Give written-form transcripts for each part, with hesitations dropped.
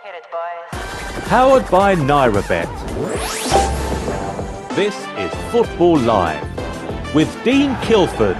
Hit it, boys. Powered by NairoBet. This is Football Live with Dean Kilford.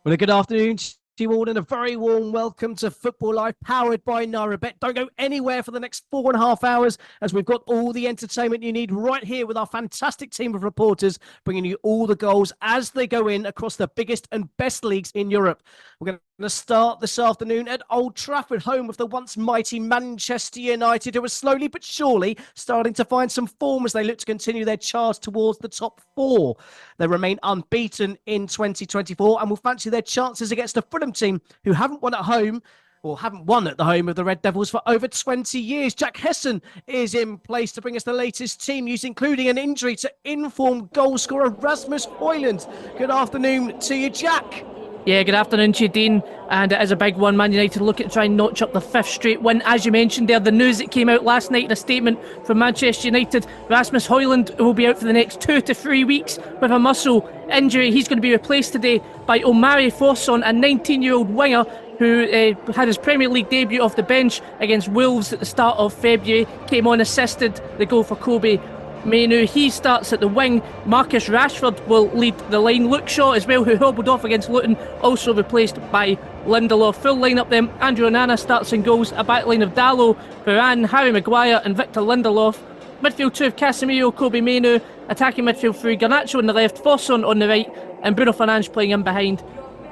Well, a good afternoon to you all and a very warm welcome to Football Live, powered by NairoBet. Don't go anywhere for the next 4.5 hours as we've got all the entertainment you need right here with our fantastic team of reporters bringing you all the goals as they go in across the biggest and best leagues in Europe. We're going to start this afternoon at Old Trafford, home of the once mighty Manchester United, who are slowly but surely starting to find some form as they look to continue their charge towards the top four. They remain unbeaten in 2024 and will fancy their chances against a Fulham team who haven't won at home or haven't won at the home of the Red Devils for over 20 years. Jack Hesson is in place to bring us the latest team news, including an injury to informed goal scorer Rasmus Højlund. Good afternoon to you, Jack. Yeah, good afternoon to you, Dean. And it is a big one. Man United looking to try and notch up the fifth straight win. As you mentioned there, the news that came out last night in a statement from Manchester United, Rasmus Højlund will be out for the next 2 to 3 weeks with a muscle injury. He's going to be replaced today by Omari Forsson, a 19-year-old winger who had his Premier League debut off the bench against Wolves at the start of February, came on, assisted the goal for Kobe Mainoo. He starts at the wing. Marcus Rashford will lead the line. Luke Shaw as well, who hobbled off against Luton, also replaced by Lindelof. Full line-up then. Andrew Onana starts in goals. A back line of Dalot, Varane, Harry Maguire and Victor Lindelof. Midfield two of Casemiro, Kobe Mainoo. Attacking midfield three, Garnacho on the left, Forsson on the right, and Bruno Fernandes playing in behind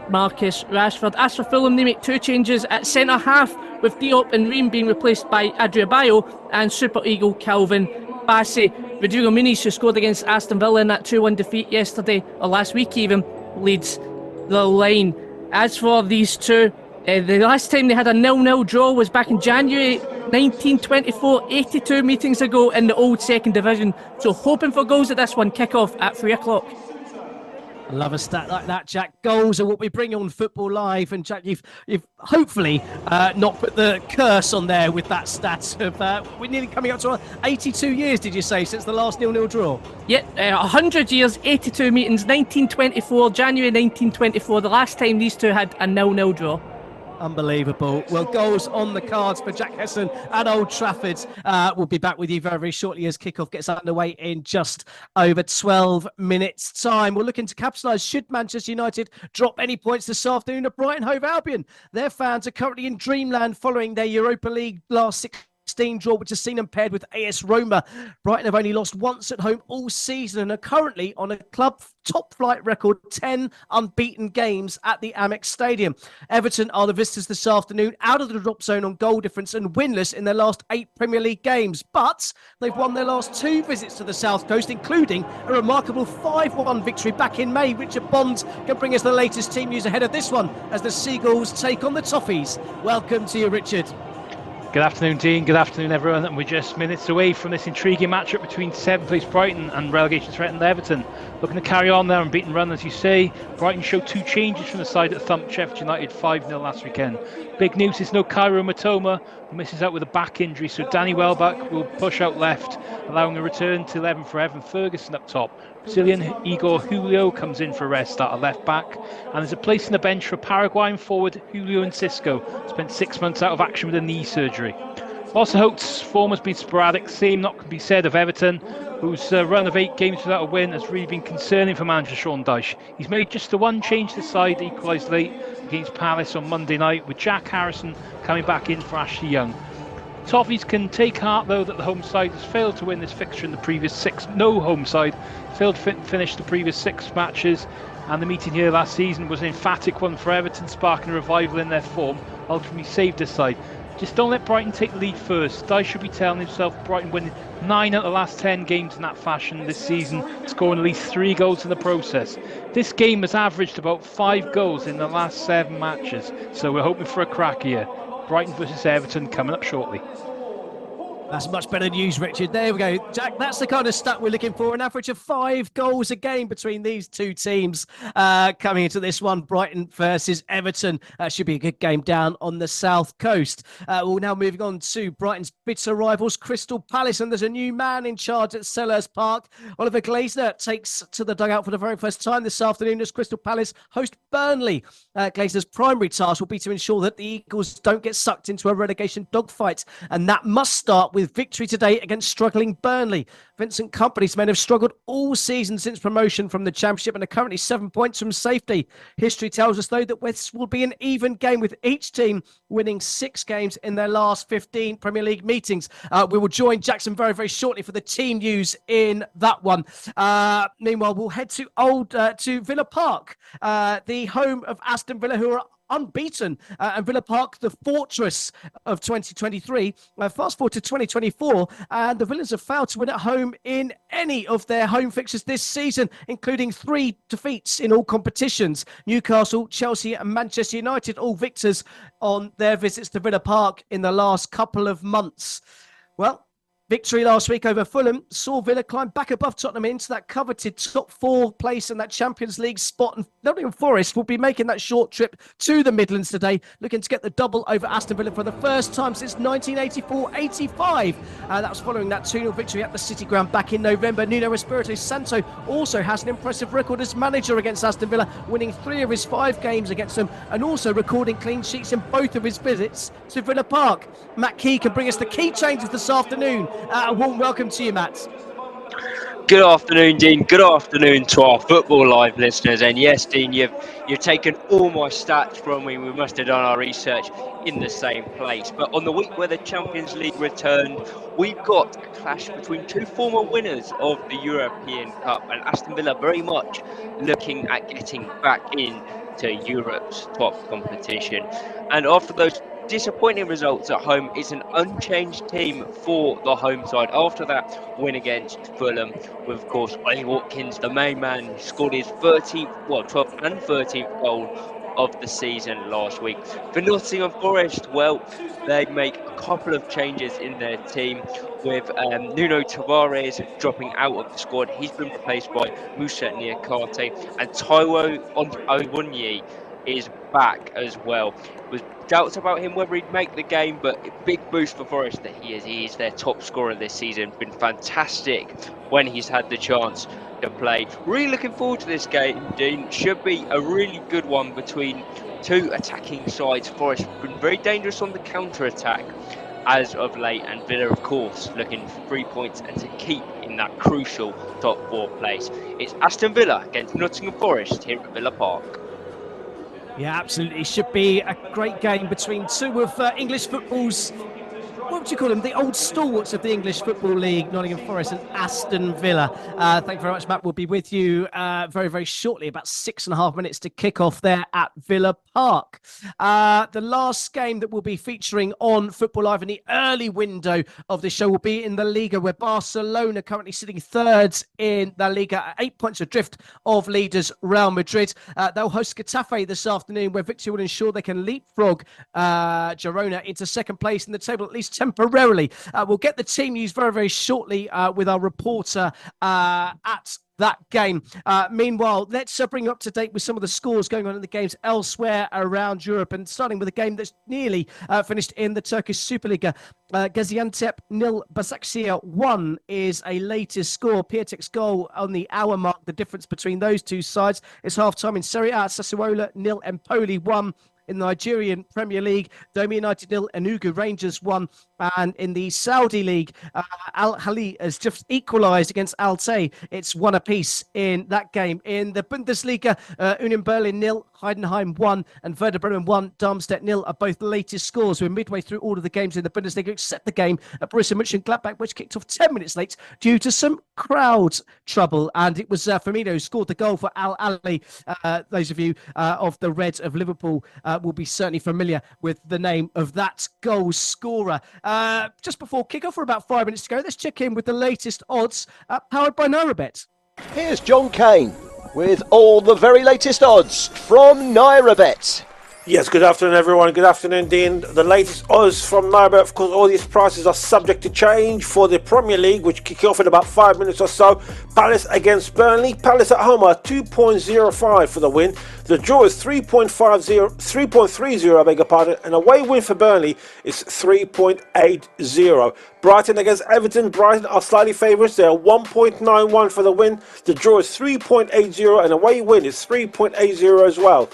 Marcus Rashford. As for Fulham, they make two changes at centre-half, with Diop and Ream being replaced by Adriabayo and Super Eagle Calvin Bassey. Rodrigo Muniz, who scored against Aston Villa in that 2-1 defeat yesterday, or last week even, leads the line. As for these two, the last time they had a 0-0 draw was back in January 1924, 82 meetings ago in the old second division. So hoping for goals at this one, kick-off at 3 o'clock. I love a stat like that, Jack. Goals are what we bring on Football Live, and Jack, you've hopefully not put the curse on there with that stat of we're nearly coming up to 82 years, did you say, since the last 0-0 draw? Yeah, 100 years, 82 meetings, 1924, January 1924, the last time these two had a 0-0 draw. Unbelievable. Well, goals on the cards for Jack Hesson at Old Trafford. We'll be back with you very, very shortly as kickoff gets underway in just over 12 minutes' time. We're looking to capitalise should Manchester United drop any points this afternoon at Brighton Hove Albion. Their fans are currently in dreamland following their Europa League last 16 draw, which has seen them paired with AS Roma. Brighton have only lost once at home all season and are currently on a club top flight record, 10 unbeaten games at the Amex Stadium. Everton are the visitors this afternoon, out of the drop zone on goal difference and winless in their last 8 Premier League games. But they've won their last 2 visits to the South Coast, including a remarkable 5-1 victory back in May. Richard Bond can bring us the latest team news ahead of this one as the Seagulls take on the Toffees. Welcome to you, Richard. Good afternoon, Dean. Good afternoon, everyone. And we're just minutes away from this intriguing matchup between 7th place Brighton and relegation-threatened Everton. Looking to carry on their unbeaten run, as you say. Brighton showed 2 changes from the side that thumped Sheffield United 5-0 last weekend. Big news is no Cairo Matoma, who misses out with a back injury, so Danny Welbeck will push out left, allowing a return to 11 for Evan Ferguson up top. Brazilian Igor Julio comes in for a rest at left back, and there's a place in the bench for Paraguayan forward Julio Enciso, spent 6 months out of action with a knee surgery. Whilst Holt's form has been sporadic, same not can be said of Everton, whose run of 8 games without a win has really been concerning for manager Sean Dyche. He's made just the one change to the side, equalised late against Palace on Monday night, with Jack Harrison coming back in for Ashley Young. Toffees can take heart, though, that the home side has failed to win this fixture in the previous 6. No home side failed to finish the previous 6 matches, and the meeting here last season was an emphatic one for Everton, sparking a revival in their form, ultimately saved this side. Just don't let Brighton take the lead first. Dyche should be telling himself Brighton winning 9 out of the last 10 games in that fashion this season, scoring at least 3 goals in the process. This game has averaged about 5 goals in the last 7 matches, so we're hoping for a crack here. Brighton versus Everton coming up shortly. That's much better news, Richard. There we go. Jack, that's the kind of stat we're looking for. An average of 5 goals a game between these two teams coming into this one. Brighton versus Everton. Should be a good game down on the south coast. We're now moving on to Brighton's bitter rivals, Crystal Palace. And there's a new man in charge at Selhurst Park. Oliver Glasner takes to the dugout for the very first time this afternoon as Crystal Palace host Burnley. Glasner's primary task will be to ensure that the Eagles don't get sucked into a relegation dogfight. And that must start with victory today against struggling Burnley. Vincent Kompany's men have struggled all season since promotion from the Championship and are currently 7 points from safety. History tells us, though, that this will be an even game with each team winning 6 games in their last 15 Premier League meetings. We will join Jackson very, very shortly for the team news in that one. Meanwhile, we'll head to Villa Park, the home of Aston Villa, who are unbeaten, and Villa Park, the fortress of 2023. Fast forward to 2024, and the Villains have failed to win at home in any of their home fixtures this season, including 3 defeats in all competitions. Newcastle, Chelsea and Manchester United, all victors on their visits to Villa Park in the last couple of months. Well, victory last week over Fulham saw Villa climb back above Tottenham into that coveted top 4 place in that Champions League spot. And Nottingham Forest will be making that short trip to the Midlands today, looking to get the double over Aston Villa for the first time since 1984-85. That was following that 2-0 victory at the City Ground back in November. Nuno Espirito Santo also has an impressive record as manager against Aston Villa, winning 3 of his 5 games against them and also recording clean sheets in both of his visits to Villa Park. Matt Key can bring us the key changes this afternoon. A warm welcome to you, Matt. Good afternoon, Dean. Good afternoon to our Football Live listeners. And yes, Dean, you've taken all my stats from me. We must have done our research in the same place. But on the week where the Champions League returned, we've got a clash between 2 former winners of the European Cup, and Aston Villa very much looking at getting back into Europe's top competition. And after those disappointing results at home, it's an unchanged team for the home side after that win against Fulham, with of course Ollie Watkins, the main man, who scored his 12th and 13th goal of the season last week. For Nottingham Forest, well, they make a couple of changes in their team, with Nuno Tavares dropping out of the squad. He's been replaced by Moussa Niakate, and Taiwo Awoniyi is back as well. Was doubts about him whether he'd make the game, but a big boost for Forest that he is their top scorer this season. Been fantastic when he's had the chance to play. Really looking forward to this game, Dean. Should be a really good one between 2 attacking sides. Forest been very dangerous on the counter-attack as of late, and Villa, of course, looking for 3 points and to keep in that crucial top 4 place. It's Aston Villa against Nottingham Forest here at Villa Park. Yeah, absolutely. Should be a great game between 2 of English football's, what would you call them, the old stalwarts of the English Football League, Nottingham Forest and Aston Villa. Thank you very much, Matt. We'll be with you very, very shortly, about 6.5 minutes to kick off there at Villa Park. The last game that we'll be featuring on Football Live in the early window of the show will be in the Liga, where Barcelona currently sitting 3rd in the Liga at 8 points adrift of leaders Real Madrid. They'll host Getafe this afternoon, where victory will ensure they can leapfrog Girona into 2nd place in the table, at least temporarily. We'll get the team news very, very shortly with our reporter at that game. Meanwhile, let's bring you up to date with some of the scores going on in the games elsewhere around Europe, and starting with a game that's nearly finished in the Turkish Superliga. Gaziantep 0, Başakşehir 1 is a latest score. Piatek's goal on the hour mark. The difference between those two sides is half-time in Serie A. Sassuolo 0, Empoli 1. In the Nigerian Premier League, Doma United 0, Enugu Rangers 1. And in the Saudi League, Al Ahly has just equalised against Al Tay. It's 1 apiece in that game. In the Bundesliga, Union Berlin 0, Heidenheim 1, and Werder Bremen 1, Darmstadt 0 are both the latest scores. We're midway through all of the games in the Bundesliga, except the game at Borussia Mönchengladbach, which kicked off 10 minutes late due to some crowd trouble. And it was Firmino who scored the goal for Al Ahly. Those of you of the Reds of Liverpool will be certainly familiar with the name of that goal scorer. Just before kickoff, for about 5 minutes to go, let's check in with the latest odds powered by NairaBet. Here's John Kane with all the very latest odds from NairaBet. Yes, good afternoon, everyone. Good afternoon, Dean. The latest odds from NIBA. Of course, all these prices are subject to change for the Premier League, which kick off in about 5 minutes or so. Palace against Burnley. Palace at home are 2.05 for the win. The draw is 3.30, I beg your pardon. And away win for Burnley is 3.80. Brighton against Everton. Brighton are slightly favourites. They are 1.91 for the win. The draw is 3.80 and away win is 3.80 as well.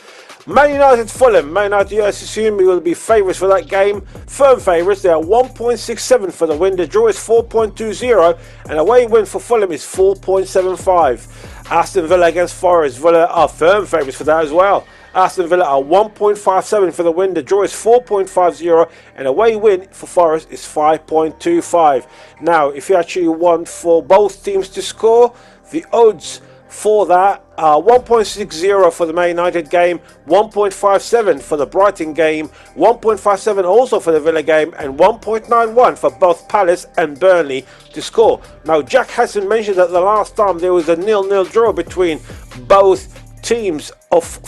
Man United Fulham. Man United, I assume, will be favourites for that game. Firm favourites. They are 1.67 for the win. The draw is 4.20 and away win for Fulham is 4.75. Aston Villa against Forest. Villa are firm favourites for that as well. Aston Villa are 1.57 for the win. The draw is 4.50 and away win for Forest is 5.25. Now, if you actually want for both teams to score, the odds for that are 1.60 for the Man United game, 1.57 for the Brighton game, 1.57 also for the Villa game, and 1.91 for both Palace and Burnley to score. Now, Jack Hesson mentioned that the last time there was a 0-0 draw between both teams of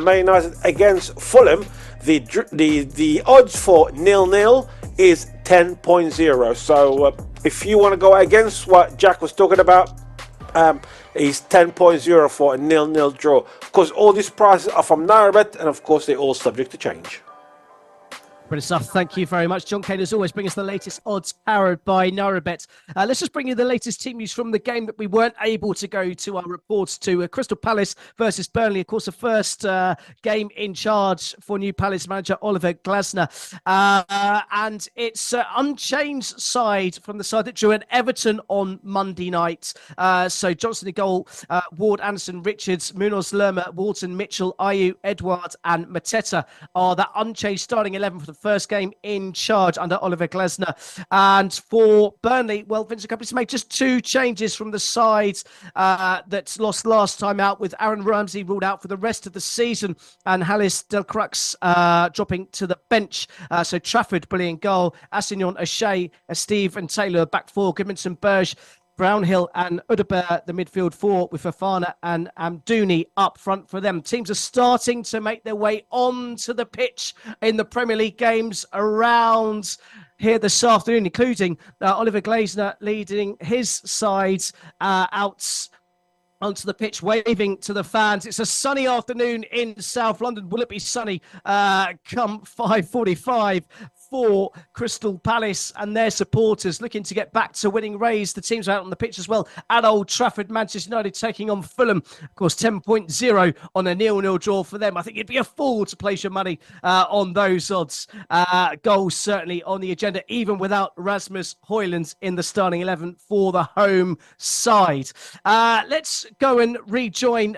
Man United against Fulham. The odds for 0-0 is 10.0. So if you want to go against what Jack was talking about, is 10.0 for a 0-0 draw. Of course, all these prices are from NiBet, and of course, they're all subject to change. Brilliant stuff. Thank you very much, John Kane. As always, bring us the latest odds powered by NiBet. Let's just bring you the latest team news from the game that we weren't able to go to our reports to. Crystal Palace versus Burnley. Of course, the first game in charge for new Palace manager Oliver Glasner. And it's unchanged side from the side that drew at Everton on Monday night. So Johnson in goal, Ward, Anderson, Richards, Munoz, Lerma, Walton, Mitchell, Ayew, Edouard and Mateta are that unchanged starting 11 for the first game in charge under Oliver Glasner. And for Burnley, well, Vincent Kompany's made just two changes from the side that lost last time out, with Aaron Ramsey ruled out for the rest of the season and Halis Delcrux dropping to the bench. So Trafford, brilliant goal. Assignon, O'Shea, Steve and Taylor back four. Goodmanson, Berge, Brownhill and Udabert, the midfield four, with Fofana and Amdouni up front for them. Teams are starting to make their way onto the pitch in the Premier League games around here this afternoon, including Oliver Glasner leading his sides out onto the pitch, waving to the fans. It's a sunny afternoon in South London. Will it be sunny come 5:45 for Crystal Palace and their supporters looking to get back to winning ways? The teams are out on the pitch as well at Old Trafford. Manchester United taking on Fulham. Of course, 10.0 on a 0-0 draw for them. I think you'd be a fool to place your money on those odds. Goals certainly on the agenda, even without Rasmus Højlund in the starting 11 for the home side. Let's go and rejoin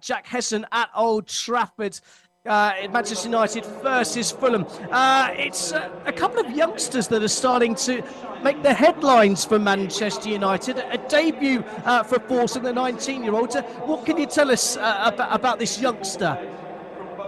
Jack Hesson at Old Trafford. In Manchester United versus Fulham. It's a couple of youngsters that are starting to make the headlines for Manchester United. A debut for Forson, the 19-year-old. What can you tell us about this youngster?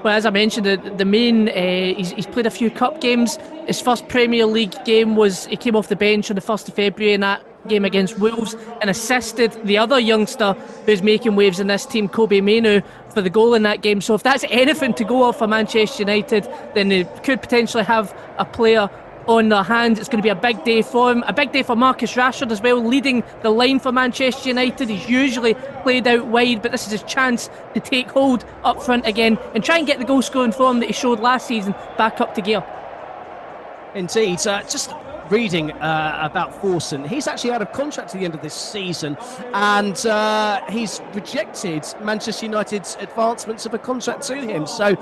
Well, as I mentioned, the main, he's played a few cup games. His first Premier League game he came off the bench on the 1st of February in that game against Wolves and assisted the other youngster who's making waves in this team, Kobe Mainoo, for the goal in that game. So if that's anything to go off for Manchester United, then they could potentially have a player on their hands. It's going to be a big day for him, a big day for Marcus Rashford as well, leading the line for Manchester United. He's usually played out wide, but this is his chance to take hold up front again and try and get the goal scoring form that he showed last season back up to gear. Indeed. Just reading about Forson, he's actually out of contract at the end of this season, and he's rejected Manchester United's advancements of a contract to him. So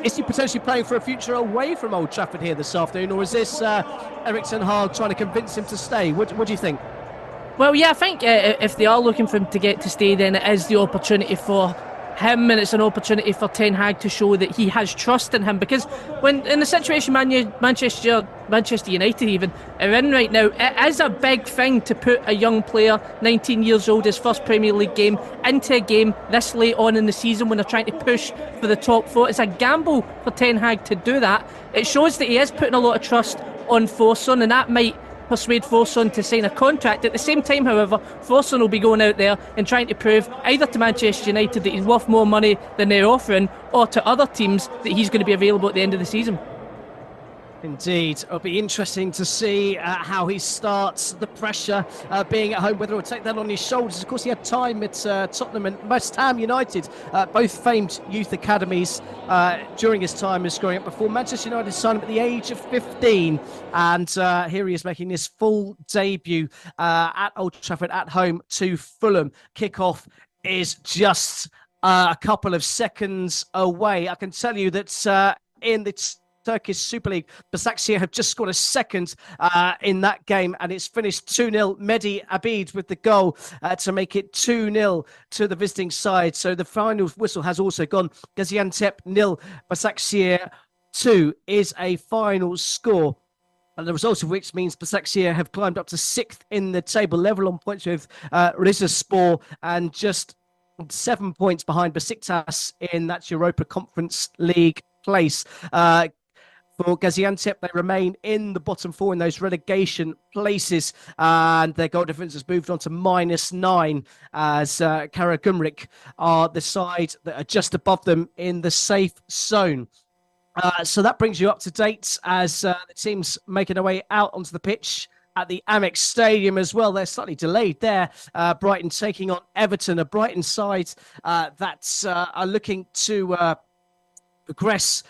is he potentially playing for a future away from Old Trafford here this afternoon, or is this Erik ten Hag trying to convince him to stay? What do you think? Well, yeah, I think if they are looking for him to get to stay, then it is the opportunity for him, and it's an opportunity for Ten Hag to show that he has trust in him, because when in the situation Manchester United even are in right now, it is a big thing to put a young player, 19 years old, his first Premier League game, into a game this late on in the season when they're trying to push for the top four. It's a gamble for Ten Hag to do that. It shows that he is putting a lot of trust on Forson, and that might persuade Forsson to sign a contract. At the same time, however, Forsson will be going out there and trying to prove either to Manchester United that he's worth more money than they're offering, or to other teams that he's going to be available at the end of the season. Indeed, it'll be interesting to see how he starts, the pressure being at home, whether he'll take that on his shoulders. Of course, he had time at Tottenham and West Ham United, both famed youth academies during his time as growing up before Manchester United signed him at the age of 15. And here he is making his full debut at Old Trafford at home to Fulham. Kickoff is just a couple of seconds away. I can tell you that in the Turkish Super League, Başakşehir have just scored a second in that game, and it's finished 2-0. Mehdi Abid with the goal to make it 2-0 to the visiting side. So the final whistle has also gone. Gaziantep 0, Başakşehir 2 is a final score. And the result of which means Başakşehir have climbed up to 6th in the table, level on points with Rizespor, and just 7 points behind Besiktas in that Europa Conference League place. For Gaziantep, they remain in the bottom 4 in those relegation places, and their goal difference has moved on to -9 as Karagümrük are the side that are just above them in the safe zone. So that brings you up to date as the teams making their way out onto the pitch at the Amex Stadium as well. They're slightly delayed there. Brighton taking on Everton, a Brighton side that are looking to progress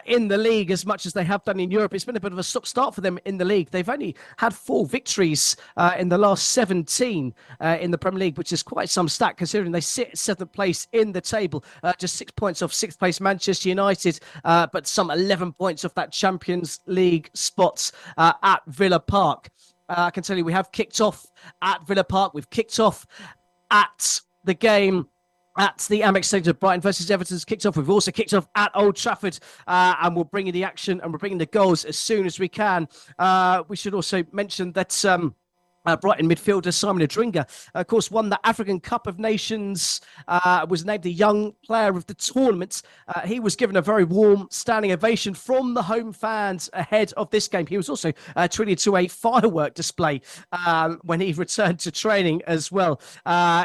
in the league as much as they have done in Europe. It's been a bit of a stop-start for them in the league. They've only had 4 victories in the last 17 in the Premier League, which is quite some stat considering they sit 7th place in the table, just 6 points off 6th place Manchester United, but some 11 points off that Champions League spots at Villa Park. I can tell you we have kicked off at Villa Park. We've kicked off at the game at the Amex Stadium. Brighton versus Everton's kicked off. We've also kicked off at Old Trafford, and we'll bring you the action and we'll bring you the goals as soon as we can. We should also mention that Brighton midfielder Simon Adringa, of course, won the African Cup of Nations, was named the young player of the tournament. He was given a very warm standing ovation from the home fans ahead of this game. He was also treated to a firework display when he returned to training as well.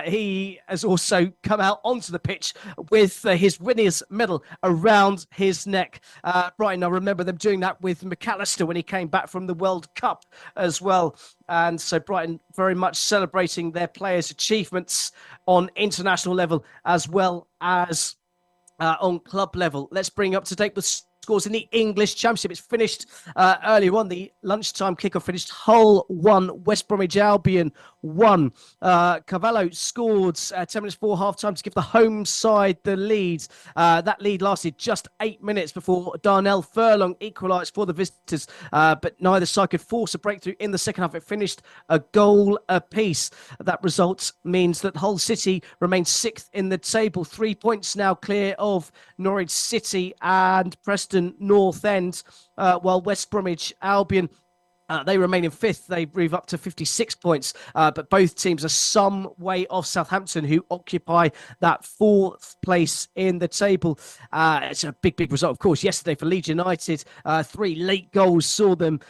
He has also come out onto the pitch with his winner's medal around his neck. Brighton, I remember them doing that with McAllister when he came back from the World Cup as well. And so Brighton very much celebrating their players' achievements on international level as well as on club level. Let's bring up to date with scores in the English Championship. It's finished earlier on. The lunchtime kickoff finished Hull 1, West Bromwich Albion 1. Cavallo scored 10 minutes before half-time to give the home side the lead. That lead lasted just 8 minutes before Darnell Furlong equalised for the visitors, but neither side could force a breakthrough in the second half. It finished a goal apiece. That result means that Hull City remains 6th in the table, 3 points now clear of Norwich City and Preston North End, while West Bromwich Albion, they remain in 5th. They move up to 56 points, but both teams are some way off Southampton, who occupy that 4th place in the table. It's a big result, of course, yesterday for Leeds United. 3 late goals saw them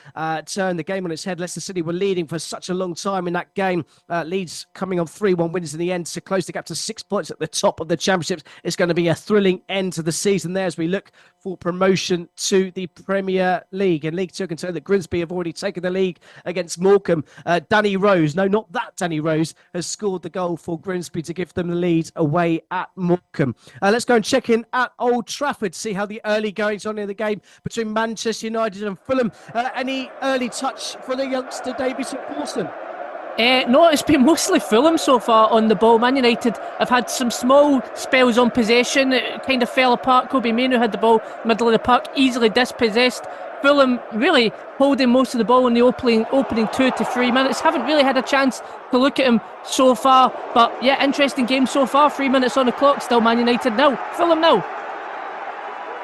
turn the game on its head. Leicester City were leading for such a long time in that game. Leeds coming on 3-1 wins in the end to close the gap to 6 points at the top of the Championship. It's going to be a thrilling end to the season there as we look for promotion to the Premier League. In League 2, I can tell you that Grimsby have already taken the league against Morecambe. Danny Rose, no, not that Danny Rose, has scored the goal for Grimsby to give them the lead away at Morecambe. Let's go and check in at Old Trafford, see how the early goings on in the game between Manchester United and Fulham. Any early touch for the youngster Davison Pawson? No, it's been mostly Fulham so far on the ball. Man United have had some small spells on possession. It kind of fell apart. Kobe Mainoo had the ball middle of the park, easily dispossessed. Fulham really holding most of the ball in the opening 2 to 3 minutes. Haven't really had a chance to look at him so far. But yeah, interesting game so far. 3 minutes on the clock. Still Man United now. Fulham now.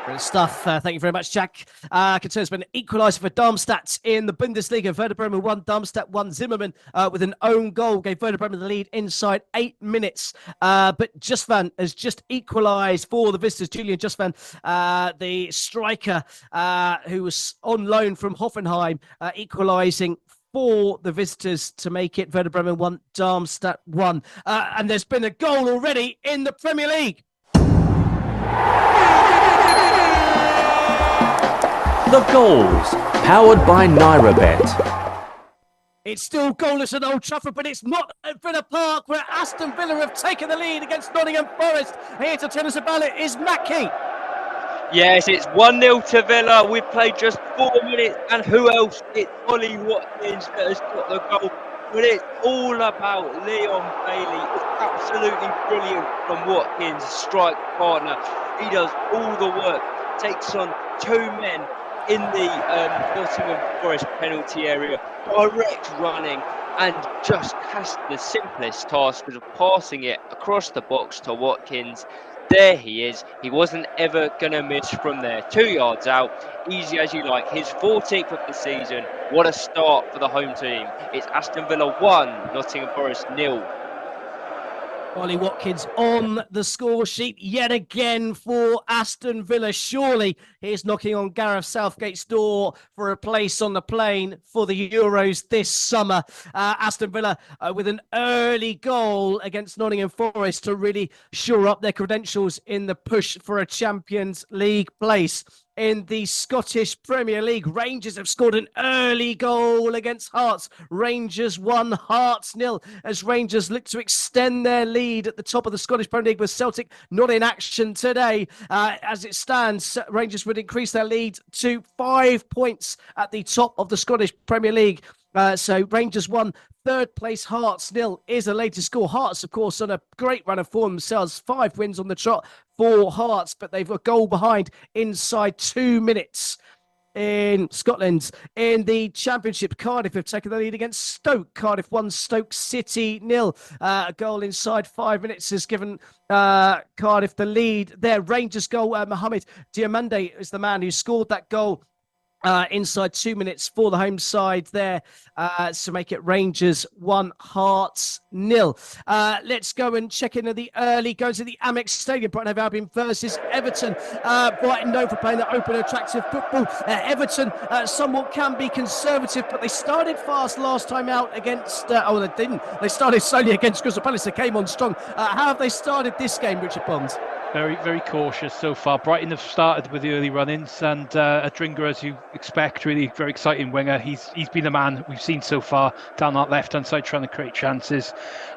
Great stuff. Thank you very much, Jack. I can tell it's been an equaliser for Darmstadt in the Bundesliga. Werder Bremen 1, Darmstadt 1. Zimmerman with an own goal gave Werder Bremen the lead inside 8 minutes. But Justvan has just equalised for the visitors. Julian Justvan, the striker who was on loan from Hoffenheim, equalising for the visitors to make it. Werder Bremen 1, Darmstadt 1. And there's been a goal already in the Premier League. The goals, powered by NairaBet. It's still goalless at Old Trafford, but it's not at Villa Park, where Aston Villa have taken the lead against Nottingham Forest. Here to tell us about it is Mackie. Yes, it's 1-0 to Villa. We've played just 4 minutes, and who else? It's Ollie Watkins that has got the goal. But it's all about Leon Bailey. It's absolutely brilliant from Watkins, strike partner. He does all the work, takes on 2 men in the Nottingham Forest penalty area, direct running, and just has the simplest task of passing it across the box to Watkins. There he is. He wasn't ever going to miss from there. 2 yards out, easy as you like. His 14th of the season. What a start for the home team. It's Aston Villa 1, Nottingham Forest 0. Ollie Watkins on the score sheet yet again for Aston Villa. Surely he's knocking on Gareth Southgate's door for a place on the plane for the Euros this summer. Aston Villa with an early goal against Nottingham Forest to really shore up their credentials in the push for a Champions League place. In the Scottish Premier League, Rangers have scored an early goal against Hearts. Rangers 1, Hearts 0, as Rangers look to extend their lead at the top of the Scottish Premier League, with Celtic not in action today. As it stands, Rangers would increase their lead to 5 points at the top of the Scottish Premier League. So Rangers 1, third place Hearts 0 is the latest score. Hearts, of course, on a great run of form themselves. 5 wins on the trot for Hearts, but they've a goal behind inside 2 minutes. In Scotland, in the Championship, Cardiff have taken the lead against Stoke. Cardiff 1, Stoke City 0. A goal inside 5 minutes has given Cardiff the lead there. Rangers goal, Mohamed Diomande is the man who scored that goal. Inside 2 minutes for the home side there to make it Rangers 1, Hearts 0. Let's go and check into the early goes to the Amex Stadium. Brighton Hove Albion versus Everton. Brighton known for playing the open, attractive football. Everton somewhat can be conservative, but they started fast last time out against... they didn't. They started slowly against Crystal Palace. They came on strong. How have they started this game, Richard Bonds? Very, very cautious so far. Brighton have started with the early run-ins, and Adringer, as you expect, really very exciting winger. He's been the man we've seen so far down that left-hand side trying to create chances.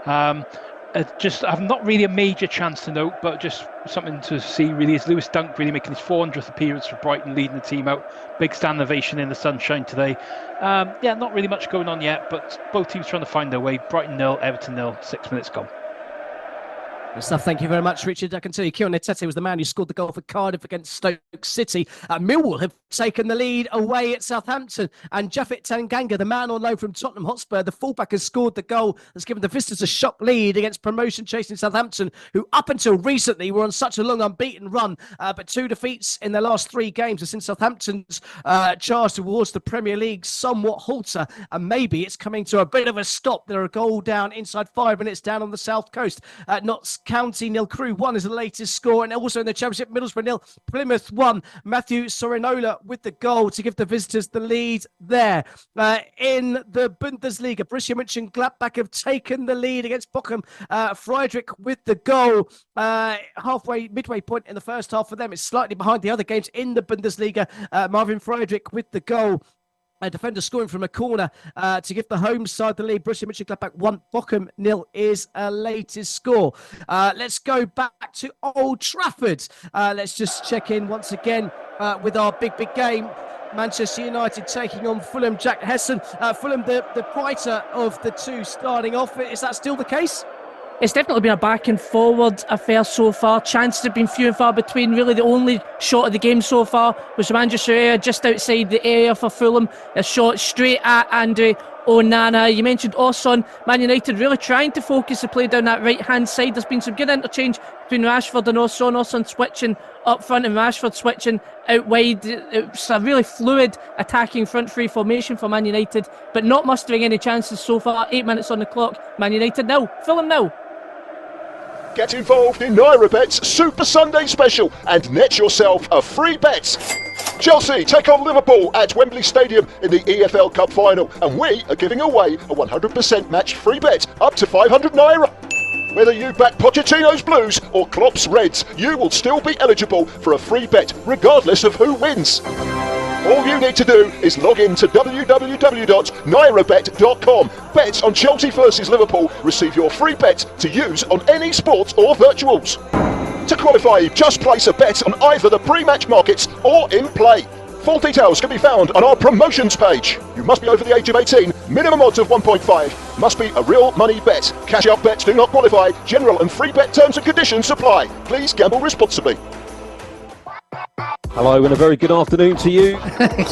I've not really a major chance to note, but just something to see really is Lewis Dunk really making his 400th appearance for Brighton, leading the team out. Big stand ovation in the sunshine today. Not really much going on yet, but both teams trying to find their way. Brighton 0, Everton 0, 6 minutes gone. Good stuff. Thank you very much, Richard. I can tell you, Kieran Etete was the man who scored the goal for Cardiff against Stoke City. Millwall have taken the lead away at Southampton, and Japhet Tanganga, the man on loan from Tottenham Hotspur, the fullback, has scored the goal that's given the visitors a shock lead against promotion-chasing Southampton, who up until recently were on such a long unbeaten run, but 2 defeats in their last 3 games has seen Southampton's charge towards the Premier League somewhat halter, and maybe it's coming to a bit of a stop. They're a goal down inside 5 minutes down on the south coast. Notts County 0, Crewe 1 is the latest score, and also in the Championship, Middlesbrough 0, Plymouth 1. Matthew Sorinola with the goal to give the visitors the lead there. In the Bundesliga, Borussia Mönchengladbach have taken the lead against Bochum. Friedrich with the goal. Midway point in the first half for them. It's slightly behind the other games in the Bundesliga. Marvin Friedrich with the goal. A defender scoring from a corner to give the home side the lead. Borussia Mönchengladbach 1, Bochum 0 is a latest score. Let's go back to Old Trafford. Let's just check in once again with our big game. Manchester United taking on Fulham. Jack Hesson. Fulham, the brighter of the two starting off. Is that still the case? It's definitely been a back and forward affair so far. Chances have been few and far between. Really, the only shot of the game so far was from Andrew Shearer just outside the area for Fulham. A shot straight at Andre Onana. You mentioned Osson. Man United really trying to focus the play down that right-hand side. There's been some good interchange between Rashford and Osson. Osson switching up front and Rashford switching out wide. It's a really fluid attacking front three formation for Man United, but not mustering any chances so far. 8 minutes on the clock. Man United now, Fulham now. Get involved in NairaBet's Super Sunday Special and net yourself a free bet. Chelsea take on Liverpool at Wembley Stadium in the EFL Cup final, and we are giving away a 100% match free bet up to €500. Whether you back Pochettino's Blues or Klopp's Reds, you will still be eligible for a free bet regardless of who wins. All you need to do is log in to www.nairabet.com. Bet on Chelsea versus Liverpool. Receive your free bet to use on any sports or virtuals. To qualify, just place a bet on either the pre-match markets or in play. Full details can be found on our promotions page. You must be over the age of 18, minimum odds of 1.5, must be a real money bet. Cash out bets do not qualify. General and free bet terms and conditions apply. Please gamble responsibly. Hello and a very good afternoon to you.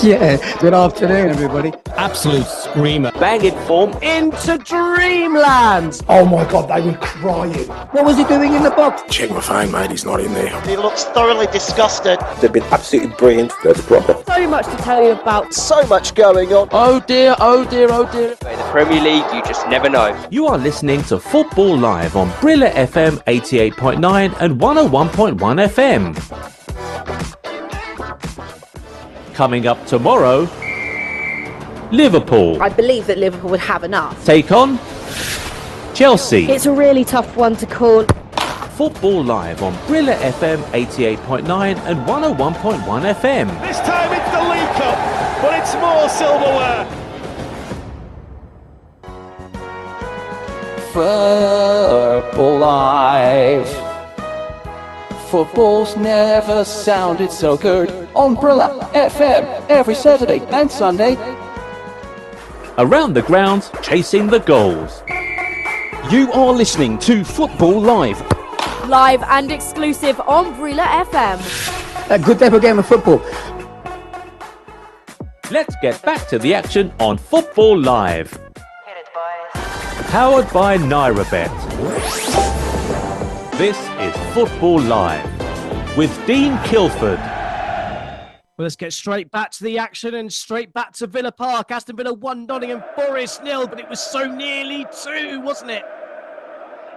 Yeah, good afternoon, everybody. Absolute screamer. Bang in form. Into dreamland. Oh my God, they were crying. What was he doing in the box? Check my phone, mate, he's not in there. He looks thoroughly disgusted. They've been absolutely brilliant. That's a problem. So much to tell you about. So much going on. Oh dear, oh dear, oh dear. In the Premier League, you just never know. You are listening to Football Live on Brilla FM 88.9 and 101.1 FM. Coming up tomorrow, Liverpool I believe that Liverpool would have enough. take on Chelsea. It's a really tough one to call. Football Live on Brilla FM 88.9 and 101.1 FM. This time it's the League Cup, but it's more silverware. Football Live. Football's never sounded so good on Brilla FM every Saturday and Sunday. Around the ground, chasing the goals. You are listening to Football Live. Live and exclusive on Brilla FM. A good type of game of football. Let's get back to the action on Football Live. Powered by NairaBet. This is Football Live with Dean Kilford. Well, let's get straight back to the action and straight back to Villa Park. Aston Villa 1, Nottingham Forest 0, but it was so nearly 2, wasn't it?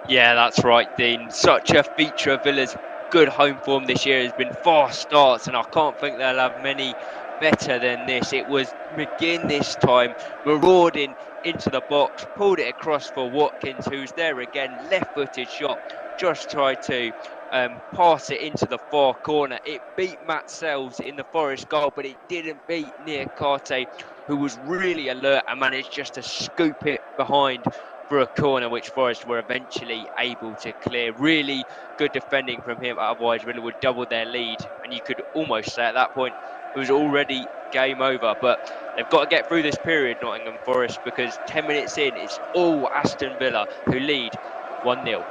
Yeah, that's right, Dean. Such a feature of Villa's good home form this year has been fast starts, and I can't think they'll have many better than this. It was McGinn this time, marauding into the box, pulled it across for Watkins, who's there again, left-footed shot, just tried to pass it into the far corner. It beat Matt Sells in the Forest goal, but it didn't beat Niakate, who was really alert and managed just to scoop it behind for a corner, which Forest were eventually able to clear. Really good defending from him, otherwise Villa would double their lead, and you could almost say at that point it was already game over. But they've got to get through this period, Nottingham Forest, because 10 minutes in, it's all Aston Villa who lead 1-0.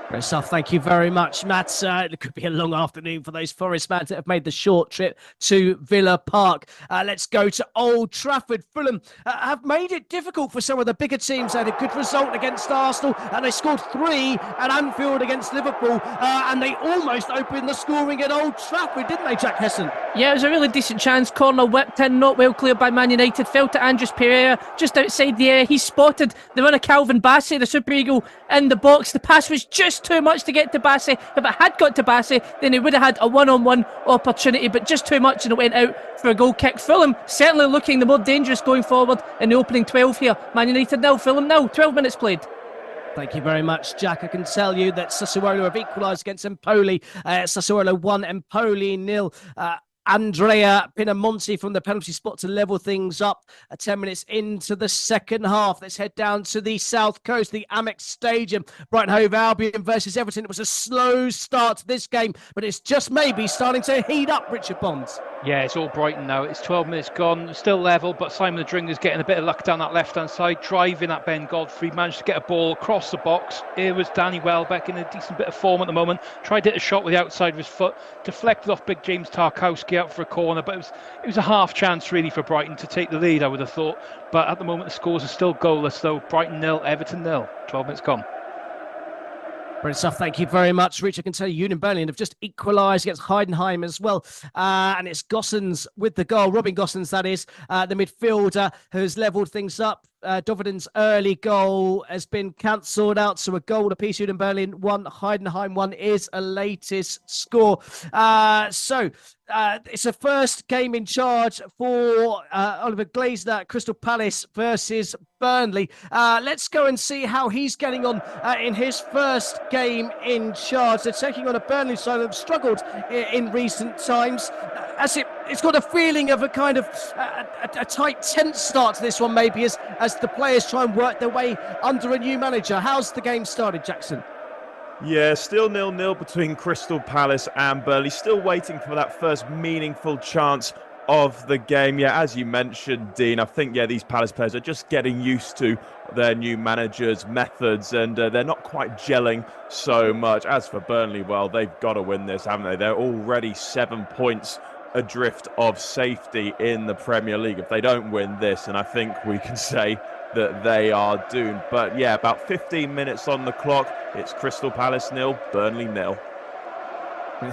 Great stuff. Thank you very much, Matt. It could be a long afternoon for those Forest fans that have made the short trip to Villa Park. Let's go to Old Trafford. Fulham have made it difficult for some of the bigger teams. They had a good result against Arsenal, and they scored 3 at Anfield against Liverpool, and they almost opened the scoring at Old Trafford, didn't they, Jack Hesson? Yeah, it was a really decent chance. Corner whipped in, not well cleared by Man United. Fell to Andres Pereira just outside the area. He spotted the runner Calvin Bassey, the Super Eagle, in the box. The pass was just too much to get to Bassey. If it had got to Bassey, then he would have had a one-on-one opportunity, but just too much, and it went out for a goal kick. Fulham certainly looking the more dangerous going forward in the opening 12 here. Man United 0, Fulham 0, 12 minutes played. Thank you very much, Jack. I can tell you that Sassuolo have equalised against Empoli. Sassuolo 1, Empoli 0. Andrea Pinamonti from the penalty spot to level things up 10 minutes into the second half. Let's head down to the south coast, the Amex Stadium. Brighton Hove Albion versus Everton. It was a slow start to this game, but it's just maybe starting to heat up, Richard Bonds. Yeah, it's all Brighton now. It's 12 minutes gone, still level, but Simon Adringa's getting a bit of luck down that left-hand side, driving at Ben Godfrey, managed to get a ball across the box. Here was Danny Welbeck in a decent bit of form at the moment. Tried to hit a shot with the outside of his foot, deflected off big James Tarkowski out for a corner, but it was a half chance really for Brighton to take the lead, I would have thought. But at the moment the scores are still goalless though. Brighton 0, Everton 0. 12 minutes gone. Brilliant stuff. Thank you very much, Rich. I can tell you Union Berlin have just equalised against Heidenheim as well. And it's Gossens with the goal. Robin Gossens, that is, the midfielder, who's levelled things up Doveden's early goal has been cancelled out, so a goal apiece. Union Berlin 1, Heidenheim 1 is a latest score. It's a first game in charge for Oliver Glasner, Crystal Palace versus Burnley. Let's go and see how he's getting on in his first game in charge. They're taking on a Burnley side that have struggled in recent times. It's got a feeling of a kind of a tight, tense start to this one, maybe, as the players try and work their way under a new manager. How's the game started, Jackson? Yeah, still 0-0 between Crystal Palace and Burnley. Still waiting for that first meaningful chance of the game. Yeah, as you mentioned, Dean, I think, these Palace players are just getting used to their new manager's methods, and they're not quite gelling so much. As for Burnley, well, they've got to win this, haven't they? They're already 7 points adrift of safety in the Premier League. If they don't win this, and I think we can say that they are doomed. But yeah, about 15 minutes on the clock. It's Crystal Palace 0, Burnley 0.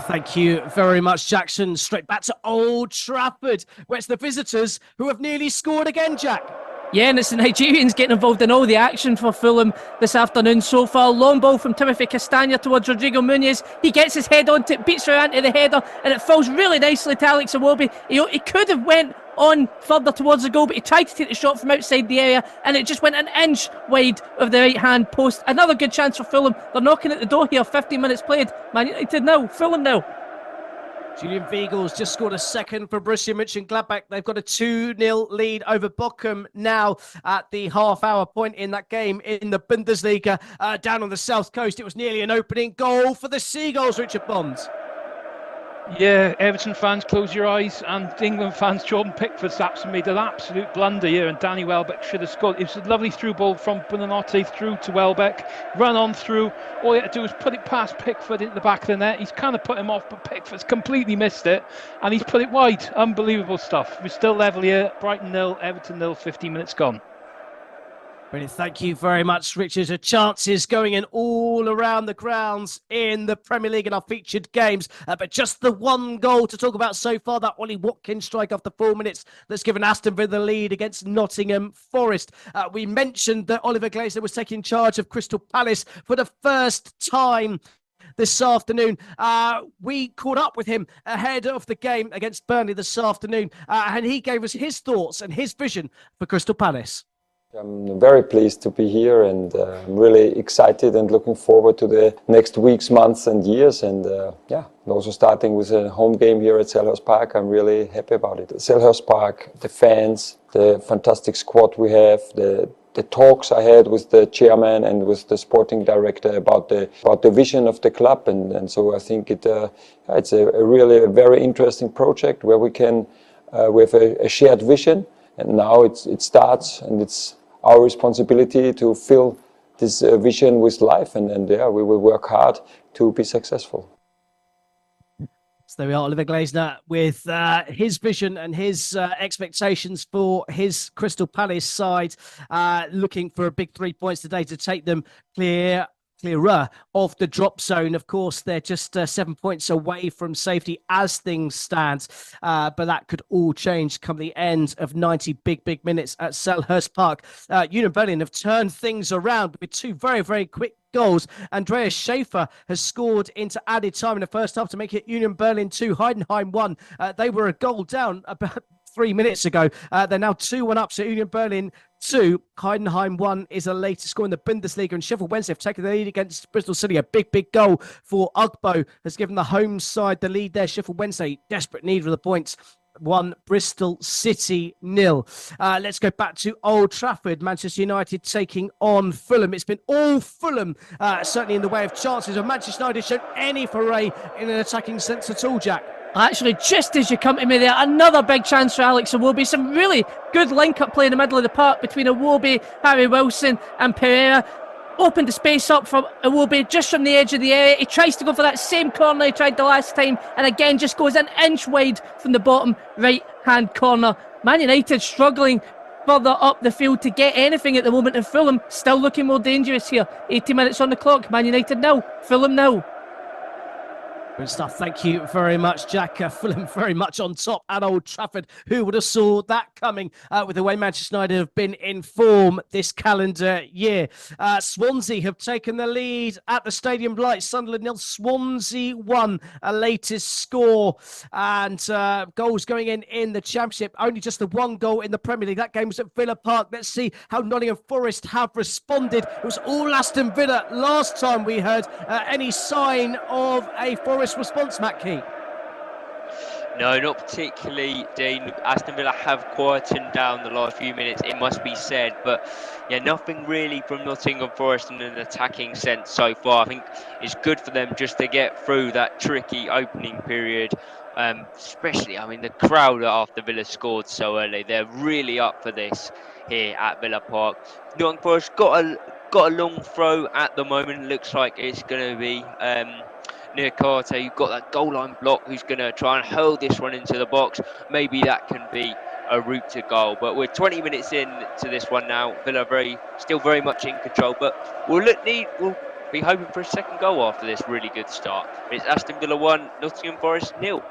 Thank you very much, Jackson. Straight back to Old Trafford, where it's the visitors who have nearly scored again, Jack. Yeah, and it's the Nigerians getting involved in all the action for Fulham this afternoon so far. Long ball from Timothy Castagna towards Rodrigo Muniz. He gets his head onto it, beats her into the header, and it falls really nicely to Alex Iwobi. He could have went on further towards the goal, but he tried to take the shot from outside the area, and it just went an inch wide of the right-hand post. Another good chance for Fulham. They're knocking at the door here. 15 minutes played. Man United now, Fulham now. Julian Weigels just scored a second for Borussia Mönchengladbach. They've got a 2-0 lead over Bochum now at the half-hour point in that game in the Bundesliga. Down on the south coast, it was nearly an opening goal for the Seagulls, Richard Bonds. Yeah, Everton fans, close your eyes, and England fans, Jordan Pickford's made an absolute blunder here, and Danny Welbeck should have scored. It was a lovely through ball from Buonanotte through to Welbeck, run on through. All he had to do was put it past Pickford into the back of the net. He's kind of put him off, but Pickford's completely missed it, and he's put it wide. Unbelievable stuff. We're still level here. Brighton 0, Everton 0, 15 minutes gone. Brilliant. Thank you very much, Richard. The chances going in all around the grounds in the Premier League in our featured games. But just the one goal to talk about so far, that Ollie Watkins strike after 4 minutes that's given Aston Villa the lead against Nottingham Forest. We mentioned that Oliver Glasner was taking charge of Crystal Palace for the first time this afternoon. We caught up with him ahead of the game against Burnley this afternoon, and he gave us his thoughts and his vision for Crystal Palace. I'm very pleased to be here, and I'm really excited and looking forward to the next weeks, months and years. And also starting with a home game here at Selhurst Park. I'm really happy about it. Selhurst Park, the fans, the fantastic squad we have, the talks I had with the chairman and with the sporting director about the vision of the club. And so I think it's a really very interesting project where we have a shared vision. And now it starts, and it's our responsibility to fill this vision with life, and we will work hard to be successful. So there we are, Oliver Glasner with his vision and his expectations for his Crystal Palace side, looking for a big 3 points today to take them clearer of the drop zone. Of course, they're just 7 points away from safety as things stand, but that could all change come the end of 90 big minutes at Selhurst Park. Union Berlin have turned things around with two very, very quick goals. Andreas Schaefer has scored into added time in the first half to make it Union Berlin 2, Heidenheim 1. They were a goal down about 3 minutes ago. They're now 2-1 up, so Union Berlin 2, Heidenheim 1 is a later score in the Bundesliga, and Sheffield Wednesday have taken the lead against Bristol City. A big goal for Ugbo has given the home side the lead there. Sheffield Wednesday, desperate need for the points. 1, Bristol City 0. Let's go back to Old Trafford. Manchester United taking on Fulham. It's been all Fulham, certainly in the way of chances. Have Manchester United shown any foray in an attacking sense at all, Jack? Actually, just as you come to me there, another big chance for Alex Iwobi. Some really good link-up play in the middle of the park between Iwobi, Harry Wilson and Pereira. Opened the space up for Iwobi just from the edge of the area. He tries to go for that same corner he tried the last time, and again just goes an inch wide from the bottom right-hand corner. Man United struggling further up the field to get anything at the moment, and Fulham still looking more dangerous here. 80 minutes on the clock. Man United now, Fulham now. Good stuff. Thank you very much, Jack. Fulham very much on top at Old Trafford. Who would have saw that coming with the way Manchester United have been in form this calendar year? Swansea have taken the lead at the Stadium Lights. Sunderland 0, Swansea 1, a latest score. And goals going in the Championship. Only just the one goal in the Premier League. That game was at Villa Park. Let's see how Nottingham Forest have responded. It was all Aston Villa last time we heard any sign of a Forest response, Matt Key. No, not particularly, Dean. Aston Villa have quietened down the last few minutes, it must be said. But yeah, nothing really from Nottingham Forest in an attacking sense so far. I think it's good for them just to get through that tricky opening period. Especially, I mean, the crowd after Villa scored so early, they're really up for this here at Villa Park. Nottingham Forest got a long throw at the moment. Looks like it's going to be Niakate. You've got that goal line block who's going to try and hurl this one into the box. Maybe that can be a route to goal. But we're 20 minutes in to this one now. Villa still very much in control. But we'll be hoping for a second goal after this really good start. It's Aston Villa 1, Nottingham Forest 0.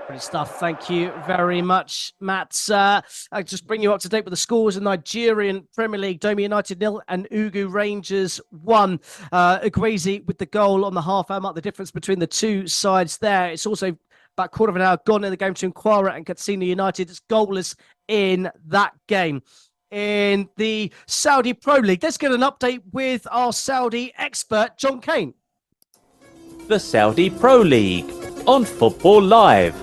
Brilliant stuff. Thank you very much, Matt. I'll just bring you up to date with the scores in Nigerian Premier League. Doma United 0 and Ugu Rangers 1. Ugwezi with the goal on the half-hour mark. The difference between the two sides there. It's also about quarter of an hour gone in the game between Kwara and Katsina United. It's goalless in that game. In the Saudi Pro League, let's get an update with our Saudi expert, John Kane. The Saudi Pro League on Football Live.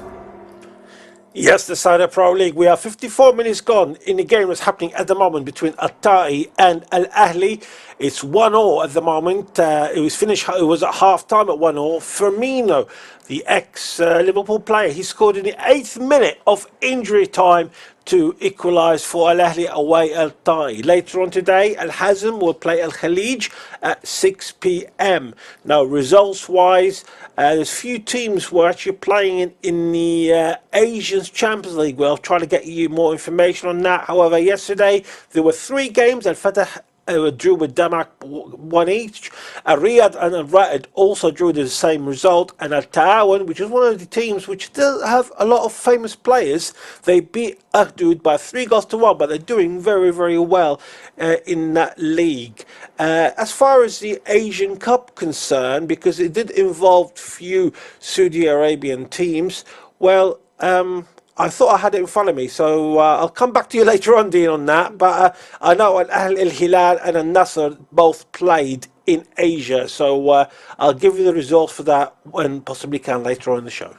Yes, the Saudi Pro League. We are 54 minutes gone in the game that's happening at the moment between Al-Ta'i and Al-Ahli. It's 1-1 at the moment. It was at half-time at 1-1. Firmino, the ex-Liverpool player, he scored in the 8th minute of injury time to equalise for Al-Ahli away Al-Ta'i. Later on today, Al-Hazm will play Al-Khalij at 6 p.m. Now, results-wise, there's few teams who are actually playing in the Asian Champions League. We'll try to get you more information on that. However, yesterday, there were 3 games. Al-Fatah drew with Damak 1 each. Riyadh and Al-Ra'id also drew the same result, and Al-Ta'awan, which is one of the teams which still have a lot of famous players, they beat Akhdud by 3-1, but they're doing very, very well in that league. As far as the Asian Cup concerned, because it did involve few Saudi Arabian teams, well, I thought I had it in front of me, so I'll come back to you later on, Dean, on that. But I know Al-Hilal and Al-Nasr both played in Asia, so I'll give you the results for that when possibly can later on in the show.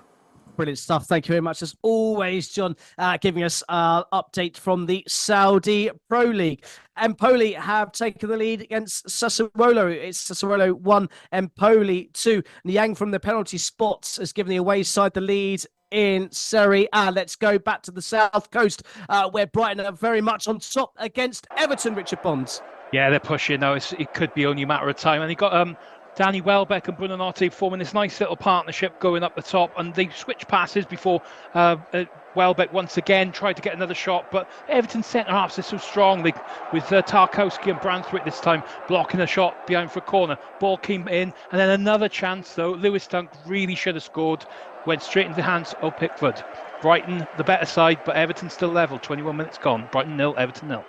Brilliant stuff. Thank you very much, as always, John, giving us an update from the Saudi Pro League. Empoli have taken the lead against Sassuolo. It's Sassuolo 1, Empoli 2. Niang from the penalty spots has given the away side the lead in Serie A. Let's go back to the south coast, where Brighton are very much on top against Everton, Richard Bonds. Yeah, they're pushing now. It could be only a matter of time. And they got Danny Welbeck and Bruno Notti forming this nice little partnership going up the top, and they switch passes before Welbeck once again tried to get another shot, but Everton's centre-halves are so strong, with Tarkowski and Branthwaite this time blocking a shot behind for a corner. Ball came in, and then another chance though. Lewis Dunk really should have scored, went straight into the hands of Pickford. Brighton the better side, but Everton still level. 21 minutes gone. Brighton 0, Everton 0.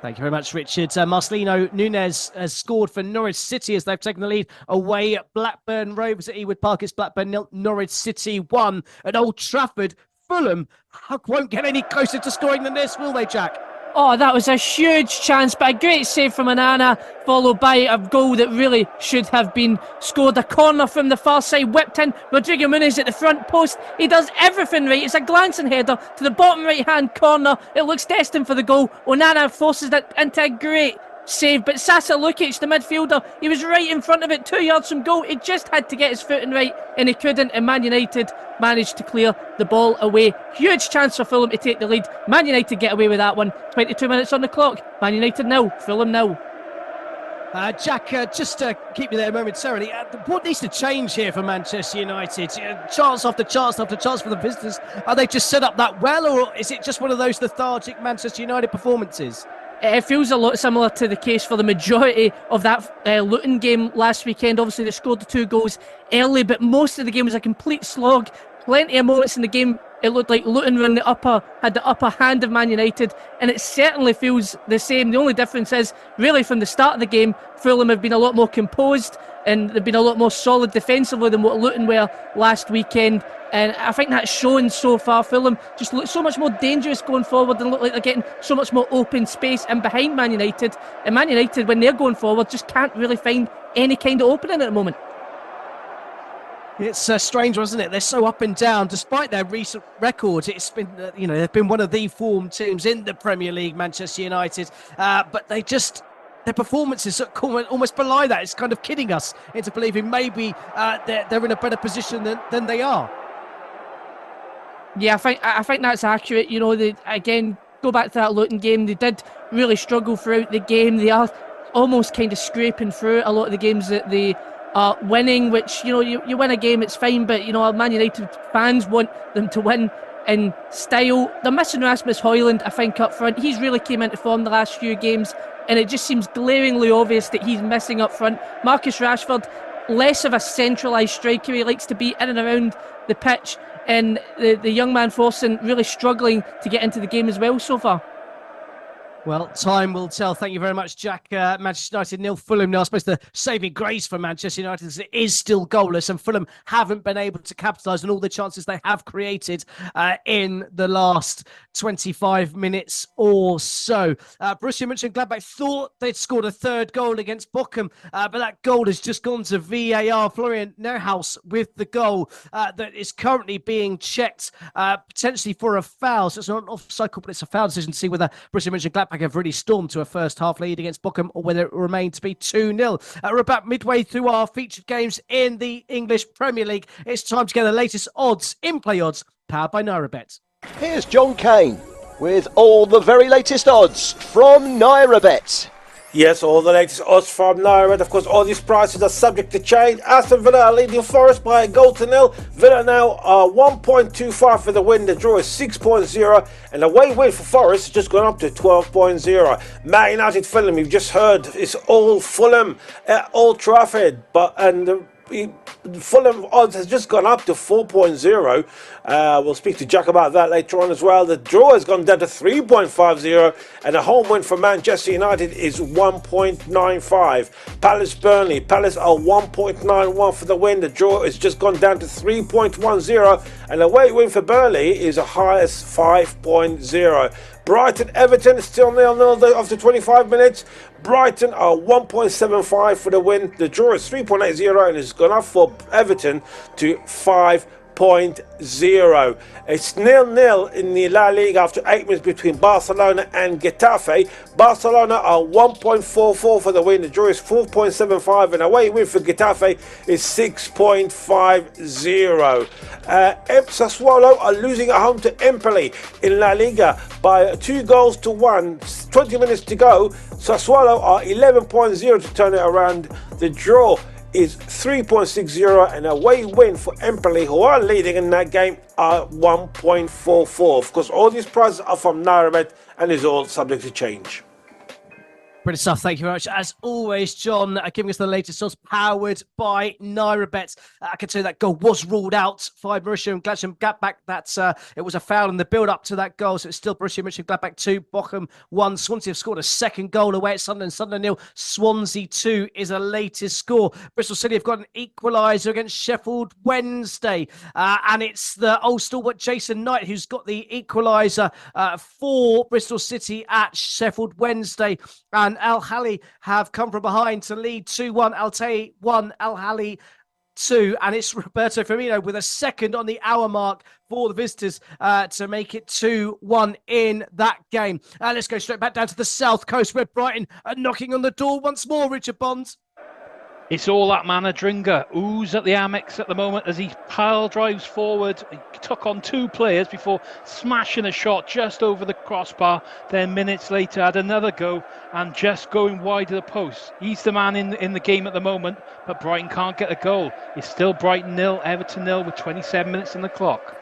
Thank you very much, Richard. Marcelino Nunes has scored for Norwich City as they've taken the lead away at Blackburn Rovers at Ewood Park. It's Blackburn 0, Norwich City 1 at Old Trafford. Fulham won't get any closer to scoring than this, will they, Jack? Oh, that was a huge chance, but a great save from Onana, followed by a goal that really should have been scored. A corner from the far side, whipped in. Rodrigo Muniz at the front post. He does everything right. It's a glancing header to the bottom right-hand corner. It looks destined for the goal. Onana forces that into a great save, but Sasa Lukic, the midfielder, he was right in front of it, 2 yards from goal. He just had to get his footing right, and he couldn't, and Man United managed to clear the ball away. Huge chance for Fulham to take the lead. Man United get away with that one. 22 minutes on the clock. Man United 0, Fulham 0. Jack, just to keep you there momentarily, what needs to change here for Manchester United? Chance after chance after chance for the visitors. Are they just set up that well, or is it just one of those lethargic Manchester United performances? It feels a lot similar to the case for the majority of that Luton game last weekend. Obviously, they scored the 2 goals early, but most of the game was a complete slog. Plenty of moments in the game, it looked like Luton had the upper hand of Man United, and it certainly feels the same. The only difference is, really, from the start of the game, Fulham have been a lot more composed and they've been a lot more solid defensively than what Luton were last weekend. And I think that's shown so far. Fulham just look so much more dangerous going forward and look like they're getting so much more open space in behind Man United. And Man United, when they're going forward, just can't really find any kind of opening at the moment. It's strange, wasn't it? They're so up and down. Despite their recent record, it's been, they've been one of the form teams in the Premier League, Manchester United. But their performances almost belie that. It's kind of kidding us into believing maybe they're in a better position than they are. Yeah, I think that's accurate. They again go back to that Luton game. They did really struggle throughout the game. They are almost kind of scraping through a lot of the games that they are winning. Which you win a game, it's fine, but Man United fans want them to win in style. They're missing Rasmus Højlund, I think, up front. He's really came into form the last few games, and it just seems glaringly obvious that he's missing up front. Marcus Rashford, less of a centralised striker. He likes to be in and around the pitch. And the young man Forson really struggling to get into the game as well so far. Well, time will tell. Thank you very much, Jack. Manchester United 0, Fulham 0. I suppose the saving grace for Manchester United is it is still goalless, and Fulham haven't been able to capitalise on all the chances they have created in the last 25 minutes or so. Borussia Mönchengladbach thought they'd scored a third goal against Bochum, but that goal has just gone to VAR. Florian Neuhaus with the goal that is currently being checked potentially for a foul. So it's not an offside call, but it's a foul decision to see whether Borussia Mönchengladbach have really stormed to a first half lead against Bochum or whether it will remain to be 2-0. We're about midway through our featured games in the English Premier League. It's time to get the latest odds, in-play odds, powered by NairaBet. Here's John Kane with all the very latest odds from NairaBet. Yes, all the latest odds from NairaBet. Of course, all these prices are subject to change. Aston Villa are leading Forest by 1-0. Villa now are 1.25 for the win. The draw is 6.0. And the away win for Forest has just gone up to 12.0. Man United Fulham, you've just heard, it's all Fulham at Old Trafford. Fulham odds has just gone up to 4.0. We'll speak to Jack about that later on as well. The draw has gone down to 3.50, and a home win for Manchester United is 1.95. Palace Burnley. Palace are 1.91 for the win. The draw has just gone down to 3.10, and the away win for Burnley is a highest 5.0. Brighton Everton still 0-0 after 25 minutes. Brighton are 1.75 for the win. The draw is 3.80 and it's gone up for Everton to 5.0. It's 0-0 in the La Liga after 8 minutes between Barcelona and Getafe. Barcelona are 1.44 for the win. The draw is 4.75 and away win for Getafe is 6.50. Sassuolo are losing at home to Empoli in La Liga by 2-1. 20 minutes to go. Sassuolo are 11.0 to turn it around. The draw is 3.60 and away win for Empoli, who are leading in that game, are 1.44. Of course, all these prices are from NairaBet and is all subject to change. Brilliant stuff. Thank you very much. As always, John, giving us the latest odds powered by NairaBet. I can tell you that goal was ruled out by Borussia Mönchengladbach. It was a foul in the build-up to that goal, so it's still Borussia Mönchengladbach 2, Bochum 1. Swansea have scored a second goal away at Sunderland. Sunderland 0, Swansea 2 is a latest score. Bristol City have got an equaliser against Sheffield Wednesday, and it's the old stalwart Jason Knight who's got the equaliser for Bristol City at Sheffield Wednesday. And Al Ahly have come from behind to lead 2-1. Altay 1, Al Ahly 2. And it's Roberto Firmino with a second on the hour mark for the visitors to make it 2-1 in that game. Let's go straight back down to the south coast where Brighton are knocking on the door once more, Richard Bonds. It's all that Manadringa. Ooze at the Amex at the moment as he pile drives forward. He took on 2 players before smashing a shot just over the crossbar. Then minutes later had another go and just going wide of the post. He's the man in the game at the moment, but Brighton can't get a goal. It's still Brighton 0, Everton 0 with 27 minutes on the clock.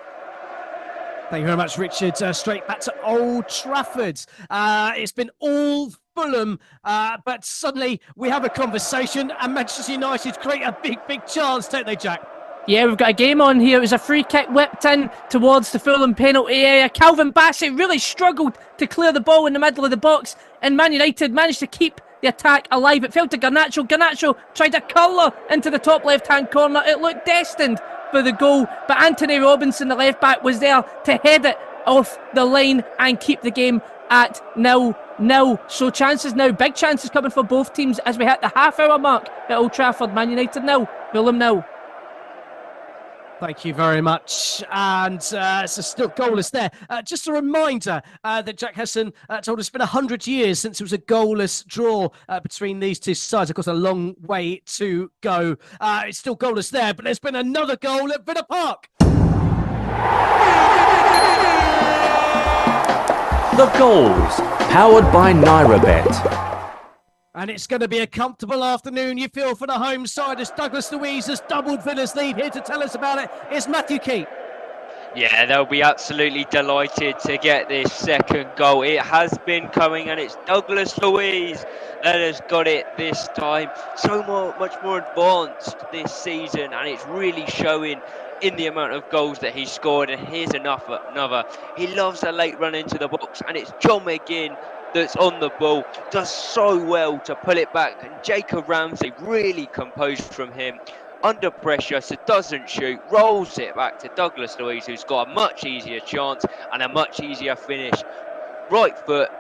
Thank you very much, Richard. Straight back to Old Trafford. It's been all Fulham, but suddenly we have a conversation and Manchester United create a big chance, don't they, Jack? Yeah, we've got a game on here. It was a free kick whipped in towards the Fulham penalty area. Calvin Bassett really struggled to clear the ball in the middle of the box, and Man United managed to keep the attack alive. It fell to Garnacho. Garnacho tried a curler into the top left-hand corner. It looked destined for the goal, but Anthony Robinson, the left-back, was there to head it off the line and keep the game at 0-0. So chances now, big chances coming for both teams as we hit the half-hour mark at Old Trafford. Man United 0, Fulham 0. Thank you very much. And so still goalless there. Just a reminder that Jack Hesson told us it's been 100 years since it was a goalless draw between these two sides. Of course, a long way to go. It's still goalless there, but there's been another goal at Villa Park. The goals, powered by NairaBet. And it's going to be a comfortable afternoon, you feel, for the home side as Douglas Luiz has doubled Villa's lead. Here to tell us about it is Matthew Key. Yeah, they'll be absolutely delighted to get this second goal. It has been coming, and it's Douglas Luiz that has got it this time. Much more advanced this season, and it's really showing in the amount of goals that he's scored. And here's another. He loves a late run into the box, and it's John McGinn that's on the ball, does so well to pull it back, and Jacob Ramsey really composed from him under pressure, so doesn't shoot, rolls it back to Douglas Luiz, who's got a much easier chance and a much easier finish. Right foot,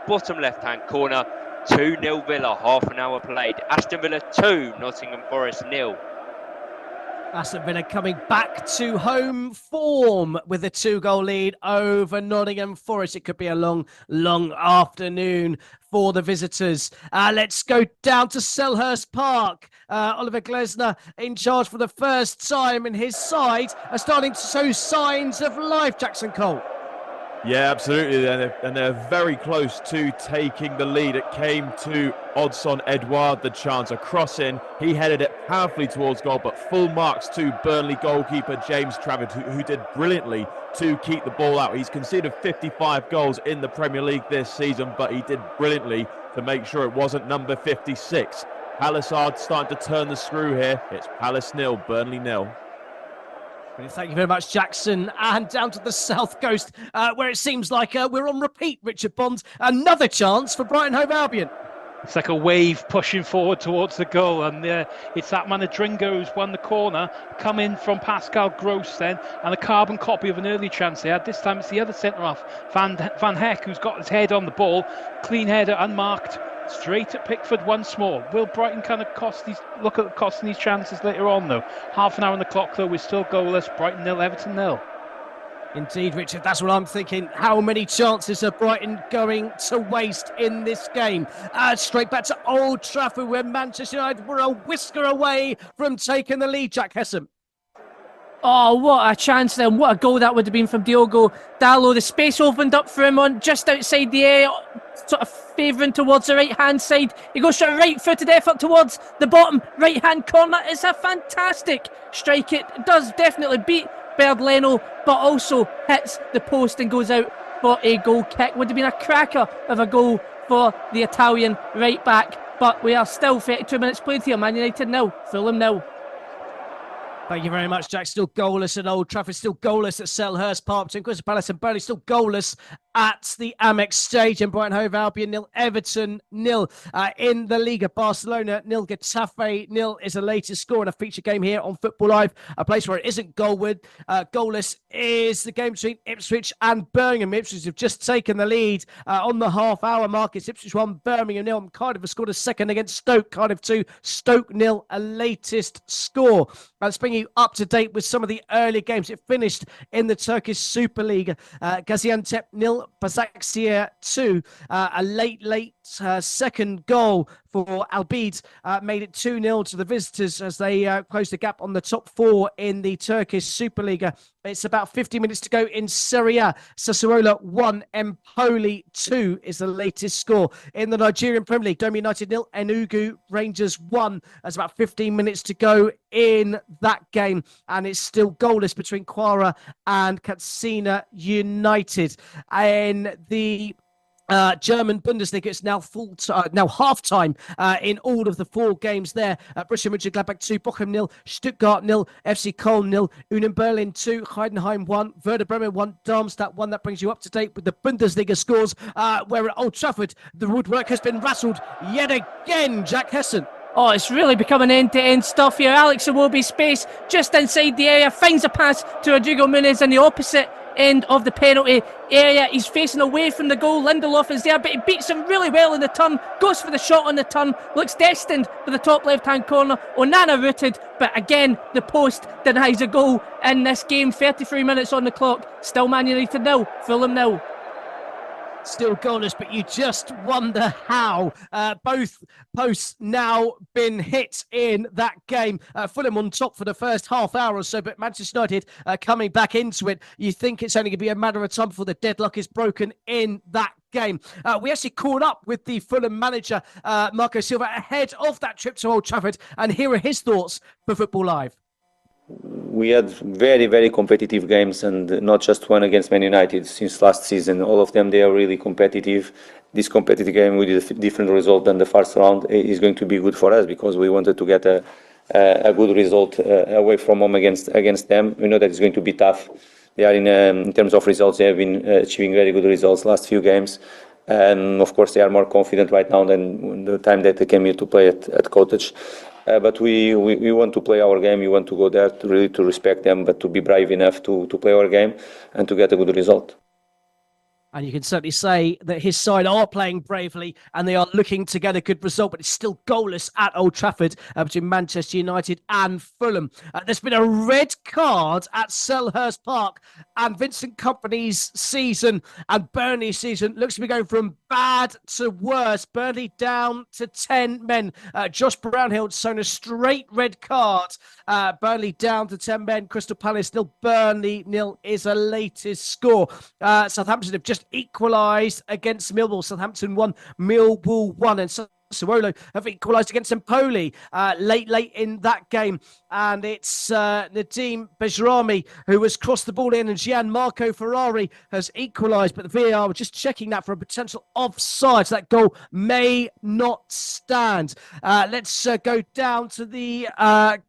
bottom left hand corner, 2-0 Villa, half an hour played. Aston Villa 2, Nottingham Forest 0. Aston Villa coming back to home form with a 2-goal lead over Nottingham Forest. It could be a long afternoon for the visitors. Let's go down to Selhurst Park. Oliver Glesner in charge for the first time, and his side are starting to show signs of life, Jackson Cole. Yeah, absolutely. And they're very close to taking the lead. It came to Odsonne Edouard, the chance, a cross in. He headed it powerfully towards goal, but full marks to Burnley goalkeeper James Trafford, who did brilliantly to keep the ball out. He's conceded 55 goals in the Premier League this season, but he did brilliantly to make sure it wasn't number 56. Palace are starting to turn the screw here. It's Palace 0, Burnley 0. Thank you very much, Jackson. And down to the south coast, where it seems like we're on repeat, Richard Bond. Another chance for Brighton Hove Albion. It's like a wave pushing forward towards the goal, and it's that man Adringo who's won the corner, come in from Pascal Gross then, and a carbon copy of an early chance they had. This time it's the other centre-half, Van Heck, who's got his head on the ball, clean header, unmarked, straight at Pickford once more. Will Brighton kind of look at costing these chances later on though? Half an hour on the clock though, we're still goalless. Brighton 0, Everton 0. Indeed, Richard, that's what I'm thinking. How many chances are Brighton going to waste in this game? Straight back to Old Trafford, where Manchester United were a whisker away from taking the lead, Jack Hesson. Oh, what a chance then. What a goal that would have been from Diogo Dalot. The space opened up for him on just outside the area, sort of favouring towards the right-hand side. He goes for a right-footed effort towards the bottom right-hand corner. It's a fantastic strike. It does definitely beat Bernd Leno, but also hits the post and goes out for a goal kick. Would have been a cracker of a goal for the Italian right-back, but we are still 32 minutes played here. Man United 0, Fulham 0. Thank you very much, Jack. Still goalless at Old Trafford, still goalless at Selhurst Park, between Crystal Palace and Burnley, still goalless at the Amex Stadium. Brighton Hove Albion 0, Everton 0. In the Liga, Barcelona 0, Getafe 0 is the latest score in a feature game here on Football Live. A place where it isn't goalless is the game between Ipswich and Birmingham. Ipswich have just taken the lead on the half-hour mark. It's Ipswich 1, Birmingham 0. Cardiff have scored a second against Stoke. Cardiff 2, Stoke 0, a latest score. Let's bring you up to date with some of the early games. It finished in the Turkish Super League. Gaziantep 0, Başakşehir 2. A late second goal for Albid made it 2-0 to the visitors as they closed the gap on the top four in the Turkish Superliga. It's about 50 minutes to go in Serie A. Sassuolo 1, Empoli 2 is the latest score. In the Nigerian Premier League, Dome United 0, Enugu Rangers 1. There's about 15 minutes to go in that game, and it's still goalless between Kwara and Katsina United. In the German Bundesliga, it's now now half-time in all of the four games there. Borussia Mönchengladbach 2, Bochum 0, Stuttgart 0, FC Köln 0, Union Berlin 2, Heidenheim 1, Werder Bremen 1, Darmstadt 1. That brings you up to date with the Bundesliga scores, where at Old Trafford, the woodwork has been rattled yet again. Jack Hesson. Oh, it's really becoming end-to-end stuff here. Alex Iwobi space just inside the area, finds a pass to Rodrigo Muniz in the opposite end of the penalty area. He's facing away from the goal. Lindelof is there, but he beats him really well in the turn, goes for the shot on the turn, looks destined for the top left-hand corner. Onana rooted, but again, the post denies a goal in this game. 33 minutes on the clock. Still Man United 0, Fulham 0. Still goalless, but you just wonder how. Both posts now been hit in that game. Fulham on top for the first half hour or so, but Manchester United coming back into it. You think it's only going to be a matter of time before the deadlock is broken in that game. We actually caught up with the Fulham manager, Marco Silva, ahead of that trip to Old Trafford, and here are his thoughts for Football Live. We had very, very competitive games, and not just one against Man United since last season. All of them, they are really competitive. This competitive game with a different result than the first round is going to be good for us, because we wanted to get a good result away from home against them. We know that it's going to be tough. They are in terms of results, they have been achieving very good results last few games. And of course, they are more confident right now than the time that they came here to play at Cottage. But we want to play our game. We want to go there to respect them, but to be brave enough to play our game and to get a good result. And you can certainly say that his side are playing bravely and they are looking to get a good result, but it's still goalless at Old Trafford between Manchester United and Fulham. There's been a red card at Selhurst Park, and Vincent Kompany's season and Burnley's season looks to be going from bad to worse. Burnley down to 10 men. Josh Brownhill shown a straight red card. Burnley down to 10 men. Crystal Palace nil, Burnley nil is a latest score. Southampton have just equalised against Millwall. Southampton 1, Millwall 1, and Sassuolo have equalised against Empoli late in that game. And it's Nadim Bejrami who has crossed the ball in, and Gianmarco Ferrari has equalised, but the VAR were just checking that for a potential offside, so that goal may not stand. Let's go down to the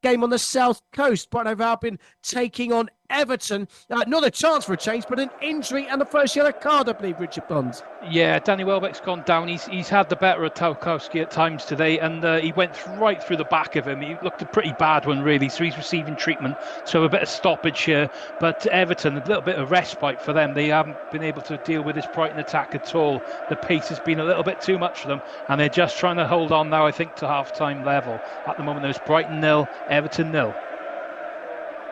game on the south coast. Brighton Hove Albion taking on Everton. Not a chance for a change, but an injury and the first yellow card, I believe, Richard Bonds. Yeah, Danny Welbeck's gone down. He's had the better of Tarkowski at times today, and he went right through the back of him. He looked a pretty bad one, really, so he's receiving treatment. So a bit of stoppage here. But Everton, a little bit of respite for them. They haven't been able to deal with this Brighton attack at all. The pace has been a little bit too much for them, and they're just trying to hold on now, I think, to half-time level. At the moment, there's Brighton 0, Everton 0.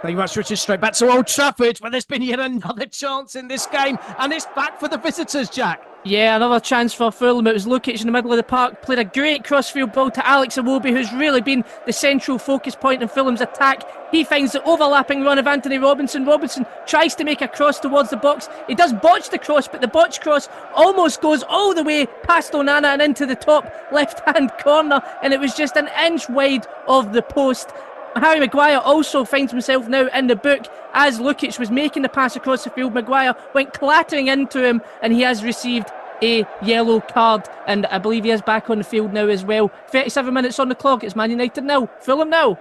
Thank you much, Richard. Straight back to Old Trafford, where there's been yet another chance in this game, and it's back for the visitors, Jack. Yeah, another chance for Fulham. It was Lukic in the middle of the park, played a great crossfield ball to Alex Iwobi, who's really been the central focus point in Fulham's attack. He finds the overlapping run of Anthony Robinson. Robinson tries to make a cross towards the box. He does botch the cross, but the botch cross almost goes all the way past Onana and into the top left-hand corner, and it was just an inch wide of the post. Harry Maguire also finds himself now in the book as Lukic was making the pass across the field. Maguire went clattering into him, and he has received a yellow card, and I believe he is back on the field now as well. 37 minutes on the clock. It's Man United now, Fulham now.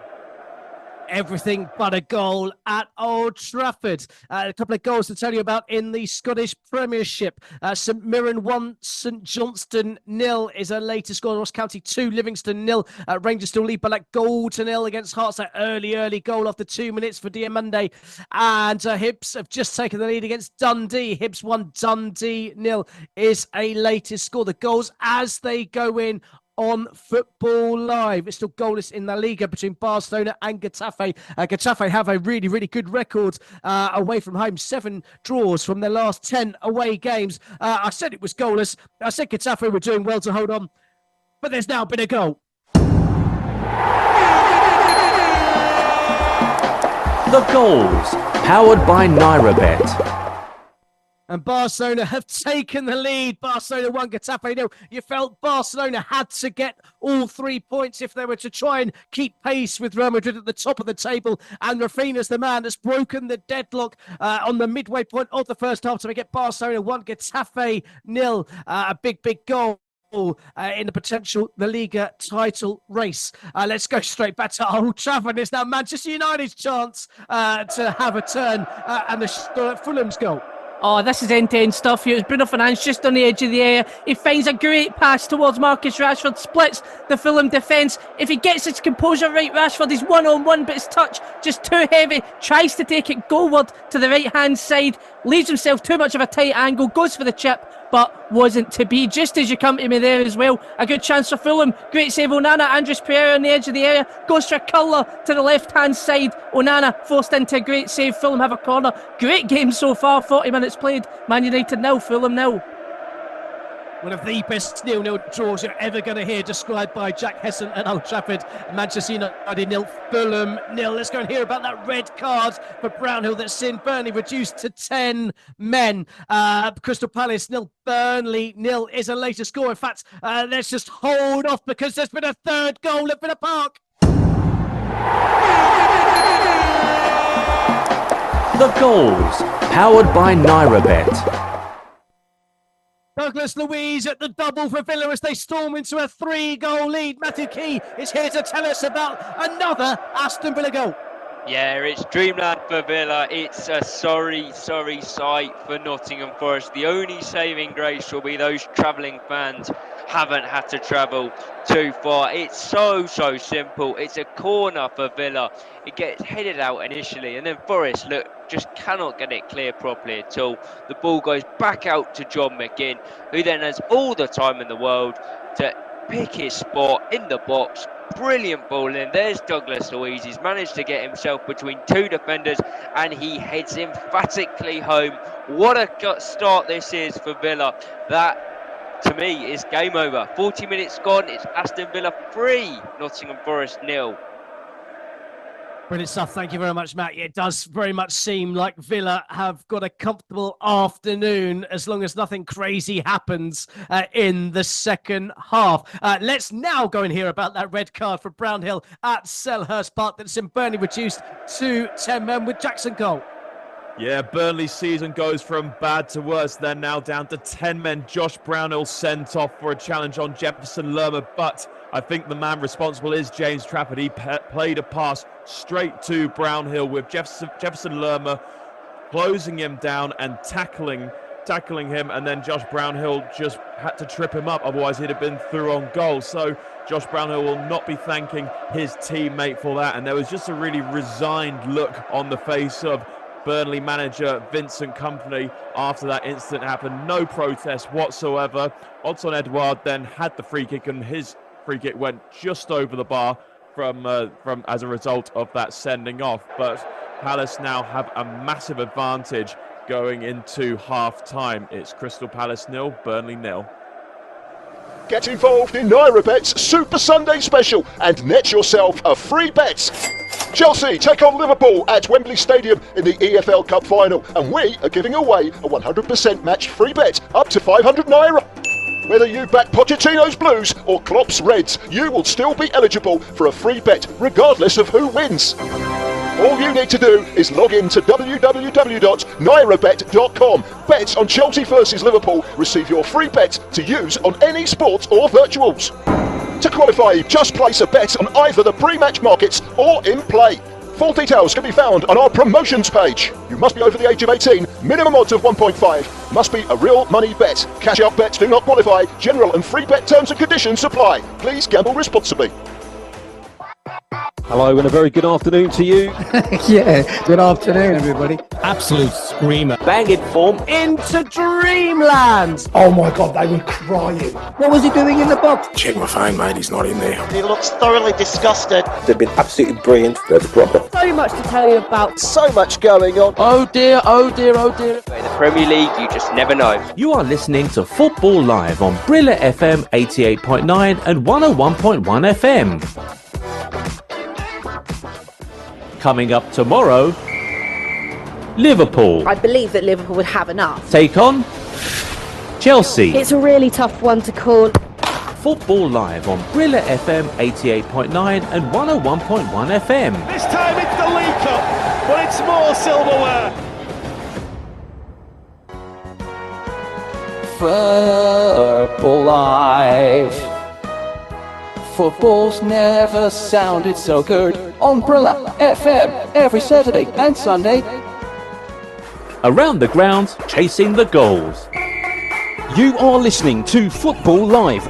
Everything but a goal at Old Trafford. A couple of goals to tell you about in the Scottish Premiership. St Mirren 1, St Johnstone 0 is a latest score. Ross County 2, Livingston 0. Rangers still lead by that goal to 0 against Hearts. That early goal after 2 minutes for Diomande. And Hibs have just taken the lead against Dundee. Hibs 1, Dundee 0 is a latest score. The goals as they go in on Football Live. It's still goalless in La Liga between Barcelona and Getafe. Getafe have a really, really good record away from home. 7 draws from their last 10 away games. I said it was goalless. I said Getafe were doing well to hold on, but there's now been a goal. The goals, powered by NairaBet. And Barcelona have taken the lead. Barcelona 1, Getafe 0. You felt Barcelona had to get all 3 points if they were to try and keep pace with Real Madrid at the top of the table. And Rafinha's the man that's broken the deadlock on the midway point of the first half to make it Barcelona 1, Getafe 0. A big, big goal in the potential La Liga title race. Let's go straight back to Old Trafford. It's now Manchester United's chance to have a turn and the Fulham's goal. Oh, this is end-to-end stuff here. It's Bruno Fernandes just on the edge of the area. He finds a great pass towards Marcus Rashford, splits the Fulham defence. If he gets his composure right, Rashford is one-on-one, but his touch just too heavy. Tries to take it goalward to the right-hand side. Leaves himself too much of a tight angle. Goes for the chip, but wasn't to be. Just as you come to me there as well. A good chance for Fulham. Great save, Onana. Andres Pereira on the edge of the area. Goes for a curler to the left-hand side. Onana forced into a great save. Fulham have a corner. Great game so far. 40 minutes played. Man United 0, Fulham 0. One of the best 0-0 draws you're ever going to hear described by Jack Hesson at Old Trafford. Manchester United 0, Fulham 0. Let's go and hear about that red card for Brownhill that's seen Burnley reduced to 10 men. Crystal Palace 0, Burnley 0 is a later score. In fact, let's just hold off because there's been a third goal at Villa Park. The goals, powered by NairaBet. Douglas Luiz at the double for Villa as they storm into a 3-goal lead. Matthew Key is here to tell us about another Aston Villa goal. Yeah, it's dreamland for Villa. It's a sorry sight for Nottingham Forest. The only saving grace will be those travelling fans haven't had to travel too far. It's so simple. It's a corner for Villa. It gets headed out initially, and then Forest, look, just cannot get it clear properly at all. The ball goes back out to John McGinn, who then has all the time in the world to pick his spot in the box. Brilliant ball in. There's Douglas Luiz. He's managed to get himself between 2 defenders and he heads emphatically home. What a gut start this is for Villa. That, to me, is game over. 40 minutes gone. It's Aston Villa 3, Nottingham Forest 0. Brilliant stuff. Thank you very much, Matt. It does very much seem like Villa have got a comfortable afternoon as long as nothing crazy happens in the second half. Let's now go and hear about that red card for Brownhill at Selhurst Park that's in Burnley reduced to 10 men with Jackson Cole. Yeah, Burnley's season goes from bad to worse. They're now down to 10 men. Josh Brownhill sent off for a challenge on Jefferson Lerma, but I think the man responsible is James Trafford. He played a pass straight to Brownhill with Jefferson Lerma closing him down and tackling him, and then Josh Brownhill just had to trip him up, otherwise he'd have been through on goal. So Josh Brownhill will not be thanking his teammate for that, and there was just a really resigned look on the face of Burnley manager Vincent Kompany after that incident happened. No protest whatsoever. Odsonne Edouard then had the free kick, and his free kick went just over the bar from as a result of that sending off. But Palace now have a massive advantage going into half-time. It's Crystal Palace 0, Burnley 0. Get involved in NairaBet's Super Sunday Special and net yourself a free bet. Chelsea take on Liverpool at Wembley Stadium in the EFL Cup final, and we are giving away a 100% match free bet up to €500. Whether you back Pochettino's Blues or Klopp's Reds, you will still be eligible for a free bet regardless of who wins. All you need to do is log in to www.nairabet.com. Bet on Chelsea versus Liverpool. Receive your free bet to use on any sport or virtuals. To qualify, just place a bet on either the pre-match markets or in play. Full details can be found on our promotions page. You must be over the age of 18, minimum odds of 1.5, must be a real money bet. Cash out bets do not qualify. General and free bet terms and conditions apply. Please gamble responsibly. Hello and a very good afternoon to you. Yeah, good afternoon, everybody. Absolute screamer. Banging form. Into dreamland. Oh my God, they were crying. What was he doing in the box? Check my phone, mate. He's not in there. He looks thoroughly disgusted. They've been absolutely brilliant. That's proper. So much to tell you about. So much going on. Oh dear, oh dear, oh dear. In the Premier League, you just never know. You are listening to Football Live on Brilla FM 88.9 and 101.1 FM. Coming up tomorrow, Liverpool I believe that Liverpool would have enough. take on Chelsea. It's a really tough one to call. Football Live on Brilla FM 88.9 and 101.1 FM. This time it's the League Cup, but it's more silverware. Football Live. Football's never sounded so good on Brilla FM every Saturday and Sunday. Around the grounds, chasing the goals. You are listening to Football Live.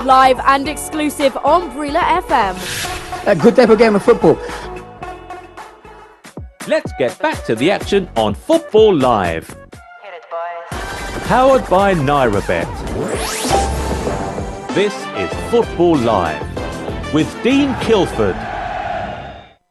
Live and exclusive on Brilla FM. A good type of game of football. Let's get back to the action on Football Live. Powered by NairaBet. This is Football Live with Dean Kilford.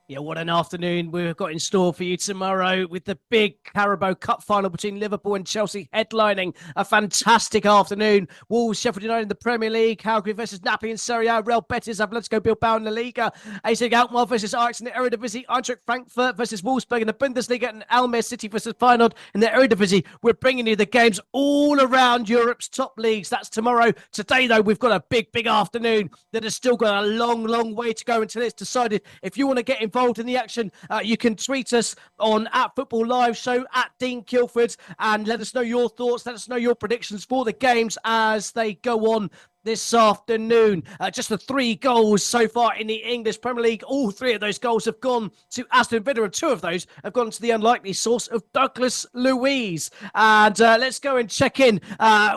Yeah, what an afternoon we've got in store for you tomorrow with the big Carabao Cup final between Liverpool and Chelsea headlining a fantastic afternoon. Wolves, Sheffield United in the Premier League, Calgary versus Napoli in Serie A, Real Betis, Atletico Bilbao in La Liga, AC Alkmaar versus Ajax in the Eredivisie, Eintracht Frankfurt versus Wolfsburg in the Bundesliga, and Almere City versus Feyenoord in the Eredivisie. We're bringing you the games all around Europe's top leagues. That's tomorrow. Today, though, we've got a big afternoon that has still got a long way to go until it's decided. If you want to get involved in the action, you can tweet us on @Football Live Show @Dean Kilford and let us know your thoughts. Let us know your predictions for the games as they go on this afternoon. Just the 3 goals so far in the English Premier League. All 3 of those goals have gone to Aston Villa, and 2 of those have gone to the unlikely source of Douglas Luiz. And let's go and check in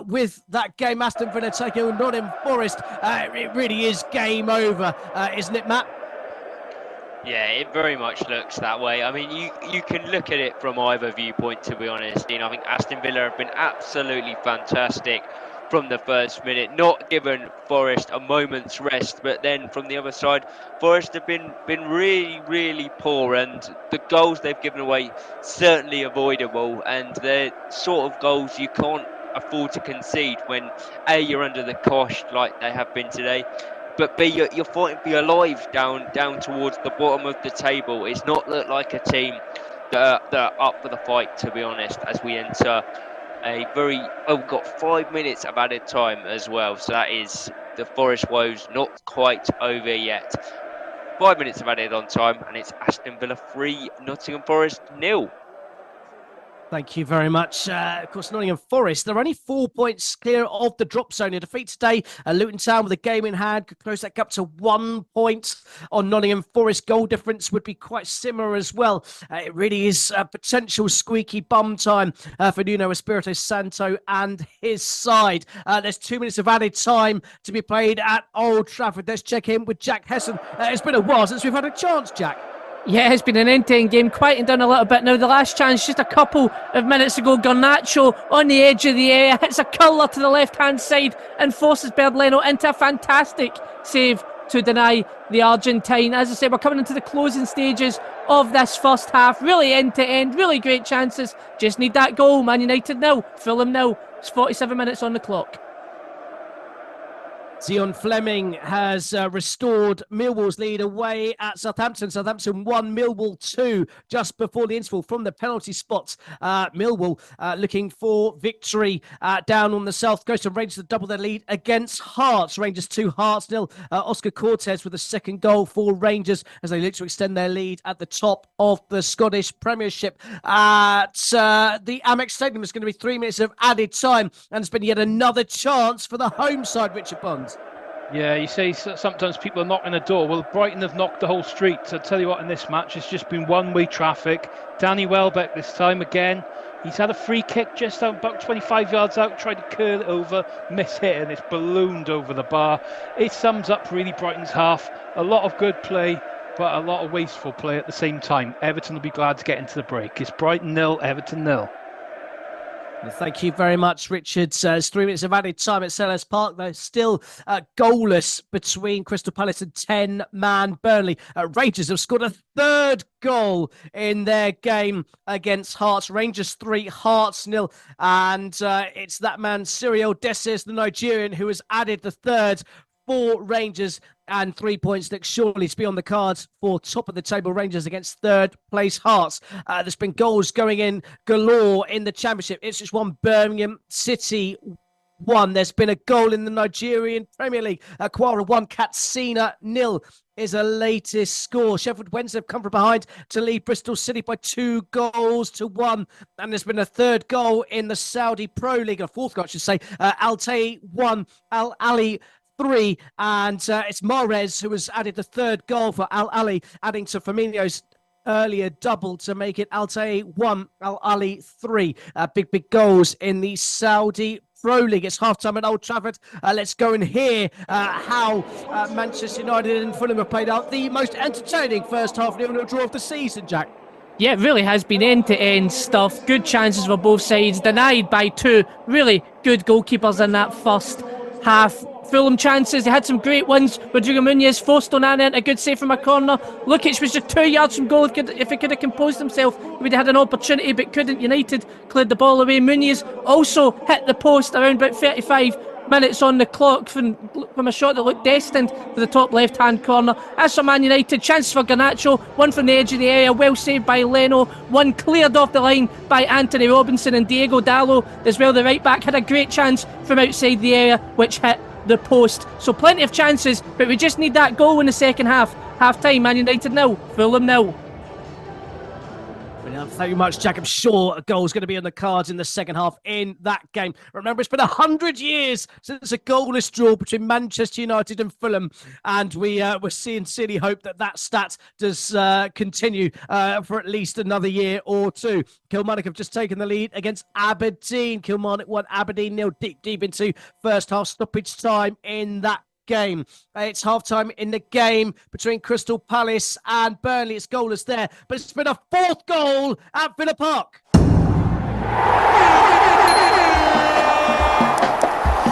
with that game. Aston Villa taking on Nottingham Forest. It really is game over, isn't it, Matt? Yeah, it very much looks that way. I mean, you can look at it from either viewpoint, to be honest. Dean, I think Aston Villa have been absolutely fantastic from the first minute, not given Forest a moment's rest. But then from the other side, Forest have been really poor, and the goals they've given away certainly avoidable. And they're sort of goals you can't afford to concede when A, you're under the cosh like they have been today, but B, you're fighting for your life down towards the bottom of the table. It's not looked like a team that are up for the fight, to be honest, as we enter we've got 5 minutes of added time as well. So that is the Forest woes not quite over yet. 5 minutes of added on time, and it's Aston Villa 3, Nottingham Forest 0. Thank you very much. Of course, Nottingham Forest, they're only 4 points clear of the drop zone. A defeat today, Luton Town with a game in hand could close that gap to 1 point on Nottingham Forest. Goal difference would be quite similar as well. It really is a potential squeaky bum time for Nuno Espirito Santo and his side. There's 2 minutes of added time to be played at Old Trafford. Let's check in with Jack Hesson. It's been a while since we've had a chance, Jack. Yeah, it's been an end-to-end game, quieting down a little bit now. The last chance, just a couple of minutes ago, Garnacho on the edge of the area, hits a curler to the left-hand side and forces Berlino into a fantastic save to deny the Argentine. As I said, we're coming into the closing stages of this first half. Really end-to-end, really great chances. Just need that goal. Man United now, Fulham now. It's 47 minutes on the clock. Zion Fleming has restored Millwall's lead away at Southampton. Southampton 1, Millwall 2 just before the interval from the penalty spot. Millwall looking for victory down on the south coast, and Rangers double their lead against Hearts. Rangers 2, Hearts 0. Oscar Cortez with the second goal for Rangers as they look to extend their lead at the top of the Scottish Premiership. At the Amex Stadium, it's going to be 3 minutes of added time, and it's been yet another chance for the home side, Richard Bonds. Yeah, you say sometimes people are knocking the door. Well, Brighton have knocked the whole street. So I'll tell you what, in this match, it's just been one-way traffic. Danny Welbeck this time again. He's had a free kick just out, about 25 yards out, tried to curl it over, miss-hit, and it's ballooned over the bar. It sums up really Brighton's half. A lot of good play, but a lot of wasteful play at the same time. Everton will be glad to get into the break. It's Brighton 0, Everton 0. Well, thank you very much, Richard. It's 3 minutes of added time at Selhurst Park, though still goalless between Crystal Palace and 10-man Burnley. Rangers have scored a third goal in their game against Hearts. Rangers 3, Hearts 0. And it's that man, Cyril Dessers, the Nigerian, who has added the third for Rangers, and 3 points next surely to be on the cards for top of the table Rangers against third place Hearts. There's been goals going in galore in the Championship. Ipswich 1, Birmingham City 1. There's been a goal in the Nigerian Premier League. Kwara 1, Katsina 0 is a latest score. Sheffield Wednesday have come from behind to lead Bristol City by 2 goals to 1. And there's been a third goal in the Saudi Pro League, a fourth goal, I should say. Al-Tay 1, Al-Ali 3, and it's Mahrez who has added the third goal for Al-Ali, adding to Firmino's earlier double to make it Al-Tay 1, Al-Ali 3. Big goals in the Saudi Pro League. It's half-time at Old Trafford. Let's go and hear how Manchester United and Fulham have played out the most entertaining first half 0-0 draw of the season, Jack. Yeah, it really has been end-to-end stuff. Good chances for both sides, denied by 2 really good goalkeepers in that first half. Fulham chances, they had some great ones. Rodrigo Muniz forced Onana, a good save from a corner. Lukic was just 2 yards from goal. If he could have composed himself, he would have had an opportunity, but couldn't. United cleared the ball away. Muniz also hit the post around about 35 minutes on the clock from a shot that looked destined for the top left-hand corner. As for Man United, chance for Garnacho, one from the edge of the area, well saved by Leno, one cleared off the line by Anthony Robinson, and Diego Dallo as well, the right-back, had a great chance from outside the area, which hit the post. So plenty of chances, but we just need that goal in the second half. Half-time, Man United 0, Fulham 0. Thank you very much, Jack. I'm sure a goal is going to be on the cards in the second half in that game. Remember, it's been 100 years since a goalless draw between Manchester United and Fulham, and we're sincerely hope that stat does continue for at least another year or two. Kilmarnock have just taken the lead against Aberdeen. Kilmarnock 1, Aberdeen 0, deep into first half stoppage time in that game. It's half-time in the game between Crystal Palace and Burnley. It's goalless there, but it's been a fourth goal at Villa Park.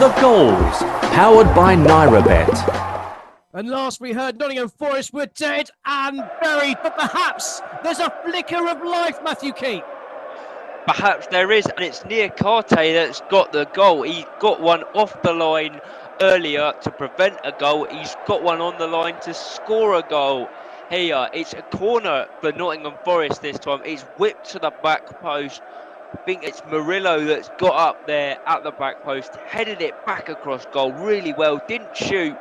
The goals, powered by NairaBet. And last we heard, Nottingham Forest were dead and buried, but perhaps there's a flicker of life, Matthew Key. Perhaps there is, and it's Niakate that's got the goal. He got one off the line earlier to prevent a goal. He's got one on the line to score a goal here. It's a corner for Nottingham Forest this time. It's whipped to the back post. I think it's Murillo that's got up there at the back post, headed it back across goal really well, didn't shoot,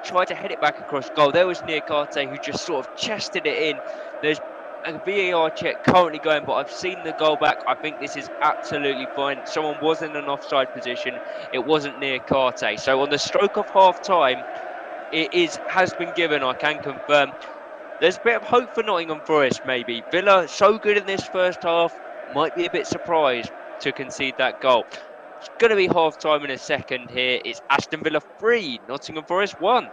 tried to head it back across goal. There was Niakate who just sort of chested it in. There's a VAR check currently going, but I've seen the goal back. I think this is absolutely fine. Someone was in an offside position. It wasn't near Karte. So on the stroke of half time, has been given, I can confirm. There's a bit of hope for Nottingham Forest, maybe. Villa, so good in this first half, might be a bit surprised to concede that goal. It's going to be half time in a second here. It's Aston Villa 3, Nottingham Forest 1.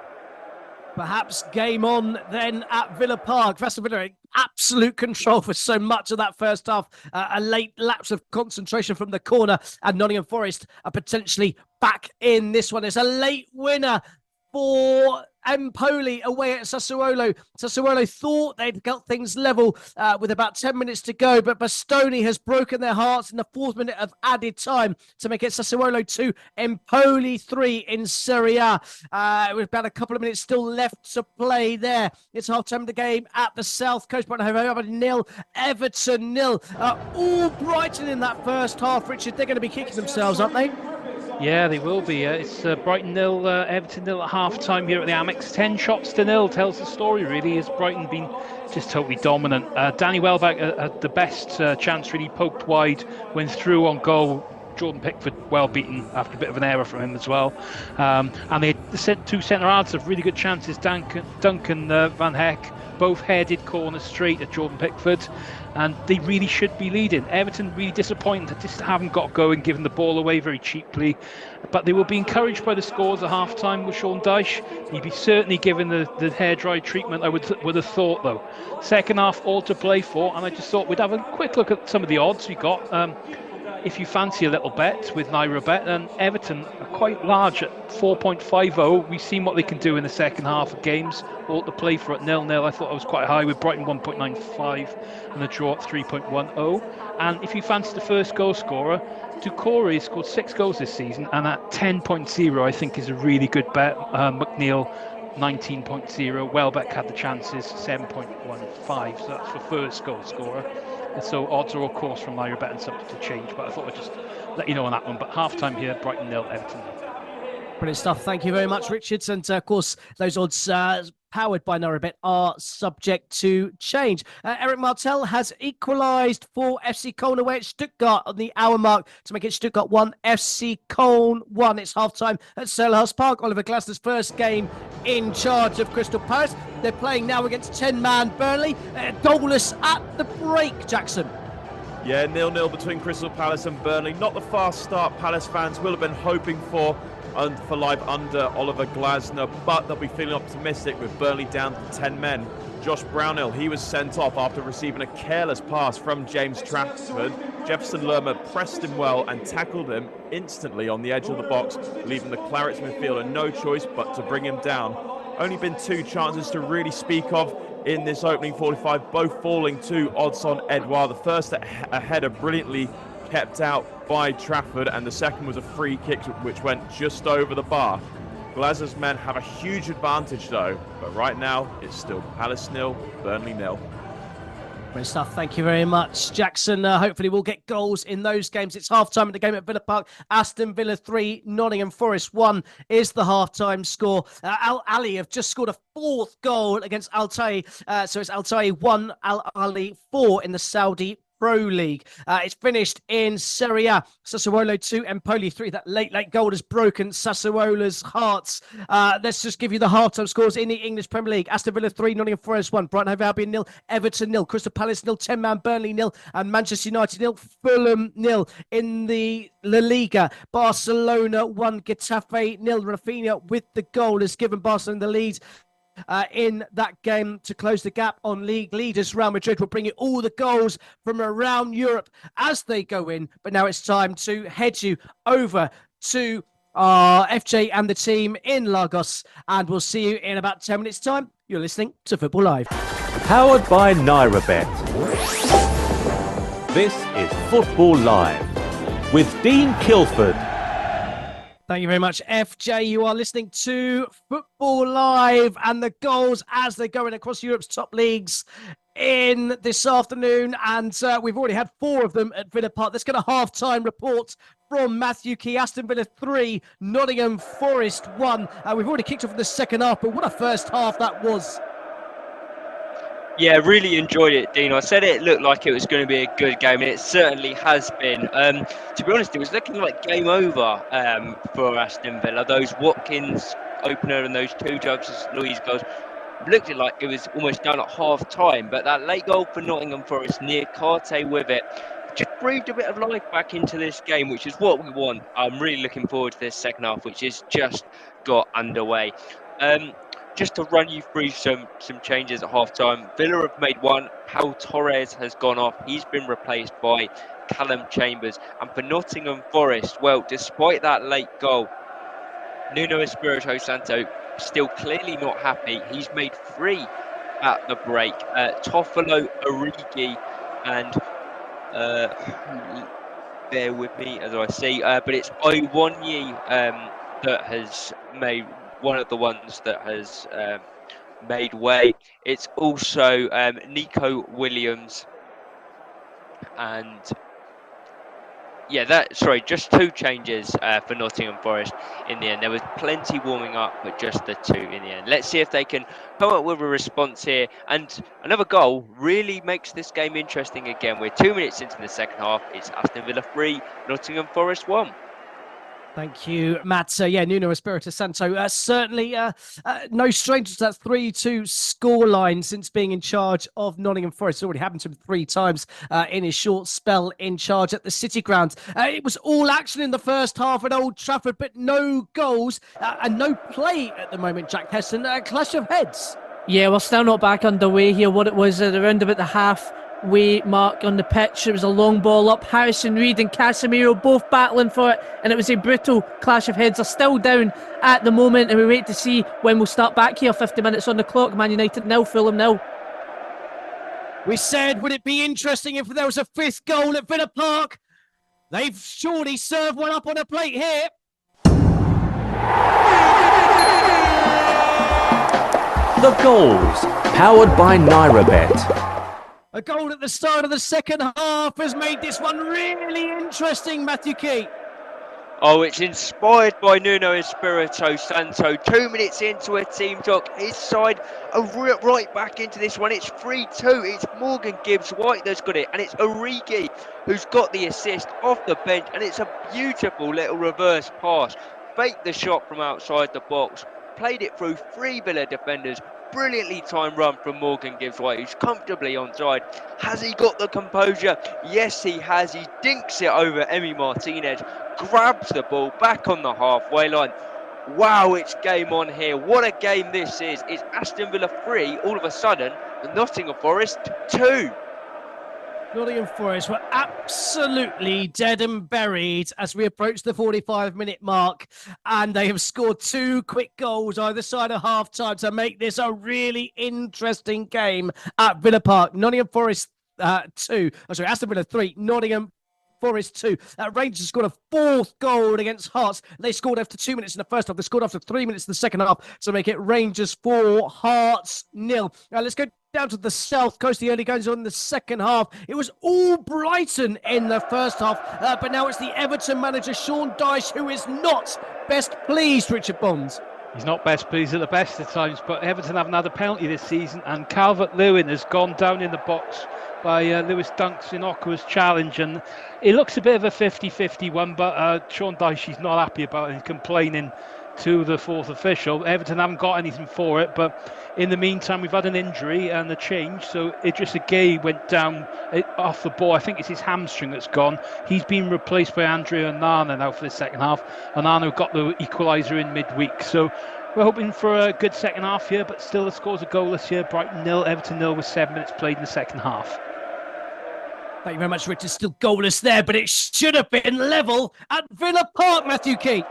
Perhaps game on then at Villa Park. Aston Villa in absolute control for so much of that first half. A late lapse of concentration from the corner, and Nottingham Forest are potentially back in this one. It's a late winner for Empoli away at Sassuolo. Sassuolo thought they'd got things level with about 10 minutes to go, but Bastoni has broken their hearts in the 4th minute of added time to make it Sassuolo 2, Empoli 3 in Serie A. With about a couple of minutes still left to play there. It's half-time of the game at the South Coast. Brighton 0, Everton 0. All Brighton in that first half, Richard. They're going to be kicking themselves, aren't they? Yeah, they will be. It's Brighton 0, Everton 0 at half-time here at the Amex. 10 shots to 0 tells the story, really. Has Brighton been just totally dominant. Danny Welbeck had the best chance, really poked wide, went through on goal. Jordan Pickford well beaten after a bit of an error from him as well. And they sent two centre halves have really good chances. Duncan Van Heck both headed corner straight at Jordan Pickford, and they really should be leading. Everton really disappointed that just haven't got going, giving the ball away very cheaply. But they will be encouraged by the scores at half time with Sean Dyche. He'd be certainly given the hair dry treatment, I would have thought, though. Second half, all to play for, and I just thought we'd have a quick look at some of the odds we got. If you fancy a little bet with NairoBet, and Everton are quite large at 4.50. We've seen what they can do in the second half of games. All to play for at 0-0. I thought I was quite high with Brighton 1.95 and the draw at 3.10. And if you fancy the first goal scorer, Doucouré scored 6 goals this season, and at 10.0 I think is a really good bet. McNeil 19.0. Welbeck had the chances, 7.15. So that's for first goal scorer. And so odds are of course from NairoBet and subject to change, but I thought I'd just let you know on that one. But half time here, Brighton 0, Everton 0. Brilliant stuff. Thank you very much, Richards. And of course, those odds powered by NairoBet are subject to change. Eric Martel has equalised for FC Köln away at Stuttgart on the hour mark to make it Stuttgart 1, FC Köln 1. It's half-time at Selhurst Park. Oliver Glasner's first game in charge of Crystal Palace. They're playing now against 10-man Burnley. Goalless at the break, Jackson. Yeah, 0-0 between Crystal Palace and Burnley. Not the fast start Palace fans will have been hoping for life under Oliver Glasner, but they'll be feeling optimistic with Burnley down to 10 men. Josh Brownhill, he was sent off after receiving a careless pass from James Trafford. Jefferson Lerma pressed him well and tackled him instantly on the edge of the box, leaving the Clarets midfielder no choice but to bring him down. Only been 2 chances to really speak of in this opening 45, both falling to Odsonne Edouard. The first a header brilliantly kept out by Trafford, and the second was a free kick which went just over the bar. Glasner's men have a huge advantage though, but right now it's still Palace 0, Burnley 0. Great stuff. Thank you very much, Jackson. Hopefully we'll get goals in those games. It's half-time at the game at Villa Park. Aston Villa 3, Nottingham Forest 1 is the half-time score. Al Ali have just scored a 4th goal against Altay. So it's Altay 1, Al Ali 4 in the Saudi Pro League. It's finished in Serie A. Sassuolo 2, Empoli 3. That late goal has broken Sassuolo's hearts. Let's just give you the half-time scores in the English Premier League. Aston Villa 3, Nottingham Forest 1, Brighton Hove Albion 0, Everton 0, Crystal Palace 0, 10-man Burnley 0, and Manchester United 0, Fulham 0. In the La Liga, Barcelona 1, Getafe 0. Rafinha with the goal has given Barcelona the lead in that game to close the gap on league leaders. Real Madrid will bring you all the goals from around Europe as they go in. But now it's time to head you over to FJ and the team in Lagos, and we'll see you in about 10 minutes' time. You're listening to Football Live. Powered by NairoBet. This is Football Live with Dean Kilford. Thank you very much, FJ. You are listening to Football Live and the goals as they're going across Europe's top leagues in this afternoon. And we've already had 4 of them at Villa Park. Let's get a half-time report from Matthew Key. Aston Villa 3, Nottingham Forest 1. We've already kicked off in the second half, but what a first half that was. Yeah, really enjoyed it, Dean. I said it looked like it was going to be a good game, and it certainly has been. To be honest, it was looking like game over for Aston Villa. Those Watkins opener and those 2 Douglas Luiz goals looked like it was almost done at half time. But that late goal for Nottingham Forest, near Karte with it, just breathed a bit of life back into this game, which is what we want. I'm really looking forward to this second half, which has just got underway. Just to run you through some changes at half-time. Villa have made 1. Pau Torres has gone off. He's been replaced by Callum Chambers. And for Nottingham Forest, well, despite that late goal, Nuno Espirito Santo still clearly not happy. He's made 3 at the break. Toffolo, Origi, and bear with me as I see, but it's Iwanyi that has made one of the ones that has made way. It's also Nico Williams and Just 2 changes for Nottingham Forest in the end. There was plenty warming up, but just the 2 in the end. Let's see if they can come up with a response here. And another goal really makes this game interesting again. We're 2 minutes into the second half. It's Aston Villa 3, Nottingham Forest 1. Thank you, Matt. Nuno Espirito Santo, certainly no stranger to that 3-2 scoreline since being in charge of Nottingham Forest. It's already happened to him 3 times in his short spell in charge at the City Ground. It was all action in the first half at Old Trafford, but no goals and no play at the moment, Jack Heston. A clash of heads. Yeah, we're still not back underway here. What it was around about the halfway mark on the pitch, it was a long ball up. Harrison Reed and Casemiro both battling for it, and it was a brutal clash of heads. Are still down at the moment, and we wait to see when we'll start back here. 50 minutes on the clock. Man United 0, Fulham 0. We said, would it be interesting if there was a 5th goal at Villa Park? They've surely served one up on a plate here. The goals, powered by NairaBet. A goal at the start of the second half has made this one really interesting, Matthew Key. Oh, it's inspired by Nuno Espirito Santo. 2 minutes into a team talk, his side are right back into this one. It's 3-2. It's Morgan Gibbs-White that's got it, and it's Origi who's got the assist off the bench, and it's a beautiful little reverse pass. Faked the shot from outside the box, played it through 3 Villa defenders. Brilliantly timed run from Morgan Gibbs-White, who's comfortably onside. Has he got the composure? Yes, he has. He dinks it over Emi Martinez, grabs the ball back on the halfway line. Wow, it's game on here. What a game this is. It's Aston Villa 3, all of a sudden, Nottingham Forest 2. Nottingham Forest were absolutely dead and buried as we approach the 45-minute mark, and they have scored 2 quick goals either side of half-time to make this a really interesting game at Villa Park. Nottingham Forest 2, Aston Villa 3, Nottingham Forest 2. Rangers scored a 4th goal against Hearts. They scored after 2 minutes in the first half. They scored after 3 minutes in the second half to make it Rangers 4, Hearts 0. Now let's go down to the south coast. The early goings on in the second half. It was all Brighton in the first half, but now it's the Everton manager, Sean Dyche, who is not best pleased, Richard Bonds. He's not best pleased at the best of times, but Everton haven't had a penalty this season, and Calvert-Lewin has gone down in the box by Lewis Dunk's innocuous challenge, and it looks a bit of a 50-50 one, but Sean Dyche is not happy about it and complaining to the 4th official. Everton haven't got anything for it, but in the meantime we've had an injury and a change, so Idrissa Gueye went down off the ball. I think it's his hamstring that's gone. He's been replaced by Andre Onana now for the second half. Onana got the equaliser in midweek, so we're hoping for a good second half here, but still the scores are goalless here. Brighton 0, Everton 0 with 7 minutes played in the second half. Thank you very much, Richard. Still goalless there, but it should have been level at Villa Park, Matthew Key.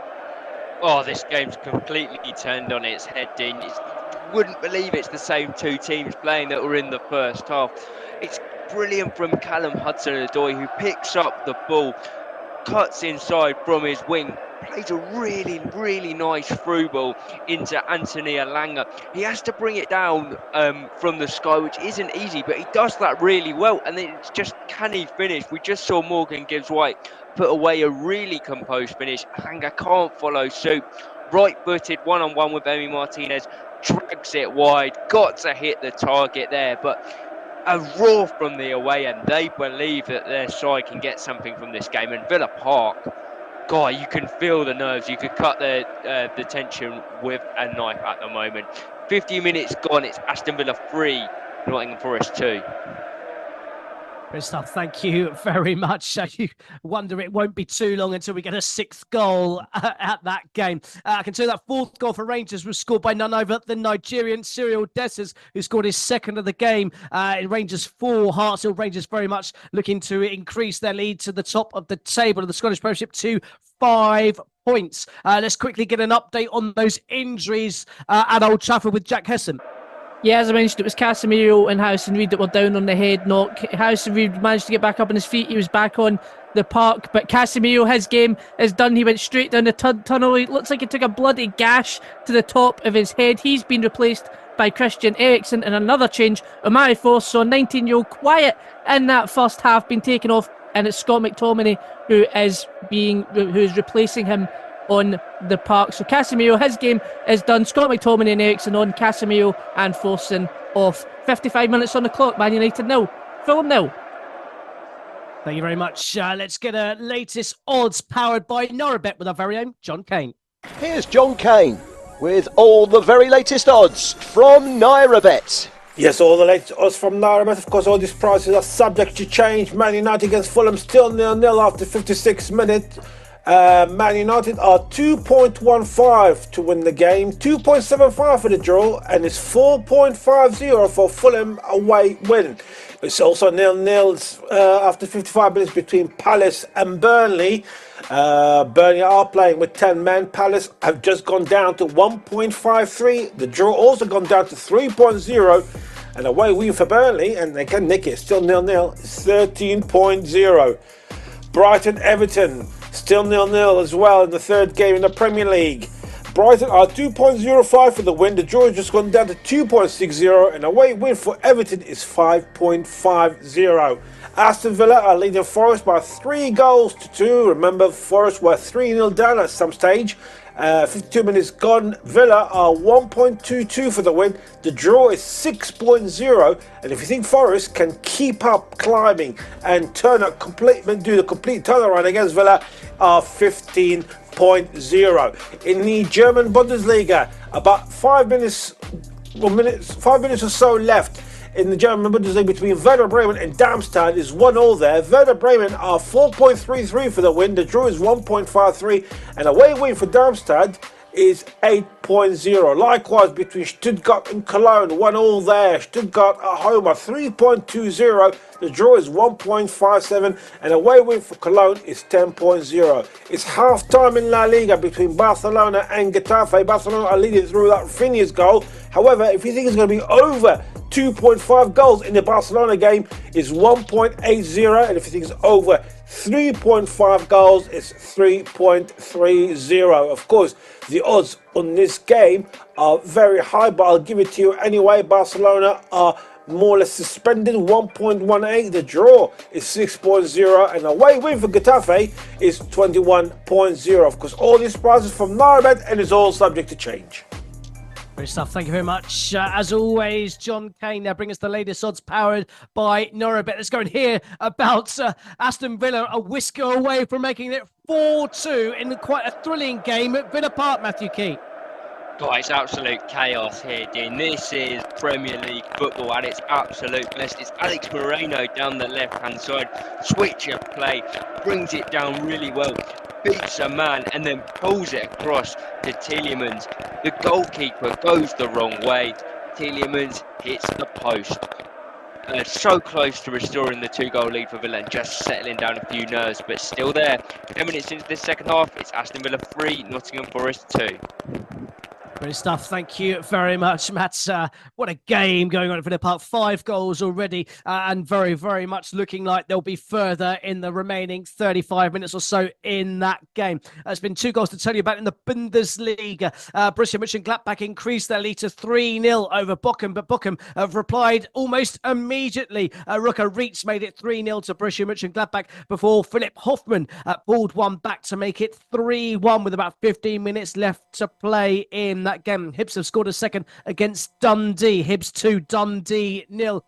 Oh, this game's completely turned on its head, Dean. You wouldn't believe it's the same 2 teams playing that were in the first half. It's brilliant from Callum Hudson-Odoi, who picks up the ball, cuts inside from his wing, plays a really, really nice through ball into Anthony Elanga. He has to bring it down from the sky, which isn't easy, but he does that really well. And then it's just, can he finish? We just saw Morgan Gibbs-White put away a really composed finish. Elanga can't follow suit. Right-footed, one-on-one with Emi Martinez, drags it wide, got to hit the target there, but a roar from the away end. They believe that their side can get something from this game. And Villa Park, God, you can feel the nerves. You could cut the tension with a knife at the moment. 50 minutes gone. It's Aston Villa 3, Nottingham Forest 2. Great stuff. Thank you very much. You wonder it won't be too long until we get a 6th goal at that game. I can tell you that 4th goal for Rangers was scored by none other than Nigerian Cyril Dessers, who scored his 2nd of the game. Rangers 4, Hearts 0. Rangers very much looking to increase their lead to the top of the table of the Scottish Premiership to 5 points. Let's quickly get an update on those injuries at Old Trafford with Jack Hesson. Yeah, as I mentioned, it was Casemiro and Harrison Reed that were down on the head knock. Harrison Reed managed to get back up on his feet. He was back on the park, but Casemiro, his game is done. He went straight down the tunnel. It looks like he took a bloody gash to the top of his head. He's been replaced by Christian Eriksen, and another change. Omari Forss, so 19-year-old quiet in that first half, been taken off and it's Scott McTominay who is replacing him on the park. So Casemiro, his game is done. Scott McTominay and Eriksen on, Casemiro and Fosun off. 55 minutes on the clock. Man United 0, Fulham 0. Thank you very much. Let's get a latest odds powered by Norabet with our very own John Kane. Here's John Kane with all the very latest odds from Nairabet. Yes, all the latest odds from Nairabet. Of course, all these prices are subject to change. Man United against Fulham still 0-0 after 56 minutes. Man United are 2.15 to win the game, 2.75 for the draw, and it's 4.50 for Fulham away win. It's also 0-0 after 55 minutes between Palace and Burnley. Burnley are playing with 10 men. Palace have just gone down to 1.53. The draw also gone down to 3.0. And away win for Burnley, and they can nick it, still 0-0, 13.0. Brighton Everton still 0-0 as well in the third game in the Premier League. Brighton are 2.05 for the win. The draw has just gone down to 2.60, and away win for Everton is 5.50. Aston Villa are leading Forest by 3-2. Remember, Forest were 3-0 down at some stage. 52 minutes gone. Villa are 1.22 for the win. The draw is 6.0, and if you think Forest can keep up climbing and do the complete turnaround against Villa, are 15.0. In the German Bundesliga, about 5 minutes or so left. In the German Bundesliga between Werder Bremen and Darmstadt is 1-1 there. Werder Bremen are 4.33 for the win. The draw is 1.53, and away win for Darmstadt is 8.0. Likewise between Stuttgart and Cologne, 1-1 there. Stuttgart at home are 3.20. The draw is 1.57, and away win for Cologne is 10.0. It's half time in La Liga between Barcelona and Getafe. Barcelona are leading through that Rafinha's goal. However, if you think it's going to be over 2.5 goals in the Barcelona game, is 1.80, and if you think it's over 3.5 goals, it's 3.30. Of course, the odds on this game are very high, but I'll give it to you anyway. Barcelona are more or less suspended, 1.18. The draw is 6.0, and away win for Getafe is 21.0. Of course, all these prices from Nairabet, and it's all subject to change. Great stuff. Thank you very much. As always, John Kane there bring us the latest odds powered by Norabet. Let's go and hear about Aston Villa, a whisker away from making it 4-2 in quite a thrilling game at Villa Park, Matthew Key. Guys, absolute chaos here, Dean. This is Premier League football at its absolute best. It's Alex Moreno down the left-hand side, switch of play, brings it down really well, beats a man and then pulls it across to Tielemans. The goalkeeper goes the wrong way. Tielemans hits the post. So close to restoring the 2-goal lead for Villa and just settling down a few nerves, but still there. 10 minutes into the second half, it's Aston Villa 3, Nottingham Forest 2. Great stuff. Thank you very much, Matt. What a game going on at Villa Park. 5 goals already, and very, very much looking like there'll be further in the remaining 35 minutes or so in that game. There's been 2 goals to tell you about in the Bundesliga. Borussia Mönchengladbach increased their lead to 3-0 over Bochum, but Bochum have replied almost immediately. Rucker Reitz made it 3-0 to Borussia Mönchengladbach before Philipp Hoffmann pulled one back to make it 3-1 with about 15 minutes left to play in that game. Hibs have scored a second against Dundee. Hibs 2, Dundee 0.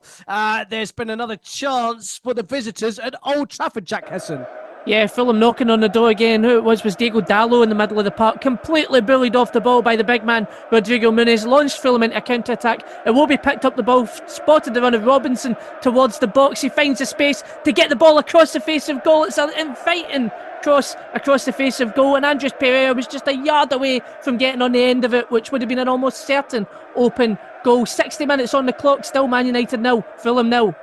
There's been another chance for the visitors at Old Trafford, Jack Hesson. Yeah, Fulham knocking on the door again. Who it was Diego Dallo in the middle of the park, completely bullied off the ball by the big man Rodrigo Muniz, launched Fulham into a counter-attack. It will be picked up the ball, spotted the run of Robinson towards the box. He finds the space to get the ball across the face of goal. It's an inviting cross across the face of goal, and Andres Pereira was just a yard away from getting on the end of it, which would have been an almost certain open goal. 60 minutes on the clock, still Man United 0, Fulham 0.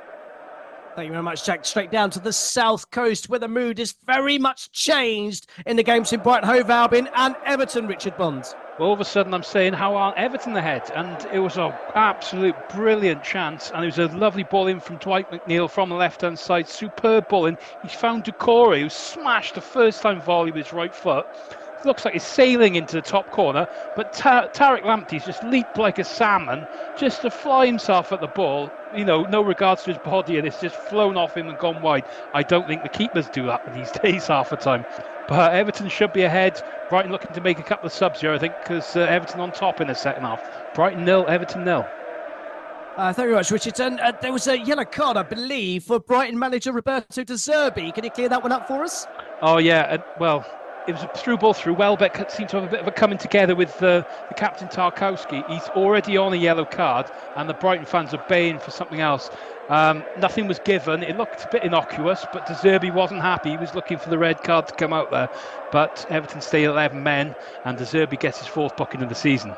Thank you very much, Jack. Straight down to the south coast where the mood is very much changed in the games in Brighton Hove Albion and Everton, Richard Bonds. Well, all of a sudden I'm saying, how aren't Everton ahead? And it was an absolute brilliant chance, and it was a lovely ball in from Dwight McNeil from the left-hand side. Superb ball in. He found Doucouré, who smashed the first-time volley with his right foot. looks like he's sailing into the top corner, but Tariq Lamptey's just leaped like a salmon just to fly himself at the ball. No regards to his body, and it's just flown off him and gone wide. I don't think the keepers do that these days half the time. But Everton should be ahead. Brighton looking to make a couple of subs here, I think, because Everton on top in the second half. Brighton 0, Everton 0. Thank you very much, Richard. And there was a yellow card, I believe, for Brighton manager Roberto De Zerbi. Can you clear that one up for us? Oh, yeah. Well, it was a through ball through. Welbeck seemed to have a bit of a coming together with the captain Tarkowski. He's already on a yellow card, and the Brighton fans are baying for something else. Nothing was given. It looked a bit innocuous, but De Zerbi wasn't happy. He was looking for the red card to come out there. But Everton stay 11 men, and De Zerbi gets his 4th booking of the season.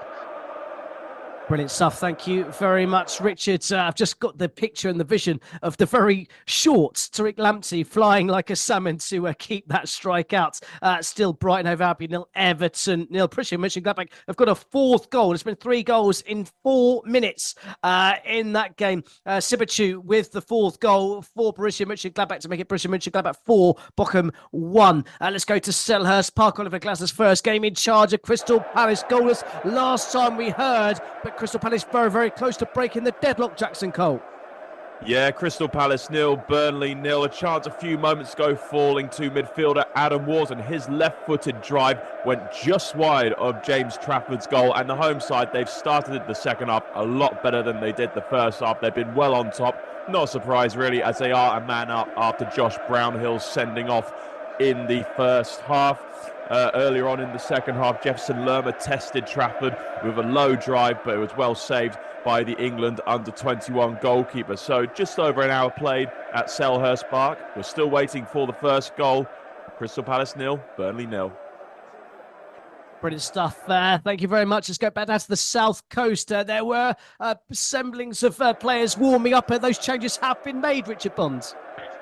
Brilliant stuff. Thank you very much, Richard. I've just got the picture and the vision of the very short Tariq Lamptey flying like a salmon to keep that strike out. Still Brighton over Albion 0, Everton 0. Borussia Mönchengladbach have got a 4th goal. It's been 3 goals in 4 minutes in that game. Sibachu with the 4th goal for Borussia Mönchengladbach to make it Borussia Mönchengladbach 4, Bochum 1. Let's go to Selhurst Park. Oliver Glasner's first game in charge of Crystal Palace. Goalless last time we heard, but Crystal Palace very, very close to breaking the deadlock, Jackson Cole. Yeah, Crystal Palace 0, Burnley 0. A chance a few moments ago falling to midfielder Adam Wars, and his left-footed drive went just wide of James Trafford's goal. And the home side, they've started the second half a lot better than they did the first half. They've been well on top. Not a surprise, really, as they are a man up after Josh Brownhill sending off in the first half. Earlier on in the second half, Jefferson Lerma tested Trafford with a low drive, but it was well saved by the England under-21 goalkeeper. So just over an hour played at Selhurst Park. We're still waiting for the first goal. Crystal Palace 0, Burnley 0. Brilliant stuff there. Thank you very much. Let's go back down to the south coast. There were semblings of players warming up. Those changes have been made, Richard Bonds.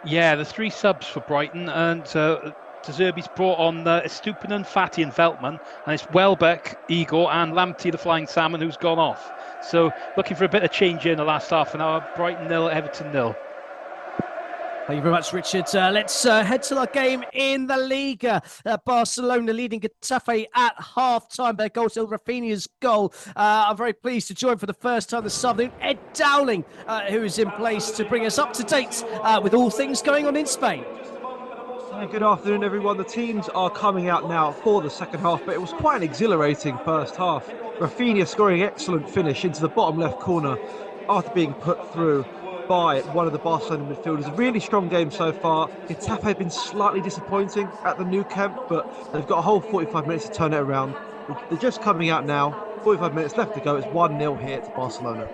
Yeah, the 3 subs for Brighton, and De Zerbi's brought on Estupinan, Fati and Veltman, and it's Welbeck, Igor and Lamptey, the flying salmon, who's gone off. So looking for a bit of change here in the last half an hour. Brighton 0, Everton 0. Thank you very much, Richard. Let's head to our game in the Liga. Barcelona leading Getafe at half-time. Their goal to Rafinha's goal. I'm very pleased to join for the first time this afternoon Ed Dowling, who is in place to bring us up to date with all things going on in Spain. Good afternoon, everyone. The teams are coming out now for the second half, but it was quite an exhilarating first half. Rafinha scoring an excellent finish into the bottom left corner after being put through by one of the Barcelona midfielders. A really strong game so far. Getafe have been slightly disappointing at the Nou Camp, but they've got a whole 45 minutes to turn it around. They're just coming out now. 45 minutes left to go. It's 1-0 here to Barcelona.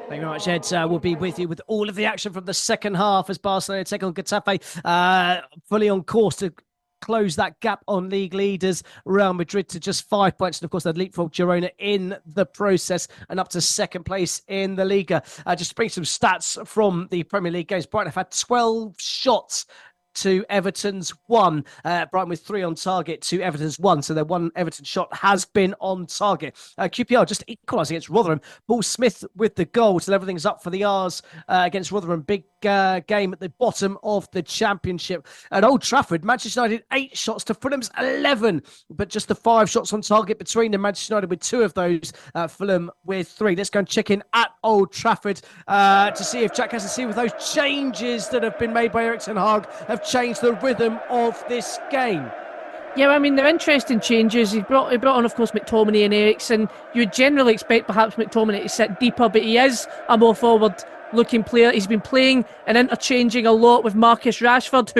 Thank you very much, Ed. We'll be with you with all of the action from the second half as Barcelona take on Getafe, fully on course to close that gap on league leaders Real Madrid to just 5 points. And of course, they'd leapfrog Girona in the process and up to second place in the Liga. Just to bring some stats from the Premier League games. Brighton have had 12 shots to Everton's 1. Brighton with 3 on target to Everton's 1. So their 1 Everton shot has been on target. QPR just equalised against Rotherham. Paul Smith with the goal. So everything's up for the R's against Rotherham. Big game at the bottom of the Championship. At Old Trafford, Manchester United 8 shots to Fulham's 11. But just the 5 shots on target between them. Manchester United with 2 of those. Fulham with 3. Let's go and check in at Old Trafford to see if Jack has to see with those changes that have been made by Erik ten Hag have changed the rhythm of this game. Yeah, I mean, they're interesting changes. He brought on, of course, McTominay and Eriksen. You would generally expect perhaps McTominay to sit deeper, but he is a more forward-looking player. He's been playing and interchanging a lot with Marcus Rashford,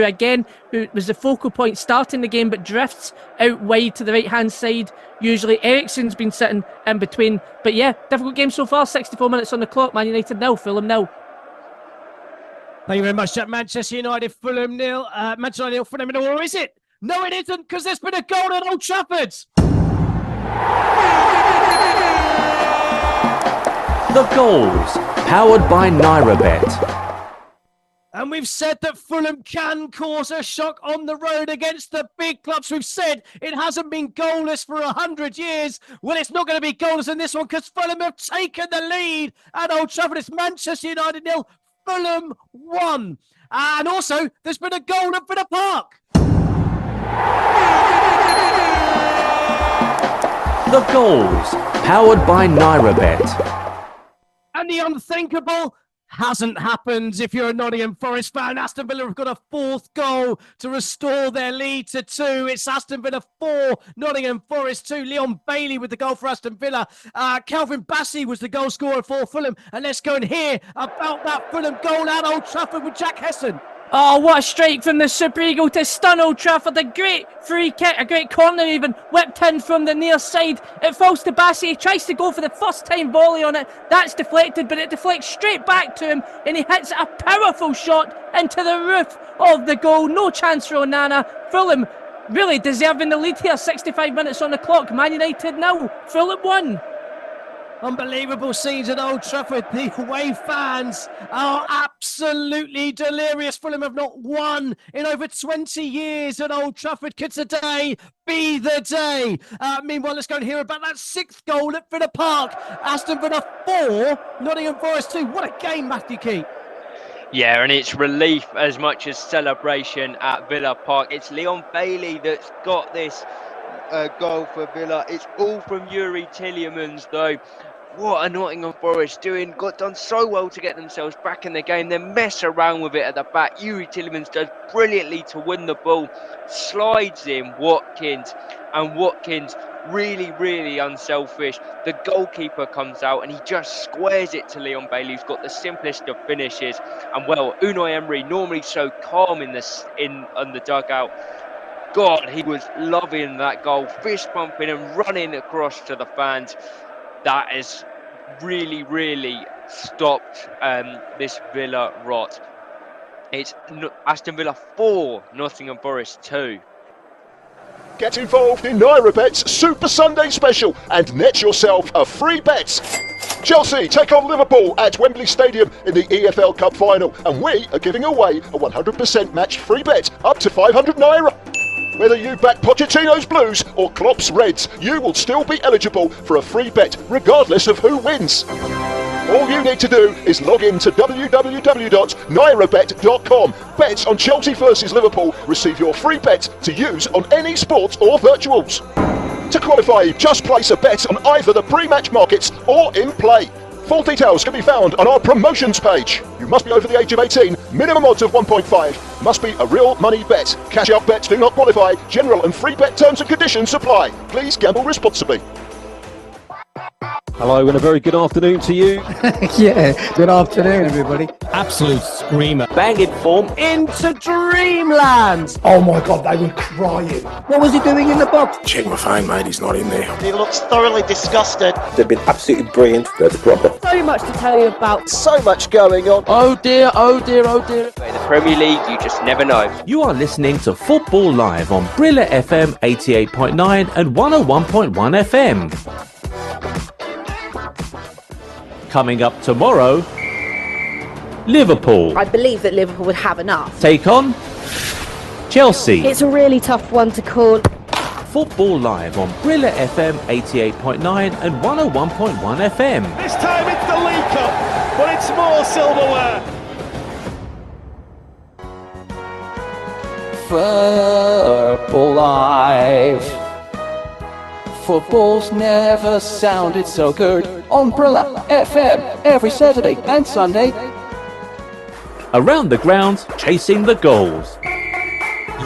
who was the focal point starting the game, but drifts out wide to the right-hand side. Usually Eriksen's been sitting in between. But yeah, difficult game so far. 64 minutes on the clock. Man United 0, Fulham 0. Thank you very much, Jack. Manchester United, Fulham 0. Manchester United 0, Fulham 0. Or is it? No, it isn't, because there's been a goal at Old Trafford. The goals, powered by NairaBet. And we've said that Fulham can cause a shock on the road against the big clubs. We've said it hasn't been goalless for 100 years. Well, it's not going to be goalless in this one because Fulham have taken the lead at Old Trafford. It's Manchester United 0, Fulham 1. And also, there's been a goal at Villa Park. The Goals, powered by NairaBet. And the unthinkable hasn't happened. If you're a Nottingham Forest fan, Aston Villa have got a fourth goal to restore their lead to 2. It's Aston Villa 4, Nottingham Forest 2. Leon Bailey with the goal for Aston Villa. Calvin Bassey was the goal scorer for Fulham. And let's go and hear about that Fulham goal at Old Trafford with Jack Hesson. Oh, what a strike from the Super Eagle to stun Old Trafford. A great free kick, a great corner even, whipped in from the near side. It falls to Bassey. He tries to go for the first time volley on it. That's deflected, but it deflects straight back to him, and he hits a powerful shot into the roof of the goal. No chance for Onana. Fulham really deserving the lead here. 65 minutes on the clock. Man United now. Fulham 1. Unbelievable scenes at Old Trafford. The away fans are absolutely delirious. Fulham have not won in over 20 years at Old Trafford. Could today be the day? Meanwhile, let's go and hear about that 6th goal at Villa Park. Aston Villa 4, Nottingham Forest 2. What a game, Matthew Key. Yeah, and it's relief as much as celebration at Villa Park. It's Leon Bailey that's got this goal for Villa. It's all from Yuri Tielemans, though. What a Nottingham Forest doing. Got done so well to get themselves back in the game. They mess around with it at the back. Yuri Tielemans does brilliantly to win the ball. Slides in Watkins. And Watkins really, really unselfish. The goalkeeper comes out and he just squares it to Leon Bailey, who's got the simplest of finishes. And well, Unai Emery, normally so calm on the dugout. God, he was loving that goal. Fist pumping and running across to the fans. That has really, really stopped this Villa rot. It's Aston Villa 4, Nottingham Forest 2. Get involved in NairaBet's Super Sunday Special and net yourself a free bet. Chelsea take on Liverpool at Wembley Stadium in the EFL Cup final, and we are giving away a 100% matched free bet up to €500. Whether you back Pochettino's Blues or Klopp's Reds, you will still be eligible for a free bet, regardless of who wins. All you need to do is log in to www.nairabet.com. Bets on Chelsea versus Liverpool receive your free bet to use on any sport or virtuals. To qualify, just place a bet on either the pre-match markets or in play. Full details can be found on our promotions page. You must be over the age of 18, minimum odds of 1.5, must be a real money bet. Cash out bets do not qualify. General and free bet terms and conditions apply. Please gamble responsibly. Hello and a very good afternoon to you. Yeah, good afternoon, everybody. Absolute screamer. Banging form into dreamland. Oh my God, they were crying. What was he doing in the box? Check my phone, mate. He's not in there. He looks thoroughly disgusted. They've been absolutely brilliant. That's proper. So much to tell you about. So much going on. Oh dear, oh dear, oh dear. In the Premier League, you just never know. You are listening to Football Live on Brilla FM 88.9 and 101.1 FM. Coming up tomorrow, Liverpool I believe that Liverpool would have enough. take on Chelsea. It's a really tough one to call. Football Live on Brilla FM 88.9 and 101.1 FM. This time it's the League Cup, but it's more silverware. Football Live. Football's never sounded so good on Brilla FM every Saturday and Sunday. Around the ground, chasing the goals.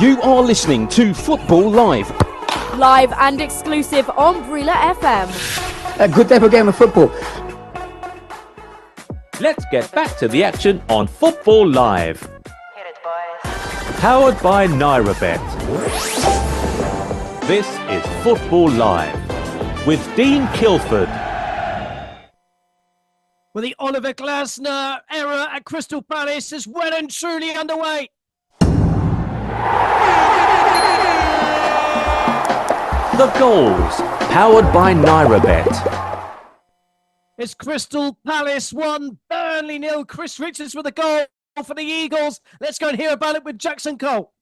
You are listening to Football Live. Live and exclusive on Brilla FM. A good type of game of football. Let's get back to the action on Football Live. Powered by NairaBet. This is Football Live with Dean Kilford. Well, the Oliver Glasner era at Crystal Palace is well and truly underway. The Goals, powered by NairaBet. It's Crystal Palace 1, Burnley 0. Chris Richards with the goal for the Eagles. Let's go and hear about it with Jackson Cole.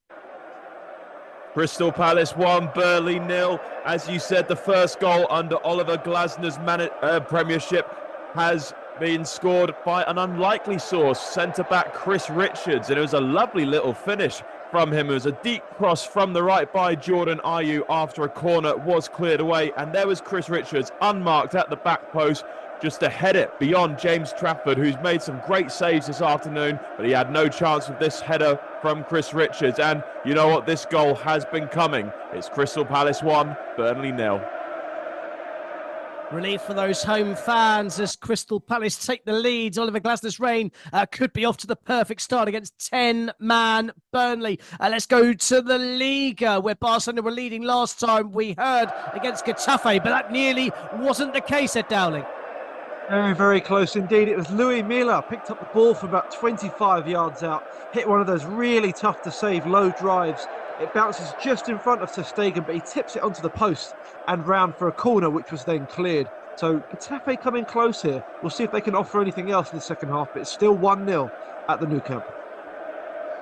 Crystal Palace 1, Burnley 0. As you said, the first goal under Oliver Glasner's Premiership has been scored by an unlikely source, centre-back Chris Richards. And it was a lovely little finish from him. It was a deep cross from the right by Jordan Ayew after a corner was cleared away. And there was Chris Richards unmarked at the back post, just to head it beyond James Trafford, who's made some great saves this afternoon, but he had no chance with this header from Chris Richards. And you know what? This goal has been coming. It's Crystal Palace 1, Burnley 0. Relief for those home fans as Crystal Palace take the lead. Oliver Glasner's reign could be off to the perfect start against 10-man Burnley. Let's go to the Liga, where Barcelona were leading last time we heard against Getafe, but that nearly wasn't the case, Ed Dowling. Very, very close indeed. It was Louis Miller picked up the ball from about 25 yards out, hit one of those really tough to save low drives. It bounces just in front of Ter Stegen, but he tips it onto the post and round for a corner, which was then cleared. So Getafe coming close here. We'll see if they can offer anything else in the second half, but it's still 1-0 at the Nou Camp.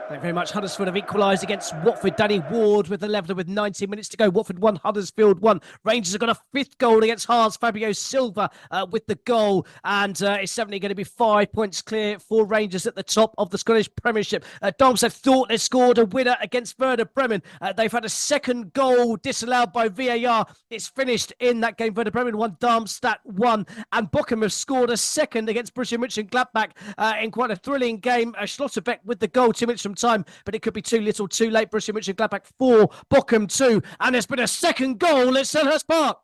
Thank you very much. Huddersfield have equalised against Watford. Danny Ward with the leveller with 90 minutes to go. Watford 1, Huddersfield 1. Rangers have got a fifth goal against Hearts. Fabio Silva with the goal. And it's certainly going to be 5 points clear for Rangers at the top of the Scottish Premiership. Darmstadt thought they scored a winner against Werder Bremen. They've had a second goal disallowed by VAR. It's finished in that game. Werder Bremen 1, Darmstadt 1. And Bochum have scored a second against Borussia Mönchengladbach in quite a thrilling game. Schlotterbeck with the goal 2 minutes from time, but it could be too little too late. Borussia Mönchengladbach 4, Bochum 2, and there's been a second goal at Selhurst Park.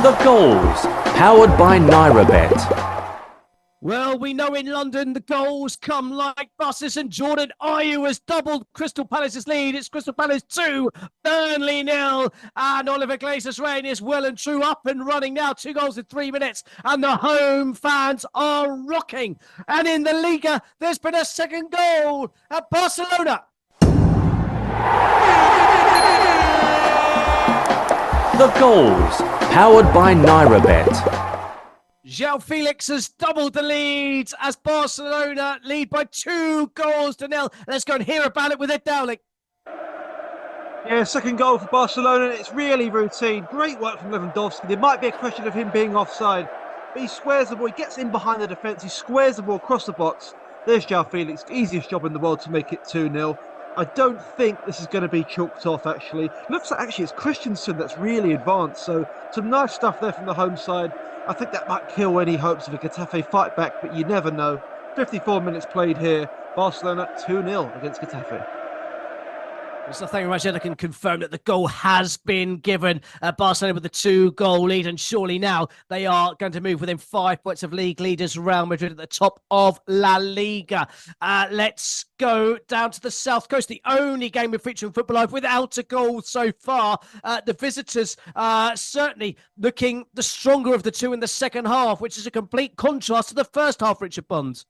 The goals, powered by NairaBet. Well, we know in London the goals come like buses, and Jordan Ayew has doubled Crystal Palace's lead. It's Crystal Palace 2, Burnley 0, and Oliver Glasner's reign is well and true up and running now. 2 goals in 3 minutes, and the home fans are rocking. And in the Liga, there's been a second goal at Barcelona. The goals, powered by NairaBet. João Felix has doubled the lead as Barcelona lead by 2 goals to 0. Let's go and hear about it with Ed Dowling. Yeah, second goal for Barcelona. It's really routine. Great work from Lewandowski. There might be a question of him being offside, but he squares the ball. He gets in behind the defence. He squares the ball across the box. There's João Felix. Easiest job in the world to make it 2-0. I don't think this is going to be chalked off, actually. Looks like actually it's Christensen that's really advanced. So some nice stuff there from the home side. I think that might kill any hopes of a Getafe fight back, but you never know. 54 minutes played here. Barcelona 2-0 against Getafe. So thank you very much, Ed. I can confirm that the goal has been given. Barcelona with the 2-goal lead, and surely now they are going to move within 5 points of league leaders Real Madrid at the top of La Liga. Let's go down to the South Coast. The only game we're featuring Football Live without a goal so far. The visitors certainly looking the stronger of the two in the second half, which is a complete contrast to the first half, Richard Bonds.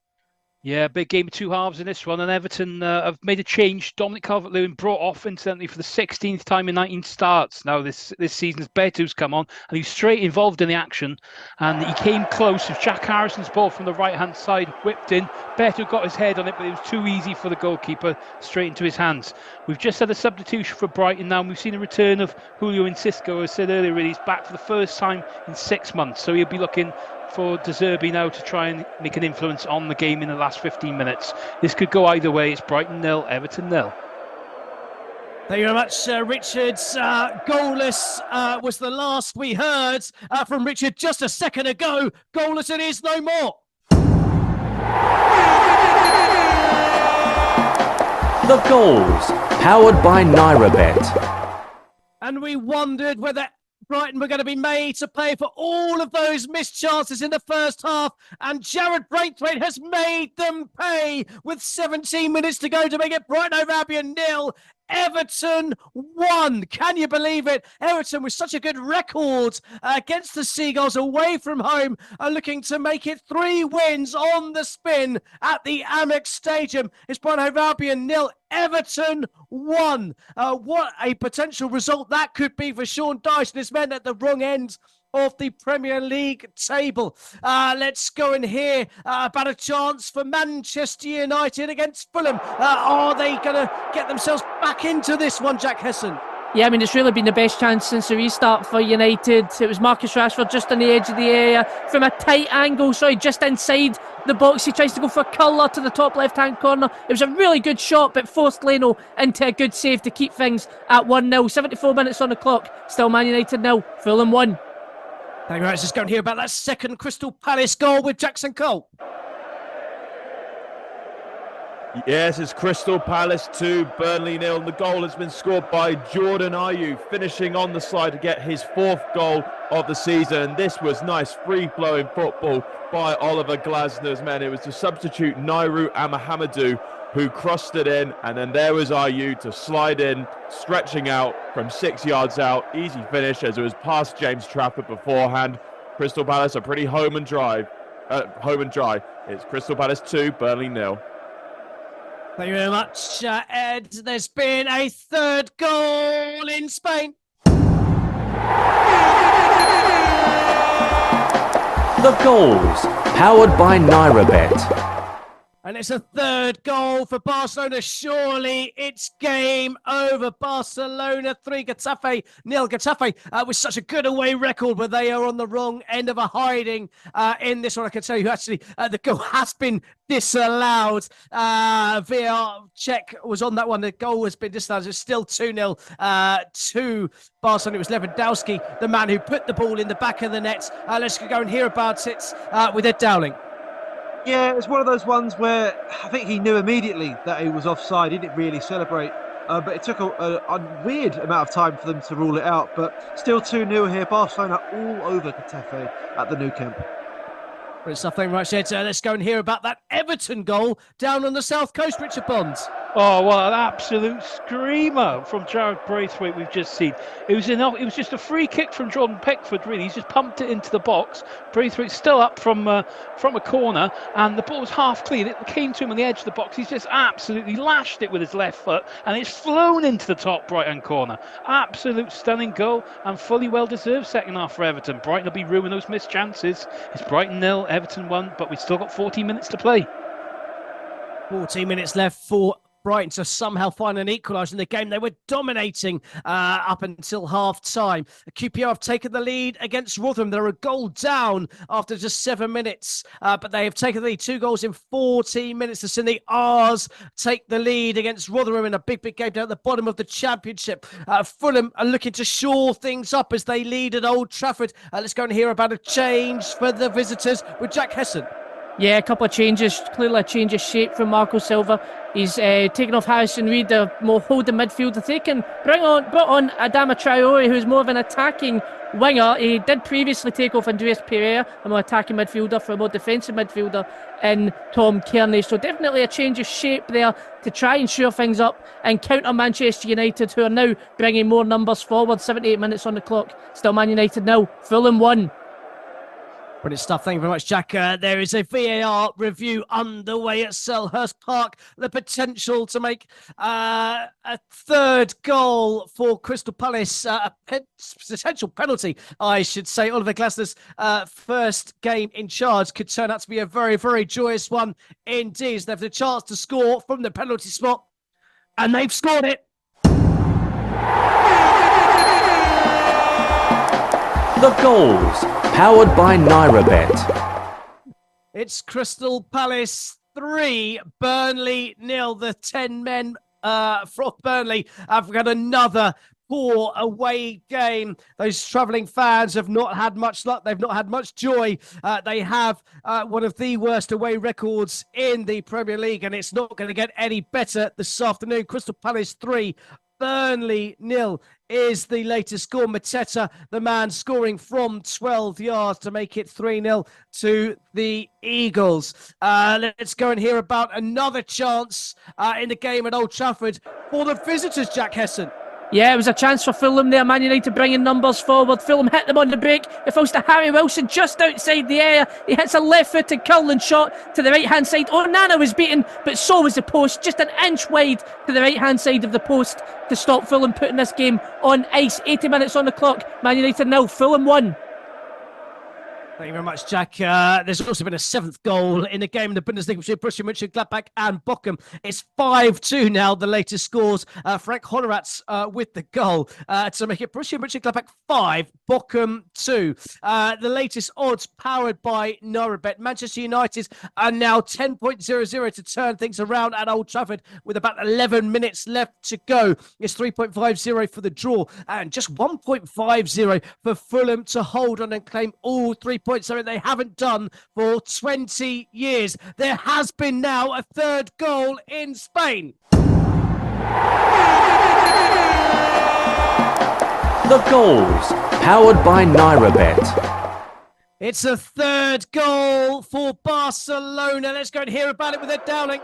Yeah, big game of 2 halves in this one, and Everton have made a change. Dominic Calvert-Lewin brought off, incidentally, for the 16th time in 19 starts. Now this season, Betu's come on, and he's straight involved in the action, and he came close with Jack Harrison's ball from the right-hand side, whipped in. Betu got his head on it, but it was too easy for the goalkeeper, straight into his hands. We've just had a substitution for Brighton now, and we've seen a return of Julio Enciso. As I said earlier, he's back for the first time in 6 months, so he'll be looking for De Zerbi now to try and make an influence on the game in the last 15 minutes. This could go either way. It's Brighton 0, Everton 0. Thank you very much, Richard. Goalless was the last we heard from Richard just a second ago. Goalless it is no more. The goals, powered by NairaBet. And we wondered whether Brighton were going to be made to pay for all of those missed chances in the first half, and Jared Braithwaite has made them pay with 17 minutes to go to make it Brighton over Albion 0, Everton 1. Can you believe it? Everton with such a good record against the Seagulls away from home are looking to make it 3 wins on the spin at the Amex Stadium. It's Brighton over Albion 0, Everton 1. What a potential result that could be for Sean Dyche. This meant at the wrong end of the Premier League table. Let's go and hear about a chance for Manchester United against Fulham. Are they going to get themselves back into this one, Jack Hesson? Yeah, I mean, it's really been the best chance since the restart for United. It was Marcus Rashford just on the edge of the area from a tight angle, just inside the box. He tries to go for Culler to the top left-hand corner. It was a really good shot, but forced Leno into a good save to keep things at 1-0. 74 minutes on the clock. Still Man United 0, Fulham 1. Thank you very much. Let's go and hear about that second Crystal Palace goal with Jackson Cole. Yes, it's Crystal Palace 2, Burnley 0. The goal has been scored by Jordan Ayew, finishing on the side to get his 4th goal of the season. This was nice free-flowing football by Oliver Glasner's men. It was the substitute Nairu Amahamadou who crossed it in, and then there was Ayew to slide in, stretching out from 6 yards out. Easy finish as it was past James Trafford beforehand. Crystal Palace are pretty home and dry. It's Crystal Palace 2, Burnley 0. Thank you very much, Ed. There's been a 3rd goal in Spain. The goals, powered by NairaBet. And it's a 3rd goal for Barcelona. Surely it's game over. Barcelona 3, Getafe 0. Getafe with such a good away record, but they are on the wrong end of a hiding in this one. I can tell you actually the goal has been disallowed. VAR check was on that one. The goal has been disallowed. It's still 2-0 to Barcelona. It was Lewandowski, the man who put the ball in the back of the net. Let's go and hear about it with Ed Dowling. Yeah, it's one of those ones where I think he knew immediately that he was offside. He didn't really celebrate, but it took a weird amount of time for them to rule it out. But still 2-0 here. Barcelona all over Getafe at the Nou Camp. Great stuff, thank you very much, Ed. Let's go and hear about that Everton goal down on the south coast, Richard Bonds. Oh, well, an absolute screamer from Jared Braithwaite we've just seen. It was just a free kick from Jordan Pickford, really. He's just pumped it into the box. Braithwaite's still up from a corner, and the ball was half clean. It came to him on the edge of the box. He's just absolutely lashed it with his left foot, and it's flown into the top right-hand corner. Absolute stunning goal, and fully well-deserved second half for Everton. Brighton will be ruining those missed chances. It's Brighton 0, Everton 1, but we've still got 14 minutes to play. 14 minutes left for Brighton to somehow find an equaliser in the game. They were dominating up until half-time. QPR have taken the lead against Rotherham. They're a goal down after just 7 minutes, but they have taken the lead. 2 goals in 14 minutes to see the R's take the lead against Rotherham in a big game down at the bottom of the Championship. Fulham are looking to shore things up as they lead at Old Trafford. Let's go and hear about a change for the visitors with Jack Hesson. Yeah, a couple of changes. Clearly a change of shape from Marco Silva. He's taken off Harrison Reed, a more holding midfielder. Brought on Adama Traore, who's more of an attacking winger. He did previously take off Andreas Pereira, a more attacking midfielder, for a more defensive midfielder in Tom Kearney. So definitely a change of shape there to try and shore things up and counter Manchester United, who are now bringing more numbers forward. 78 minutes on the clock. Still Man United now. Fulham 1. Brilliant stuff. Thank you very much, Jack. There is a VAR review underway at Selhurst Park. The potential to make a 3rd goal for Crystal Palace. A potential penalty, I should say. Oliver Glasner's first game in charge could turn out to be a very, very joyous one indeed. They have the chance to score from the penalty spot, and they've scored it. The goals, powered by NairaBet. It's Crystal Palace 3, Burnley 0. The 10 men from Burnley have got another poor away game. Those travelling fans have not had much luck. They've not had much joy. They have one of the worst away records in the Premier League, and it's not going to get any better this afternoon. Crystal Palace 3, Burnley 0 is the latest score. Mateta, the man scoring from 12 yards to make it 3-0 to the Eagles. Let's go and hear about another chance in the game at Old Trafford for the visitors, Jack Hesson. Yeah, it was a chance for Fulham there. Man United bringing numbers forward. Fulham hit them on the break. It falls to Harry Wilson just outside the area. He hits a left-footed curling shot to the right-hand side. Onana was beaten, but so was the post. Just an inch wide to the right-hand side of the post to stop Fulham putting this game on ice. 80 minutes on the clock. Man United 0, Fulham 1. Thank you very much, Jack. There's also been a 7th goal in the game in the Bundesliga between Borussia Mönchengladbach and Bochum. It's 5-2 now, the latest scores. Frank Honoratz with the goal to make it Borussia Mönchengladbach 5, Bochum 2. The latest odds powered by Nairabet. Manchester United are now 10.00 to turn things around at Old Trafford with about 11 minutes left to go. It's 3.50 for the draw and just 1.50 for Fulham to hold on and claim all 3 points. Something they haven't done for 20 years. There has been now a 3rd goal in Spain. The goals, powered by Nairabet. It's a 3rd goal for Barcelona. Let's go and hear about it with Ed Dowling.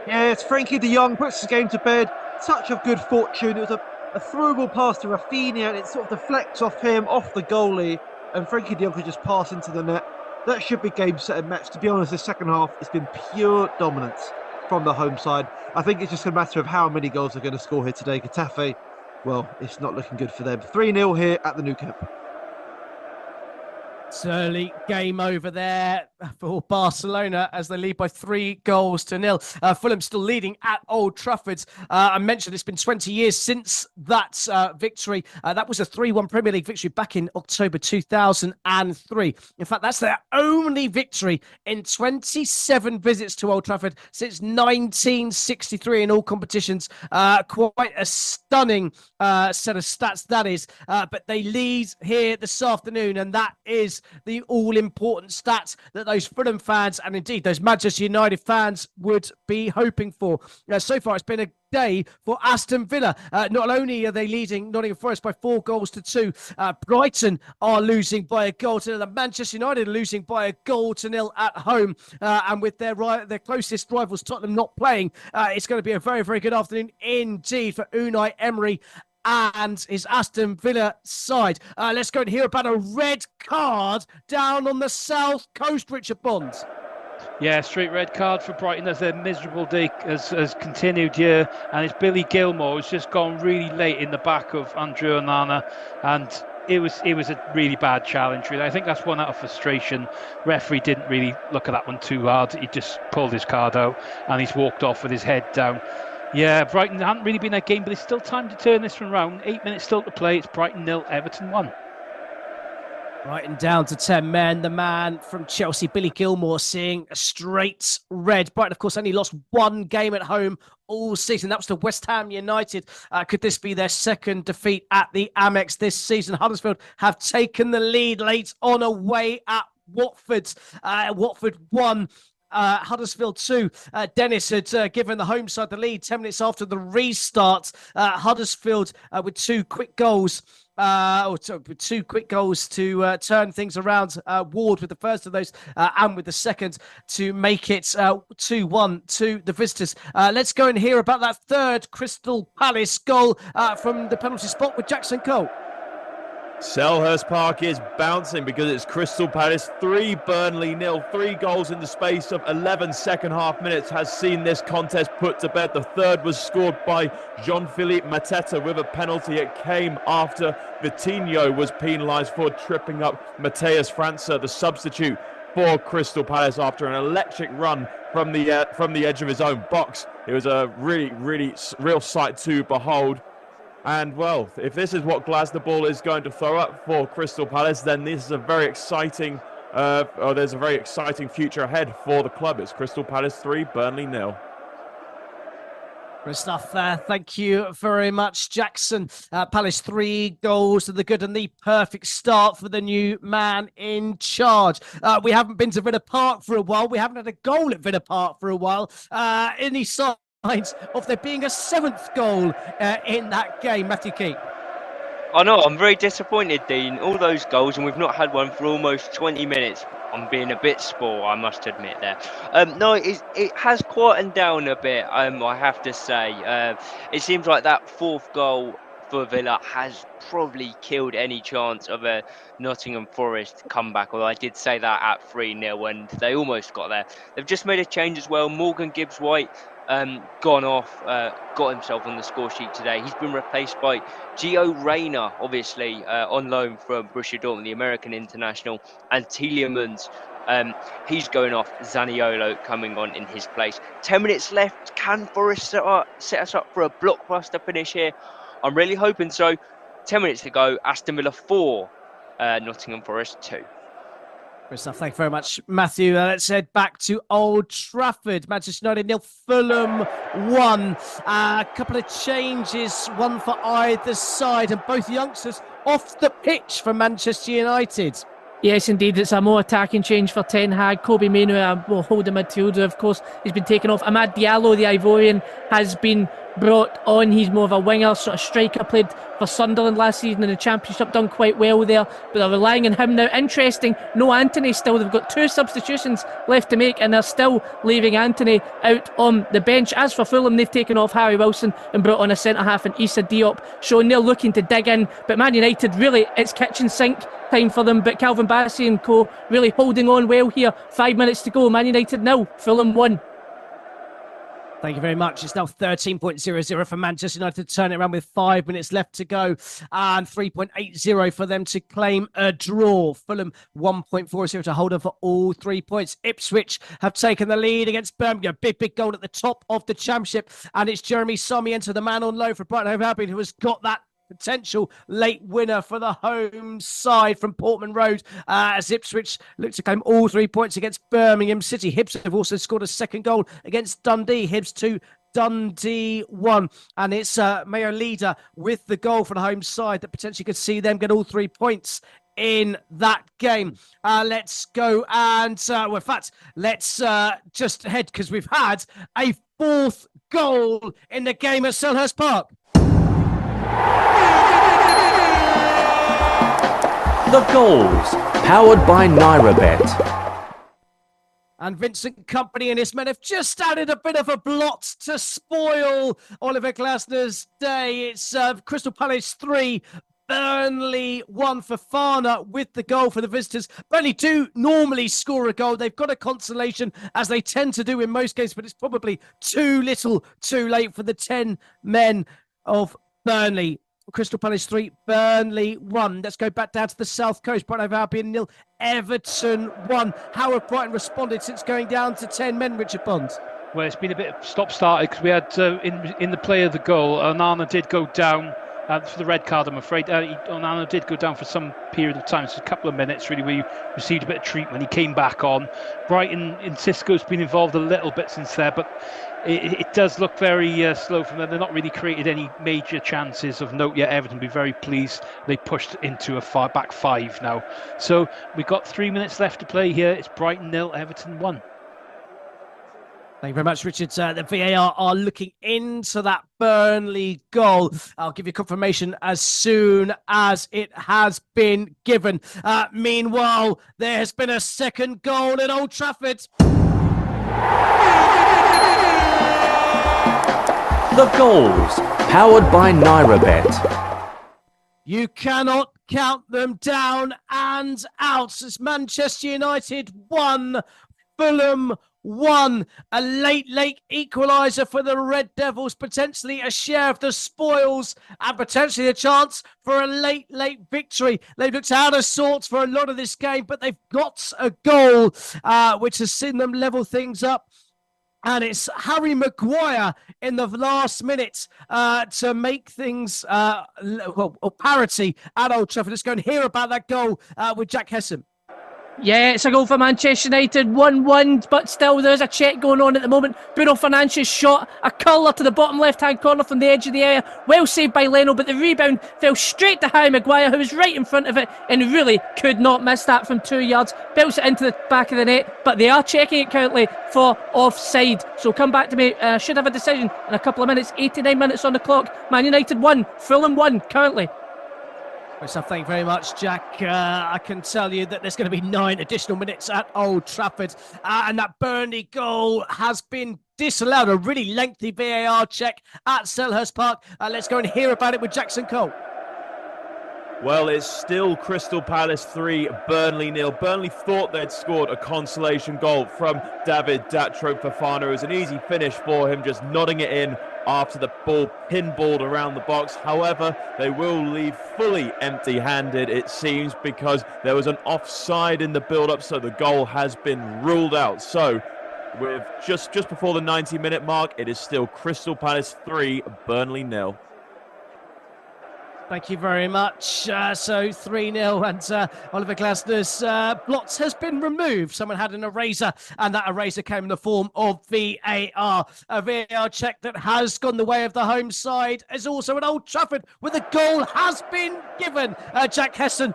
Yeah, it's Frankie de Jong puts the game to bed. Touch of good fortune. It was a through ball pass to Rafinha, and it sort of deflects off him, off the goalie, and Frankie de Jong could just pass into the net. That should be game, set and match. To be honest, the second half, it's been pure dominance from the home side. I think it's just a matter of how many goals they're going to score here today. Getafe, well, it's not looking good for them. 3-0 here at the Nou Camp. It's early game over there for Barcelona as they lead by 3-0. Fulham still leading at Old Trafford. I mentioned it's been 20 years since that victory. That was a 3-1 Premier League victory back in October 2003. In fact, that's their only victory in 27 visits to Old Trafford since 1963 in all competitions. Quite a stunning set of stats, that is. But they lead here this afternoon, and that is the all-important stats that those Fulham fans and indeed those Manchester United fans would be hoping for. So far, it's been a day for Aston Villa. Not only are they leading Nottingham Forest by 4-2, Brighton are losing by 1-0. The Manchester United are losing by 1-0 at home. And with their closest rivals, Tottenham, not playing, it's going to be a very, very good afternoon indeed for Unai Emery and his Aston Villa side. Let's go and hear about a red card down on the south coast, Richard Bonds. Yeah, straight red card for Brighton as their miserable day has continued here. And it's Billy Gilmore who's just gone really late in the back of Andrew Onana. And it was a really bad challenge, really. I think that's one out of frustration. Referee didn't really look at that one too hard. He just pulled his card out and he's walked off with his head down. Yeah, Brighton haven't really been that game, but there's still time to turn this one round. 8 minutes still to play. It's Brighton 0, Everton 1. Brighton down to 10 men. The man from Chelsea, Billy Gilmore, seeing a straight red. Brighton, of course, only lost 1 game at home all season. That was to West Ham United. Could this be their 2nd defeat at the Amex this season? Huddersfield have taken the lead late on away at Watford. Watford 1. Huddersfield 2. Dennis had given the home side the lead 10 minutes after the restart. Huddersfield with 2 quick goals. With 2 quick goals to turn things around. Ward with the first of those and with the second to make it 2-1 to the visitors. Let's go and hear about that 3rd Crystal Palace goal from the penalty spot with Jackson Cole. Selhurst Park is bouncing because it's Crystal Palace 3, Burnley 0. 3 goals in the space of 11 second half minutes has seen this contest put to bed. The 3rd was scored by Jean-Philippe Mateta with a penalty. It came after Vitinho was penalised for tripping up Mateus França, the substitute for Crystal Palace, after an electric run from the edge of his own box. It was a real sight to behold. And, well, if this is what Glasner Ball is going to throw up for Crystal Palace, then this is a very exciting, there's a very exciting future ahead for the club. It's Crystal Palace 3, Burnley 0. Good stuff there. Thank you very much, Jackson. Palace 3 goals to the good and the perfect start for the new man in charge. We haven't been to Villa Park for a while. We haven't had a goal at Villa Park for a while. Any signs of there being a 7th goal in that game, Matthew Key? I know, I'm very disappointed, Dean. All those goals, and we've not had one for almost 20 minutes. I'm being a bit spoiled, I must admit there. No, it has quietened down a bit, I have to say. It seems like that 4th goal for Villa has probably killed any chance of a Nottingham Forest comeback, although I did say that at 3-0 and they almost got there. They've just made a change as well. Morgan Gibbs-White gone off, got himself on the score sheet today. He's been replaced by Gio Reyna, obviously on loan from Borussia Dortmund, the American international, and Tielemans. He's going off. Zaniolo coming on in his place. 10 minutes left. Can Forest set us up for a blockbuster finish here? I'm really hoping so. 10 minutes to go. Aston Villa 4, Nottingham Forest 2. Good stuff. Thank you very much, Matthew. Let's head back to Old Trafford. Manchester United 0, Fulham 1. A couple of changes, one for either side, and both youngsters off the pitch for Manchester United. Yes, indeed. It's a more attacking change for Ten Hag. Kobbie Mainoo, a more holding midfielder, of course, he's been taken off. Amad Diallo, the Ivorian, has been brought on. He's more of a winger, sort of striker, played for Sunderland last season in the Championship, done quite well there, but they're relying on him now. Interesting, no Antony still. They've got 2 substitutions left to make, and they're still leaving Antony out on the bench. As for Fulham, they've taken off Harry Wilson and brought on a centre-half in Issa Diop, showing they're looking to dig in. But Man United, really, it's kitchen sink time for them, but Calvin Bassey and co really holding on well here. 5 minutes to go. Man United 0, Fulham 1. Thank you very much. It's now 13.00 for Manchester United to turn it around with 5 minutes left to go, and 3.80 for them to claim a draw. Fulham 1.40 to hold on for all 3 points. Ipswich have taken the lead against Birmingham. Big goal at the top of the Championship, and it's Jeremy Sarmiento, the man on loan for Brighton Hove Albion, who has got that potential late winner for the home side from Portman Road, as Ipswich look to claim all 3 points against Birmingham City. Hibs have also scored a second goal against Dundee. Hibs 2, Dundee 1, and it's Mayo Leader with the goal for the home side that potentially could see them get all 3 points in that game. Let's go and well, in fact, let's just head, because we've had a 4th goal in the game at Selhurst Park. The goals, powered by NairaBet. And Vincent Kompany and his men have just added a bit of a blot to spoil Oliver Glasner's day. It's Crystal Palace 3, Burnley 1 for Fana with the goal for the visitors. Burnley do normally score a goal. They've got a consolation, as they tend to do in most games, but it's probably too little too late for the 10 men of Burnley. Crystal Palace 3, Burnley 1. Let's go back down to the south coast. Brighton Hove Albion 0, Everton 1. How have Brighton responded since going down to 10 men, Richard Bonds? Well, it's been a bit stop-started, because we had in the play of the goal, Onana did go down for the red card, I'm afraid. Onana did go down for some period of time, so a couple of minutes really, where he received a bit of treatment. He came back on. Brighton and Cisco's been involved a little bit since there, but it does look very slow from them. They're not really created any major chances of note yet. Everton will be very pleased. They pushed into a back 5 now. So we've got 3 minutes left to play here. It's Brighton 0, Everton 1. Thank you very much, Richard. The VAR are looking into that Burnley goal. I'll give you confirmation as soon as it has been given. Meanwhile, there has been a second goal at Old Trafford. The goals, powered by NairaBet. You cannot count them down and out. It's Manchester United 1, Fulham 1. A late equaliser for the Red Devils, potentially a share of the spoils, and potentially a chance for a late victory. They've looked out of sorts for a lot of this game, but they've got a goal which has seen them level things up. And it's Harry Maguire in the last minute to make things parity at Old Trafford. Let's go and hear about that goal with Jack Hesson. Yeah, it's a goal for Manchester United, 1-1, but still there's a check going on at the moment. Bruno Fernandes shot a curler to the bottom left-hand corner from the edge of the area. Well saved by Leno, but the rebound fell straight to Harry Maguire, who was right in front of it and really could not miss that from 2 yards. Belts it into the back of the net, but they are checking it currently for offside. So come back to me. Should have a decision in a couple of minutes. 89 minutes on the clock. Man United 1, Fulham 1 currently. So thank you very much, Jack. I can tell you that there's going to be 9 additional minutes at Old Trafford, and that Burnley goal has been disallowed. A really lengthy VAR check at Selhurst Park. Let's go and hear about it with Jackson Cole. Well, it's still Crystal Palace 3, Burnley 0. Burnley thought they'd scored a consolation goal from David Datro Fofana. It was an easy finish for him, just nodding it in after the ball pinballed around the box. However, they will leave fully empty-handed, it seems, because there was an offside in the build-up, so the goal has been ruled out. So, with just before the 90-minute mark, it is still Crystal Palace 3, Burnley 0. Thank you very much. So 3-0 and Oliver Glasner's blot has been removed. Someone had an eraser and that eraser came in the form of VAR. A VAR check that has gone the way of the home side is also at Old Trafford where the goal has been given. Jack Hesson,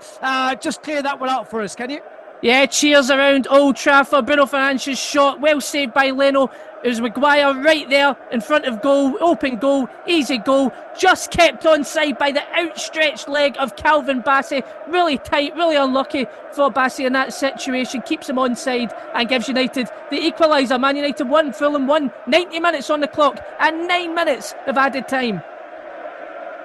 just clear that one out for us, can you? Yeah, cheers around Old Trafford. Bruno Fernandes' shot, well saved by Leno. It was Maguire right there in front of goal, open goal, easy goal. Just kept onside by the outstretched leg of Calvin Bassey. Really tight, really unlucky for Bassey in that situation. Keeps him onside and gives United the equaliser. Man United 1, Fulham 1. 90 minutes on the clock and 9 minutes of added time.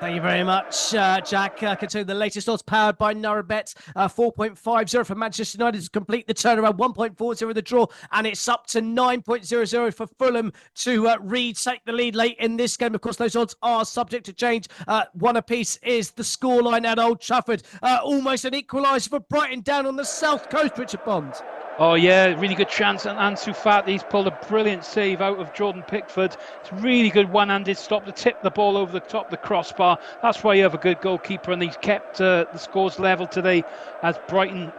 Thank you very much, Jack. Continue the latest odds powered by Narabet. 4.50 for Manchester United to complete the turnaround. 1.40 the draw, and it's up to 9.00 for Fulham to retake the lead late in this game. Of course, those odds are subject to change. One apiece is the scoreline at Old Trafford. Almost an equaliser for Brighton down on the south coast, Richard Bond. Oh yeah, really good chance, and Ansu Fati's pulled a brilliant save out of Jordan Pickford. It's a really good one-handed stop to tip the ball over the top of the crossbar. That's why you have a good goalkeeper, and he's kept the scores level today as Brighton,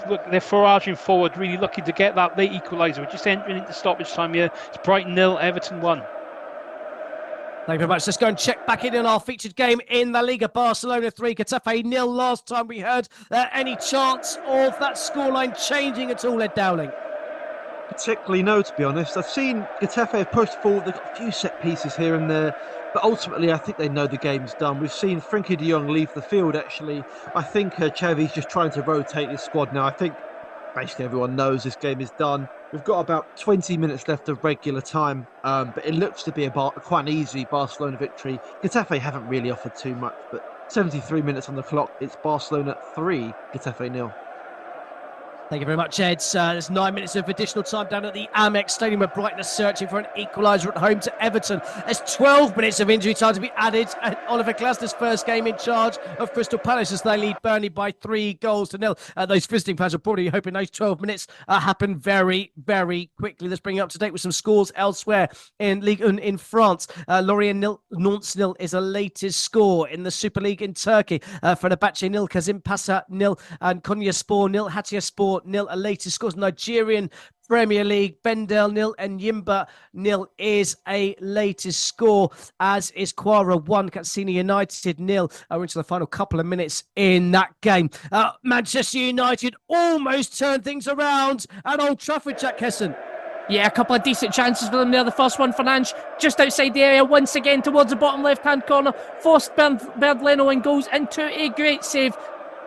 look, they're foraging forward, really looking to get that late equaliser. We're just entering into stoppage time here. It's Brighton 0, Everton 1. Thank you very much. Let's go and check back in our featured game in La Liga. Barcelona 3, Getafe 0. Last time we heard any chance of that scoreline changing at all, Ed Dowling? Particularly no, to be honest. I've seen Getafe push forward. They've got a few set pieces here and there, but ultimately I think they know the game's done. We've seen Frenkie de Jong leave the field, actually. I think Xavi's just trying to rotate his squad now. I think basically everyone knows this game is done. We've got about 20 minutes left of regular time, but it looks to be quite an easy Barcelona victory. Getafe haven't really offered too much, but 73 minutes on the clock. It's Barcelona 3, Getafe 0. Thank you very much, Ed. There's 9 minutes of additional time down at the Amex Stadium where Brighton are searching for an equaliser at home to Everton. There's 12 minutes of injury time to be added at Oliver Glasner's first game in charge of Crystal Palace as they lead Burnley by 3-0. Those visiting fans are probably hoping those 12 minutes happen very, very quickly. Let's bring you up to date with some scores elsewhere in Ligue 1 in France. Lorient 0, Nantes 0 is the latest score in the Super League in Turkey. Fenerbahce 0, Kazim Pasa 0, and Konyaspor 0, Hatayspor 0. A latest scores Nigerian Premier League, Bendel 0 and Yimba 0 is a latest score, as is Kwara 1, Katsina United 0. We're into the final couple of minutes in that game. Manchester United almost turned things around at Old Trafford, Jack Hesson. Yeah, a couple of decent chances for them there. The first one, Fernandes, just outside the area, once again towards the bottom left-hand corner, forced Bernd Leno and goes into a great save.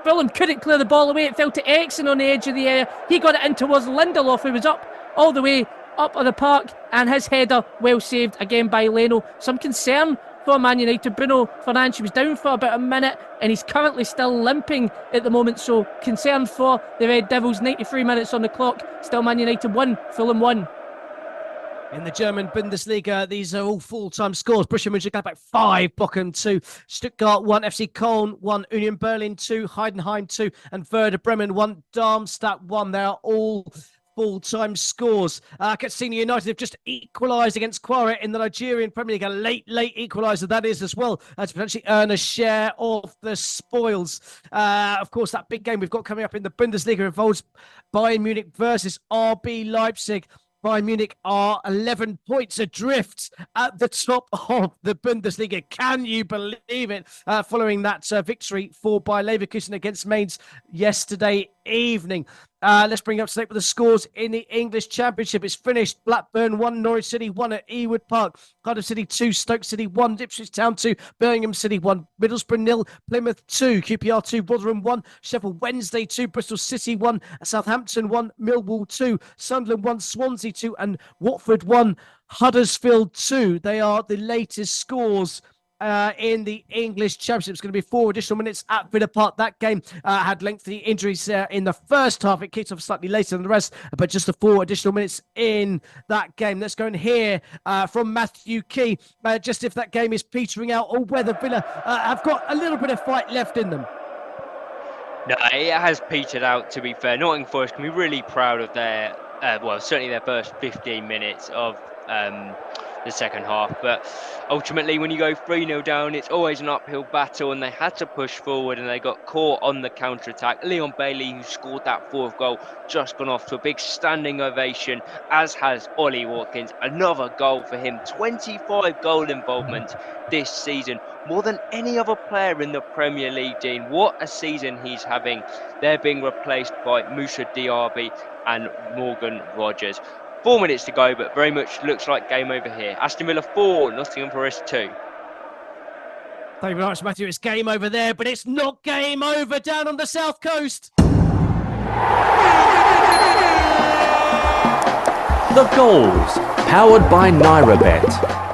Fulham couldn't clear the ball away. It fell to Eriksen on the edge of the area. He got it in towards Lindelof, who was up all the way up of the park, and his header well saved again by Leno. Some concern for Man United. Bruno Fernandes was down for about a minute and he's currently still limping at the moment, so concern for the Red Devils. 93 minutes on the clock. Still Man United 1, Fulham 1. In the German Bundesliga, these are all full-time scores. Borussia Mönchengladbach 5, Bochum 2, Stuttgart 1, FC Köln 1, Union Berlin 2, Heidenheim 2, and Werder Bremen 1, Darmstadt 1. They are all full-time scores. Katsina United have just equalised against Kwara in the Nigerian Premier League. A late equaliser that is, as well, to potentially earn a share of the spoils. Of course, that big game we've got coming up in the Bundesliga involves Bayern Munich versus RB Leipzig. Bayern Munich are 11 points adrift at the top of the Bundesliga. Can you believe it? Following that victory for Bayer Leverkusen against Mainz yesterday evening. Let's bring up to date with the scores in the English Championship. It's finished. Blackburn 1, Norwich City 1 at Ewood Park. Cardiff City 2, Stoke City 1, Ipswich Town 2, Birmingham City 1, Middlesbrough 0, Plymouth 2, QPR 2, Rotherham 1, Sheffield Wednesday 2, Bristol City 1, Southampton 1, Millwall 2, Sunderland 1, Swansea 2, and Watford 1, Huddersfield 2. They are the latest scores in the English Championship. It's going to be 4 additional minutes at Villa Park. That game had lengthy injuries in the first half. It kicked off slightly later than the rest, but just the 4 additional minutes in that game. Let's go and hear from Matthew Key, just if that game is petering out or whether Villa have got a little bit of fight left in them. No, it has petered out, to be fair. Nottingham Forest can be really proud of their, certainly their first 15 minutes of the second half. But ultimately, when you go 3-0 down, it's always an uphill battle, and they had to push forward, and they got caught on the counter-attack. Leon Bailey, who scored that 4th goal, just gone off to a big standing ovation, as has Ollie Watkins. Another goal for him. 25 goal involvement this season. More than any other player in the Premier League, Dean. What a season he's having. They're being replaced by Moussa Diaby and Morgan Rogers. 4 minutes to go, but very much looks like game over here. Aston Villa 4, Nottingham Forest 2. Thank you very much, Matthew. It's game over there, but it's not game over down on the south coast. The goals, powered by NairaBet.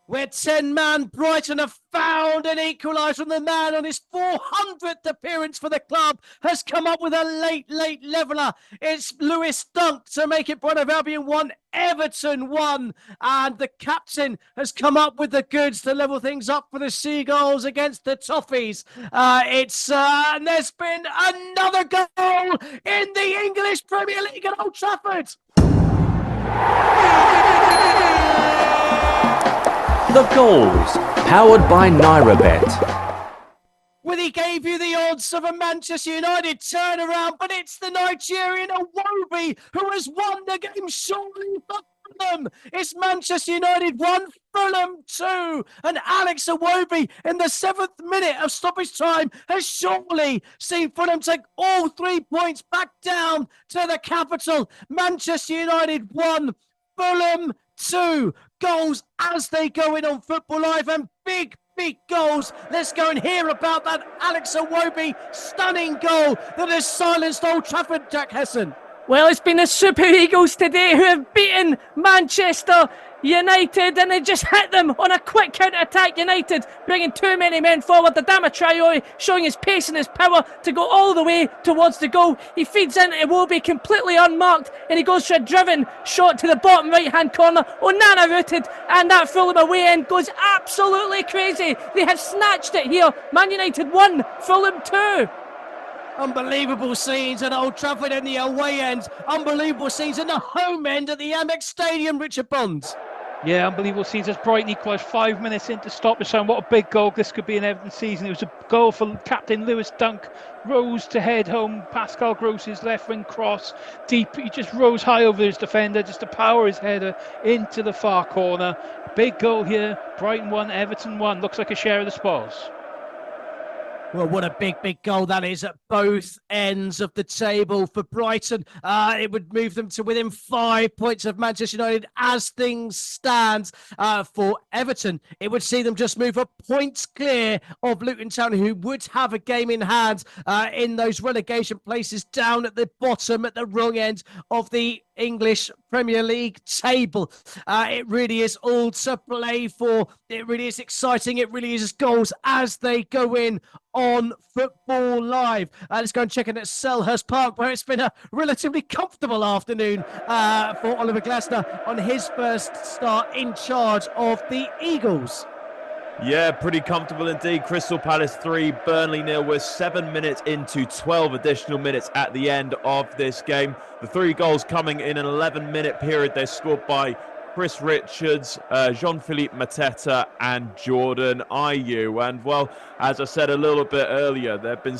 Where 10-man Brighton have found an equaliser, and the man on his 400th appearance for the club has come up with a late leveller. It's Lewis Dunk to make it Brighton of Albion 1, Everton 1, and the captain has come up with the goods to level things up for the Seagulls against the Toffees. And there's been another goal in the English Premier League at Old Trafford. The goals, powered by NairaBet. Well, he gave you the odds of a Manchester United turnaround, but it's the Nigerian Iwobi who has won the game surely for Fulham. It's Manchester United 1, Fulham 2, and Alex Iwobi in the 7th minute of stoppage time has surely seen Fulham take all 3 points back down to the capital. Manchester United 1, Fulham 2. Goals as they go in on Football Live, and big goals. Let's go and hear about that Alex Iwobi stunning goal that has silenced Old Trafford, Jack Hesson. Well, it's been the Super Eagles today who have beaten Manchester United, and they just hit them on a quick counter-attack. United bringing too many men forward. Adama Traore showing his pace and his power to go all the way towards the goal. He feeds into Iwobi completely unmarked, and he goes for a driven shot to the bottom right-hand corner. Onana rooted, and that Fulham away end goes absolutely crazy. They have snatched it here. Man United 1, Fulham 2. Unbelievable scenes at Old Trafford in the away end. Unbelievable scenes in the home end at the Amex Stadium, Richard Bonds. Yeah, unbelievable scenes as Brighton equalised 5 minutes into stoppage time. What a big goal this could be in Everton season. It was a goal for captain Lewis Dunk. Rose to head home. Pascal Gross's left wing cross. Deep. He just rose high over his defender just to power his header into the far corner. Big goal here. Brighton 1, Everton 1. Looks like a share of the spoils. Well, what a big goal that is at both ends of the table for Brighton. It would move them to within 5 points of Manchester United as things stand. For Everton, it would see them just move a points clear of Luton Town, who would have a game in hand in those relegation places down at the bottom, at the wrong end of the English Premier League table. It really is all to play for. It really is exciting. It really is goals as they go in on Football Live. Let's go and check in at Selhurst Park, where it's been a relatively comfortable afternoon for Oliver Glasner on his first start in charge of the Eagles. Yeah, pretty comfortable indeed. Crystal Palace 3, Burnley 0. We're 7 minutes into 12 additional minutes at the end of this game. The 3 goals coming in an 11-minute period. They're scored by Chris Richards, Jean-Philippe Mateta and Jordan Ayew. And, well, as I said a little bit earlier, there have been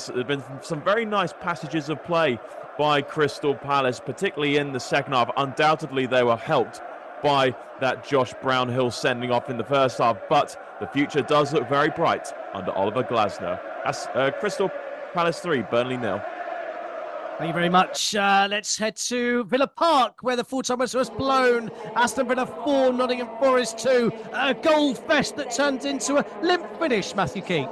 some very nice passages of play by Crystal Palace, particularly in the second half. Undoubtedly, they were helped by that Josh Brownhill sending off in the first half, but the future does look very bright under Oliver Glasner. That's Crystal Palace 3, Burnley 0. Thank you very much. Let's head to Villa Park, where the full-time whistle was blown. Aston Villa 4, Nottingham Forest 2. A goal fest that turned into a limp finish, Matthew Key.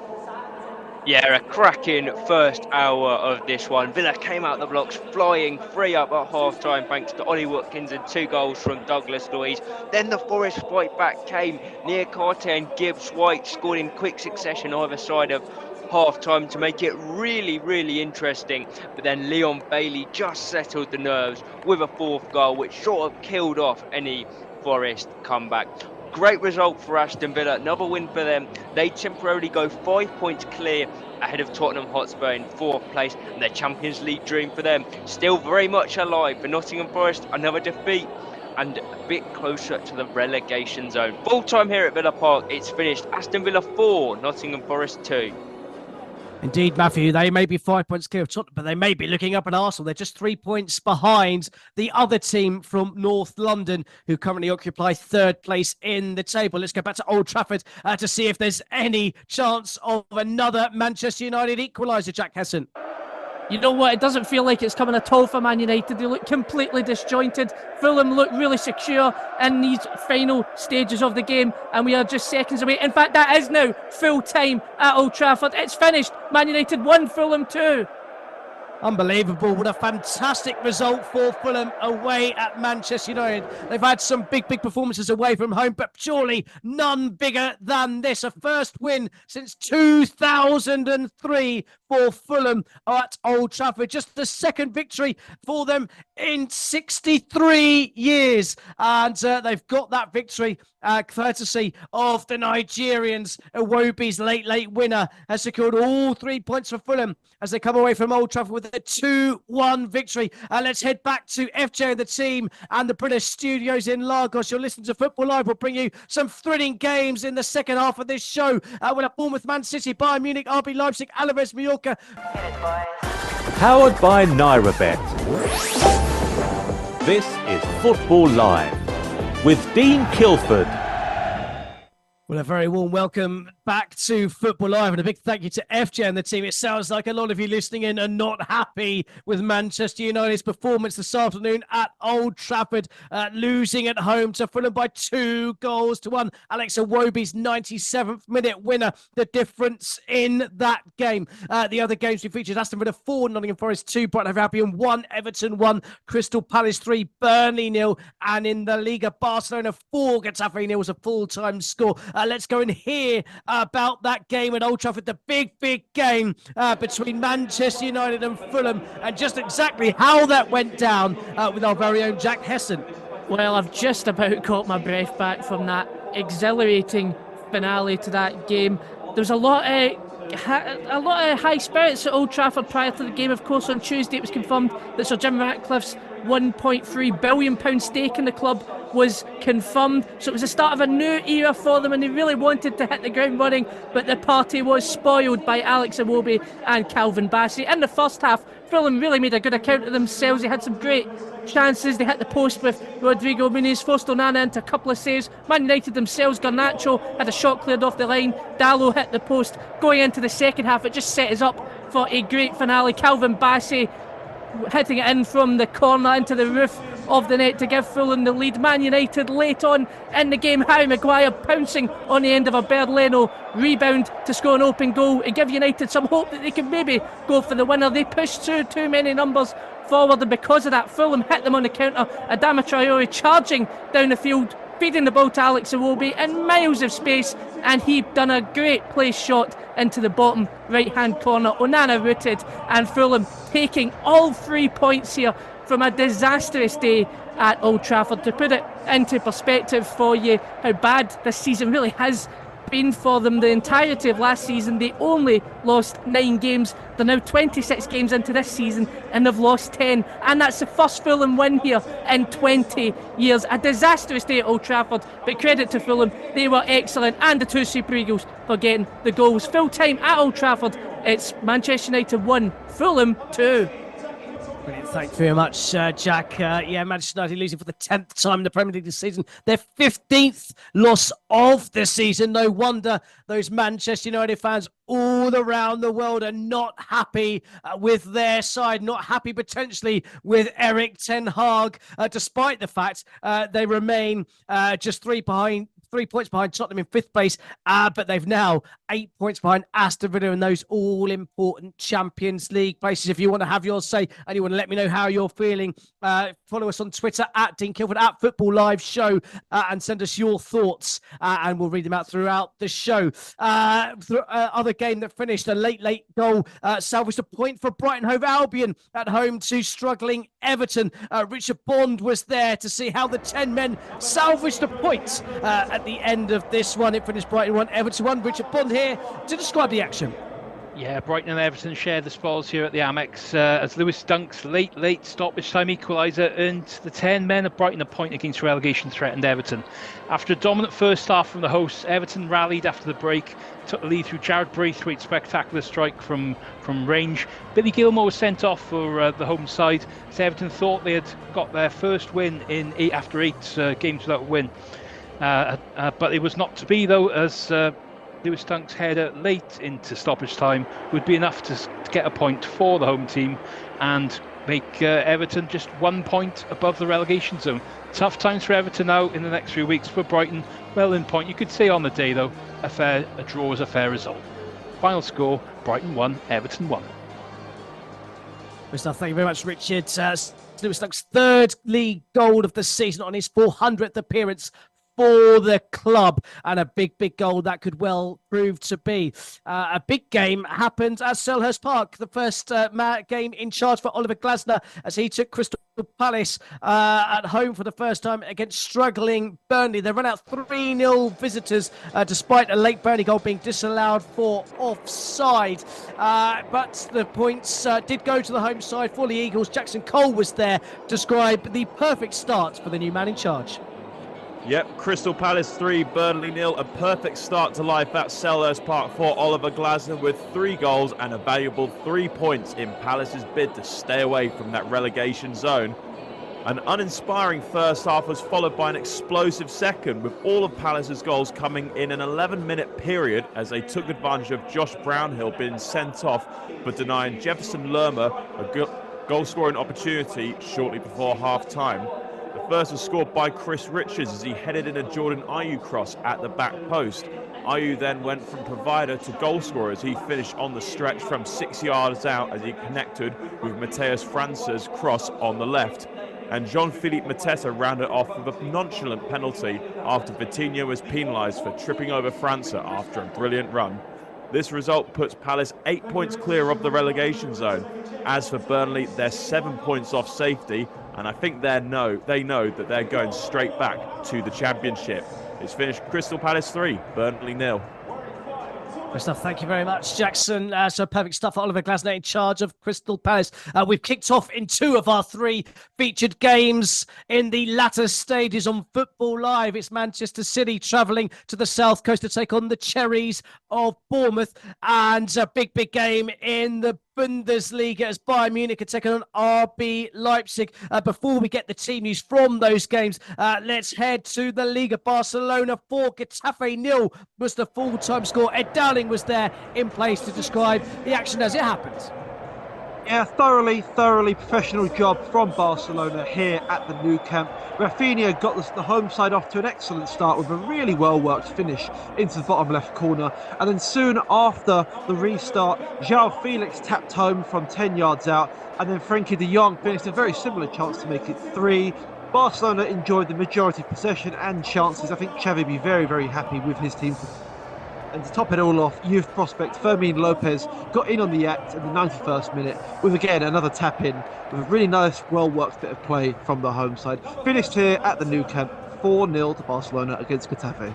Yeah, a cracking first hour of this one. Villa came out the blocks flying 3-up at half-time thanks to Ollie Watkins and 2 goals from Douglas Luiz. Then the Forest fight back came. Niakate and Gibbs White scored in quick succession either side of half-time to make it really, really interesting. But then Leon Bailey just settled the nerves with a 4th goal, which sort of killed off any Forest comeback. Great result for Aston Villa, another win for them. They temporarily go 5 points clear ahead of Tottenham Hotspur in 4th place, and their Champions League dream for them still very much alive. For Nottingham Forest, another defeat and a bit closer to the relegation zone. Full time here at Villa Park, it's finished. Aston Villa 4, Nottingham Forest 2. Indeed, Matthew, they may be 5 points clear of Tottenham, but they may be looking up at Arsenal. They're just 3 points behind the other team from North London, who currently occupy 3rd place in the table. Let's go back to Old Trafford to see if there's any chance of another Manchester United equaliser, Jack Hesson. You know what? It doesn't feel like it's coming at all for Man United. They look completely disjointed. Fulham look really secure in these final stages of the game, and we are just seconds away. In fact, that is now full time at Old Trafford. It's finished. Man United 1, Fulham 2. Unbelievable. What a fantastic result for Fulham away at Manchester United. They've had some big performances away from home, but surely none bigger than this. A first win since 2003 for Fulham at Old Trafford. Just the second victory for them in 63 years. And they've got that victory courtesy of the Nigerians. Iwobi's late winner has secured all 3 points for Fulham as they come away from Old Trafford with a 2-1 victory. Let's head back to FJ and the team and the British studios in Lagos. You're listening to Football Live. We'll bring you some thrilling games in the second half of this show. We'll have Bournemouth, Man City, Bayern Munich, RB Leipzig, Alaves, Mallorca. Powered by NairaBet. This is Football Live with Dean Kilford. Well, a very warm welcome back to Football Live and a big thank you to FJ and the team. It sounds like a lot of you listening in are not happy with Manchester United's performance this afternoon at Old Trafford, losing at home to Fulham by 2-1. Alex Iwobi's 97th minute winner, the difference in that game. The other games we featured: Aston Villa 4, Nottingham Forest 2, Brighton Hove Albion 1, Everton 1, Crystal Palace 3, Burnley 0, and in the Liga, Barcelona 4, Getafe 0 was a full-time score. Let's go and hear about that game at Old Trafford, the big game between Manchester United and Fulham, and just exactly how that went down with our very own Jack Hesson. Well, I've just about got my breath back from that exhilarating finale to that game. There's a lot of high spirits at Old Trafford prior to the game. Of course, on Tuesday it was confirmed that Sir Jim Ratcliffe's £1.3 billion stake in the club was confirmed. So it was the start of a new era for them, and they really wanted to hit the ground running, but the party was spoiled by Alex Iwobi and Calvin Bassey. In the first half, Fulham really made a good account of themselves. They had some great chances. They hit the post with Rodrigo Muniz, forced Onana into a couple of saves. Man United themselves, Garnacho had a shot cleared off the line. Dalot hit the post. Going into the second half, it just set us up for a great finale. Calvin Bassey hitting it in from the corner into the roof of the net to give Fulham the lead. Man United late on in the game, Harry Maguire pouncing on the end of a Bernd Leno rebound to score an open goal and give United some hope that they can maybe go for the winner. They pushed through too many numbers forward, and because of that, Fulham hit them on the counter. Adama Traore charging down the field, feeding the ball to Alex Iwobi in miles of space, and he done a great place shot into the bottom right hand corner. Onana rooted, and Fulham taking all 3 points here from a disastrous day at Old Trafford. To put it into perspective for you how bad this season really has been for them, the entirety of last season they only lost 9 games. They're now 26 games into this season and they've lost 10, and that's the first Fulham win here in 20 years. A disastrous day at Old Trafford, but credit to Fulham, they were excellent, and the two Super Eagles for getting the goals. Full time at Old Trafford, it's Manchester United 1, Fulham 2. Brilliant. Thank you very much, Jack. Manchester United losing for the 10th time in the Premier League this season. Their 15th loss of the season. No wonder those Manchester United fans all around the world are not happy with their side, not happy potentially with Erik ten Hag, despite the fact they remain just 3 3 points behind Tottenham in 5th place, but they've now 8 points behind Aston Villa in those all-important Champions League places. If you want to have your say and you want to let me know how you're feeling, follow us on Twitter at Dean Kilford, at Football Live Show, and send us your thoughts, and we'll read them out throughout the show. Other game that finished, a late goal salvaged a point for Brighton Hove Albion at home to struggling Everton. Richard Bond was there to see how the 10 men salvaged a point at the end of this one. It finished Brighton 1, Everton 1. Richard Bond here to describe the action. Yeah, Brighton and Everton shared the spoils here at the Amex as Lewis Dunk's late stoppage time equaliser earned the 10 men of Brighton a point against relegation-threatened Everton. After a dominant first half from the hosts, Everton rallied after the break, took the lead through Jared Braithwaite's spectacular strike from range. Billy Gilmore was sent off for the home side, as Everton thought they had got their first win after 8 games without a win. But it was not to be, though, as Lewis Dunk's header late into stoppage time would be enough to get a point for the home team and make Everton just 1 point above the relegation zone. Tough times for Everton now in the next few weeks. For Brighton, well in point. You could say on the day, though, a draw is a fair result. Final score, Brighton 1, Everton 1. Thank you very much, Richard. Lewis Dunk's 3rd league goal of the season on his 400th appearance for the club, and a big goal that could well prove to be. A big game happened at Selhurst Park, the first game in charge for Oliver Glasner as he took Crystal Palace at home for the first time against struggling Burnley. They run out 3-0 visitors despite a late Burnley goal being disallowed for offside. But the points did go to the home side for the Eagles. Jackson Cole was there to describe the perfect start for the new man in charge. Yep, Crystal Palace 3, Burnley 0. A perfect start to life at Selhurst Park for Oliver Glasner with 3 goals and a valuable 3 points in Palace's bid to stay away from that relegation zone. An uninspiring first half was followed by an explosive second, with all of Palace's goals coming in an 11-minute period as they took advantage of Josh Brownhill being sent off for denying Jefferson Lerma a goal-scoring opportunity shortly before half-time. The first was scored by Chris Richards as he headed in a Jordan Ayew cross at the back post. Ayew then went from provider to goal scorer as he finished on the stretch from 6 yards out as he connected with Mateus France's cross on the left. And Jean-Philippe Mateta rounded off with a nonchalant penalty after Vitinha was penalised for tripping over France after a brilliant run. This result puts Palace 8 points clear of the relegation zone. As for Burnley, they're 7 points off safety, and I think they know that they're going straight back to the Championship. It's finished Crystal Palace 3, Burnley 0. Good stuff. Thank you very much, Jackson. So perfect stuff for Oliver Glasner in charge of Crystal Palace. We've kicked off in 2 of our 3 featured games in the latter stages on Football Live. It's Manchester City travelling to the south coast to take on the Cherries of Bournemouth, and a big game in the Bundesliga as Bayern Munich are taking on RB Leipzig. Before we get the team news from those games, let's head to the Liga. Barcelona 4, Getafe 0 was the full-time score. Ed Dowling was there in place to describe the action as it happened. Yeah, thoroughly professional job from Barcelona here at the Nou Camp. Rafinha got the home side off to an excellent start with a really well-worked finish into the bottom left corner. And then soon after the restart, João Felix tapped home from 10 yards out. And then Frenkie de Jong finished a very similar chance to make it 3. Barcelona enjoyed the majority possession and chances. I think Xavi will be very happy with his team. And to top it all off, youth prospect Fermin Lopez got in on the act in the 91st minute with, again, another tap-in with a really nice, well-worked bit of play from the home side. Finished here at the Nou Camp, 4-0 to Barcelona against Getafe.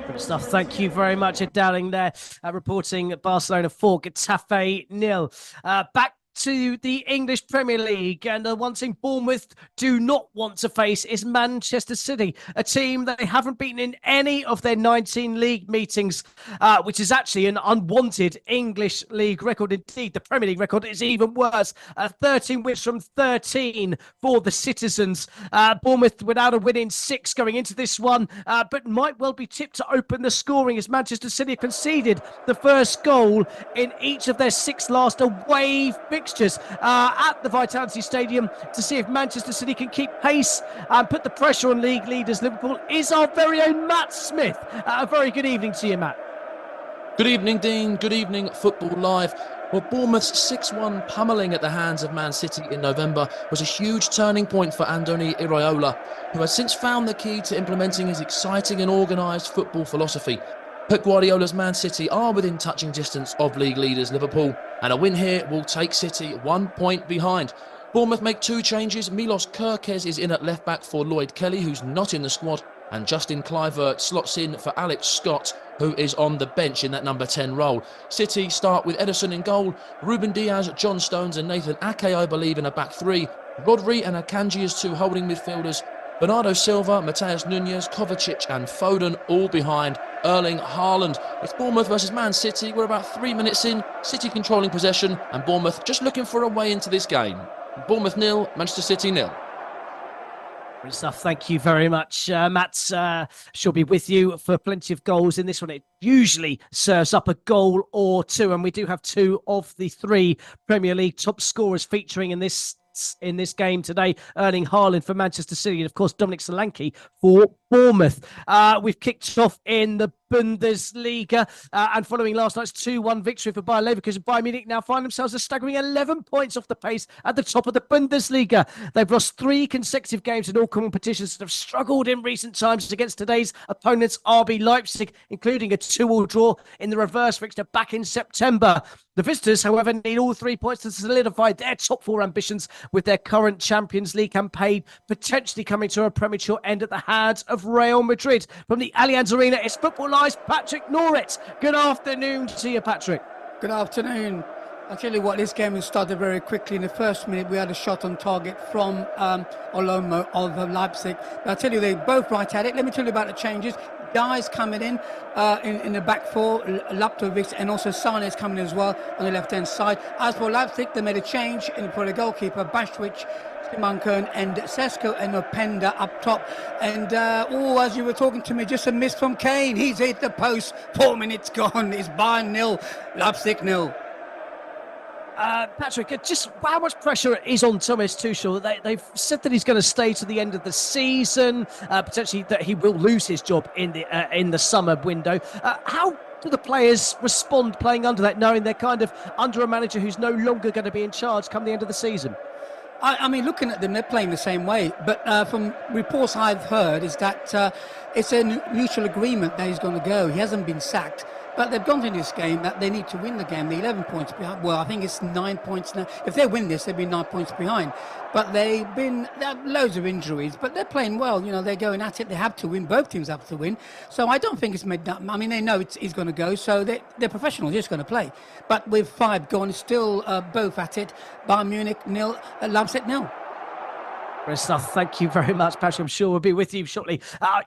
Good stuff. Thank you very much, Ed Dowling there, reporting Barcelona 4, Getafe 0. Back to the English Premier League, and the one team Bournemouth do not want to face is Manchester City, a team that they haven't beaten in any of their 19 league meetings, which is actually an unwanted English league record. Indeed, the Premier League record is even worse. 13 wins from 13 for the Citizens. Bournemouth without a win in 6 going into this one, but might well be tipped to open the scoring as Manchester City conceded the first goal in each of their 6 last away fixtures. fixtures at the Vitality Stadium to see if Manchester City can keep pace and put the pressure on league leaders Liverpool is our very own Matt Smith. A very good evening to you, Matt. Good evening, Dean. Good evening, Football Live. Well, Bournemouth's 6-1 pummelling at the hands of Man City in November was a huge turning point for Andoni Iraola, who has since found the key to implementing his exciting and organised football philosophy. Pep Guardiola's Man City are within touching distance of league leaders Liverpool, and a win here will take City 1 point behind. Bournemouth make 2 changes. Milos Kerkez is in at left back for Lloyd Kelly, who's not in the squad, and Justin Kluivert slots in for Alex Scott, who is on the bench in that number 10 role. City start with Ederson in goal, Ruben Diaz, John Stones and Nathan Ake, I believe, in a back 3, Rodri and Akanji as 2 holding midfielders, Bernardo Silva, Mateus Nunes, Kovacic and Foden all behind Erling Haaland. It's Bournemouth versus Man City. We're about 3 minutes in, City controlling possession and Bournemouth just looking for a way into this game. Bournemouth 0, Manchester City 0. Good stuff. Thank you very much, Matt. She'll be with you for plenty of goals in this one. It usually serves up a goal or 2, and we do have 2 of the 3 Premier League top scorers featuring in this game today. Erling Haaland for Manchester City and, of course, Dominic Solanke for Bournemouth. We've kicked off in the Bundesliga and following last night's 2-1 victory for Bayer Leverkusen, Bayern Munich now find themselves a staggering 11 points off the pace at the top of the Bundesliga. They've lost 3 consecutive games in all competitions and have struggled in recent times against today's opponents RB Leipzig, including a 2-2 draw in the reverse fixture back in September. The visitors, however, need all 3 points to solidify their top 4 ambitions, with their current Champions League campaign potentially coming to a premature end at the hands of Real Madrid. From the Allianz Arena, it's Football Live's Patrick Norris. Good afternoon to you, Patrick. Good afternoon. I'll tell you what, this game has started very quickly. In the first minute, we had a shot on target from Olmo of Leipzig. But I'll tell you, they're both right at it. Let me tell you about the changes. Guys coming in the back 4, Laptovic, and also Sane is coming in as well on the left-hand side. As for Leipzig, they made a change for the goalkeeper, Bashwich, Simankern and Sesko and Openda up top. And as you were talking to me, just a miss from Kane. He's hit the post. 4 minutes gone. It's Bayern 0, Leipzig 0. Patrick, just how much pressure is on Thomas Tuchel? They've said that he's going to stay to the end of the season, potentially that he will lose his job in the summer window. How do the players respond playing under that, knowing they're kind of under a manager who's no longer going to be in charge come the end of the season? I mean, looking at them, they're playing the same way. But from reports I've heard is that it's a mutual agreement that he's going to go. He hasn't been sacked. But they've gone to this game that they need to win the game. They're 11 points behind. Well, I think it's 9 points now. If they win this, they'll be 9 points behind. But they have loads of injuries, but they're playing well. You know, they're going at it. They have to win. Both teams have to win. So I don't think it's made that. I mean, they know he's going to go. So they're professionals. They're just going to play. But with 5 gone, still both at it. Bayern Munich 0, Leipzig 0. Great stuff. Thank you very much, Patrick. I'm sure we'll be with you shortly.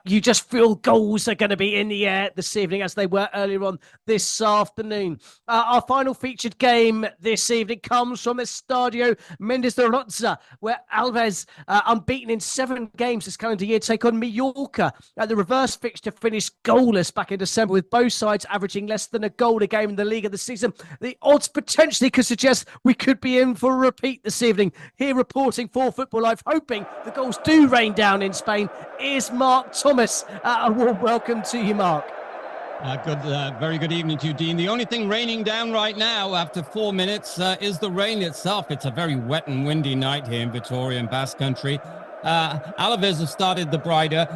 You just feel goals are going to be in the air this evening as they were earlier on this afternoon. Our final featured game this evening comes from Estadio Mendes de Roza, where Alves, unbeaten in 7 games this calendar year, take on Mallorca. The reverse fixture finished goalless back in December, with both sides averaging less than a goal a game in the league of the season. The odds potentially could suggest we could be in for a repeat this evening. Here reporting for Football Live, hoping the goals do rain down in Spain, is Mark Thomas. A warm welcome to you, Mark. Very good evening to you, Dean. The only thing raining down right now after 4 minutes is the rain itself. It's a very wet and windy night here in Vitoria and Basque Country. Alaves have started the brighter.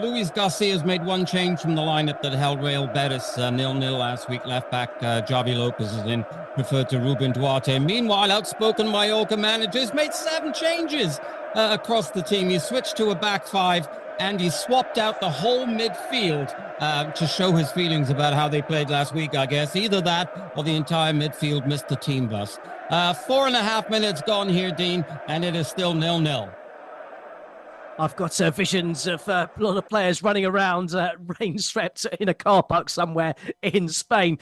Luis Garcia has made 1 change from the lineup that held Real Betis 0-0 last week. Left back Javi Lopez is in, referred to Ruben Duarte. Meanwhile, outspoken Mallorca manager has made 7 changes across the team. He switched to a back 5 and he swapped out the whole midfield to show his feelings about how they played last week, I guess. Either that or the entire midfield missed the team bus. 4.5 minutes gone here, Dean, and it is still 0-0. I've got visions of a lot of players running around rain-swept in a car park somewhere in Spain,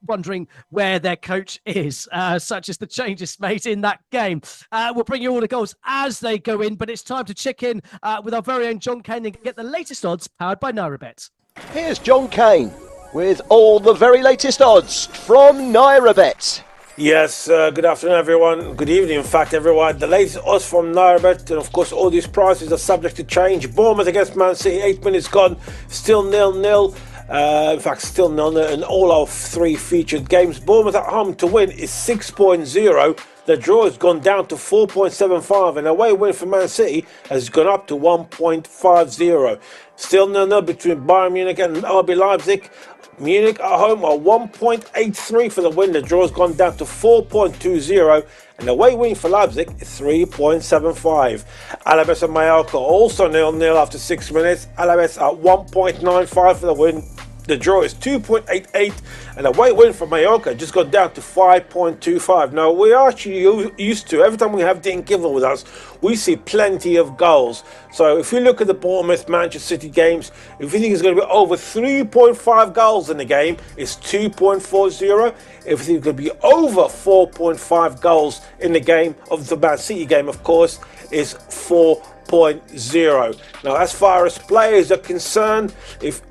wondering where their coach is, such as the changes made in that game. We'll bring you all the goals as they go in, but it's time to check in with our very own John Kane and get the latest odds powered by NairaBet. Here's John Kane with all the very latest odds from NairaBet. Yes, good afternoon, everyone. Good evening, in fact, everyone. The latest odds from Nairabet, and of course, all these prices are subject to change. Bournemouth against Man City, 8 minutes gone, still 0-0. In fact, still 0-0 in all our 3 featured games. Bournemouth at home to win is 6.0. The draw has gone down to 4.75, and away win for Man City has gone up to 1.50. Still 0-0 between Bayern Munich and RB Leipzig. Munich at home are 1.83 for the win. The draw has gone down to 4.20, and the away win for Leipzig is 3.75. Alaves and Mallorca also 0-0 after 6 minutes. Alaves at 1.95 for the win. The draw is 2.88, and the away win for Mallorca just got down to 5.25. Now, we are actually used to, every time we have Dean Kivel with us, we see plenty of goals. So if you look at the Bournemouth Manchester City games, if you think it's going to be over 3.5 goals in the game, it's 2.40. If you think it's going to be over 4.5 goals in the game, of the Man City game, of course, is 4.0. Now, as far as players are concerned, if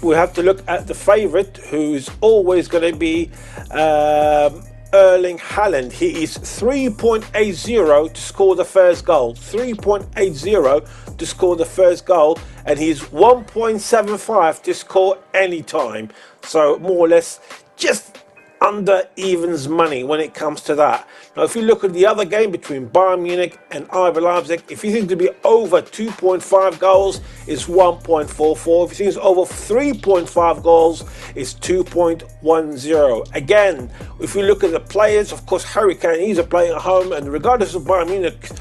we have to look at the favourite, who's always going to be Erling Haaland. He is 3.80 to score the first goal. 3.80 to score the first goal, and he's 1.75 to score any time. So more or less just under evens money when it comes to that. Now, if you look at the other game between Bayern Munich and RB Leipzig, if you think to be over 2.5 goals, it's 1.44. If you think it's over 3.5 goals, it's 2.10. Again, if you look at the players, of course, Harry Kane, he's a player at home, and regardless of Bayern Munich's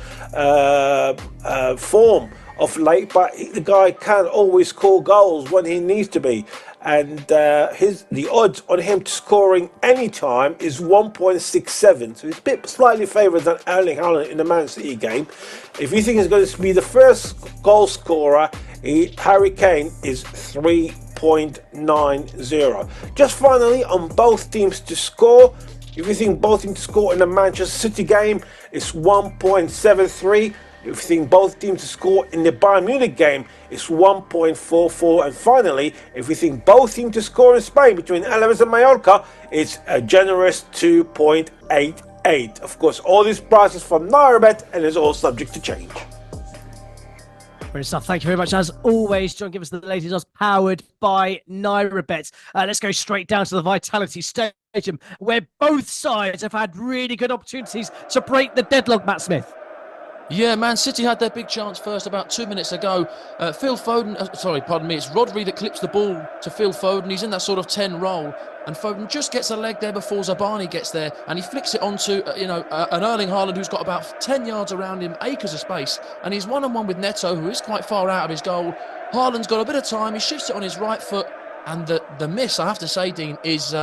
form of late, but the guy can always score goals when he needs to be. And the odds on him scoring any time is 1.67. So he's a bit slightly favoured than Erling Haaland in the Man City game. If you think he's going to be the first goal scorer, Harry Kane is 3.90. Just finally, on both teams to score, if you think both teams to score in the Manchester City game, it's 1.73. If you think both teams to score in the Bayern Munich game, it's 1.44. And finally, if you think both teams to score in Spain between Alaves and Mallorca, it's a generous 2.88. Of course, all these prices from Nairabet, and it's all subject to change. Brilliant stuff. Thank you very much. As always, John, give us the latest odds powered by Nairabet. Let's go straight down to the Vitality Stadium, where both sides have had really good opportunities to break the deadlock, Matt Smith. Yeah, Man City had their big chance first about 2 minutes ago. Phil Foden, it's Rodri that clips the ball to Phil Foden. He's in that sort of 10 role, and Foden just gets a leg there before Zabani gets there, and he flicks it onto an Erling Haaland who's got about 10 yards around him, acres of space, and he's one-on-one with Neto, who is quite far out of his goal. Haaland's got a bit of time. He shifts it on his right foot. And the miss, I have to say, Dean, is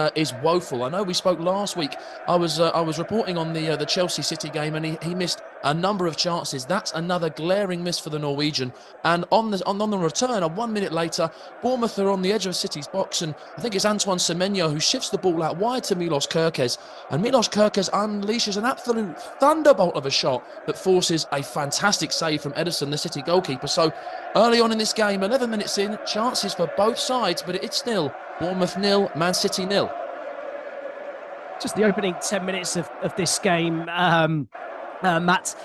woeful. I know we spoke last week. I was reporting on the Chelsea City game, and he missed a number of chances. That's another glaring miss for the Norwegian. And on the return, 1 minute later, Bournemouth are on the edge of City's box, and I think it's Antoine Semenyo who shifts the ball out wide to Milos Kerkez, and Milos Kerkez unleashes an absolute thunderbolt of a shot that forces a fantastic save from Ederson, the City goalkeeper. So early on in this game, 11 minutes in, chances for both sides, but it's nil. Bournemouth 0, Man City 0. Just the opening 10 minutes of this game, Matt.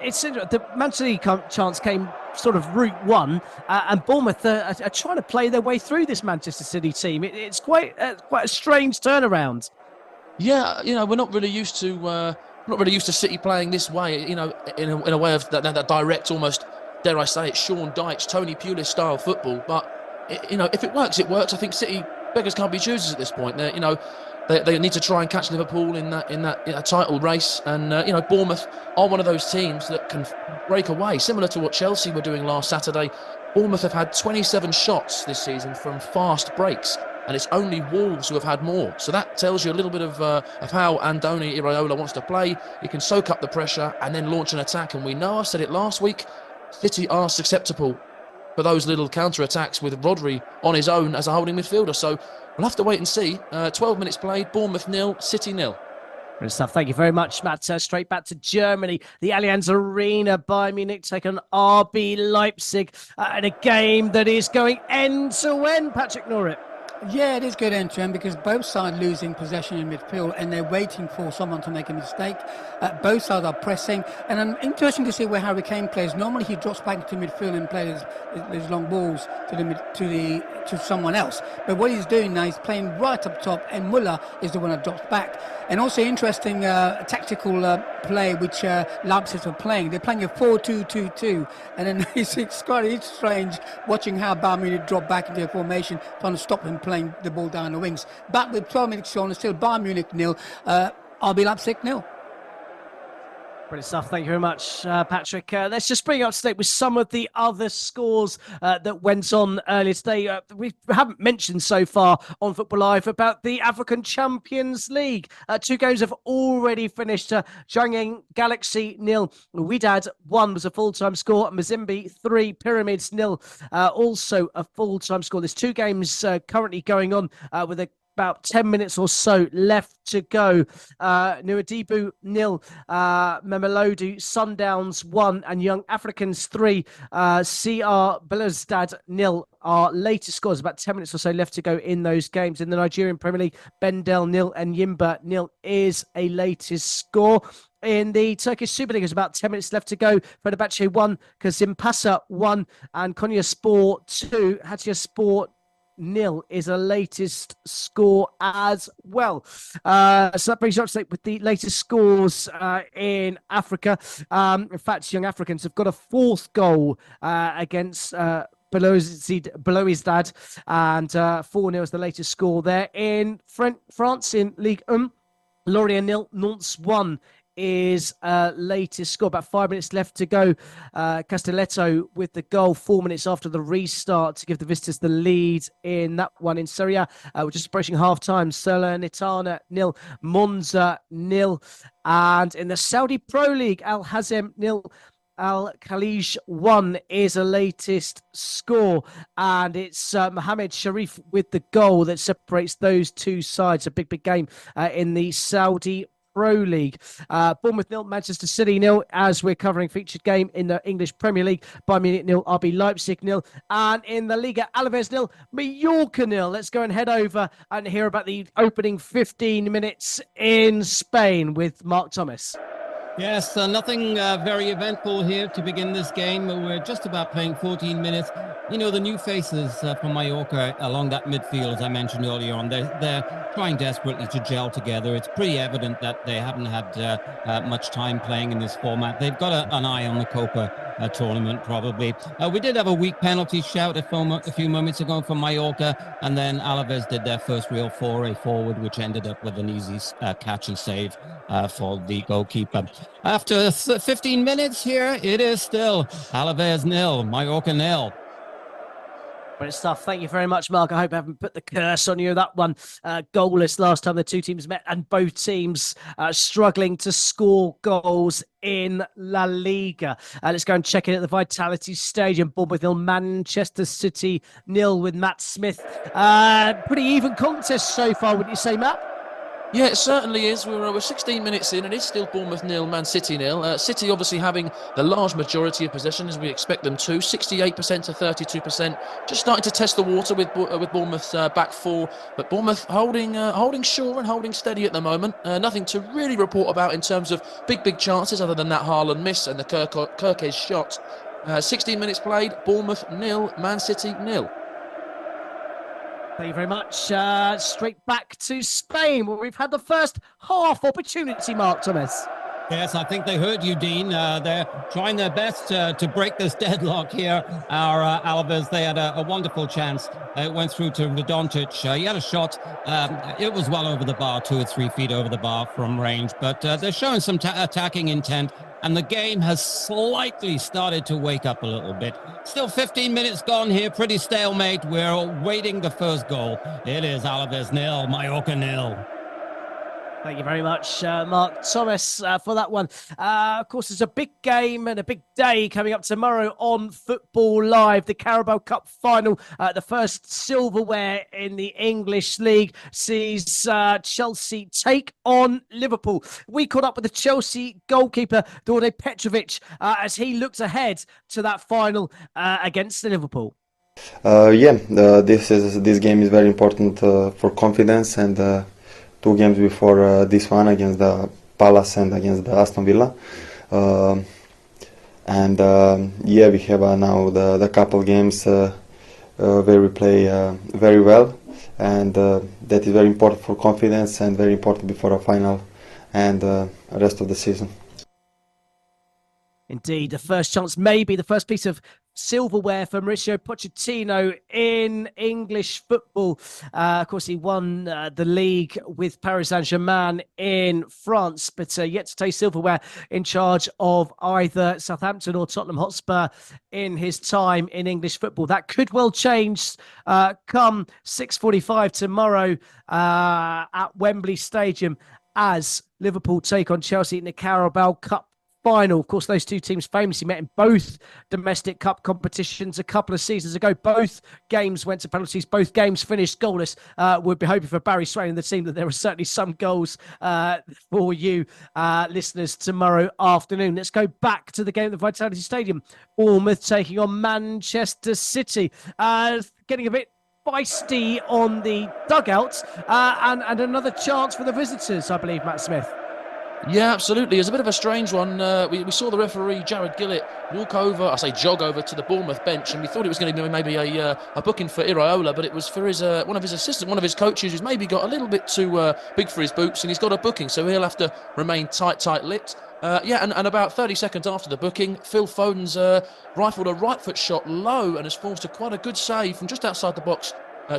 It's the Man City chance came sort of route one, and Bournemouth are trying to play their way through this Manchester City team. It's quite a strange turnaround. Yeah, we're not really used to City playing this way. In a way of that direct, almost, dare I say it, Sean Dyche, Tony Pulis style football. But if it works, it works. I think City beggars can't be choosers at this point. They need to try and catch Liverpool in that title race, and Bournemouth are one of those teams that can break away, similar to what Chelsea were doing last Saturday. Bournemouth have had 27 shots this season from fast breaks, and it's only Wolves who have had more. So that tells you a little bit of how Andoni Iraola wants to play. He can soak up the pressure and then launch an attack, and we know, I said it last week, City are susceptible for those little counter-attacks with Rodri on his own as a holding midfielder. So we'll have to wait and see. 12 minutes played, Bournemouth 0, City 0. Good stuff. Thank you very much, Matt. Straight back to Germany. The Allianz Arena, Bayern Munich take on RB Leipzig in a game that is going end to end, Patrick Norrit. Yeah, it is good entry because both sides losing possession in midfield and they're waiting for someone to make a mistake. Both sides are pressing, and interesting to see where Harry Kane plays. Normally he drops back into midfield and plays his long balls to someone else. But what he's doing now, he's playing right up top, and Muller is the one that drops back. And also interesting tactical play which Leipzig are playing. They're playing a 4-2-2-2, and then it's quite strange watching how Bayern Munich drop back into their formation, trying to stop him playing the ball down the wings. But with 12 minutes on, it's still Bayern Munich 0, RB Leipzig 0. Brilliant stuff. Thank you very much, Patrick. Let's just bring you up to date with some of the other scores that went on earlier today. We haven't mentioned so far on Football Live about the African Champions League. 2 games have already finished. Jangeng Galaxy 0, Wydad 1 was a full-time score. Mazembe 3, Pyramids 0, also a full-time score. There's 2 games currently going on with about 10 minutes or so left to go. Nuadibu 0, Mamelodi Sundowns 1, and Young Africans 3, CR Belouizdad 0. Our latest scores, about 10 minutes or so left to go in those games. In the Nigerian Premier League, Bendel 0 and Yimba 0 is a latest score. In the Turkish Super League, there's about 10 minutes left to go. Fenerbahce 1, Kazimpasa 1, and Konyaspor 2. Hatayspor 0 is a latest score as well. So that brings you up to date with the latest scores in Africa. In fact, Young Africans have got a 4th goal against Belouizdad, and 4-0 is the latest score there. In France, in Ligue 1, Lorient 0, Nantes 1 is latest score. About 5 minutes left to go. Castelletto with the goal 4 minutes after the restart to give the visitors the lead in that one. In Serie A, we're just approaching half-time. Salernitana 0, Monza 0. And in the Saudi Pro League, Al Hazem 0, Al Khalij 1 is a latest score, and it's Mohamed Sharif with the goal that separates those two sides. A big game in the Saudi Pro League. Bournemouth 0, Manchester City 0, as we're covering featured game in the English Premier League. Bayern Munich 0, RB Leipzig 0, and in the Liga, Alaves 0, Mallorca 0. Let's go and head over and hear about the opening 15 minutes in Spain with Mark Thomas. Yes, nothing very eventful here to begin this game. We're just about playing 14 minutes. You know, the new faces from Mallorca along that midfield, as I mentioned earlier on, they're trying desperately to gel together. It's pretty evident that they haven't had much time playing in this format. They've got an eye on the Copa tournament, probably. We did have a weak penalty shout a few moments ago from Mallorca, and then Alaves did their first real foray forward, which ended up with an easy catch and save for the goalkeeper. After 15 minutes here, it is still Alaves 0, Mallorca 0. Great stuff. Thank you very much, Mark. I hope I haven't put the curse on you. That one goalless last time the two teams met, and both teams struggling to score goals in La Liga. Let's go and check in at the Vitality Stadium. Bournemouth 0, Manchester City 0 with Matt Smith. Pretty even contest so far, wouldn't you say, Matt? Yeah, it certainly is. We're 16 minutes in, and it's still Bournemouth 0, Man City 0. City obviously having the large majority of possession, as we expect them to, 68% to 32%. Just starting to test the water with Bournemouth's back four, but Bournemouth holding sure and holding steady at the moment. Nothing to really report about in terms of big chances, other than that Haaland miss and the Kirkes shot. 16 minutes played, Bournemouth 0, Man City 0. Thank you very much. Straight back to Spain, where we've had the first half opportunity, Mark Thomas. Yes, I think they heard you, Dean. They're trying their best to break this deadlock here. Our Alaves, they had a wonderful chance. It went through to Radonjic. He had a shot. It was well over the bar, 2 or 3 feet over the bar from range. But they're showing some attacking intent. And the game has slightly started to wake up a little bit. Still 15 minutes gone here, pretty stalemate. We're awaiting the first goal. It is Alaves 0, Mallorca 0. Thank you very much, Mark Thomas, for that one. Of course, there's a big game and a big day coming up tomorrow on Football Live. The Carabao Cup final, the first silverware in the English League, sees Chelsea take on Liverpool. We caught up with the Chelsea goalkeeper, Dorde Petrovic, as he looks ahead to that final against Liverpool. This game is very important for confidence, and 2 games before this one against the Palace and against the Aston Villa. We have now the couple games where we play very well, and that is very important for confidence and very important before a final and rest of the season. Indeed, the first chance, maybe the first piece of silverware for Mauricio Pochettino in English football. Of course, he won the league with Paris Saint-Germain in France, but yet to take silverware in charge of either Southampton or Tottenham Hotspur in his time in English football. That could well change come 6:45 tomorrow at Wembley Stadium as Liverpool take on Chelsea in the Carabao Cup final. Of course, those two teams famously met in both domestic cup competitions a couple of seasons ago. Both games went to penalties. Both games finished goalless. We'll be hoping for Barry Swain and the team that there are certainly some goals for you listeners tomorrow afternoon. Let's go back to the game at the Vitality Stadium. Bournemouth taking on Manchester City. Getting a bit feisty on the dugouts and another chance for the visitors, I believe, Matt Smith. Yeah, absolutely. It's a bit of a strange one. We saw the referee, Jared Gillett, jog over to the Bournemouth bench, and we thought it was going to be maybe a booking for Iraola, but it was for his one of his assistants, one of his coaches, who's maybe got a little bit too big for his boots, and he's got a booking, so he'll have to remain tight-lipped. And about 30 seconds after the booking, Phil Foden's rifled a right foot shot low and has forced quite a good save from just outside the box.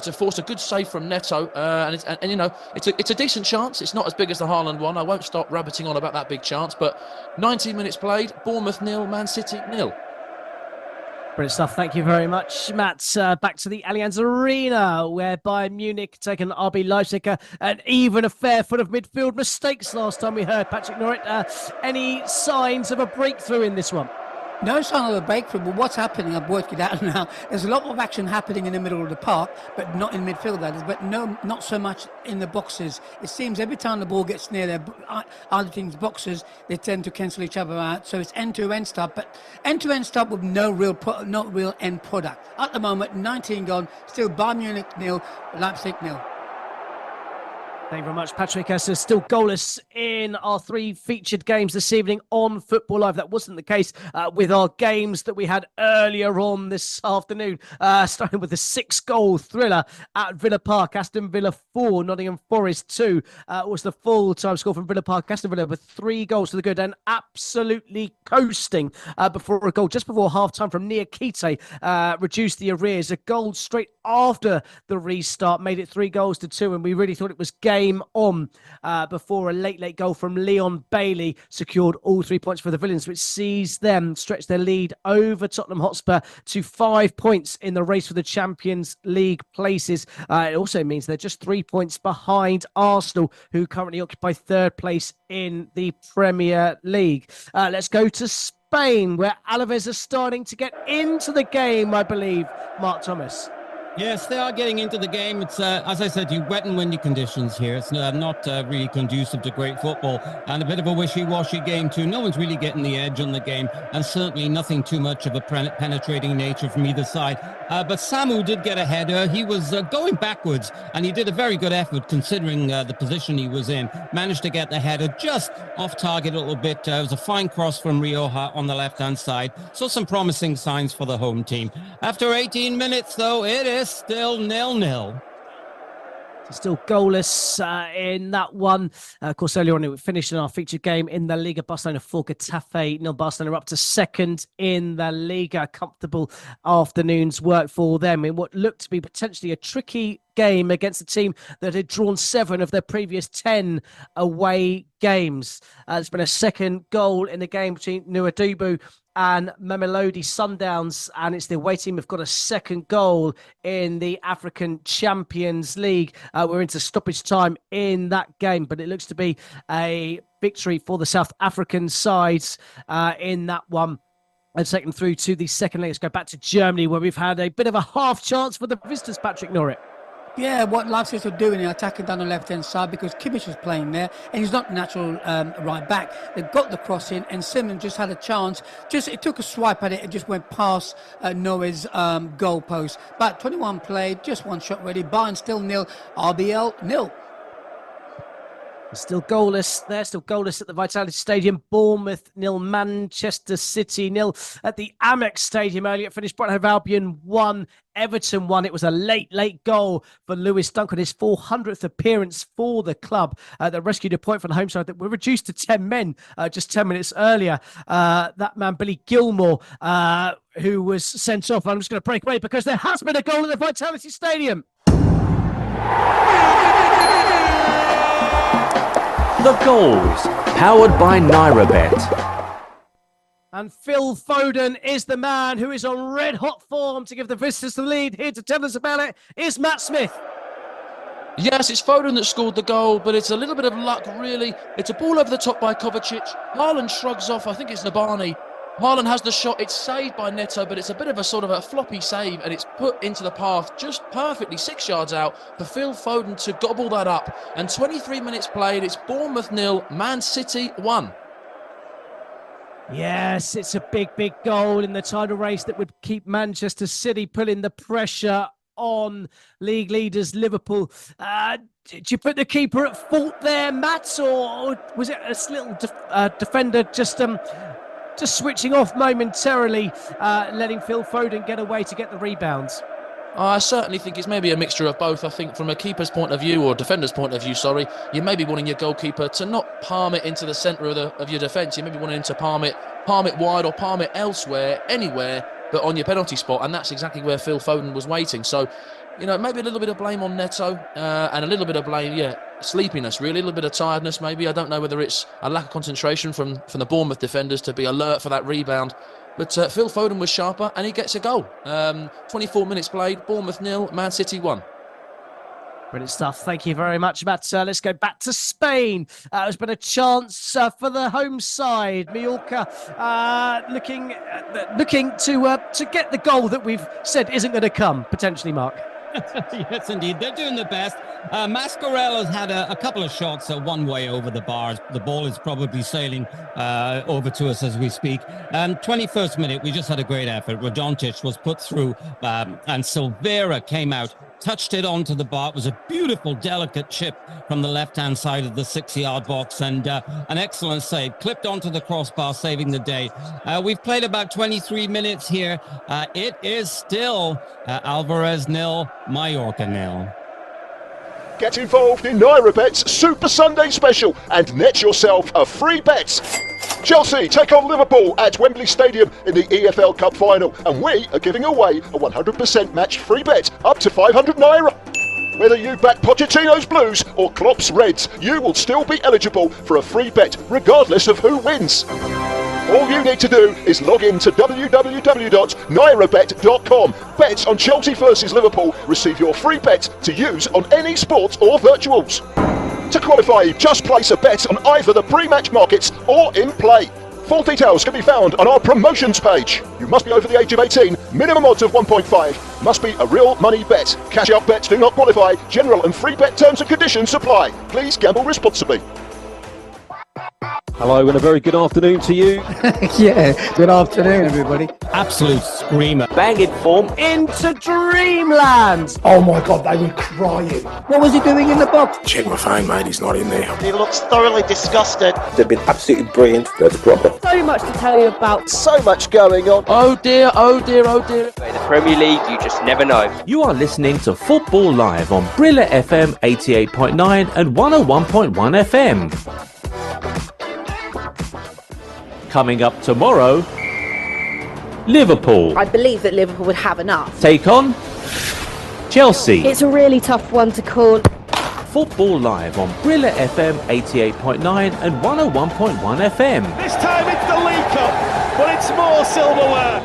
To force a good save from Neto, it's a decent chance. It's not as big as the Haaland one. I won't stop rabbiting on about that big chance, but 90 minutes played, Bournemouth 0, Man City 0. Brilliant stuff. Thank you very much, Matt. Back to the Allianz Arena, where Bayern Munich taken RB Leipzig, and even a fair foot of midfield mistakes last time we heard. Patrick Norrit, any signs of a breakthrough in this one? No sign of a breakthrough, but what's happening, I've worked it out now. There's a lot of action happening in the middle of the park, but not in midfield, that is, but not so much in the boxes. It seems every time the ball gets near their other team's boxes, they tend to cancel each other out. So it's end-to-end stuff, but end-to-end stuff with no real end product. At the moment, 19 gone, still Bayern Munich 0, Leipzig 0. Thank you very much, Patrick. Still goalless in our 3 featured games this evening on Football Live. That wasn't the case with our games that we had earlier on this afternoon, starting with a 6-goal thriller at Villa Park. Aston Villa 4, Nottingham Forest 2 was the full-time score from Villa Park. Aston Villa with 3 goals to the good and absolutely coasting before a goal just before half-time from Nia Kite reduced the arrears. A goal straight after the restart made it 3-2, and we really thought it was game on before a late goal from Leon Bailey secured all 3 points for the Villains, which sees them stretch their lead over Tottenham Hotspur to 5 points in the race for the Champions League places. It also means they're just 3 points behind Arsenal, who currently occupy 3rd place in the Premier League. Let's go to Spain, where Alaves are starting to get into the game, I believe, Mark Thomas. Yes, they are getting into the game. It's, as I said, wet and windy conditions here. It's not really conducive to great football, and a bit of a wishy-washy game too. No one's really getting the edge on the game, and certainly nothing too much of a penetrating nature from either side. But Samu did get a header. He was going backwards, and he did a very good effort considering the position he was in. Managed to get the header just off target a little bit. It was a fine cross from Rioja on the left-hand side. So some promising signs for the home team. After 18 minutes, though, it is still 0-0. Still goalless in that one. Of course, earlier on, it finished in our featured game in the Liga. Barcelona 4, Getafe 0. Barcelona up to 2nd in the Liga. Comfortable afternoon's work for them in what looked to be potentially a tricky game against a team that had drawn 7 of their previous 10 away games. There's been a second goal in the game between Nuadubu and Mamelodi Sundowns, and it's the away team who've got a second goal in the African Champions League. We're into stoppage time in that game, but it looks to be a victory for the South African sides in that one. And taken through to the second leg. Let's go back to Germany, where we've had a bit of a half chance for the visitors, Patrick Norrit. Yeah, what Leipzig are doing, attacking down the left-hand side because Kimmich was playing there, and he's not natural right back. They've got the cross in, and Simmons just had a chance. It took a swipe at it and just went past Noah's goal post. But 21 played, just one shot ready. Bayern still nil, RBL nil. Still goalless there, still goalless at the Vitality Stadium. Bournemouth nil, Manchester City nil at the Amex Stadium earlier. Finished Brighton Hove Albion 1, Everton 1. It was a late goal for Lewis Dunk on his 400th appearance for the club that rescued a point from the home side that were reduced to 10 men just 10 minutes earlier. That man, Billy Gilmore, who was sent off. I'm just going to break away because there has been a goal at the Vitality Stadium. The goals, powered by NairaBet. And Phil Foden is the man who is on red-hot form to give the visitors the lead. Here to tell us about it is Matt Smith. Yes, it's Foden that scored the goal, but it's a little bit of luck, really. It's a ball over the top by Kovacic. Haaland shrugs off, I think it's Nabani. Haaland has the shot, it's saved by Neto, but it's a bit of a sort of a floppy save, and it's put into the path just perfectly 6 yards out for Phil Foden to gobble that up. And 23 minutes played, it's Bournemouth 0, Man City 1. Yes, it's a big goal in the title race that would keep Manchester City putting the pressure on league leaders Liverpool. Did you put the keeper at fault there, Matt, or was it a little defender just switching off momentarily, letting Phil Foden get away to get the rebounds? I certainly think it's maybe a mixture of both. I think from a keeper's point of view, or defender's point of view, sorry, you may be wanting your goalkeeper to not palm it into the centre of your defence. You may be wanting him to palm it wide or palm it elsewhere, anywhere, but on your penalty spot, and that's exactly where Phil Foden was waiting. So, you know, maybe a little bit of blame on Neto, and a little bit of blame, sleepiness, really, a little bit of tiredness, maybe. I don't know whether it's a lack of concentration from the Bournemouth defenders to be alert for that rebound. But Phil Foden was sharper, and he gets a goal. 24 minutes played, Bournemouth 0, Man City 1. Brilliant stuff. Thank you very much, Matt. Let's go back to Spain. There's been a chance for the home side. Mallorca looking to get the goal that we've said isn't going to come, potentially, Mark. Yes, indeed. They're doing the best. Mascarella's had a couple of shots one way over the bars. The ball is probably sailing over to us as we speak. 21st minute, we just had a great effort. Radonjic was put through and Silveira came out, touched it onto the bar. It was a beautiful, delicate chip from the left-hand side of the 6-yard box, and an excellent save. Clipped onto the crossbar, saving the day. We've played about 23 minutes here. It is still Alvarez 0, Mallorca 0. Get involved in NairaBet's Super Sunday Special and net yourself a free bet. Chelsea take on Liverpool at Wembley Stadium in the EFL Cup final, and we are giving away a 100% match free bet up to €500. Whether you back Pochettino's Blues or Klopp's Reds, you will still be eligible for a free bet regardless of who wins. All you need to do is log in to www.nairabet.com. Bet on Chelsea versus Liverpool. Receive your free bet to use on any sport or virtuals. To qualify, just place a bet on either the pre-match markets or in play. Full details can be found on our promotions page. You must be over the age of 18, minimum odds of 1.5, must be a real money bet. Cash out bets do not qualify. General and free bet terms and conditions apply. Please gamble responsibly. Hello and a very good afternoon to you. Yeah, good afternoon, everybody. Absolute screamer. Banging form. Into dreamland. Oh my God, they were crying. What was he doing in the box? Check my phone, mate. He's not in there. He looks thoroughly disgusted. They've been absolutely brilliant. That's proper. So much to tell you about. So much going on. Oh dear, oh dear, oh dear. In the Premier League, you just never know. You are listening to Football Live on Brilla FM 88.9 and 101.1 FM. Coming up tomorrow, Liverpool I believe that Liverpool would have enough. take on Chelsea. It's a really tough one to call. Football Live on Brilla FM 88.9 and 101.1 FM. This time it's the League Cup, but it's more silverware.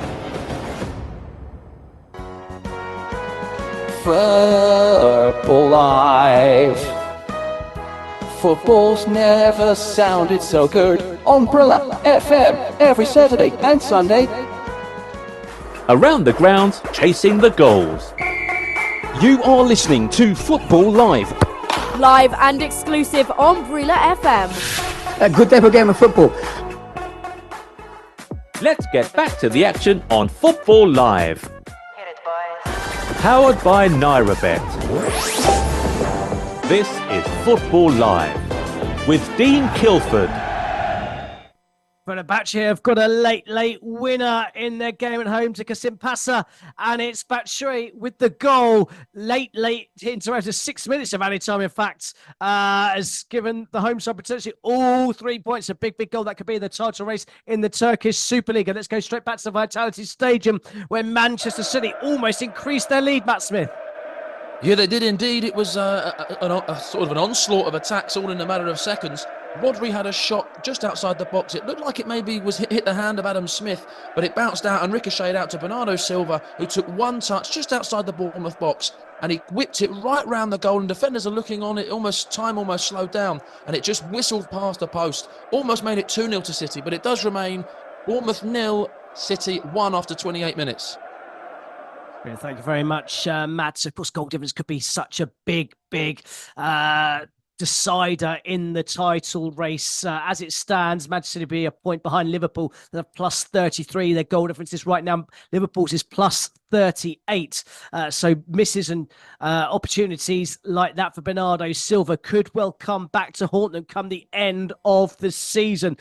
Football Live. Football's never sounded so good on Brilla FM every Saturday and Sunday. Around the grounds, chasing the goals. You are listening to Football Live. Live and exclusive on Brila FM. A good type of game of football. Let's get back to the action on Football Live. Powered by NairaBet. This is Football Live with Dean Kilford. Fenerbahce have got a late winner in their game at home to Kasim Pasa, and it's Batshuayi with the goal late into after 6 minutes of added time. In fact, has given the home side potentially all 3 points. A big goal that could be the title race in the Turkish Super League. And let's go straight back to the Vitality Stadium, where Manchester City almost increased their lead. Matt Smith. Yeah, they did indeed. It was a sort of an onslaught of attacks all in a matter of seconds. Rodri had a shot just outside the box. It looked like it maybe was hit the hand of Adam Smith, but it bounced out and ricocheted out to Bernardo Silva, who took one touch just outside the Bournemouth box, and he whipped it right round the goal, and defenders are looking on it. Time almost slowed down, and it just whistled past the post. Almost made it 2-0 to City, but it does remain Bournemouth 0, City 1 after 28 minutes. Thank you very much, Matt. Of course, goal difference could be such a big decider in the title race. As it stands, Manchester City be a point behind Liverpool. They're plus 33. Their goal difference is right now, Liverpool's is plus 38. So misses and opportunities like that for Bernardo Silva could well come back to haunt them come the end of the season.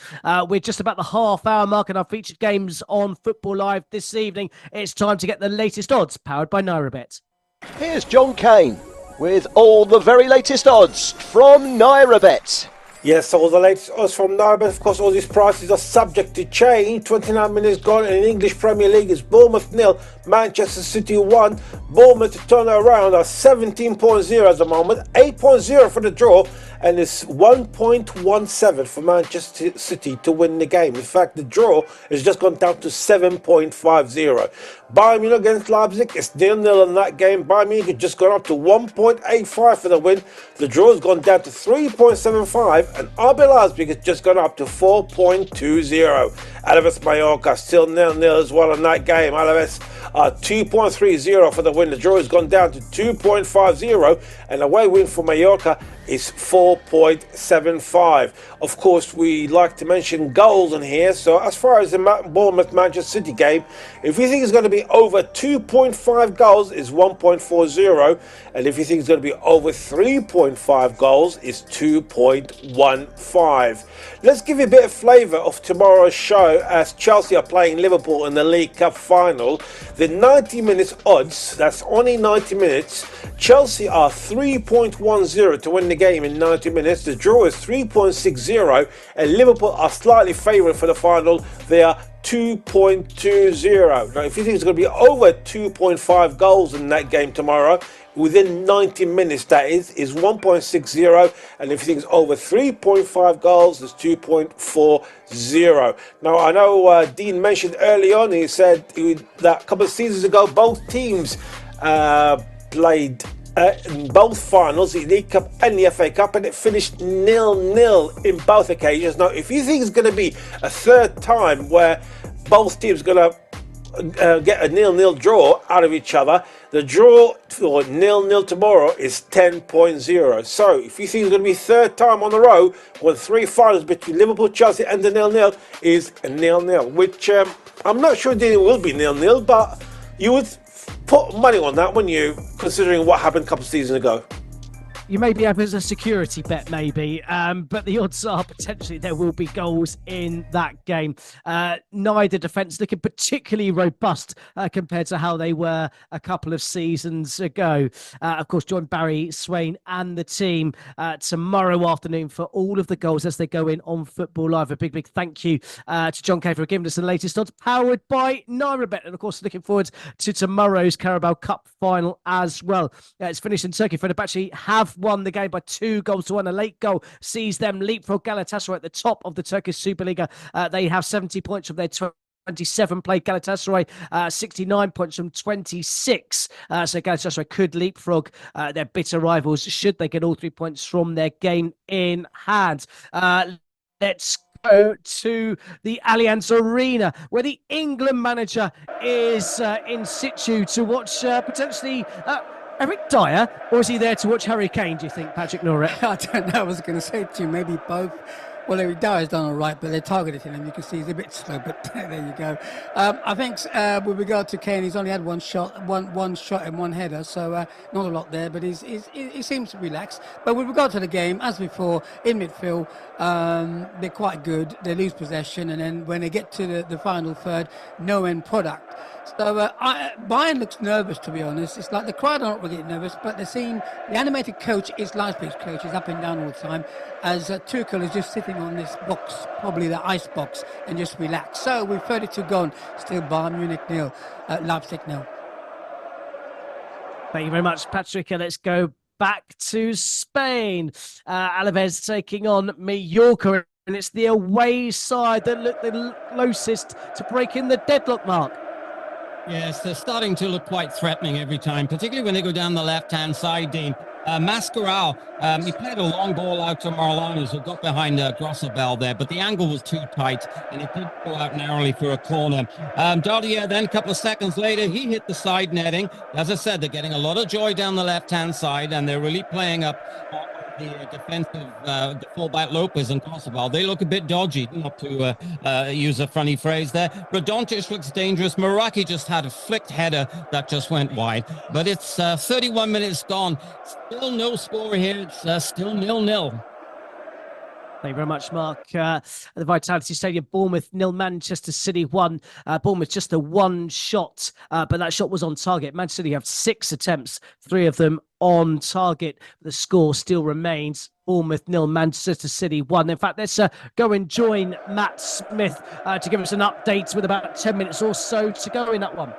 We're just about the half-hour mark in our featured games on Football Live this evening. It's time to get the latest odds, powered by NairaBet. Here's John Kane with all the very latest odds from NairaBet. Yes, all the latest odds from NairaBet. Of course, all these prices are subject to change. 29 minutes gone in the English Premier League is Bournemouth 0, Manchester City 1. Bournemouth to turn around are 17.0 at the moment, 8.0 for the draw, and it's 1.17 for Manchester City to win the game. In fact, the draw has just gone down to 7.50. Bayern Munich against Leipzig, it's 0-0 in that game. Bayern Munich has just gone up to 1.85 for the win. The draw has gone down to 3.75, and RB Leipzig has just gone up to 4.20. Alaves Mallorca still 0-0 as well in that game. Alaves 2.30 for the win. The draw has gone down to 2.50, and away win for Mallorca is 4.75. Of course, we like to mention goals in here. So as far as the Bournemouth-Manchester City game, if you think it's going to be over 2.5 goals, is 1.40. And if you think it's going to be over 3.5 goals, is 2.15. Let's give you a bit of flavour of tomorrow's show as Chelsea are playing Liverpool in the League Cup final. The 90 minutes odds, that's only 90 minutes. Chelsea are 3.10 to win the game in 90 minutes. The draw is 3.60, and Liverpool are slightly favourite for the final. They are 2.20. Now, if you think it's going to be over 2.5 goals in that game tomorrow, within 90 minutes, that is 1.60, and if you think it's over 3.5 goals, it's 2.40. Now, I know Dean mentioned early on, he said that a couple of seasons ago, both teams played in both finals, the League Cup and the FA Cup, and it finished 0-0 in both occasions. Now, if you think it's going to be a third time where both teams are going to get a 0-0 draw out of each other, the draw for 0-0 tomorrow is 10.0. So if you think it's going to be third time on the row when three finals between Liverpool, Chelsea and the 0-0 is a 0-0, which I'm not sure it will be 0-0, but you would put money on that, wouldn't you, considering what happened a couple of seasons ago? You may be having as a security bet, maybe, but the odds are potentially there will be goals in that game. Neither defence looking particularly robust compared to how they were a couple of seasons ago. Of course, join Barry Swain and the team tomorrow afternoon for all of the goals as they go in on Football Live. A big thank you to John Kay for giving us the latest odds, powered by NairaBet. And of course, looking forward to tomorrow's Carabao Cup final as well. It's finished in Turkey. Fenerbahce have won the game by 2-1. A late goal sees them leapfrog Galatasaray at the top of the Turkish Superliga. They have 70 points from their 27 played. Galatasaray 69 points from 26. So Galatasaray could leapfrog their bitter rivals should they get all 3 points from their game in hand. Let's go to the Allianz Arena, where the England manager is in situ to watch potentially Eric Dyer, or is he there to watch Harry Kane, do you think, Patrick Norris? I don't know. I was going to say to you, maybe both. Well, Eric Dyer's done all right, but they're targeting him. You can see he's a bit slow, but there you go. I think with regard to Kane, he's only had one shot and one header, so not a lot there, but he seems relaxed. But with regard to the game, as before, in midfield, they're quite good. They lose possession, and then when they get to the final third, no end product. So Bayern looks nervous, to be honest. It's like the crowd aren't really nervous, but the animated coach is Leipzig's coach. He's up and down all the time, as Tuchel is just sitting on this box, probably the ice box, and just relax. So with 32 gone, still Bayern Munich 0, Leipzig 0. Thank you very much, Patrick. Let's go back to Spain. Alaves taking on Mallorca, and it's the away side that look the closest to breaking the deadlock mark. Yes, they're starting to look quite threatening every time, particularly when they go down the left-hand side, Dean. Mascarell, he played a long ball out to Marlanes, who got behind Grossabel there, but the angle was too tight, and he did go out narrowly for a corner. Dardier, then a couple of seconds later, he hit the side netting. As I said, they're getting a lot of joy down the left-hand side, and they're really playing up the defensive fullback Lopez and Grossabel. They look a bit dodgy, not to use a funny phrase there. Radonjic looks dangerous. Meraki just had a flicked header that just went wide. But it's 31 minutes gone. Still no score here. It's still 0-0. Thank you very much, Mark. At the Vitality Stadium, Bournemouth 0, Manchester City 1. Bournemouth just a one shot, but that shot was on target. Manchester City have 6 attempts, 3 of them on target. The score still remains Bournemouth 0, Manchester City 1. In fact, let's go and join Matt Smith to give us an update with about 10 minutes or so to go in that one.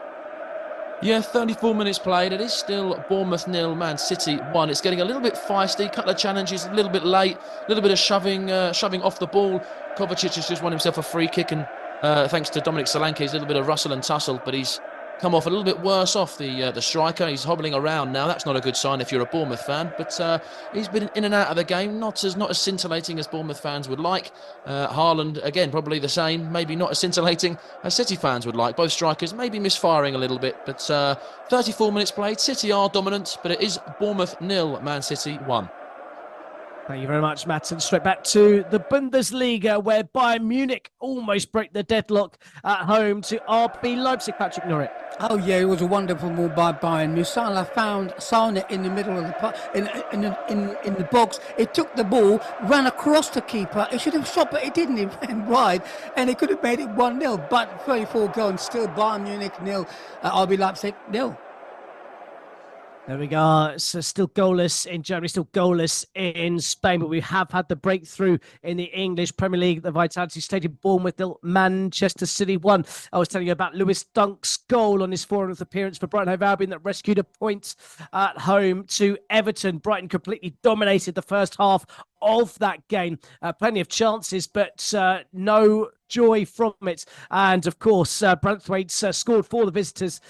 Yeah, 34 minutes played. It is still Bournemouth 0, Man City 1. It's getting a little bit feisty. Couple of challenges, a little bit late, a little bit of shoving off the ball. Kovacic has just won himself a free kick, and thanks to Dominic Solanke, a little bit of rustle and tussle, but he's come off a little bit worse off, the striker. He's hobbling around now. That's not a good sign if you're a Bournemouth fan, but he's been in and out of the game, not as scintillating as Bournemouth fans would like. Haaland, again, probably the same, maybe not as scintillating as City fans would like. Both strikers maybe misfiring a little bit, but 34 minutes played. City are dominant, but it is Bournemouth 0, Man City 1. Thank you very much, Matt. And straight back to the Bundesliga, where Bayern Munich almost break the deadlock at home to RB Leipzig. Patrick Norris. Oh yeah, it was a wonderful move by Bayern. Musala found Sane in the middle of in the box. It took the ball, ran across the keeper. It should have shot, but it didn't. It ran wide, and it could have made it 1-0. But 34 goals, still Bayern Munich 0, RB Leipzig 0. There we go. So still goalless in Germany, still goalless in Spain, but we have had the breakthrough in the English Premier League. The Vitality Stadium, Bournemouth 0, Manchester City 1. I was telling you about Lewis Dunk's goal on his 400th appearance for Brighton Hove Albion that rescued a point at home to Everton. Brighton completely dominated the first half of that game. Plenty of chances, but no joy from it. And of course, Braithwaite scored for the visitors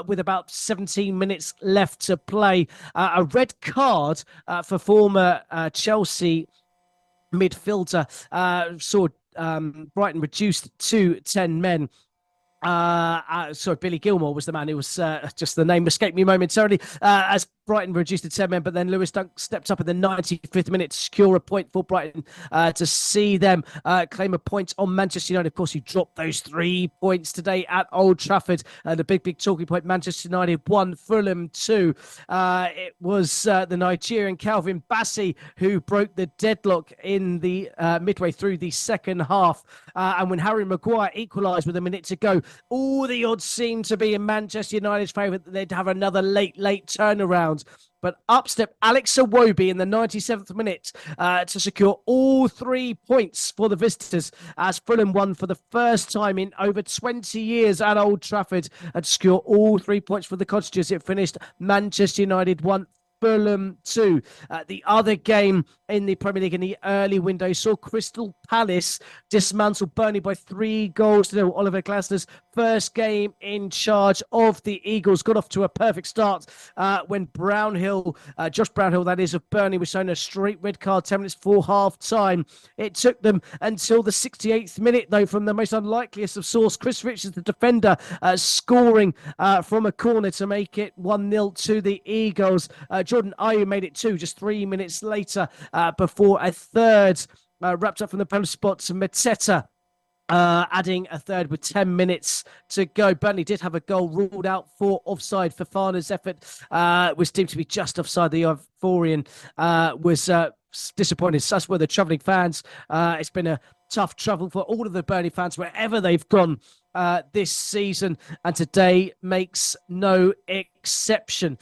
with about 17 minutes left to play. A red card for former Chelsea midfielder saw Brighton reduced to 10 men. Sorry, Billy Gilmore was the man who was just the name escaped me momentarily as Brighton reduced to 10 men, but then Lewis Dunk stepped up in the 95th minute to secure a point for Brighton to see them claim a point on Manchester United. Of course, he dropped those 3 points today at Old Trafford. The big talking point, Manchester United 1, Fulham 2. It was the Nigerian Calvin Bassey who broke the deadlock in the midway through the second half. And when Harry Maguire equalised with a minute to go, all the odds seemed to be in Manchester United's favour that they'd have another late turnaround. But up stepped Alex Iwobi in the 97th minute to secure all 3 points for the visitors as Fulham won for the first time in over 20 years at Old Trafford and secure all 3 points for the Cottagers. It finished Manchester United 1, Fulham 2. The other game in the Premier League in the early window. Saw Crystal Palace dismantle Burnley by 3-0. Oliver Glasner's first game in charge of the Eagles. Got off to a perfect start when Brownhill, Josh Brownhill, that is, of Burnley, was shown a straight red card 10 minutes before half-time. It took them until the 68th minute, though, from the most unlikeliest of source. Chris Richards, the defender, scoring from a corner to make it 1-0 to the Eagles. Jordan Ayew made it 2 just 3 minutes later before a third wrapped up from the penalty spot to Mateta. Adding a third with 10 minutes to go. Burnley did have a goal ruled out for offside. Fofana's effort was deemed to be just offside. The Ivorian was disappointed. Such were the travelling fans. It's been a tough travel for all of the Burnley fans wherever they've gone this season, and today makes no exception.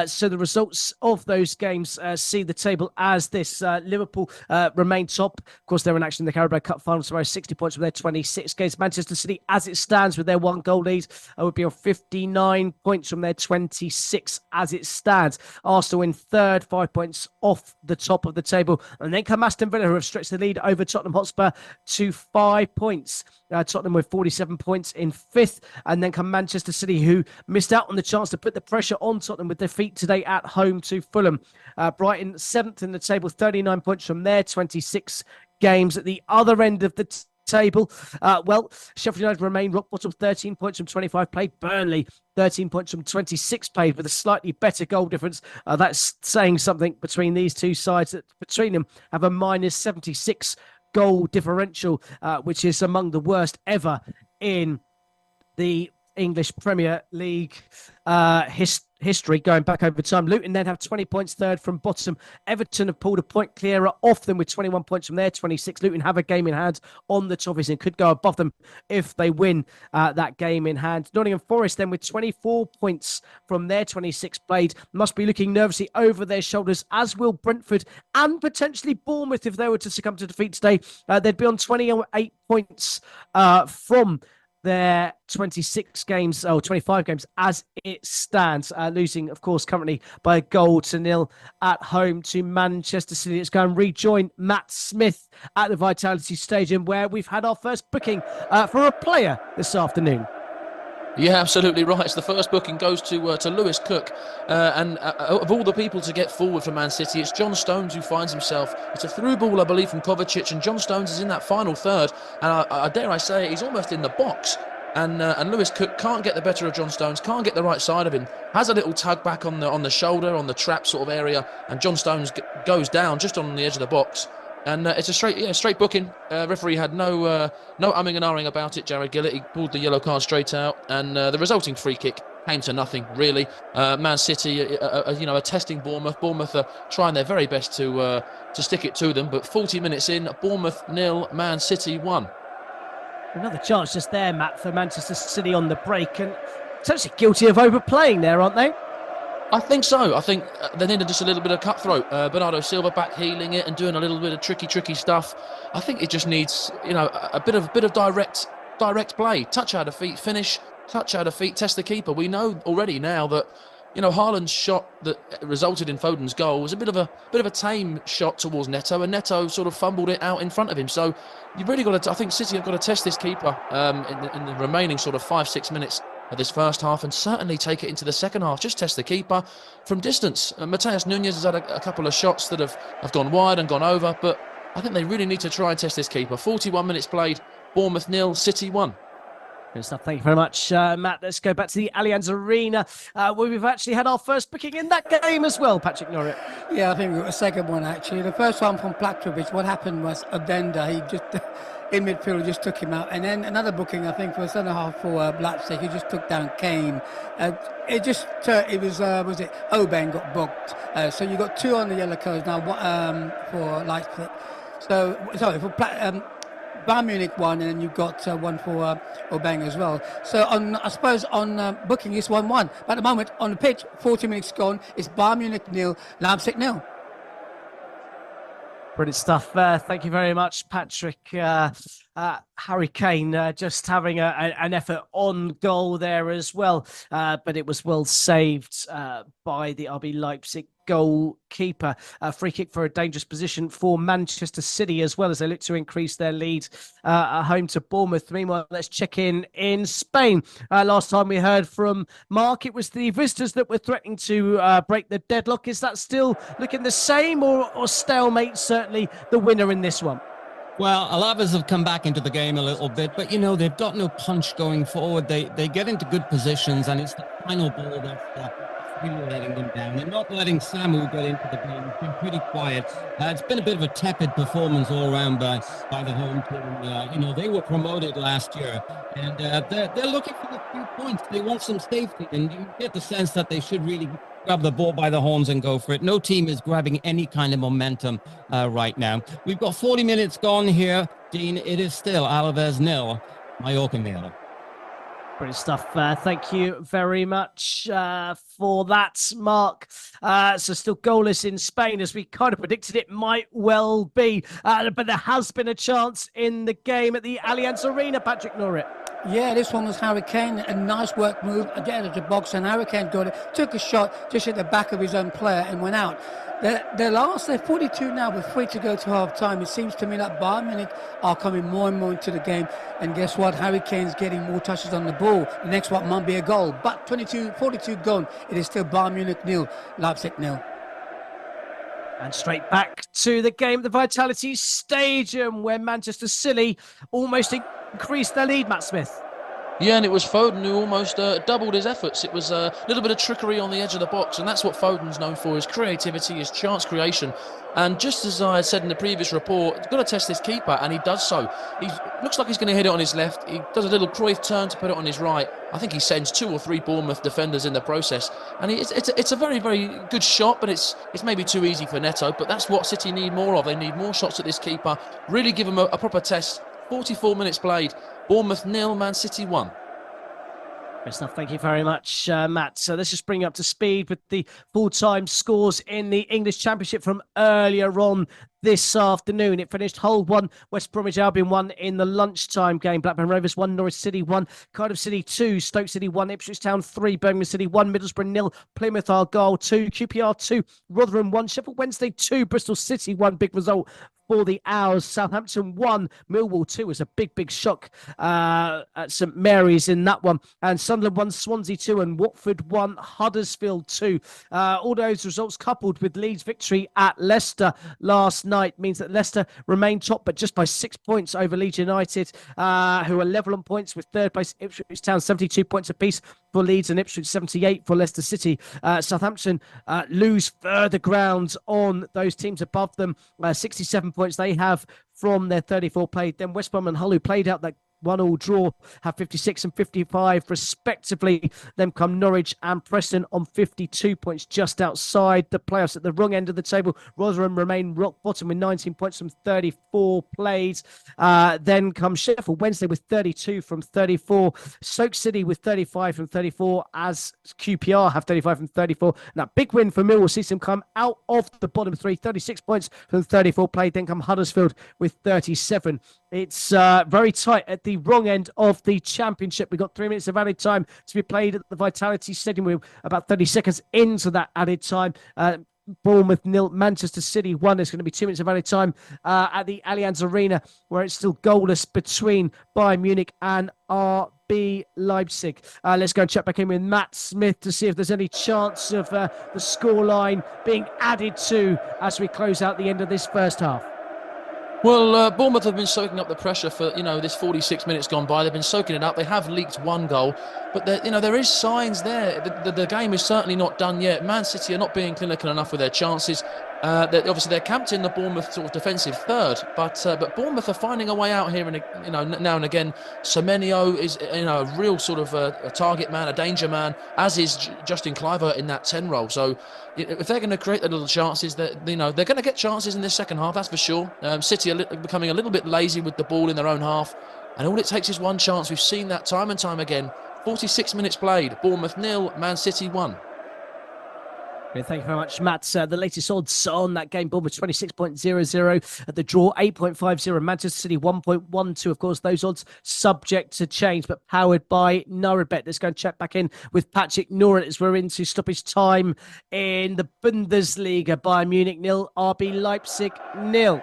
So the results of those games see the table as this. Liverpool remain top. Of course, they're in action in the Carabao Cup final tomorrow, 60 points from their 26 games. Manchester City, as it stands with their 1-goal lead, would be on 59 points from their 26 as it stands. Arsenal in third, 5 points off the top of the table. And then come Aston Villa, who have stretched the lead over Tottenham Hotspur to 5 points. Tottenham with 47 points in fifth, and then come Manchester City, who missed out on the chance to put the pressure on Tottenham with defeat today at home to Fulham. Brighton seventh in the table, 39 points from their 26 games. At the other end of the table, Sheffield United remain rock bottom, 13 points from 25 played. Burnley 13 points from 26 played, with a slightly better goal difference. That's saying something between these two sides, that between them have a minus 76 goal differential, which is among the worst ever in the English Premier League history, going back over time. Luton then have 20 points, third from bottom. Everton have pulled a point clearer off them with 21 points from their 26. Luton have a game in hand on the Toffees and could go above them if they win that game in hand. Nottingham Forest then with 24 points from their 26 played must be looking nervously over their shoulders, as will Brentford and potentially Bournemouth if they were to succumb to defeat today. They'd be on 28 points from their 26 games, or 25 games as it stands, losing, of course, currently by 1-0 at home to Manchester City. Let's go and rejoin Matt Smith at the Vitality Stadium, where we've had our first booking for a player this afternoon. Yeah, absolutely right. It's the first booking goes to Lewis Cook, and of all the people to get forward for Man City, it's John Stones who finds himself. It's a through ball, I believe, from Kovacic, and John Stones is in that final third, and I dare I say it, he's almost in the box. And Lewis Cook can't get the better of John Stones, can't get the right side of him, has a little tug back on the shoulder, on the trap sort of area, and John Stones goes down just on the edge of the box. And it's a straight booking. Referee had no umming and ahhing about it. Jared Gillett, he pulled the yellow card straight out, and the resulting free kick came to nothing, really. Man City, are testing Bournemouth. Bournemouth are trying their very best to stick it to them, but 40 minutes in, Bournemouth 0, Man City 1. Another chance just there, Matt, for Manchester City on the break, and essentially guilty of overplaying there, aren't they? I think so. I think they needed just a little bit of cutthroat. Bernardo Silva back healing it and doing a little bit of tricky stuff. I think it just needs, a bit of direct play. Touch out of feet, finish. Touch out of feet, test the keeper. We know already now that, Haaland's shot that resulted in Foden's goal was a bit of a tame shot towards Neto, and Neto sort of fumbled it out in front of him. So you've really got to. I think City have got to test this keeper in the remaining sort of 5-6 minutes of this first half, and certainly take it into the second half. Just test the keeper from distance. Matheus Nunes has had a couple of shots that have gone wide and gone over, but I think they really need to try and test this keeper. 41 minutes played, Bournemouth 0, City 1. Good stuff. Thank you very much, Matt. Let's go back to the Allianz Arena, where we've actually had our first booking in that game as well, Patrick Norrie. Yeah, I think we got a second one, actually. The first one from Platrovic, what happened was Odenda, he just, in midfield, just took him out. And then another booking, I think, for a centre half for Leipzig, he just took down Kane. Was it Aubin got booked. So you got 2 on the yellow cards now for Leipzig. So, sorry, for Bayern Munich 1, and then you've got one for Aubin as well. So I suppose on booking it's 1-1. But at the moment on the pitch, 40 minutes gone, it's Bayern Munich 0, Leipzig 0. Brilliant stuff. Thank you very much, Patrick. Harry Kane just having an effort on goal there as well, but it was well saved by the RB Leipzig goalkeeper. Free kick for a dangerous position for Manchester City, as well as they look to increase their lead at home to Bournemouth. Meanwhile, let's check in Spain. Last time we heard from Mark, it was the visitors that were threatening to break the deadlock. Is that still looking the same, or stalemate certainly the winner in this one? Well, Alaves have come back into the game a little bit, but, they've got no punch going forward. They get into good positions, and it's the final ball that's really letting them down. They're not letting Samu get into the game. It's been pretty quiet. It's been a bit of a tepid performance all around by the home team. They were promoted last year, and they're looking for the few points. They want some safety, and you get the sense that they should really grab the ball by the horns and go for it. No team is grabbing any kind of momentum right now. We've got 40 minutes gone here, Dean. It is still Alaves 0, Mallorca 0. Brilliant stuff. Thank you very much for that, Mark. So still goalless in Spain, as we kind of predicted it might well be. But there has been a chance in the game at the Allianz Arena, Patrick Norrit. Yeah, this one was Harry Kane. A nice work move again at the box, and Harry Kane got it. Took a shot just at the back of his own player and went out. They're 42 now with 3 to go to half time. It seems to me that Bayern Munich are coming more and more into the game. And guess what? Harry Kane's getting more touches on the ball. The next one might be a goal. But 42 gone. It is still Bayern Munich 0, Leipzig 0. And straight back to the game at the Vitality Stadium, where Manchester City almost increased their lead, Matt Smith. Yeah, and it was Foden who almost doubled his efforts. It was a little bit of trickery on the edge of the box, and that's what Foden's known for, his creativity, his chance creation. And just as I said in the previous report, he's got to test this keeper, and he does so. He looks like he's going to hit it on his left. He does a little Cruyff turn to put it on his right. I think he sends 2 or 3 Bournemouth defenders in the process. And it's a very, very good shot, but it's maybe too easy for Neto. But that's what City need more of. They need more shots at this keeper. Really give him a proper test. 44 minutes played. Bournemouth 0, Man City 1. Great stuff. Thank you very much, Matt. So let's just bring you up to speed with the full-time scores in the English Championship from earlier on this afternoon. It finished Hull 1, West Bromwich Albion 1 in the lunchtime game. Blackburn Rovers 1, Norwich City 1, Cardiff City 2, Stoke City 1, Ipswich Town 3, Birmingham City 1, Middlesbrough 0, Plymouth Argyle 2, QPR 2, Rotherham 1, Sheffield Wednesday 2, Bristol City 1. Big result for the Owls. Southampton 1, Millwall 2 was a big shock at St Mary's in that one. And Sunderland 1, Swansea 2, and Watford 1, Huddersfield 2. All those results coupled with Leeds' victory at Leicester last night means that Leicester remain top, but just by 6 points over Leeds United, who are level on points with third place Ipswich Town, 72 points apiece for Leeds, and Ipswich 78 for Leicester City. Southampton lose further ground on those teams above them. 67 points they have from their 34 played. Then West Brom and Hull, who played out that 1-1 draw, have 56 and 55 respectively. Then come Norwich and Preston on 52 points, just outside the playoffs. At the wrong end of the table, Rotherham remain rock bottom with 19 points from 34 plays. Then comes Sheffield Wednesday with 32 from 34. Stoke City with 35 from 34, as QPR have 35 from 34. And that big win for Millwall sees them come out of the bottom three, 36 points from 34 played. Then come Huddersfield with 37. It's very tight at the wrong end of the championship. We've got 3 minutes of added time to be played at the Vitality Stadium. We're about 30 seconds into that added time. Bournemouth 0, Manchester City 1. There's going to be 2 minutes of added time at the Allianz Arena, where it's still goalless between Bayern Munich and RB Leipzig. Let's go and check back in with Matt Smith to see if there's any chance of the scoreline being added to as we close out the end of this first half. Well, Bournemouth have been soaking up the pressure for, this 46 minutes gone by. They've been soaking it up. They have leaked 1 goal, but there is signs there. The game is certainly not done yet. Man City are not being clinical enough with their chances. Obviously, they're camped in the Bournemouth sort of defensive third, but Bournemouth are finding a way out here, and now and again. Semenyo is a real sort of a target man, a danger man, as is Justin Kluivert in that 10 role. So if they're going to create the little chances, that they're going to get chances in this second half, that's for sure. City are becoming a little bit lazy with the ball in their own half, and all it takes is 1 chance. We've seen that time and time again. 46 minutes played. Bournemouth 0, Man City 1. Thank you very much, Matt. The latest odds on that game, Bournemouth 26.00 at the draw, 8.50, Manchester City 1.12. Of course, those odds subject to change, but powered by Narabet. Let's go and check back in with Patrick Norrit as we're into stoppage time in the Bundesliga. Bayern Munich 0, RB Leipzig 0.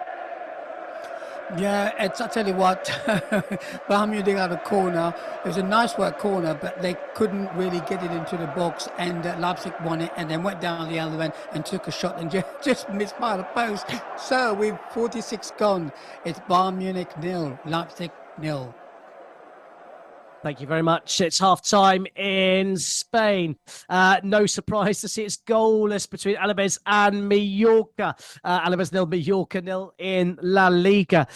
Yeah, I tell you what, Bayern Munich had a corner. It was a nice work corner, but they couldn't really get it into the box, and Leipzig won it and then went down the other end and took a shot and just missed by the post. So with 46 gone, it's Bayern Munich 0, Leipzig 0. Thank you very much. It's half-time in Spain. No surprise to see it's goalless between Alaves and Mallorca. Alaves 0, Mallorca 0 in La Liga.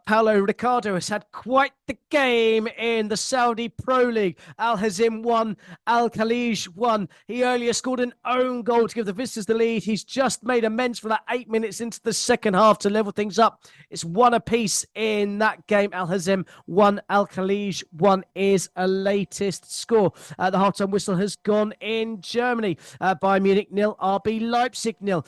Paulo Ricardo has had quite the game in the Saudi Pro League. Al Hazim 1, Al Khalij 1. He earlier scored an own goal to give the visitors the lead. He's just made amends for that 8 minutes into the second half to level things up. It's 1 apiece in that game. Al Hazim 1, Al Khalij 1 is a latest score. The halftime whistle has gone in Germany. Bayern Munich 0, RB Leipzig 0.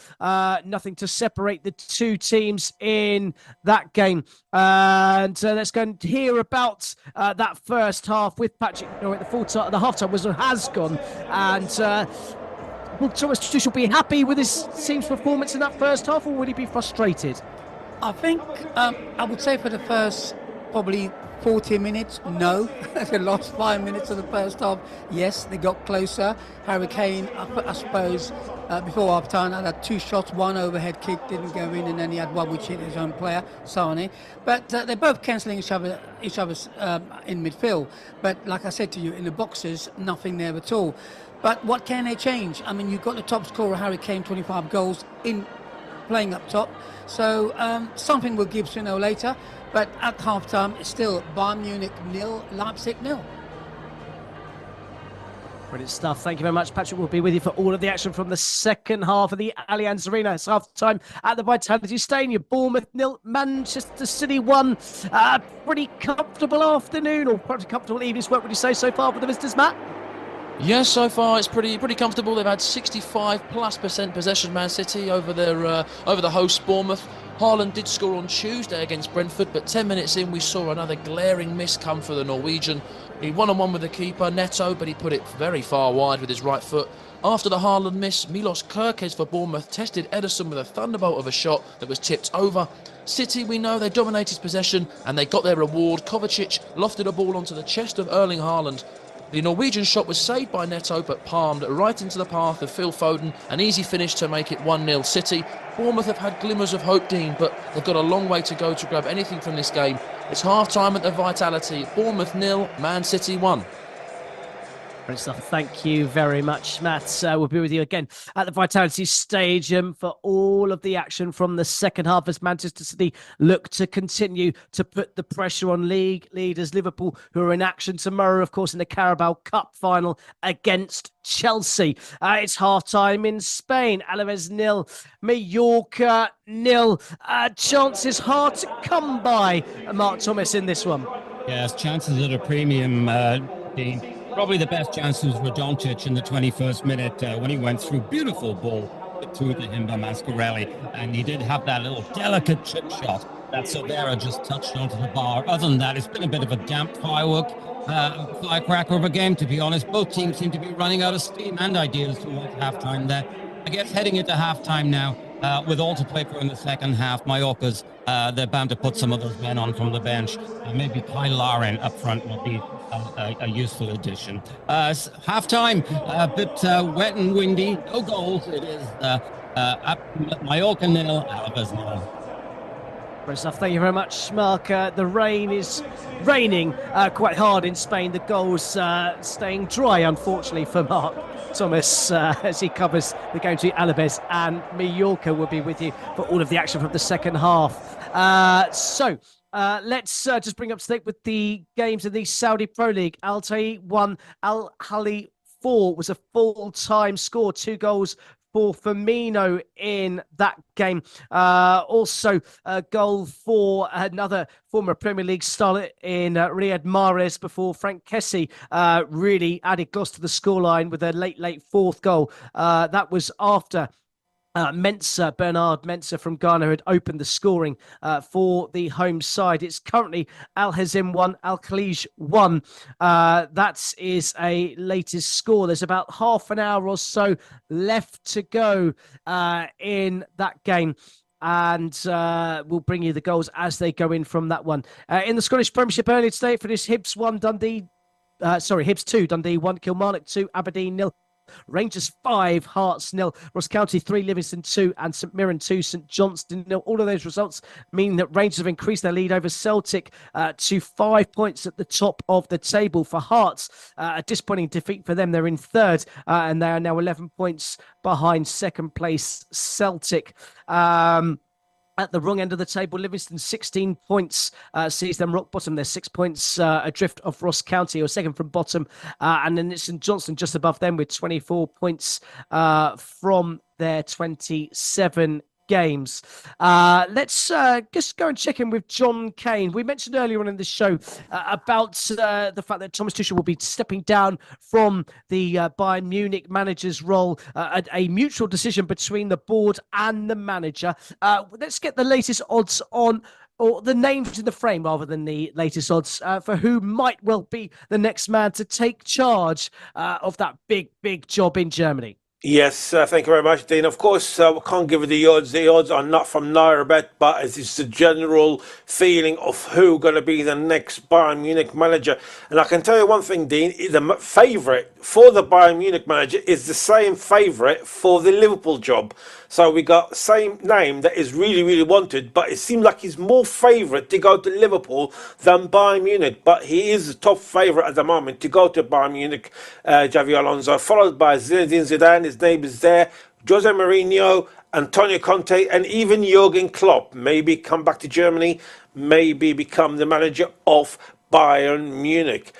Nothing to separate the two teams in that game. And let's go and hear about that first half with Patrick Norrit. The halftime whistle has gone, and will Thomas Tuchel be happy with his team's performance in that first half, or would he be frustrated? I think I would say for the first probably 40 minutes, no. The last 5 minutes of the first half, yes, they got closer. Harry Kane, I suppose, before half-time, had 2 shots, 1 overhead kick, didn't go in, and then he had 1 which hit his own player, Sane. But they're both cancelling each other's in midfield. But like I said to you, in the boxes, nothing there at all. But what can they change? I mean, you've got the top scorer, Harry Kane, 25 goals in playing up top. So something will give sooner or later. But at half-time, it's still Bayern Munich 0, Leipzig 0. Brilliant stuff. Thank you very much. Patrick will be with you for all of the action from the second half of the Allianz Arena. It's half-time at the Vitality Stadium. Bournemouth 0, Manchester City 1. Pretty comfortable afternoon, or pretty comfortable evening's work, would you say, so far for the visitors, Matt? Yes, so far it's pretty comfortable. They've had 65+% possession, Man City, over the host Bournemouth. Haaland did score on Tuesday against Brentford, but 10 minutes in we saw another glaring miss come for the Norwegian. He one-on-one with the keeper, Neto, but he put it very far wide with his right foot. After the Haaland miss, Milos Kerkez for Bournemouth tested Ederson with a thunderbolt of a shot that was tipped over. City, we know they dominated possession and they got their reward. Kovacic lofted a ball onto the chest of Erling Haaland. The Norwegian shot was saved by Neto, but palmed right into the path of Phil Foden. An easy finish to make it 1-0 City. Bournemouth have had glimmers of hope, Dean, but they've got a long way to go to grab anything from this game. It's half-time at the Vitality. Bournemouth 0, Man City 1. Great stuff. Thank you very much, Matt. We'll be with you again at the Vitality Stadium for all of the action from the second half as Manchester City look to continue to put the pressure on league leaders Liverpool, who are in action tomorrow, of course, in the Carabao Cup final against Chelsea. It's half-time in Spain. Alaves 0, Mallorca 0. Chances hard to come by, Mark Thomas, in this one. Yes, chances at a premium, Dean. Probably the best chances were Doncic in the 21st minute when he went through. Beautiful ball through to him by Mascarelli. And he did have that little delicate chip shot that Silvera just touched onto the bar. Other than that, it's been a bit of a damp firecracker of a game, to be honest. Both teams seem to be running out of steam and ideas towards halftime there. I guess heading into halftime now, with all to play for in the second half, Mallorca's, they're bound to put some of those men on from the bench. Maybe Kyle Laren up front will be a useful addition. Halftime, a bit wet and windy, no goals. It is Mallorca 0, Alaves 0. Great stuff. Thank you very much, Mark. The rain is raining quite hard in Spain. The goals staying dry, unfortunately, for Mark Thomas as he covers the game to Alaves, and Mallorca will be with you for all of the action from the second half. Let's just bring up to date with the games in the Saudi Pro League. Al Ta'i 1, Al Ahly 4 was a full-time score. 2 goals for Firmino in that game. Also, a goal for another former Premier League star in Riyad Mahrez before Frank Kessie really added gloss to the scoreline with a late fourth goal. That was after Bernard Mensah from Ghana had opened the scoring for the home side. It's currently Al Hazim 1, Al Khalij 1. That is a latest score. There's about half an hour or so left to go in that game. And we'll bring you the goals as they go in from that one. In the Scottish Premiership earlier today, for this Hibs 2, Dundee 1, Kilmarnock 2, Aberdeen 0. Rangers 5, Hearts 0, Ross County 3, Livingston 2, and St Mirren 2, St Johnstone 0. All of those results mean that Rangers have increased their lead over Celtic to 5 points at the top of the table. For Hearts, a disappointing defeat for them. They're in third, and they are now 11 points behind second place Celtic. At the wrong end of the table, Livingston 16 points sees them rock bottom. They're 6 points adrift of Ross County, or second from bottom. And then it's St Johnstone just above them with 24 points from their 27 games. Let's just go and check in with John Kane. We mentioned earlier on in the show about the fact that Thomas Tuchel will be stepping down from the Bayern Munich manager's role, a mutual decision between the board and the manager. Let's get the latest odds on, or the names in the frame rather than the latest odds, for who might well be the next man to take charge of that big job in Germany. Yes, thank you very much, Dean. Of course, we can't give you the odds. The odds are not from NairaBet, but it's the general feeling of who's going to be the next Bayern Munich manager. And I can tell you one thing, Dean, the favourite for the Bayern Munich manager is the same favourite for the Liverpool job. So we got same name that is really, really wanted, but it seems like he's more favourite to go to Liverpool than Bayern Munich. But he is the top favourite at the moment to go to Bayern Munich, Xabi Alonso, followed by Zinedine Zidane. His name is there. Jose Mourinho, Antonio Conte, and even Jurgen Klopp maybe come back to Germany, maybe become the manager of Bayern Munich,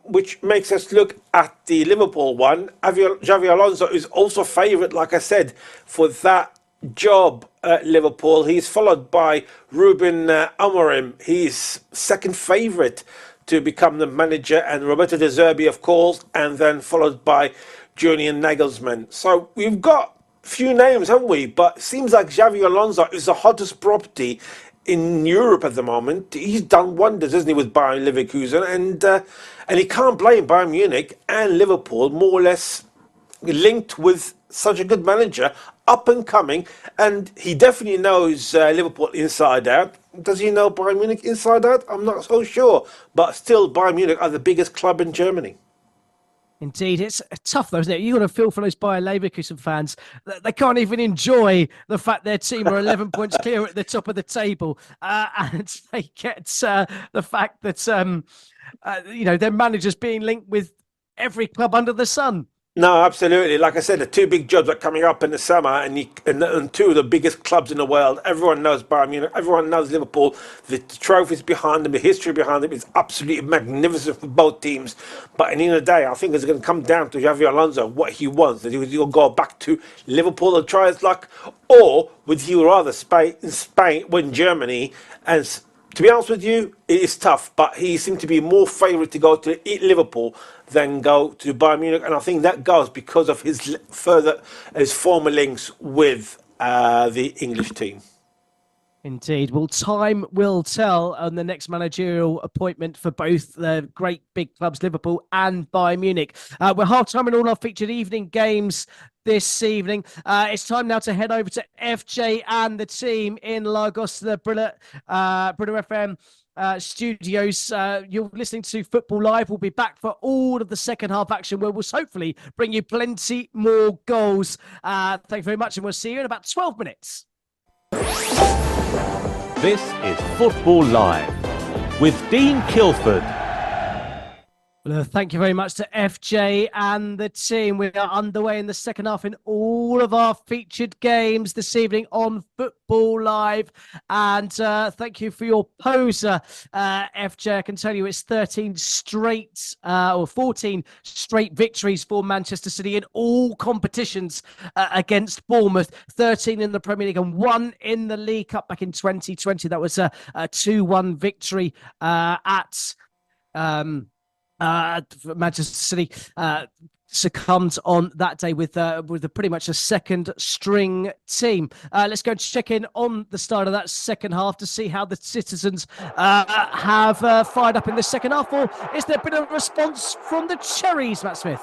which makes us look at the Liverpool one. Xabi Alonso is also favourite, like I said, for that job at Liverpool. He's followed by Ruben Amorim. He's second favourite to become the manager, and Roberto De Zerbi, of course, and then followed by Julian Nagelsmann. So we've got a few names, haven't we? But it seems like Xabi Alonso is the hottest property in Europe at the moment. He's done wonders, hasn't he, with Bayern Leverkusen, and he can't blame Bayern Munich and Liverpool, more or less linked with such a good manager, up and coming, and he definitely knows Liverpool inside out. Does he know Bayern Munich inside out? I'm not so sure, but still Bayern Munich are the biggest club in Germany. Indeed, it's tough though, isn't it? You've got to feel for those Bayer Leverkusen fans. They can't even enjoy the fact their team are 11 points clear at the top of the table. And they get the fact that, their manager's being linked with every club under the sun. No, absolutely. Like I said, the two big jobs are coming up in the summer, and two of the biggest clubs in the world. Everyone knows Bayern Munich. Everyone knows Liverpool. The trophies behind them, the history behind them is absolutely magnificent for both teams. But at the end of the day, I think it's going to come down to Xabi Alonso, what he wants. That he'll go back to Liverpool and try his luck, or would he rather win Germany? And to be honest with you, it is tough, but he seemed to be more favourite to go to Liverpool than go to Bayern Munich, and I think that goes because of his former links with the English team. Indeed. Well, time will tell on the next managerial appointment for both the great big clubs, Liverpool and Bayern Munich. We're half-time in all our featured evening games this evening. It's time now to head over to FJ and the team in Lagos, the Brilla FM studios. You're listening to Football Live. We'll be back for all of the second half action, where we'll hopefully bring you plenty more goals. Thank you very much, and we'll see you in about 12 minutes. This is Football Live with Dean Kilford. Well, thank you very much to FJ and the team. We are underway in the second half in all of our featured games this evening on Football Live. And thank you for your poser, FJ. I can tell you it's 13 straight or 14 straight victories for Manchester City in all competitions against Bournemouth. 13 in the Premier League and 1 in the League Cup back in 2020. That was a 2-1 victory at... Manchester City succumbed on that day with pretty much a second string team. Let's go and check in on the start of that second half to see how the citizens have fired up in the second half. Or is there been a response from the Cherries, Matt Smith?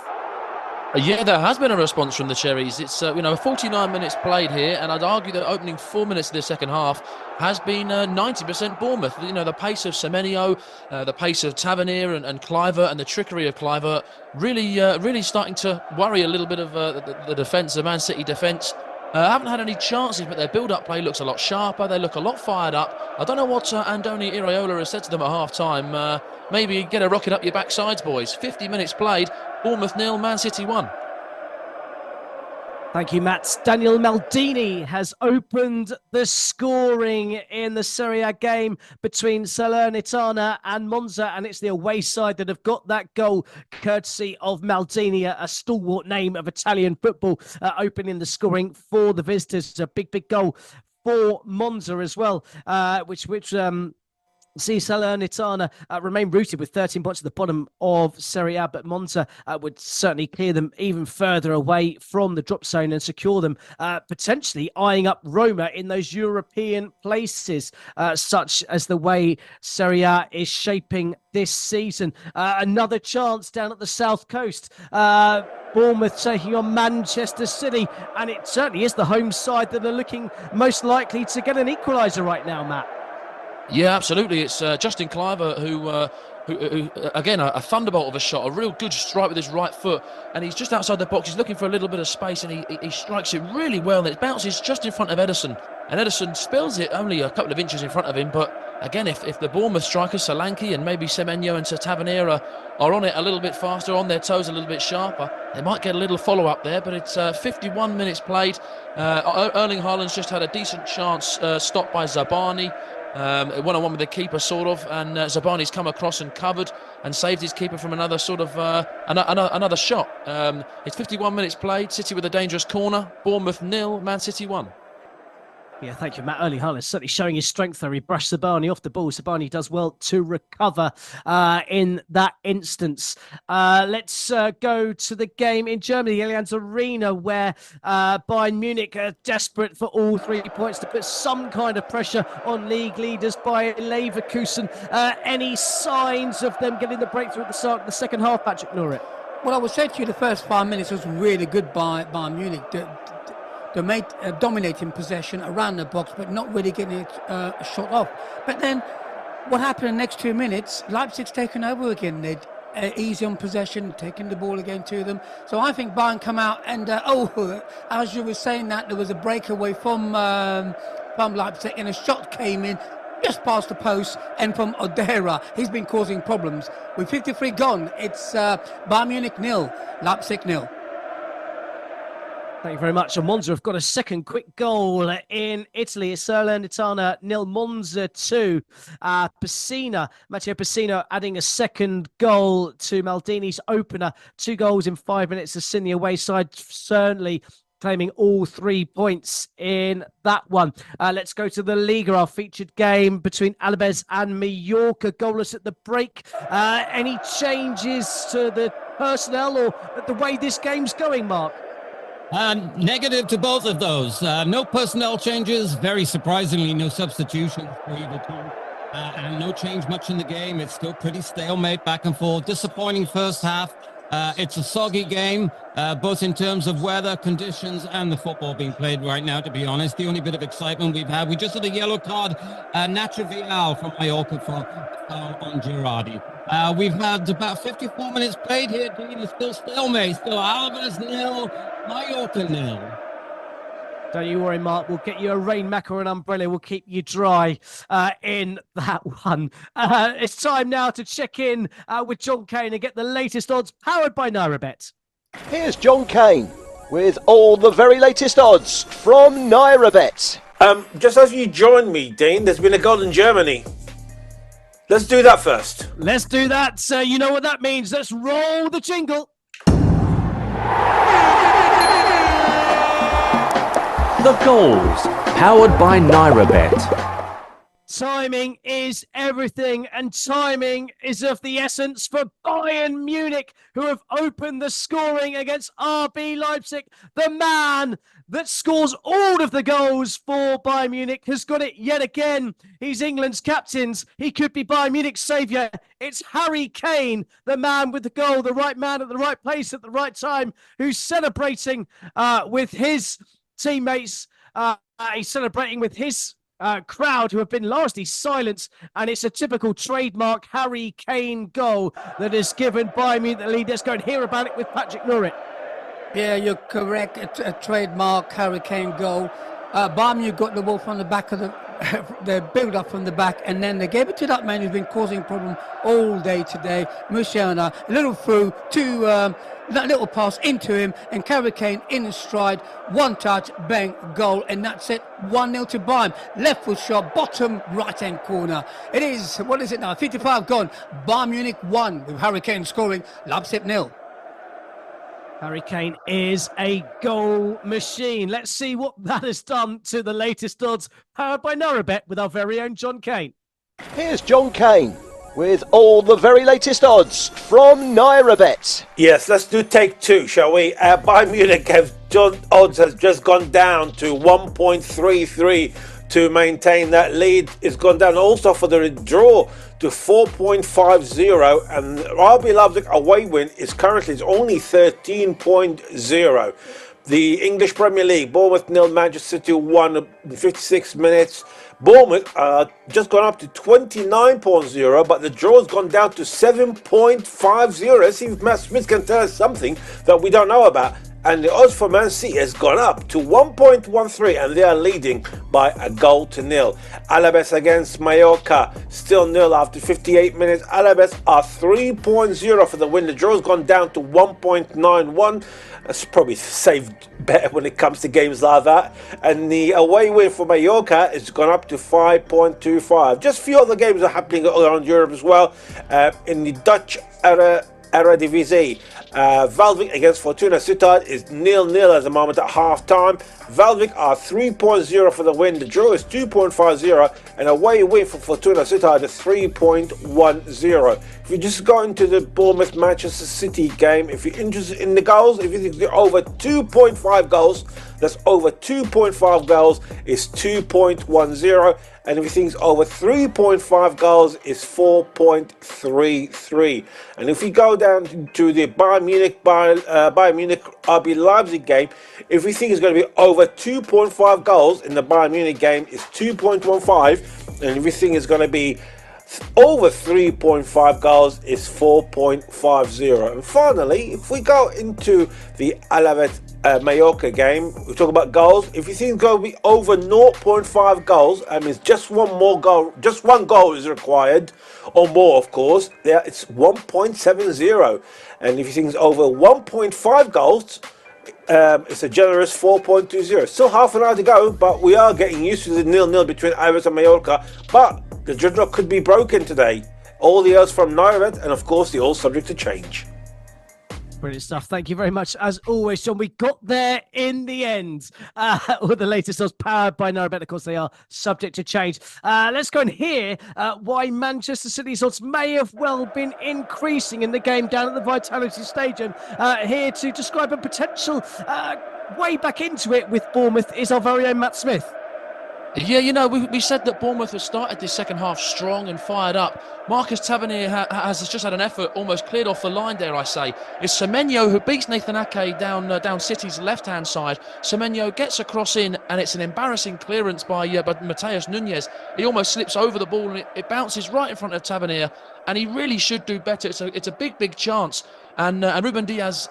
Yeah, there has been a response from the Cherries. It's 49 minutes played here, and I'd argue that opening 4 minutes of the second half has been 90% Bournemouth. The pace of Semenyo, the pace of Tavernier and Kluivert, and the trickery of Kluivert really starting to worry a little bit of the defence, the Man City defence. Haven't had any chances, but their build-up play looks a lot sharper. They look a lot fired up. I don't know what Andoni Iraola has said to them at half-time. Maybe get a rocket up your backsides, boys. 50 minutes played. Bournemouth 0, Man City 1. Thank you, Matt. Daniel Maldini has opened the scoring in the Serie A game between Salernitana and Monza, and it's the away side that have got that goal, courtesy of Maldini, a stalwart name of Italian football, opening the scoring for the visitors. A big goal for Monza as well, which see Salernitana remain rooted with 13 points at the bottom of Serie A, but Monza would certainly clear them even further away from the drop zone and secure them, potentially eyeing up Roma in those European places, such as the way Serie A is shaping this season. Another chance down at the south coast. Bournemouth taking on Manchester City, and it certainly is the home side that are looking most likely to get an equaliser right now, Matt. Yeah, absolutely. It's Justin Kluivert who again, a thunderbolt of a shot, a real good strike with his right foot, and he's just outside the box. He's looking for a little bit of space, and he strikes it really well, and it bounces just in front of Ederson, and Ederson spills it only a couple of inches in front of him. But again, if the Bournemouth strikers, Solanke and maybe Semenyo and Tavernier are on it a little bit faster, on their toes a little bit sharper, they might get a little follow-up there. But it's 51 minutes played. Erling Haaland's just had a decent chance stopped by Zabani. One-on-one with the keeper, sort of, and Zabani's come across and covered and saved his keeper from another sort of another shot. It's 51 minutes played. City with a dangerous corner. Bournemouth 0, Man City 1. Yeah, thank you, Matt. Erling Haaland certainly showing his strength there. He brushed Zabani off the ball. Zabani does well to recover in that instance. Let's go to the game in Germany, the Allianz Arena, where Bayern Munich are desperate for all 3 points to put some kind of pressure on league leaders Bayer Leverkusen. Any signs of them getting the breakthrough at the start of the second half, Patrick Norrit? Well, I would say to you the first 5 minutes was really good by Bayern Munich. Dominating possession around the box, but not really getting it shot off. But then what happened in the next 2 minutes, Leipzig's taken over again. They're easy on possession, taking the ball again to them. So I think Bayern come out and, as you were saying that, there was a breakaway from Leipzig and a shot came in just past the post, and from Odera. He's been causing problems. With 53 gone, it's Bayern Munich 0, Leipzig 0. Thank you very much. And Monza have got a second quick goal in Italy. It's Salernitana 0, Monza 2. Matteo Pessina adding a second goal to Maldini's opener. 2 goals in 5 minutes to send the away side, certainly claiming all 3 points in that one. Let's go to the Liga, our featured game between Alaves and Mallorca. Goalless at the break. Any changes to the personnel or the way this game's going, Mark? Negative to both of those. No personnel changes. Very surprisingly, no substitutions for either team. And no change much in the game. It's still pretty stalemate, back and forth. Disappointing first half. It's a soggy game, both in terms of weather, conditions, and the football being played right now, to be honest. The only bit of excitement we've had, we just had a yellow card, Nacho Vidal from Mallorca for on Girardi. We've had about 54 minutes played here, Dean. It's still stalemate. Still Alaves 0, Mallorca 0. Don't you worry, Mark. We'll get you a rain mac or an umbrella. We'll keep you dry in that one. It's time now to check in with John Kane and get the latest odds powered by NairaBet. Here's John Kane with all the very latest odds from NairaBet. Just as you join me, Dean, there's been a goal in Germany. Let's do that first. Let's do that. You know what that means. Let's roll the jingle. The goals, powered by NairaBet. Timing is everything, and timing is of the essence for Bayern Munich, who have opened the scoring against RB Leipzig. The man that scores all of the goals for Bayern Munich has got it yet again. He's England's captain. He could be Bayern Munich's saviour. It's Harry Kane, the man with the goal, the right man at the right place at the right time, who's celebrating with his teammates. He's celebrating with his crowd, who have been largely silent, and it's a typical trademark Harry Kane goal that is given by me the lead. Let's go and hear about it with Patrick Norrit. Yeah, you're correct. A trademark Harry Kane goal. Bayern Munich got the ball from the back of the build-up from the back, and then they gave it to that man who's been causing problem all day today, Musiala. A little through to that little pass into him, and Harry Kane in his stride, one touch, bang, goal, and that's it. 1-0 to Bayern. Left foot shot, bottom right-hand corner. It is, what is it now? 55 gone. Bayern Munich 1 with Harry Kane scoring. Leipzig 0. Harry Kane is a goal machine. Let's see what that has done to the latest odds powered by NairaBet with our very own John Kane. Here's John Kane with all the very latest odds from NairaBet. Yes, let's do take two, shall we? Bayern Munich odds has just gone down to 1.33 to maintain that lead. It's gone down also for the draw to 4.50, and RB Leipzig away win is currently only 13.0. The English Premier League, Bournemouth 0, Manchester City 1 in 56 minutes. Bournemouth just gone up to 29.0, but the draw has gone down to 7.50. Let's see if Matt Smith can tell us something that we don't know about. And the odds for Man City has gone up to 1.13, and they are leading by a goal to nil. Alaves against Mallorca, still nil after 58 minutes. Alaves are 3.0 for the win. The draw has gone down to 1.91. That's probably saved better when it comes to games like that. And the away win for Mallorca has gone up to 5.25. Just a few other games are happening around Europe as well. In the Dutch Eredivisie, Valvik against Fortuna Sittard is 0-0 at the moment at half time. Valvik are 3.0 for the win. The draw is 2.50, and away win for Fortuna Sittard is 3.10. If you just go into the Bournemouth Manchester City game, if you're interested in the goals, if you think they're over 2.5 goals, that's over 2.5 goals is 2.10. And if you think it's over 3.5 goals, it's 4.33. And if we go down to the Bayern Munich RB Leipzig game, if we think it's going to be over 2.5 goals in the Bayern Munich game, it's 2.15. And if we think it's going to be over 3.5 goals, is 4.50. And finally, if we go into the Alaves Mallorca game, we talk about goals. If you think it's going to be over 0.5 goals, it's just one more goal, just one goal is required, or more, of course, there it's 1.70. And if you think it's over 1.5 goals, it's a generous 4.20. Still half an hour to go, but we are getting used to the 0-0 between Alaves and Mallorca. But the dreadlock could be broken today. All the odds from NairaBet, and of course, the all subject to change. Brilliant stuff. Thank you very much. As always, John, we got there in the end with the latest odds powered by NairaBet. Of course, they are subject to change. Let's go and hear why Manchester City's odds may have well been increasing in the game down at the Vitality Stadium. Here to describe a potential way back into it with Bournemouth is our very own Matt Smith. Yeah, you know, we said that Bournemouth has started this second half strong and fired up. Marcus Tavernier has just had an effort almost cleared off the line, dare I say. It's Semenyo who beats Nathan Ake down City's left-hand side. Semenyo gets a cross in, and it's an embarrassing clearance by Mateus Nunes. He almost slips over the ball, and it bounces right in front of Tavernier, and he really should do better. It's a big chance, and Ruben Diaz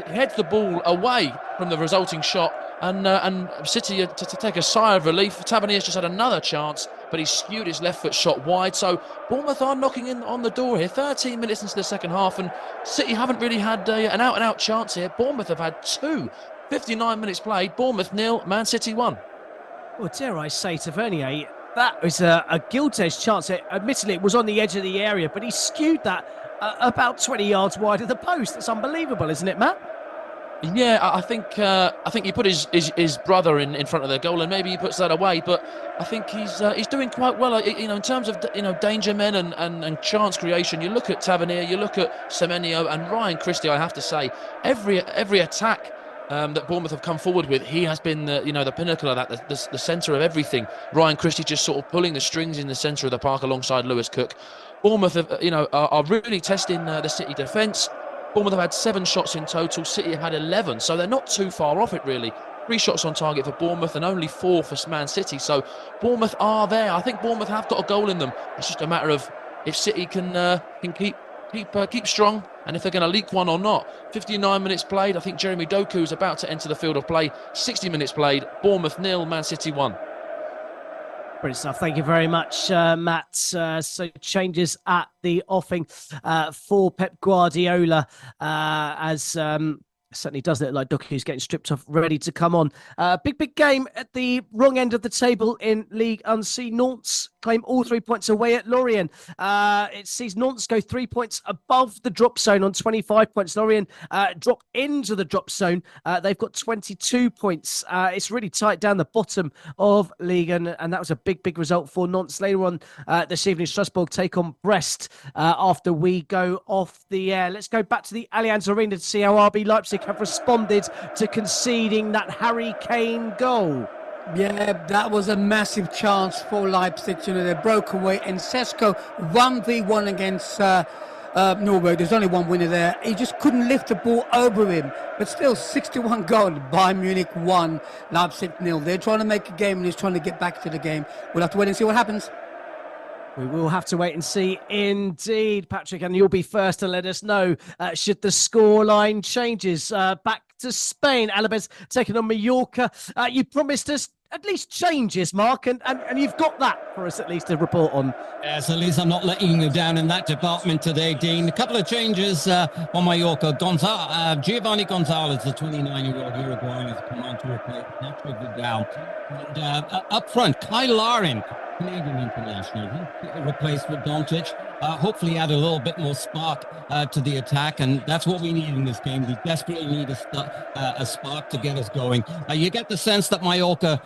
heads the ball away from the resulting shot. and City to take a sigh of relief. Tavernier's just had another chance, but he skewed his left foot shot wide. So Bournemouth are knocking in on the door here. 13 minutes into the second half, and City haven't really had an out-and-out chance here. Bournemouth have had two. 59 minutes played. Bournemouth 0, Man City 1. Well, dare I say, Tavernier, that was a gilt-edged chance. Admittedly, it was on the edge of the area, but he skewed that about 20 yards wide of the post. That's unbelievable, isn't it, Matt? Yeah, I think he put his brother in front of the goal, and maybe he puts that away. But I think he's doing quite well. In terms of danger men and chance creation. You look at Tavernier, you look at Semenyo and Ryan Christie. I have to say, every attack that Bournemouth have come forward with, he has been the pinnacle of that, the centre of everything. Ryan Christie just sort of pulling the strings in the centre of the park alongside Lewis Cook. Bournemouth have, are really testing the City defence. Bournemouth have had 7 shots in total. City have had 11, so they're not too far off it really. 3 shots on target for Bournemouth and only 4 for Man City. So Bournemouth are there. I think Bournemouth have got a goal in them. It's just a matter of if City can keep strong, and if they're going to leak one or not. 59 minutes played. I think Jeremy Doku is about to enter the field of play. 60 minutes played. Bournemouth 0, Man City 1. Brilliant stuff. Thank you very much, Matt. So changes at the offing for Pep Guardiola as certainly does look like Doku's getting stripped off, ready to come on. Big game at the wrong end of the table in Ligue 1. Nantes claim all 3 points away at Lorient. It sees Nantes go 3 points above the drop zone on 25 points. Lorient drop into the drop zone. They've got 22 points. It's really tight down the bottom of Ligue 1, and that was a big result for Nantes. Later on this evening, Strasbourg take on Brest after we go off the air. Let's go back to the Allianz Arena to see how RB Leipzig have responded to conceding that Harry Kane goal. Yeah, that was a massive chance for Leipzig. They broke away, and Sesko 1v1 against Nürnberg. There's only one winner there. He just couldn't lift the ball over him. But still, 61 goal. Bayern Munich 1, Leipzig 0. They're trying to make a game, and he's trying to get back to the game. We'll have to wait and see what happens. We will have to wait and see indeed, Patrick, and you'll be first to let us know should the scoreline changes. Back to Spain, Alaves taking on Mallorca. You promised us at least changes, Mark, and you've got that for us at least to report on. Yes, at least I'm not letting you down in that department today, Dean. A couple of changes on Mallorca. Giovanni Gonzalez, the 29-year-old Uruguayan, has come on to replace Nacho Vidal. And up front, Kyle Larin, Canadian international, he replaced with Doncic. Hopefully add a little bit more spark to the attack, and that's what we need in this game. We desperately need a spark to get us going. You get the sense that Mallorca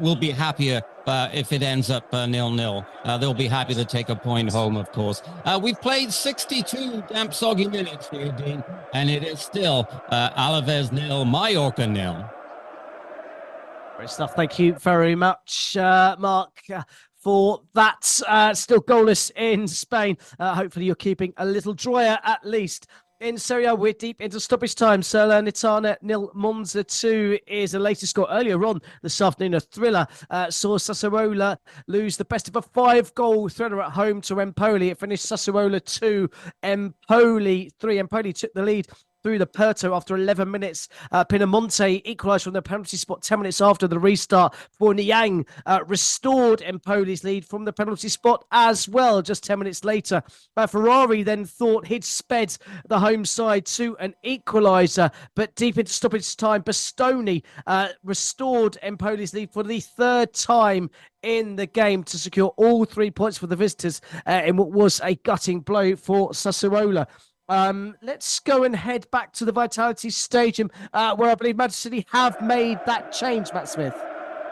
will be happier if it ends up 0-0. They'll be happy to take a point home, of course. We've played 62 damp, soggy minutes here, Dean, and it is still Alaves 0, Mallorca 0. Great stuff. Thank you very much, Mark, for that. Still goalless in Spain. Hopefully you're keeping a little drier at least. In Serie A, we're deep into stoppage time. Salernitana 0, Monza 2 is the latest score. Earlier on this afternoon, a thriller saw Sassuolo lose the best of a 5-goal thriller at home to Empoli. It finished Sassuolo 2, Empoli 3. Empoli took the lead through the Porto after 11 minutes. Pinamonte equalised from the penalty spot 10 minutes after the restart for Niang. Restored Empoli's lead from the penalty spot as well just 10 minutes later. Ferrari then thought he'd sped the home side to an equaliser, but deep into stoppage time, Bastoni restored Empoli's lead for the 3rd time in the game to secure all 3 points for the visitors in what was a gutting blow for Sassuolo. Let's go and head back to the Vitality Stadium, where I believe Manchester City have made that change, Matt Smith.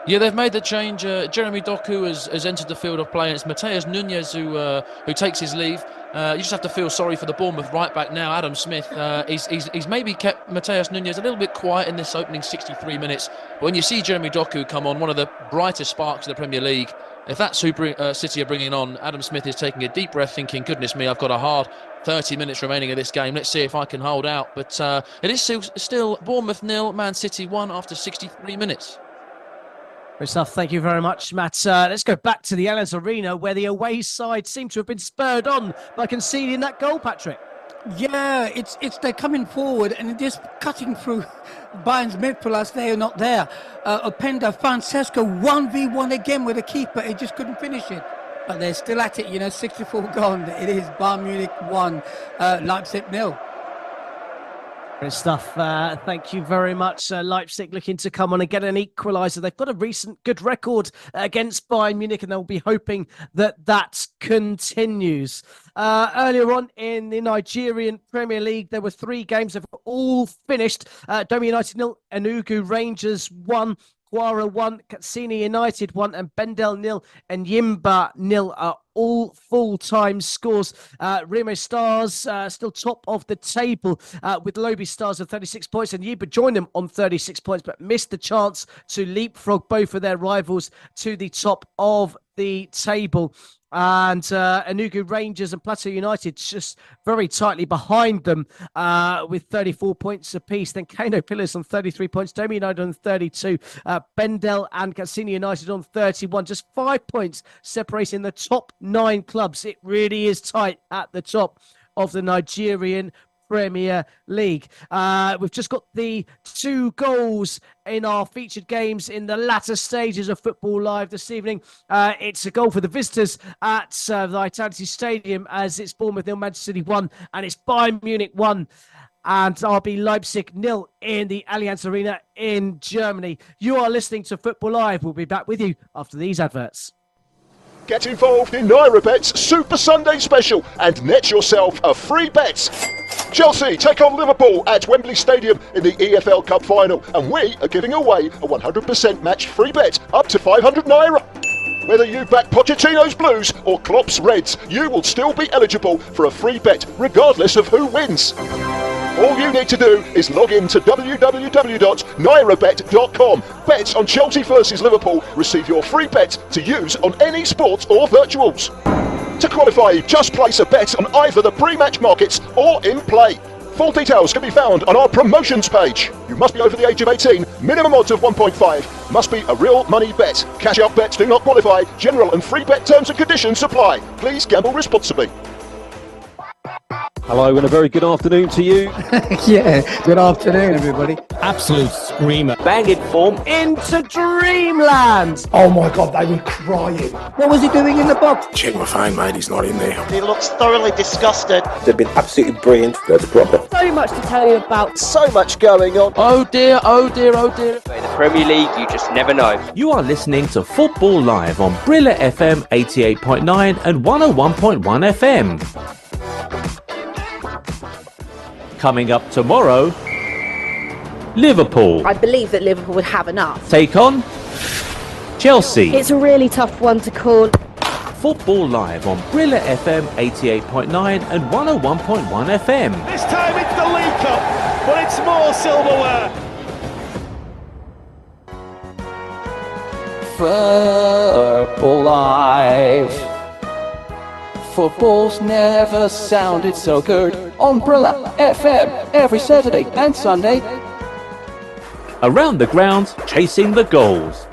Yeah, they've made the change. Jeremy Doku has entered the field of play, and it's Mateus Nunes who takes his leave. You just have to feel sorry for the Bournemouth right back now, Adam Smith. He's maybe kept Mateus Nunes a little bit quiet in this opening 63 minutes. But when you see Jeremy Doku come on, one of the brightest sparks of the Premier League, if that's who City are bringing on, Adam Smith is taking a deep breath thinking, goodness me, I've got a hard 30 minutes remaining of this game. Let's see if I can hold out. But it is still Bournemouth 0, Man City 1 after 63 minutes. Great stuff. Thank you very much, Matt. Let's go back to the Allianz Arena, where the away side seemed to have been spurred on by conceding that goal, Patrick. Yeah, it's they're coming forward and just cutting through Bayern's midfielders. They are not there. Openda Francesco 1v1 again with a keeper. He just couldn't finish it. But they're still at it, 64 gone. It is Bayern Munich 1, Leipzig 0. Great stuff. Thank you very much. Leipzig looking to come on and get an equaliser. They've got a recent good record against Bayern Munich, and they'll be hoping that continues. Earlier on in the Nigerian Premier League, there were 3 games that were all finished. Doma United 0, Enugu Rangers 1. Kwara 1, Katsina United 1, and Bendel 0 and Yimba 0 are all full-time scores. Remo Stars still top of the table with Lobi Stars of 36 points, and Yimba joined them on 36 points, but missed the chance to leapfrog both of their rivals to the top of the table. And Enugu Rangers and Plateau United just very tightly behind them with 34 points apiece. Then Kano Pillars on 33 points, Doma United on 32, Bendel and Katsina United on 31. Just 5 points separating the top 9 clubs. It really is tight at the top of the Nigerian Premier League. We've just got the 2 goals in our featured games in the latter stages of Football Live this evening. It's a goal for the visitors at the Vitality Stadium, as it's Bournemouth 0, Manchester City 1, and it's Bayern Munich 1 and RB Leipzig 0 in the Allianz Arena in Germany. You are listening to Football Live. We'll be back with you after these adverts. Get involved in NairaBet's Super Sunday Special and net yourself a free bet. Chelsea take on Liverpool at Wembley Stadium in the EFL Cup final, and we are giving away a 100% match free bet up to €500. Whether you back Pochettino's Blues or Klopp's Reds, you will still be eligible for a free bet regardless of who wins. All you need to do is log in to www.nairabet.com. Bet on Chelsea versus Liverpool. Receive your free bet to use on any sports or virtuals. To qualify, just place a bet on either the pre-match markets or in play. Full details can be found on our promotions page. You must be over the age of 18, minimum odds of 1.5, must be a real money bet. Cash out bets do not qualify. General and free bet terms and conditions apply. Please gamble responsibly. Hello and a very good afternoon to you. Yeah, good afternoon, everybody. Absolute screamer. Banging form. Into dreamland. Oh my God, they were crying. What was he doing in the box? Check my phone, mate. He's not in there. He looks thoroughly disgusted. They've been absolutely brilliant. That's proper. So much to tell you about. So much going on. Oh dear, oh dear, oh dear. In the Premier League, you just never know. You are listening to Football Live on Brilla FM 88.9 and 101.1 FM. Coming up tomorrow, Liverpool I believe that Liverpool would have enough. take on Chelsea. It's a really tough one to call. Football Live on Brilla FM 88.9 and 101.1 FM. This time it's the League Cup, but it's more silverware. Football Live. Football's never sounded so good. On Brilla FM every Saturday and Sunday. Around the ground, chasing the goals.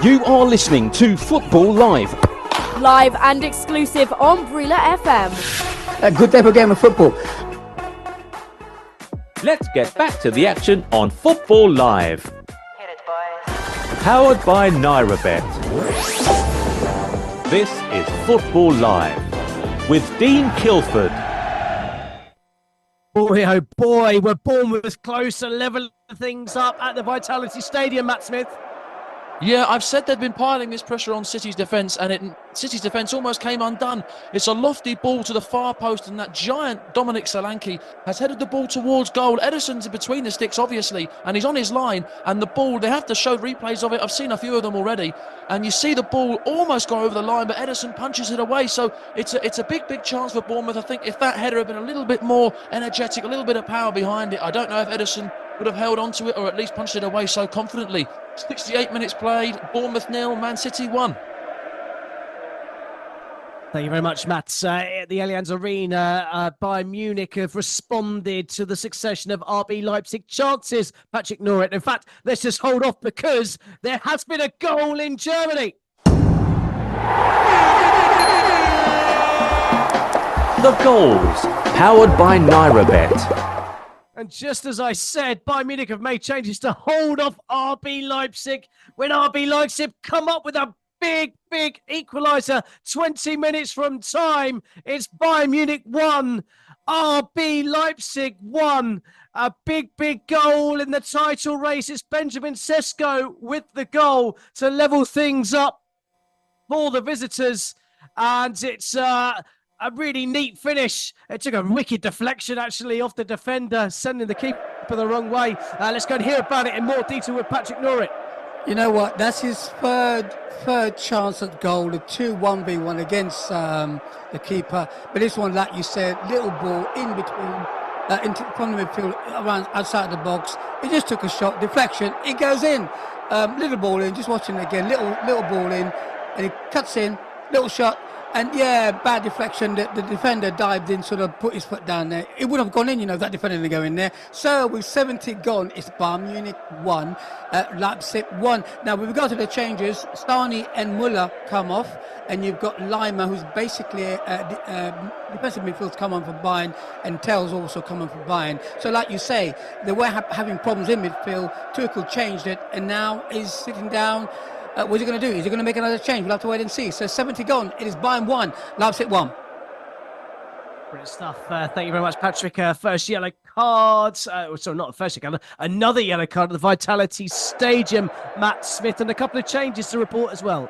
You are listening to Football Live. Live and exclusive on Brilla FM. A good type of game of football. Let's get back to the action on Football Live. Powered by NairaBet. This is Football Live with Dean Kilford. Boy, oh boy, we're Bournemouth close to level things up at the Vitality Stadium, Matt Smith. Yeah, I've said they've been piling this pressure on City's defence, and City's defence almost came undone. It's a lofty ball to the far post, and that giant Dominic Solanke has headed the ball towards goal. Ederson's in between the sticks, obviously, and he's on his line, and the ball, they have to show replays of it. I've seen a few of them already, and you see the ball almost go over the line, but Ederson punches it away, so it's a big chance for Bournemouth. I think if that header had been a little bit more energetic, a little bit of power behind it, I don't know if Ederson would have held on to it or at least punched it away so confidently. 68 minutes played, Bournemouth 0, Man City 1. Thank you very much, Matt. At the Allianz Arena, Bayern Munich have responded to the succession of RB Leipzig chances, Patrick Norrit. In fact, let's just hold off because there has been a goal in The goals, powered by NairaBet. And just as I said, Bayern Munich have made changes to hold off RB Leipzig when RB Leipzig come up with a big equaliser 20 minutes from time. It's Bayern Munich 1, RB Leipzig 1. A big goal in the title race. It's Benjamin Sesko with the goal to level things up for the visitors. And it's a really neat finish. It took a wicked deflection, actually, off the defender, sending the keeper the wrong way. Let's go and hear about it in more detail with Patrick Norrit. You know what? That's his third chance at goal. The 2-1v1 against the keeper. But this one, like you said, little ball in between, from the midfield, around outside the box. He just took a shot, deflection. It goes in. Little ball in. Just watching it again. Little ball in, and he cuts in. Little shot. And yeah, bad deflection. The defender dived in, sort of put his foot down there. It would have gone in, that defender didn't go in there. So with 70 gone, it's Bayern Munich 1, Leipzig 1. Now, with regard to the changes, Stani and Muller come off, and you've got Lima, who's basically defensive midfield's come on for Bayern, and Tell's also come on for Bayern. So like you say, they were having problems in midfield. Tuchel changed it, and now he's sitting down. What's he going to do? Is he going to make another change? We'll have to wait and see. So 70 gone. It is Bayern 1, Leipzig 1. Brilliant stuff. Thank you very much, Patrick. First yellow card. Sorry, not the first yellow card. Another yellow card at the Vitality Stadium. Matt Smith, and a couple of changes to report as well.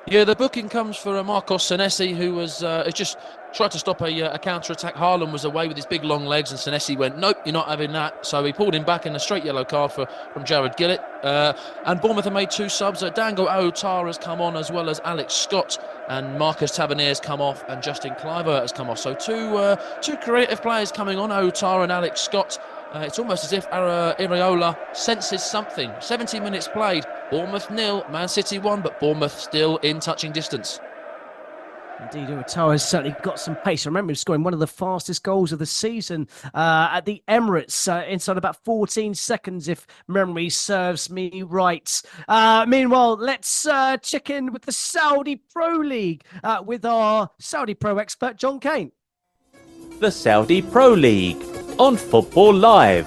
Yeah, the booking comes for Marcos Senesi, who was just tried to stop a counter-attack. Haaland was away with his big long legs, and Senesi went, nope, you're not having that. So he pulled him back in a straight yellow card from Jared Gillett. And Bournemouth have made two subs. Dango Aoutar has come on, as well as Alex Scott, and Marcus Tavernier has come off, and Justin Kluivert has come off. So two creative players coming on, Aoutar and Alex Scott. It's almost as if Iraola senses something. 70 minutes played, Bournemouth 0, Man City 1, but Bournemouth still in touching distance. Indeed, Aoutar has certainly got some pace. I remember him scoring one of the fastest goals of the season at the Emirates inside about 14 seconds, if memory serves me right. Meanwhile, let's check in with the Saudi Pro League with our Saudi Pro expert, John Kane. The Saudi Pro League on Football Live.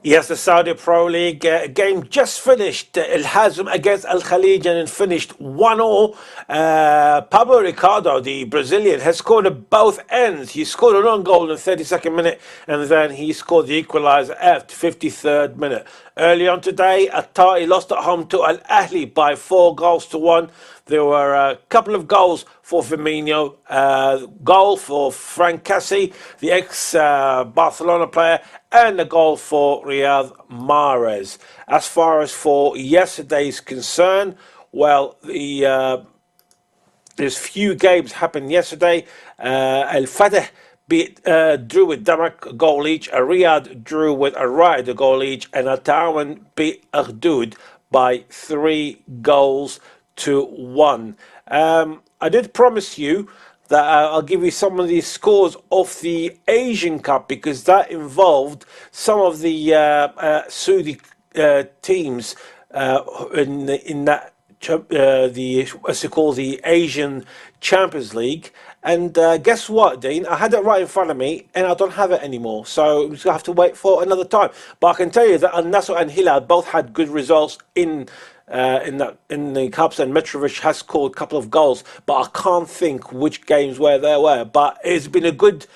Yes, the Saudi Pro League game just finished. Al Hazm against Al Khalij, and it finished 1-1. Pablo Ricardo, the Brazilian, has scored at both ends. He scored an own goal in the 32nd minute, and then he scored the equaliser at 53rd minute. Early on today, Attai lost at home to Al Ahly by 4-1. There were a couple of goals for Firmino, goal for Frank Cassie, the ex-Barcelona player, and a goal for Riyad Mahrez. As far as for yesterday's concern, well, there's few games happened yesterday. Al Fateh drew with Damak a goal each. Riyadh drew with Ar-Raid a goal each, and Al Ta'awan beat Aghdud by 3-1. I did promise you that I'll give you some of the scores of the Asian Cup, because that involved some of the Saudi teams in that what's it called, the Asian Champions League. And guess what, Dean? I had it right in front of me, and I don't have it anymore. So we're gonna have to wait for another time. But I can tell you that Al Nassr and Hilal both had good results in the cups, and Mitrovic has scored a couple of goals, but I can't think which games where they were. But it's been a good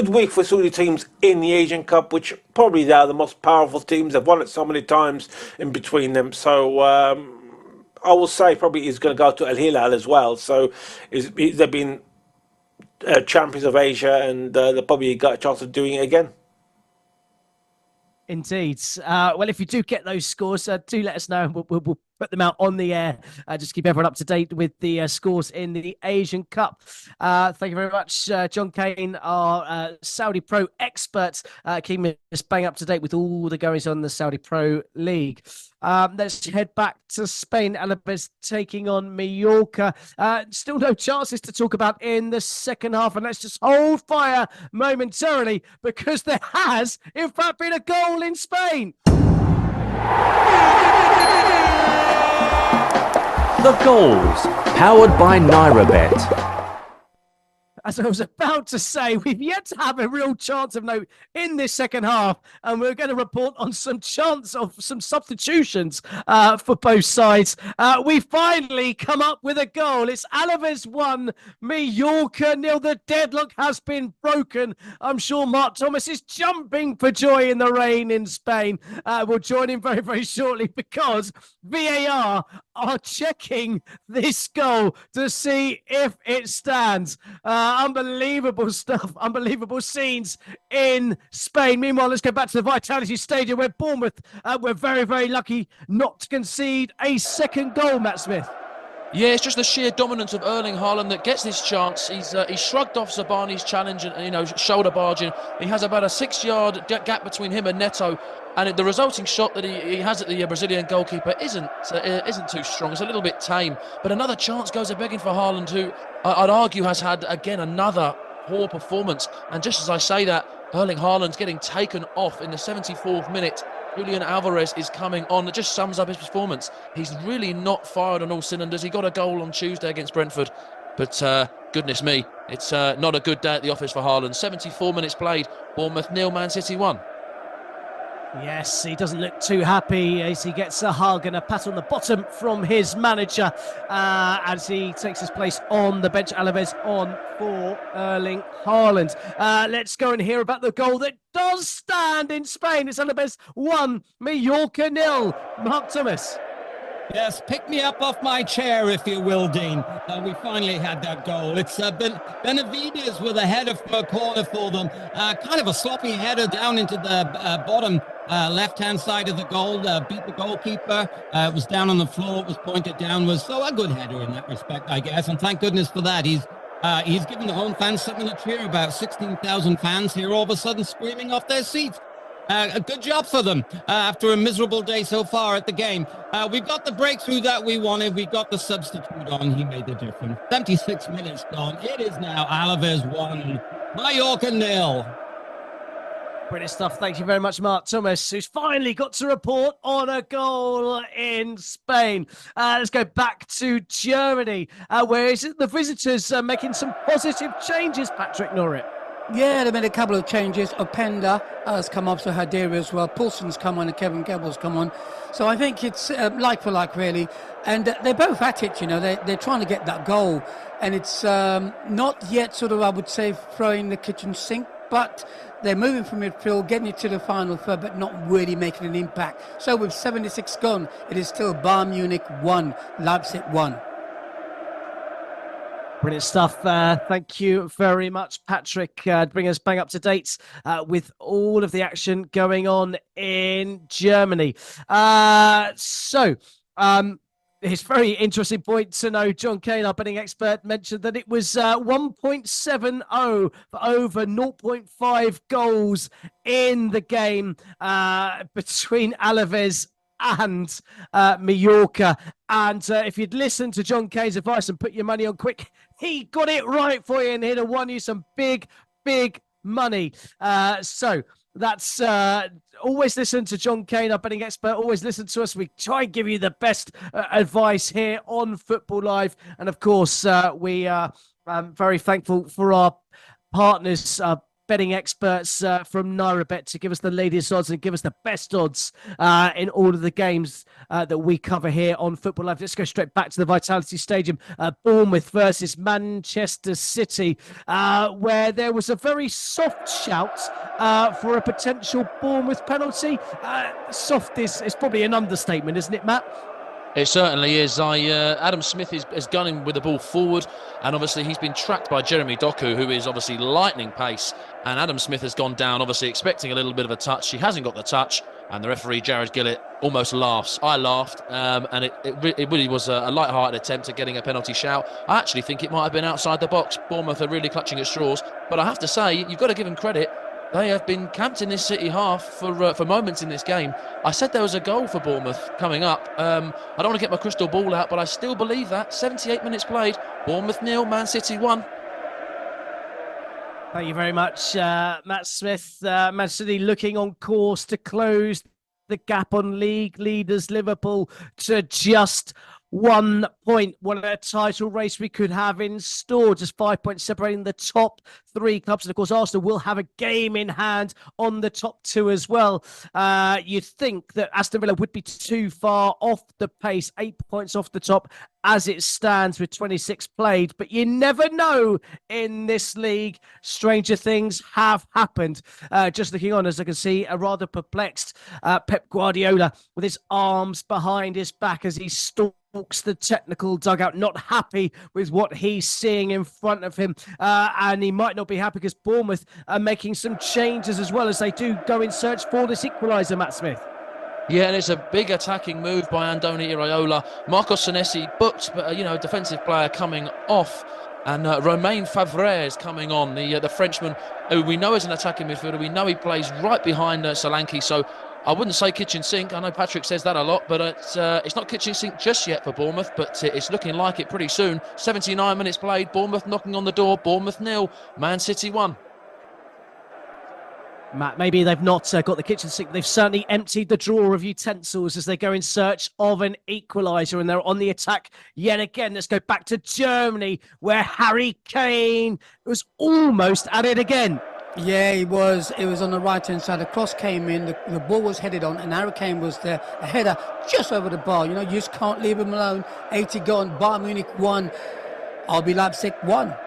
week for Saudi teams in the Asian Cup, which probably they are the most powerful teams. They've won it so many times in between them. So I will say probably he's going to go to Al Hilal as well. So they've been champions of Asia, and they probably got a chance of doing it again. Indeed. Well, if you do get those scores, do let us know. We'll put them out on the air. Just keep everyone up to date with the scores in the Asian Cup. Thank you very much, John Kane, our Saudi Pro expert, keeping us bang up to date with all the goings on in the Saudi Pro League. Let's head back to Spain. Alaves taking on Mallorca. Still no chances to talk about in the second half, and let's just hold fire momentarily, because there has, in fact, been a goal in Spain. The goals, powered by NairaBet. as I was about to say, we've yet to have a real chance of note in this second half, and we're going to report on some chance of some substitutions for both sides. We finally come up with a goal. It's Alaves 1, Mallorca 0. The deadlock has been broken. I'm sure Mark Thomas is jumping for joy in the rain in Spain. We'll join him very, very shortly because VAR are checking this goal to see if it stands. Unbelievable stuff, unbelievable scenes in Spain. Meanwhile, let's go back to the Vitality Stadium where Bournemouth were very, very lucky not to concede a second goal, Matt Smith. Yeah, it's just the sheer dominance of Erling Haaland that gets this chance. He shrugged off Zabani's challenge and shoulder barging. He has about a 6-yard gap between him and Neto, and the resulting shot that he has at the Brazilian goalkeeper isn't too strong. It's a little bit tame, but another chance goes a begging for Haaland, who I'd argue has had again another poor performance. And just as I say that, Erling Haaland's getting taken off in the 74th minute. Julian Alvarez is coming on. It just sums up his performance. He's really not fired on all cylinders. He got a goal on Tuesday against Brentford, but goodness me, it's not a good day at the office for Haaland. 74 minutes played, Bournemouth 0, Man City 1. Yes, he doesn't look too happy as he gets a hug and a pat on the bottom from his manager as he takes his place on the bench. Alaves on for Erling Haaland. Let's go and hear about the goal that does stand in Spain. It's Alaves 1, Mallorca 0. Mark Thomas. Yes, pick me up off my chair, if you will, Dean. We finally had that goal. It's Benavides with a header from a corner for them. Kind of a sloppy header down into the bottom left-hand side of the goal. Beat the goalkeeper. It was down on the floor. It was pointed downwards. So a good header in that respect, I guess. And thank goodness for that. He's giving the home fans something to cheer about. 16,000 fans here all of a sudden screaming off their seats. A good job for them after a miserable day so far at the game. We've got the breakthrough that we wanted. We got the substitute on. He made the difference. 76 minutes gone. It is now Alaves 1, Mallorca 0. Brilliant stuff. Thank you very much, Mark Thomas, who's finally got to report on a goal in Spain. Let's go back to Germany, where is it the visitors making some positive changes, Patrick Norrie? Yeah, they made a couple of changes. Openda has come up, so Hadiri as well. Poulsen's come on and Kevin Gebel's come on. So I think it's like for like, really. And they're both at it, They're trying to get that goal. And it's not yet sort of, I would say, throwing the kitchen sink, but they're moving from midfield, getting it to the final third, but not really making an impact. So with 76 gone, it is still Bayern Munich 1, Leipzig 1. Brilliant stuff. Thank you very much, Patrick. Bring us bang up to date with all of the action going on in Germany. It's very interesting point to know. John Kane, our betting expert, mentioned that it was 1.70 for over 0.5 goals in the game between Alaves and Mallorca. And if you'd listen to John Kane's advice and put your money on quick, he got it right for you and he'd have won you some big, big money. So that's always listen to John Kane, our betting expert. Always listen to us. We try and give you the best advice here on Football Live. And of course, we are very thankful for our partners, betting experts from NairaBet to give us the latest odds and give us the best odds in all of the games that we cover here on Football Live. Let's go straight back to the Vitality Stadium. Bournemouth versus Manchester City, where there was a very soft shout for a potential Bournemouth penalty. Soft is probably an understatement, isn't it, Matt? It certainly is. Adam Smith is gunning with the ball forward, and obviously he's been tracked by Jeremy Doku, who is obviously lightning pace, and Adam Smith has gone down, obviously expecting a little bit of a touch. He hasn't got the touch, and the referee, Jared Gillett, almost laughs. I laughed, and it really was a light-hearted attempt at getting a penalty shout. I actually think it might have been outside the box. Bournemouth are really clutching at straws, but I have to say, you've got to give them credit. They have been camped in this City half for moments in this game. I said there was a goal for Bournemouth coming up. I don't want to get my crystal ball out, but I still believe that. 78 minutes played. Bournemouth 0, Man City 1. Thank you very much, Matt Smith. Man City looking on course to close the gap on league leaders Liverpool to just 1 point, what a title race we could have in store. Just 5 points separating the top three clubs. And of course, Arsenal will have a game in hand on the top two as well. You'd think that Aston Villa would be too far off the pace, 8 points off the top as it stands with 26 played. But you never know in this league. Stranger things have happened. Just looking on, as I can see, a rather perplexed Pep Guardiola with his arms behind his back as he stalks the technical dugout, not happy with what he's seeing in front of him. And he might not be happy because Bournemouth are making some changes as well as they do go in search for this equaliser, Matt Smith. Yeah, and it's a big attacking move by Andoni Iraola. Marcos Senesi booked, but a defensive player coming off. And Romain Favre is coming on, the Frenchman, who we know is an attacking midfielder. We know he plays right behind Solanke, so I wouldn't say kitchen sink. I know Patrick says that a lot, but it's not kitchen sink just yet for Bournemouth, but it's looking like it pretty soon. 79 minutes played, Bournemouth knocking on the door, Bournemouth 0, Man City 1. Matt, maybe they've not got the kitchen sink. They've certainly emptied the drawer of utensils as they go in search of an equaliser, and they're on the attack yet again. Let's go back to Germany, where Harry Kane was almost at it again. Yeah, he was. It was on the right-hand side. The cross came in, the ball was headed on, and Harry Kane was there. A header just over the bar. You just can't leave him alone. 80 gone. Bayern Munich 1. RB Leipzig 1.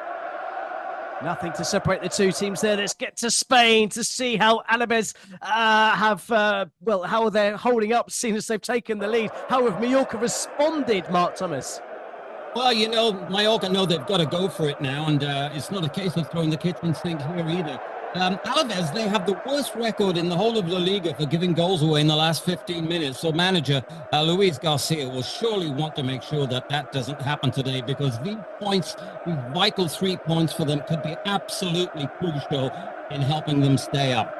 Nothing to separate the two teams there. Let's get to Spain to see how Alaves how they're holding up, seeing as they've taken the lead. How have Mallorca responded, Mark Thomas? Well, Mallorca know they've got to go for it now, and it's not a case of throwing the kitchen sink here either. Alaves, they have the worst record in the whole of La Liga for giving goals away in the last 15 minutes. So manager Luis Garcia will surely want to make sure that doesn't happen today, because these vital 3 points for them could be absolutely crucial in helping them stay up.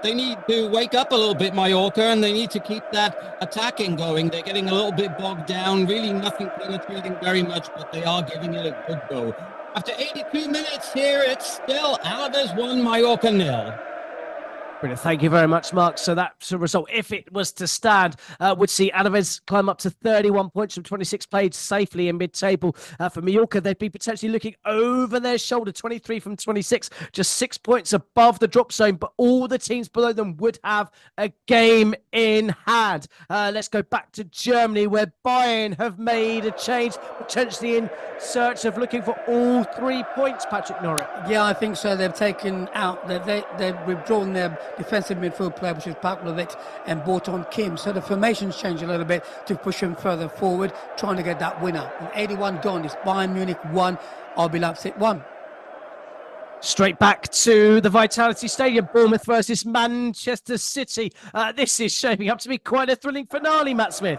They need to wake up a little bit, Mallorca, and they need to keep that attacking going. They're getting a little bit bogged down, really nothing penetrating very much, but they are giving it a good go. After 82 minutes here, it's still Alaves 1, Mallorca 0. Brilliant. Thank you very much, Mark. So that's a result, if it was to stand, would see Alaves climb up to 31 points from 26 played safely in mid-table. For Mallorca, they'd be potentially looking over their shoulder, 23 from 26, just 6 points above the drop zone, but all the teams below them would have a game in hand. Let's go back to Germany, where Bayern have made a change, potentially in search of looking for all 3 points, Patrick Norrie. Yeah, I think so. They've taken out, they've withdrawn their defensive midfield player, which is Pavlovic, and brought on Kim. So the formations change a little bit to push him further forward, trying to get that winner. And 81 gone. It's Bayern Munich 1, RB Leipzig 1. Straight back to the Vitality Stadium, Bournemouth versus Manchester City. This is shaping up to be quite a thrilling finale, Matt Smith.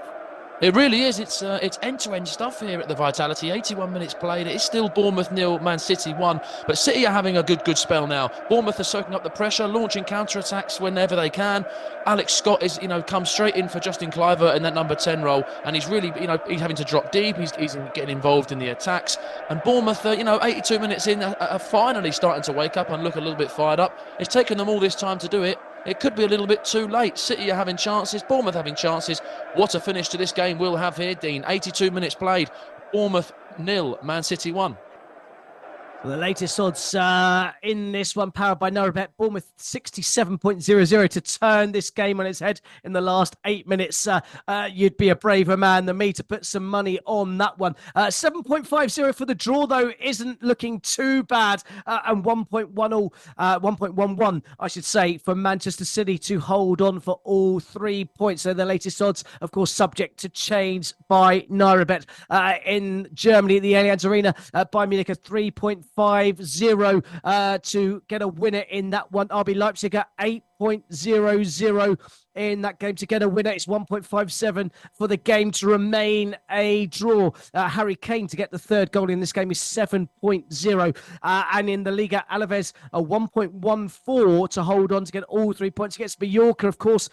It really is. It's end-to-end stuff here at the Vitality. 81 minutes played. It's still Bournemouth 0, Man City 1. But City are having a good spell now. Bournemouth are soaking up the pressure, launching counter-attacks whenever they can. Alex Scott is, comes straight in for Justin Kluivert in that number 10 role, and he's really, he's having to drop deep. He's getting involved in the attacks. And Bournemouth, 82 minutes in, are finally starting to wake up and look a little bit fired up. It's taken them all this time to do it. It could be a little bit too late. City are having chances, Bournemouth having chances. What a finish to this game we'll have here, Dean. 82 minutes played. Bournemouth 0, Man City 1. The latest odds in this one, powered by Noribet. Bournemouth 67.00 to turn this game on its head in the last 8 minutes. You'd be a braver man than me to put some money on that one. 7.50 for the draw, though, isn't looking too bad. And 1.11, I should say, for Manchester City to hold on for all 3 points. So the latest odds, of course, subject to change by Noribet. In Germany, at the Allianz Arena, Bayern Munich at 3.50 to get a winner in that one. RB Leipzig at 8.00 in that game to get a winner. It's 1.57 for the game to remain a draw. Harry Kane to get the third goal in this game is 7.0. And in the Liga, Alaves a 1.14 to hold on to get all 3 points against Mallorca. Of course,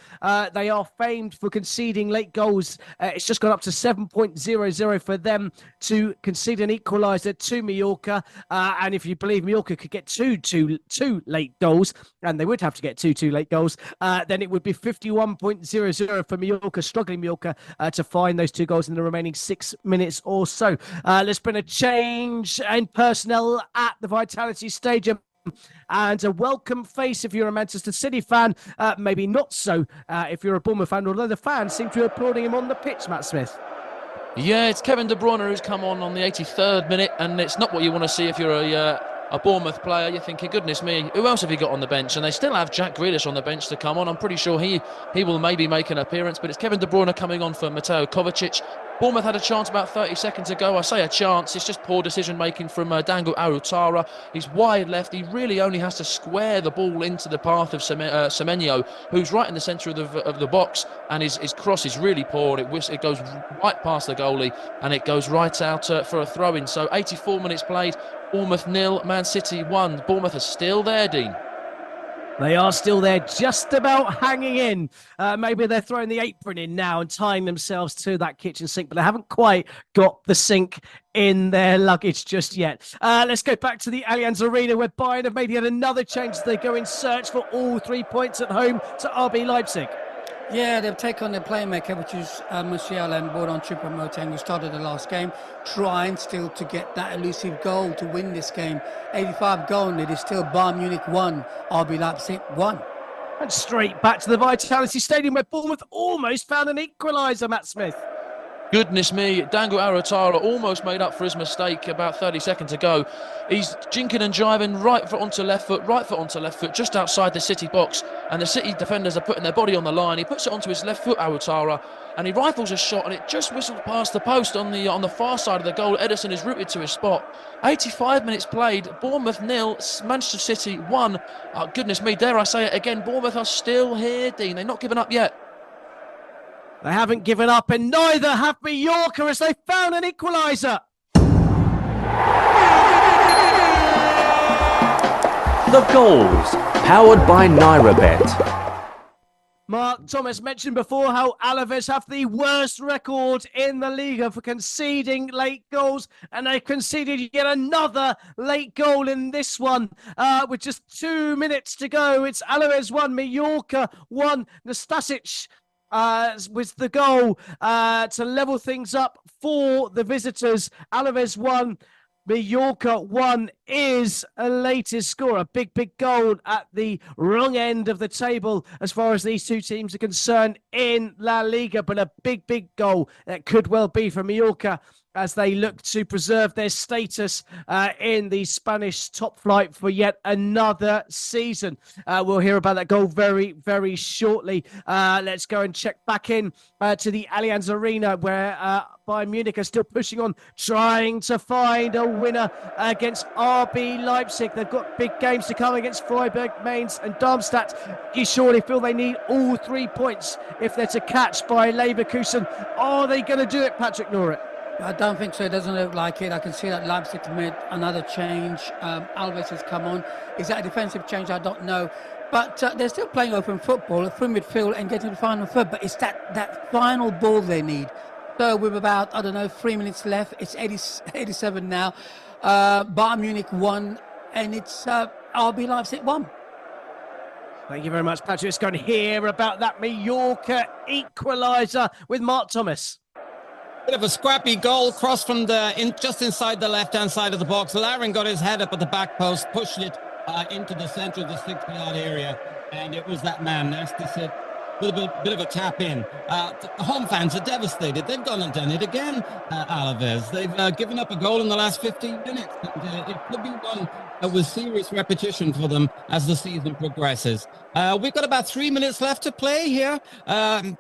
they are famed for conceding late goals. It's just gone up to 7.00 for them to concede an equaliser to Mallorca. And if you believe Mallorca could get two late goals, and they would have to get two late goals, then it would be 51 81.00 for Mallorca, struggling Mallorca to find those 2 goals in the remaining 6 minutes or so. Let's bring a change in personnel at the Vitality Stadium. And a welcome face if you're a Manchester City fan, maybe not so if you're a Bournemouth fan, although the fans seem to be applauding him on the pitch, Matt Smith. Yeah, it's Kevin De Bruyne who's come on the 83rd minute, and it's not what you want to see if you're a Bournemouth player. You're thinking, goodness me, who else have you got on the bench? And they still have Jack Grealish on the bench to come on. I'm pretty sure he will maybe make an appearance, but it's Kevin De Bruyne coming on for Mateo Kovacic. Bournemouth had a chance about 30 seconds ago. I say a chance, it's just poor decision making from Dango Arutara. He's wide left. He really only has to square the ball into the path of Semenyo, who's right in the centre of the box, and his cross is really poor. It goes right past the goalie, and it goes right out for a throw-in. So 84 minutes played, Bournemouth 0, Man City 1. Bournemouth are still there, Dean. They are still there, just about hanging in. Maybe they're throwing the apron in now and tying themselves to that kitchen sink, but they haven't quite got the sink in their luggage just yet. Let's go back to the Allianz Arena, where Bayern have made yet another change as they go in search for all 3 points at home to RB Leipzig. Yeah, they've taken on their playmaker, which is Musiala, and brought on Choupo-Moting, who started the last game, trying still to get that elusive goal to win this game. 85 goal, it is still Bayern Munich 1, RB Leipzig 1. And straight back to the Vitality Stadium, where Bournemouth almost found an equaliser, Matt Smith. Goodness me, Dango Arutara almost made up for his mistake about 30 seconds ago. He's jinking and jiving, right foot onto left foot, just outside the City box, and the City defenders are putting their body on the line. He puts it onto his left foot, Arutara, and he rifles a shot, and it just whistled past the post on the far side of the goal. Ederson is rooted to his spot. 85 minutes played, Bournemouth 0, Manchester City 1. Oh, goodness me, dare I say it again, Bournemouth are still here, Dean. They're not giving up yet. They haven't given up, and neither have Mallorca as they found an equaliser. The goals, powered by NairaBet. Mark Thomas mentioned before how Alaves have the worst record in the Liga for conceding late goals, and they conceded yet another late goal in this one with just 2 minutes to go. It's Alaves 1, Mallorca 1. Nastasic was the goal to level things up for the visitors. Alaves 1, Mallorca 1 is a latest score. A big goal at the wrong end of the table as far as these two teams are concerned in La Liga, but a big goal that could well be for Mallorca as they look to preserve their status in the Spanish top flight for yet another season. We'll hear about that goal very shortly. Let's go and check back in to the Allianz Arena, where Bayern Munich are still pushing on, trying to find a winner against RB Leipzig. They've got big games to come against Freiburg, Mainz and Darmstadt. You surely feel they need all 3 points if they're to catch by Leverkusen. Are they going to do it, Patrick Norrit? I don't think so. It doesn't look like it. I can see that Leipzig made another change. Alves has come on. Is that a defensive change? I don't know. But they're still playing open football through midfield and getting to the final third. But it's that final ball they need. So with about, 3 minutes left, it's 87 now. Bayern Munich 1, and it's RB Leipzig 1. Thank you very much, Patrick. Let's go and hear about that Mallorca equaliser with Mark Thomas. Bit of a scrappy goal, cross from just inside the left-hand side of the box. Larin got his head up at the back post, pushed it into the centre of the 6-yard area, and it was that man, Nastasic, with a bit of a tap in. The home fans are devastated. They've gone and done it again, Alaves. They've given up a goal in the last 15 minutes. And, it could be one with serious repetition for them as the season progresses. We've got about 3 minutes left to play here. Hang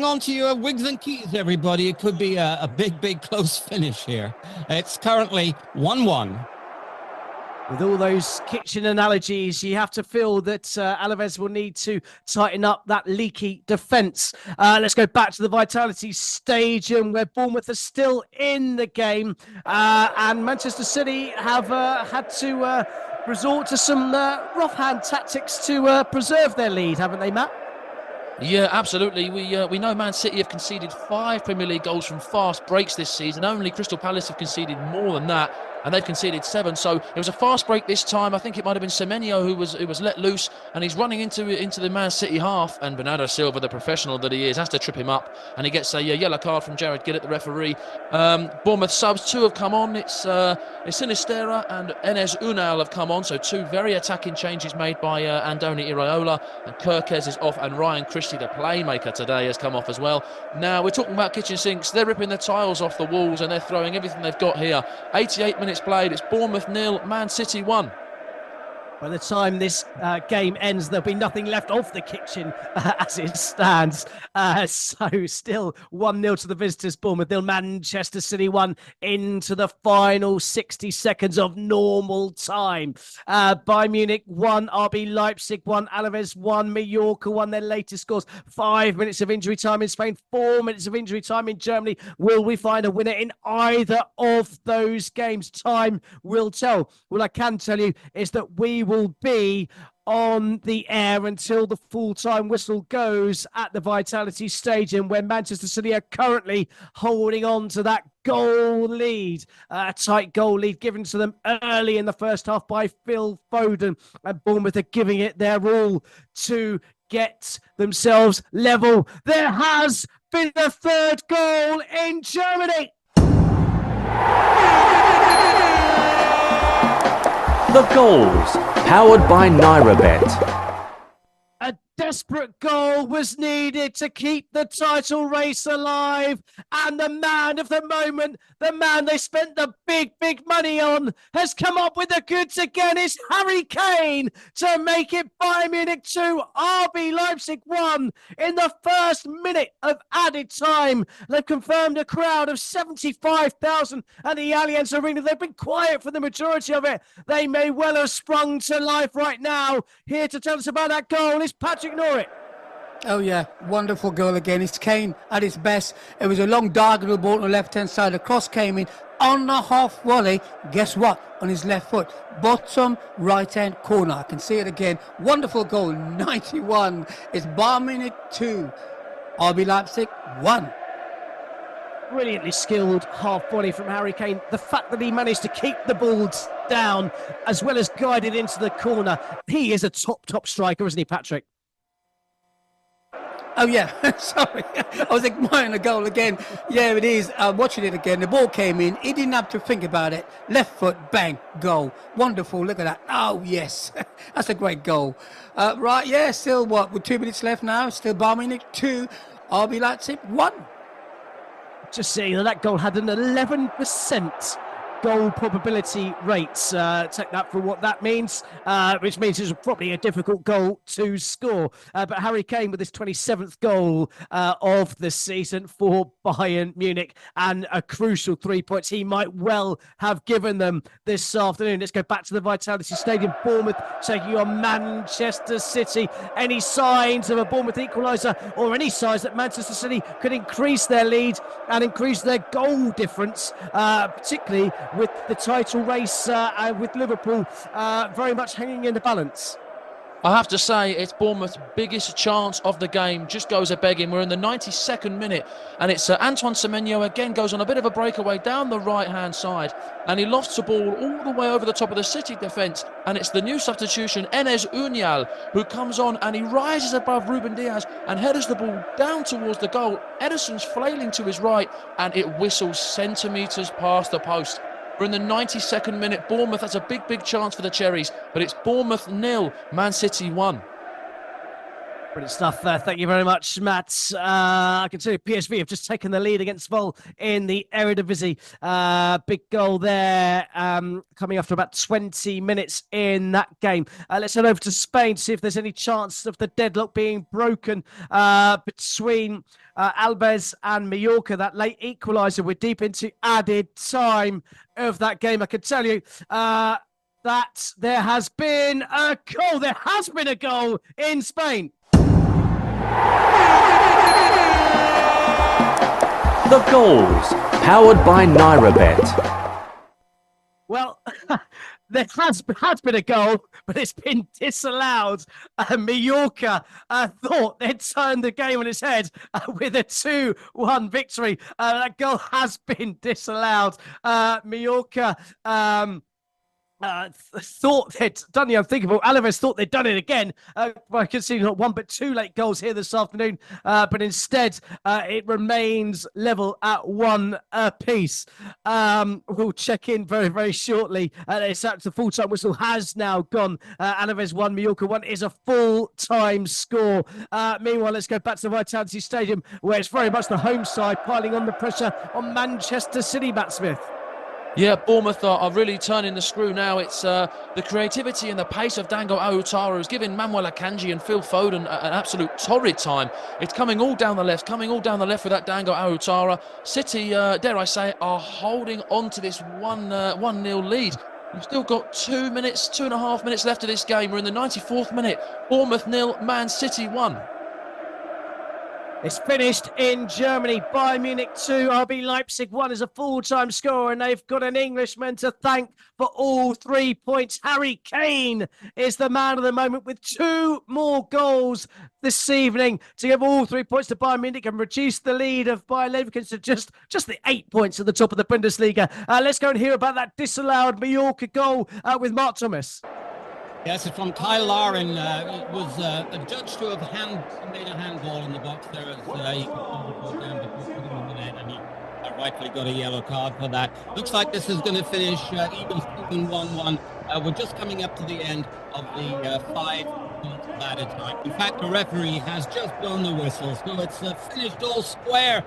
on to your wigs and keys, everybody. It could be a big close finish here. It's currently 1-1. With all those kitchen analogies, you have to feel that Alaves will need to tighten up that leaky defence. Let's go back to the Vitality Stadium, where Bournemouth are still in the game. And Manchester City have had to resort to some rough hand tactics to preserve their lead, haven't they, Matt? Yeah, absolutely. We know Man City have conceded 5 Premier League goals from fast breaks this season. Only Crystal Palace have conceded more than that. and they've conceded 7. So it was a fast break this time. I think it might have been Semenyo who was let loose, and he's running into the Man City half, and Bernardo Silva, the professional that he is, has to trip him up, and he gets a yellow card from Jared Gillett, the referee. Bournemouth subs, 2 have come on. It's Sinistera and Enes Unal have come on, so 2 very attacking changes made by Andoni Iraola, and Kirkes is off, and Ryan Christie, the playmaker today, has come off as well. Now we're talking about kitchen sinks. They're ripping the tiles off the walls and they're throwing everything they've got here. 88 minutes played. It's Bournemouth 0, Man City 1. By the time this game ends, there'll be nothing left of the kitchen as it stands. So still 1-0 to the visitors. Bournemouth 0, Manchester City 1 into the final 60 seconds of normal time. Bayern Munich 1, RB Leipzig 1, Alaves 1, Mallorca 1. Their latest scores. 5 minutes of injury time in Spain, 4 minutes of injury time in Germany. Will we find a winner in either of those games? Time will tell. What I can tell you is that we will be on the air until the full-time whistle goes at the Vitality Stadium, where Manchester City are currently holding on to that goal lead. A tight goal lead given to them early in the first half by Phil Foden, and Bournemouth are giving it their all to get themselves level. There has been a 3rd goal in Germany. The goals, powered by NairaBet. A desperate goal was needed to keep the title race alive. And the man of the moment, the man they spent the big money on, has come up with the goods again. It's Harry Kane to make it Bayern Munich 2, RB Leipzig 1 in the first minute of added time. They've confirmed a crowd of 75,000 at the Allianz Arena. They've been quiet for the majority of it. They may well have sprung to life right now. Here to tell us about that goal is Patrick Norrie. Oh yeah, wonderful goal again. It's Kane at his best. It was a long diagonal ball on the left-hand side. The cross came in on the half volley. Guess what? On his left foot, bottom right-hand corner. I can see it again. Wonderful goal, 91. It's Bayern Munich 2, RB Leipzig 1. Brilliantly skilled half volley from Harry Kane. The fact that he managed to keep the ball down as well as guide it into the corner. He is a top striker, isn't he, Patrick? Oh yeah, sorry, I was admiring the goal again. Yeah, it is. Watching it again, the ball came in. He didn't have to think about it. Left foot, bang, goal. Wonderful. Look at that. Oh yes, that's a great goal. Right, yeah. Still what? With 2 minutes left now. Still Bayern Munich 2, RB Leipzig 1. Just saying that goal had an 11% goal probability rates. Take that for what that means, which means it's probably a difficult goal to score. But Harry Kane with his 27th goal of the season for Bayern Munich, and a crucial 3 points he might well have given them this afternoon. Let's go back to the Vitality Stadium. Bournemouth taking on Manchester City. Any signs of a Bournemouth equaliser, or any signs that Manchester City could increase their lead and increase their goal difference, particularly with the title race with Liverpool very much hanging in the balance? I have to say, it's Bournemouth's biggest chance of the game. Just goes a begging. We're in the 92nd minute, and it's Antoine Semenyo again goes on a bit of a breakaway down the right-hand side, and he lofts the ball all the way over the top of the City defence, and it's the new substitution, Enes Unal, who comes on, and he rises above Ruben Diaz and headers the ball down towards the goal. Ederson's flailing to his right, and it whistles centimetres past the post. We're in the 92nd minute. Bournemouth, that's a big chance for the Cherries, but it's Bournemouth 0, Man City 1. Brilliant stuff. Thank you very much, Matt. I can tell you PSV have just taken the lead against Vol in the Eredivisie. Big goal there, coming after about 20 minutes in that game. Let's head over to Spain to see if there's any chance of the deadlock being broken between Alves and Mallorca. That late equaliser. We're deep into added time of that game. I can tell you that there has been a goal. There has been a goal in Spain. The goals, powered by NairaBet. Well, There has been a goal, but it's been disallowed. Mallorca thought they'd turned the game on its head with a 2-1 victory. That goal has been disallowed. Mallorca thought they'd done the unthinkable. Alaves thought they'd done it again by conceding not one but two late goals here this afternoon. But instead, it remains level at 1 apiece. We'll check in very, very shortly. It's at the full-time whistle has now gone. Alaves 1, Mallorca 1 is a full-time score. Meanwhile, let's go back to the Vitality Stadium, where it's very much the home side piling on the pressure on Manchester City, Matt Smith. Yeah, Bournemouth are really turning the screw now. It's the creativity and the pace of Dango Ahutara has given Manuel Akanji and Phil Foden an absolute torrid time. It's coming all down the left with that Dango Ahutara. City, dare I say, are holding on to this 1-0 lead. We've still got 2.5 minutes left of this game. We're in the 94th minute. Bournemouth 0, Man City 1. It's finished in Germany. Bayern Munich 2, RB Leipzig 1 is a full-time score, and they've got an Englishman to thank for all 3 points. Harry Kane is the man of the moment with 2 more goals this evening to give all 3 points to Bayern Munich and reduce the lead of Bayer Leverkusen to just the 8 points at the top of the Bundesliga. Let's go and hear about that disallowed Mallorca goal with Mark Thomas. Yes, it's from Kyle Lauren. It was adjudged to have made a handball in the box there as he put the ball down before putting it in the net, and he rightfully got a yellow card for that. Looks like this is going to finish even 1-1. We're just coming up to the end of the 5 minutes of added time. In fact, the referee has just blown the whistle, so it's finished all square.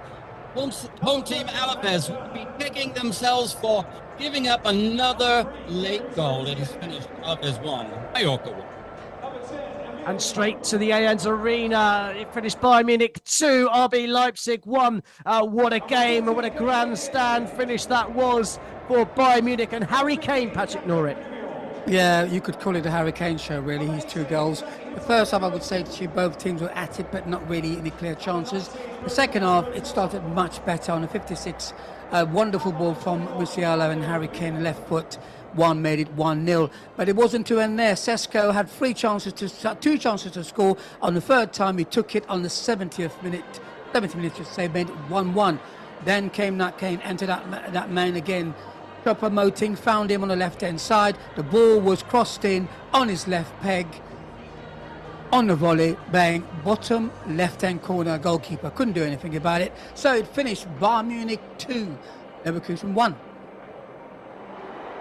Home team Alaves will be kicking themselves for giving up another late goal. It is finished Alaves 1, Mallorca 1. And straight to the Allianz Arena. It finished Bayern Munich 2, RB Leipzig 1. What a game and what a grandstand finish that was for Bayern Munich and Harry Kane, Patrick Norrit. Yeah, you could call it a Harry Kane show, really. His 2 goals. The first half, I would say to you, both teams were at it, but not really any clear chances. The second half, it started much better on a 56. Wonderful ball from Musiala and Harry Kane, left foot. One made it 1-0, but it wasn't to end there. Sesko had 2 chances to score. On the third time, he took it on the 70th minute to say, made it 1-1. Then came Nat Kane, entered that man again. Promoting, found him on the left-hand side. The ball was crossed in on his left peg. On the volley, bang, bottom left-hand corner, goalkeeper. Couldn't do anything about it. So it finished Bayern Munich 2, Leverkusen 1.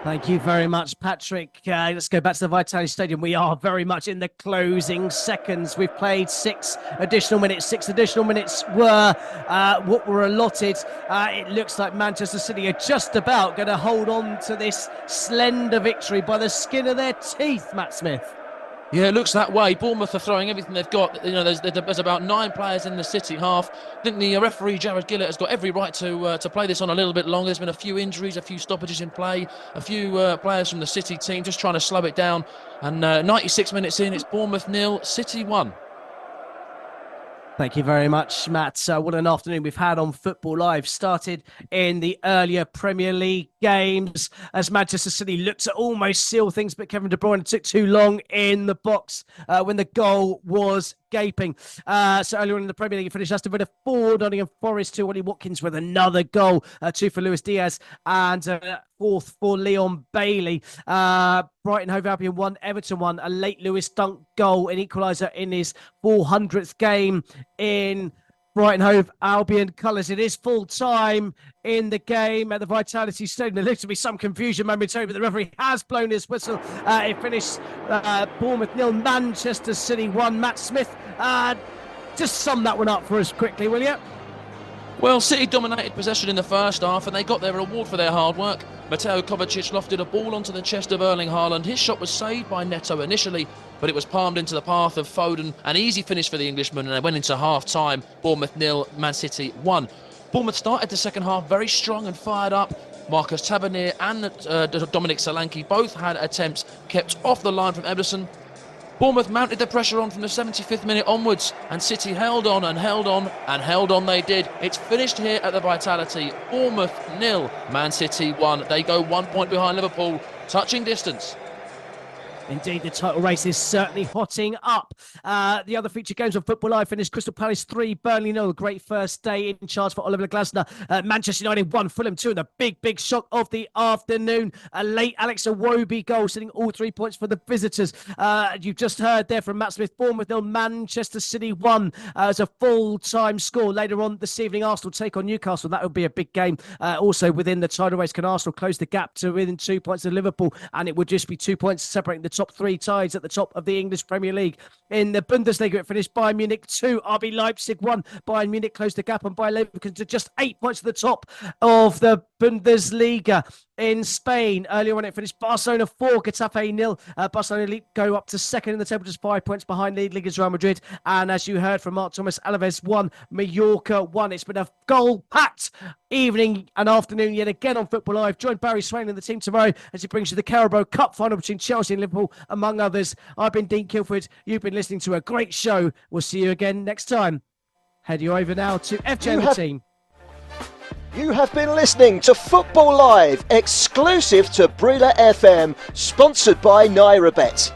Thank you very much, Patrick. Let's go back to the Vitality Stadium. We are very much in the closing seconds. We've played 6 additional minutes. 6 additional minutes were what were allotted. It looks like Manchester City are just about going to hold on to this slender victory by the skin of their teeth, Matt Smith. Yeah, it looks that way. Bournemouth are throwing everything they've got. You know, there's about 9 players in the City half. I think the referee, Jared Gillett, has got every right to play this on a little bit longer. There's been a few injuries, a few stoppages in play, a few players from the City team just trying to slow it down. And 96 minutes in, it's Bournemouth 0, City 1. Thank you very much, Matt. What an afternoon we've had on Football Live. Started in the earlier Premier League games as Manchester City looked to almost seal things, but Kevin De Bruyne took too long in the box when the goal was gaping. So earlier in the Premier League, it finished Aston Villa 4, Nottingham Forest 2, Ollie Watkins with another goal, 2 for Luis Diaz and 4th for Leon Bailey. Brighton Hove Albion 1, Everton 1, a late Lewis Dunk goal, an equaliser in his 400th game in Brighton Hove Albion colours. It is full time in the game at the Vitality Stadium. There looks to be some confusion momentarily, but the referee has blown his whistle. It finished Bournemouth 0, Manchester City 1. Matt Smith, just sum that one up for us quickly, will you? Well, City dominated possession in the first half and they got their reward for their hard work. Mateo Kovacic lofted a ball onto the chest of Erling Haaland. His shot was saved by Neto initially, but it was palmed into the path of Foden. An easy finish for the Englishman, and they went into half-time. Bournemouth 0, Man City 1. Bournemouth started the second half very strong and fired up. Marcus Tavernier and Dominic Solanke both had attempts kept off the line from Ederson. Bournemouth mounted the pressure on from the 75th minute onwards, and City held on and held on and held on they did. It's finished here at the Vitality. Bournemouth 0, Man City 1. They go 1 point behind Liverpool. touching distance. Indeed, the title race is certainly hotting up. The other featured games on Football Live finished Crystal Palace 3, Burnley 0. A great first day in charge for Oliver Glasner. Manchester United 1, Fulham 2. And the big shock of the afternoon. A late Alex Iwobi goal, sitting all 3 points for the visitors. You've just heard there from Matt Smith. Bournemouth 0, Manchester City 1 as a full-time score. Later on this evening, Arsenal take on Newcastle. That would be a big game. Also within the title race, can Arsenal close the gap to within 2 points of Liverpool? And it would just be 2 points separating the top 3 ties at the top of the English Premier League. In the Bundesliga, it finished Bayern Munich 2, RB Leipzig 1. Bayern Munich closed the gap on Bayer Leverkusen to just 8 points to the top of the Bundesliga. In Spain, earlier on it finished Barcelona 4, Getafe 0. Barcelona go up to second in the table, just 5 points behind lead leaders Real Madrid. And as you heard from Mark Thomas, Alaves 1, Mallorca 1. It's been a goal-packed evening and afternoon yet again on Football Live. Join Barry Swain and the team tomorrow as he brings you the Carabao Cup final between Chelsea and Liverpool, among others. I've been Dean Kilford. You've been listening to a great show. We'll see you again next time. Head you over now to FJ and the team. You have been listening to Football Live, exclusive to Brula FM, sponsored by NairaBet.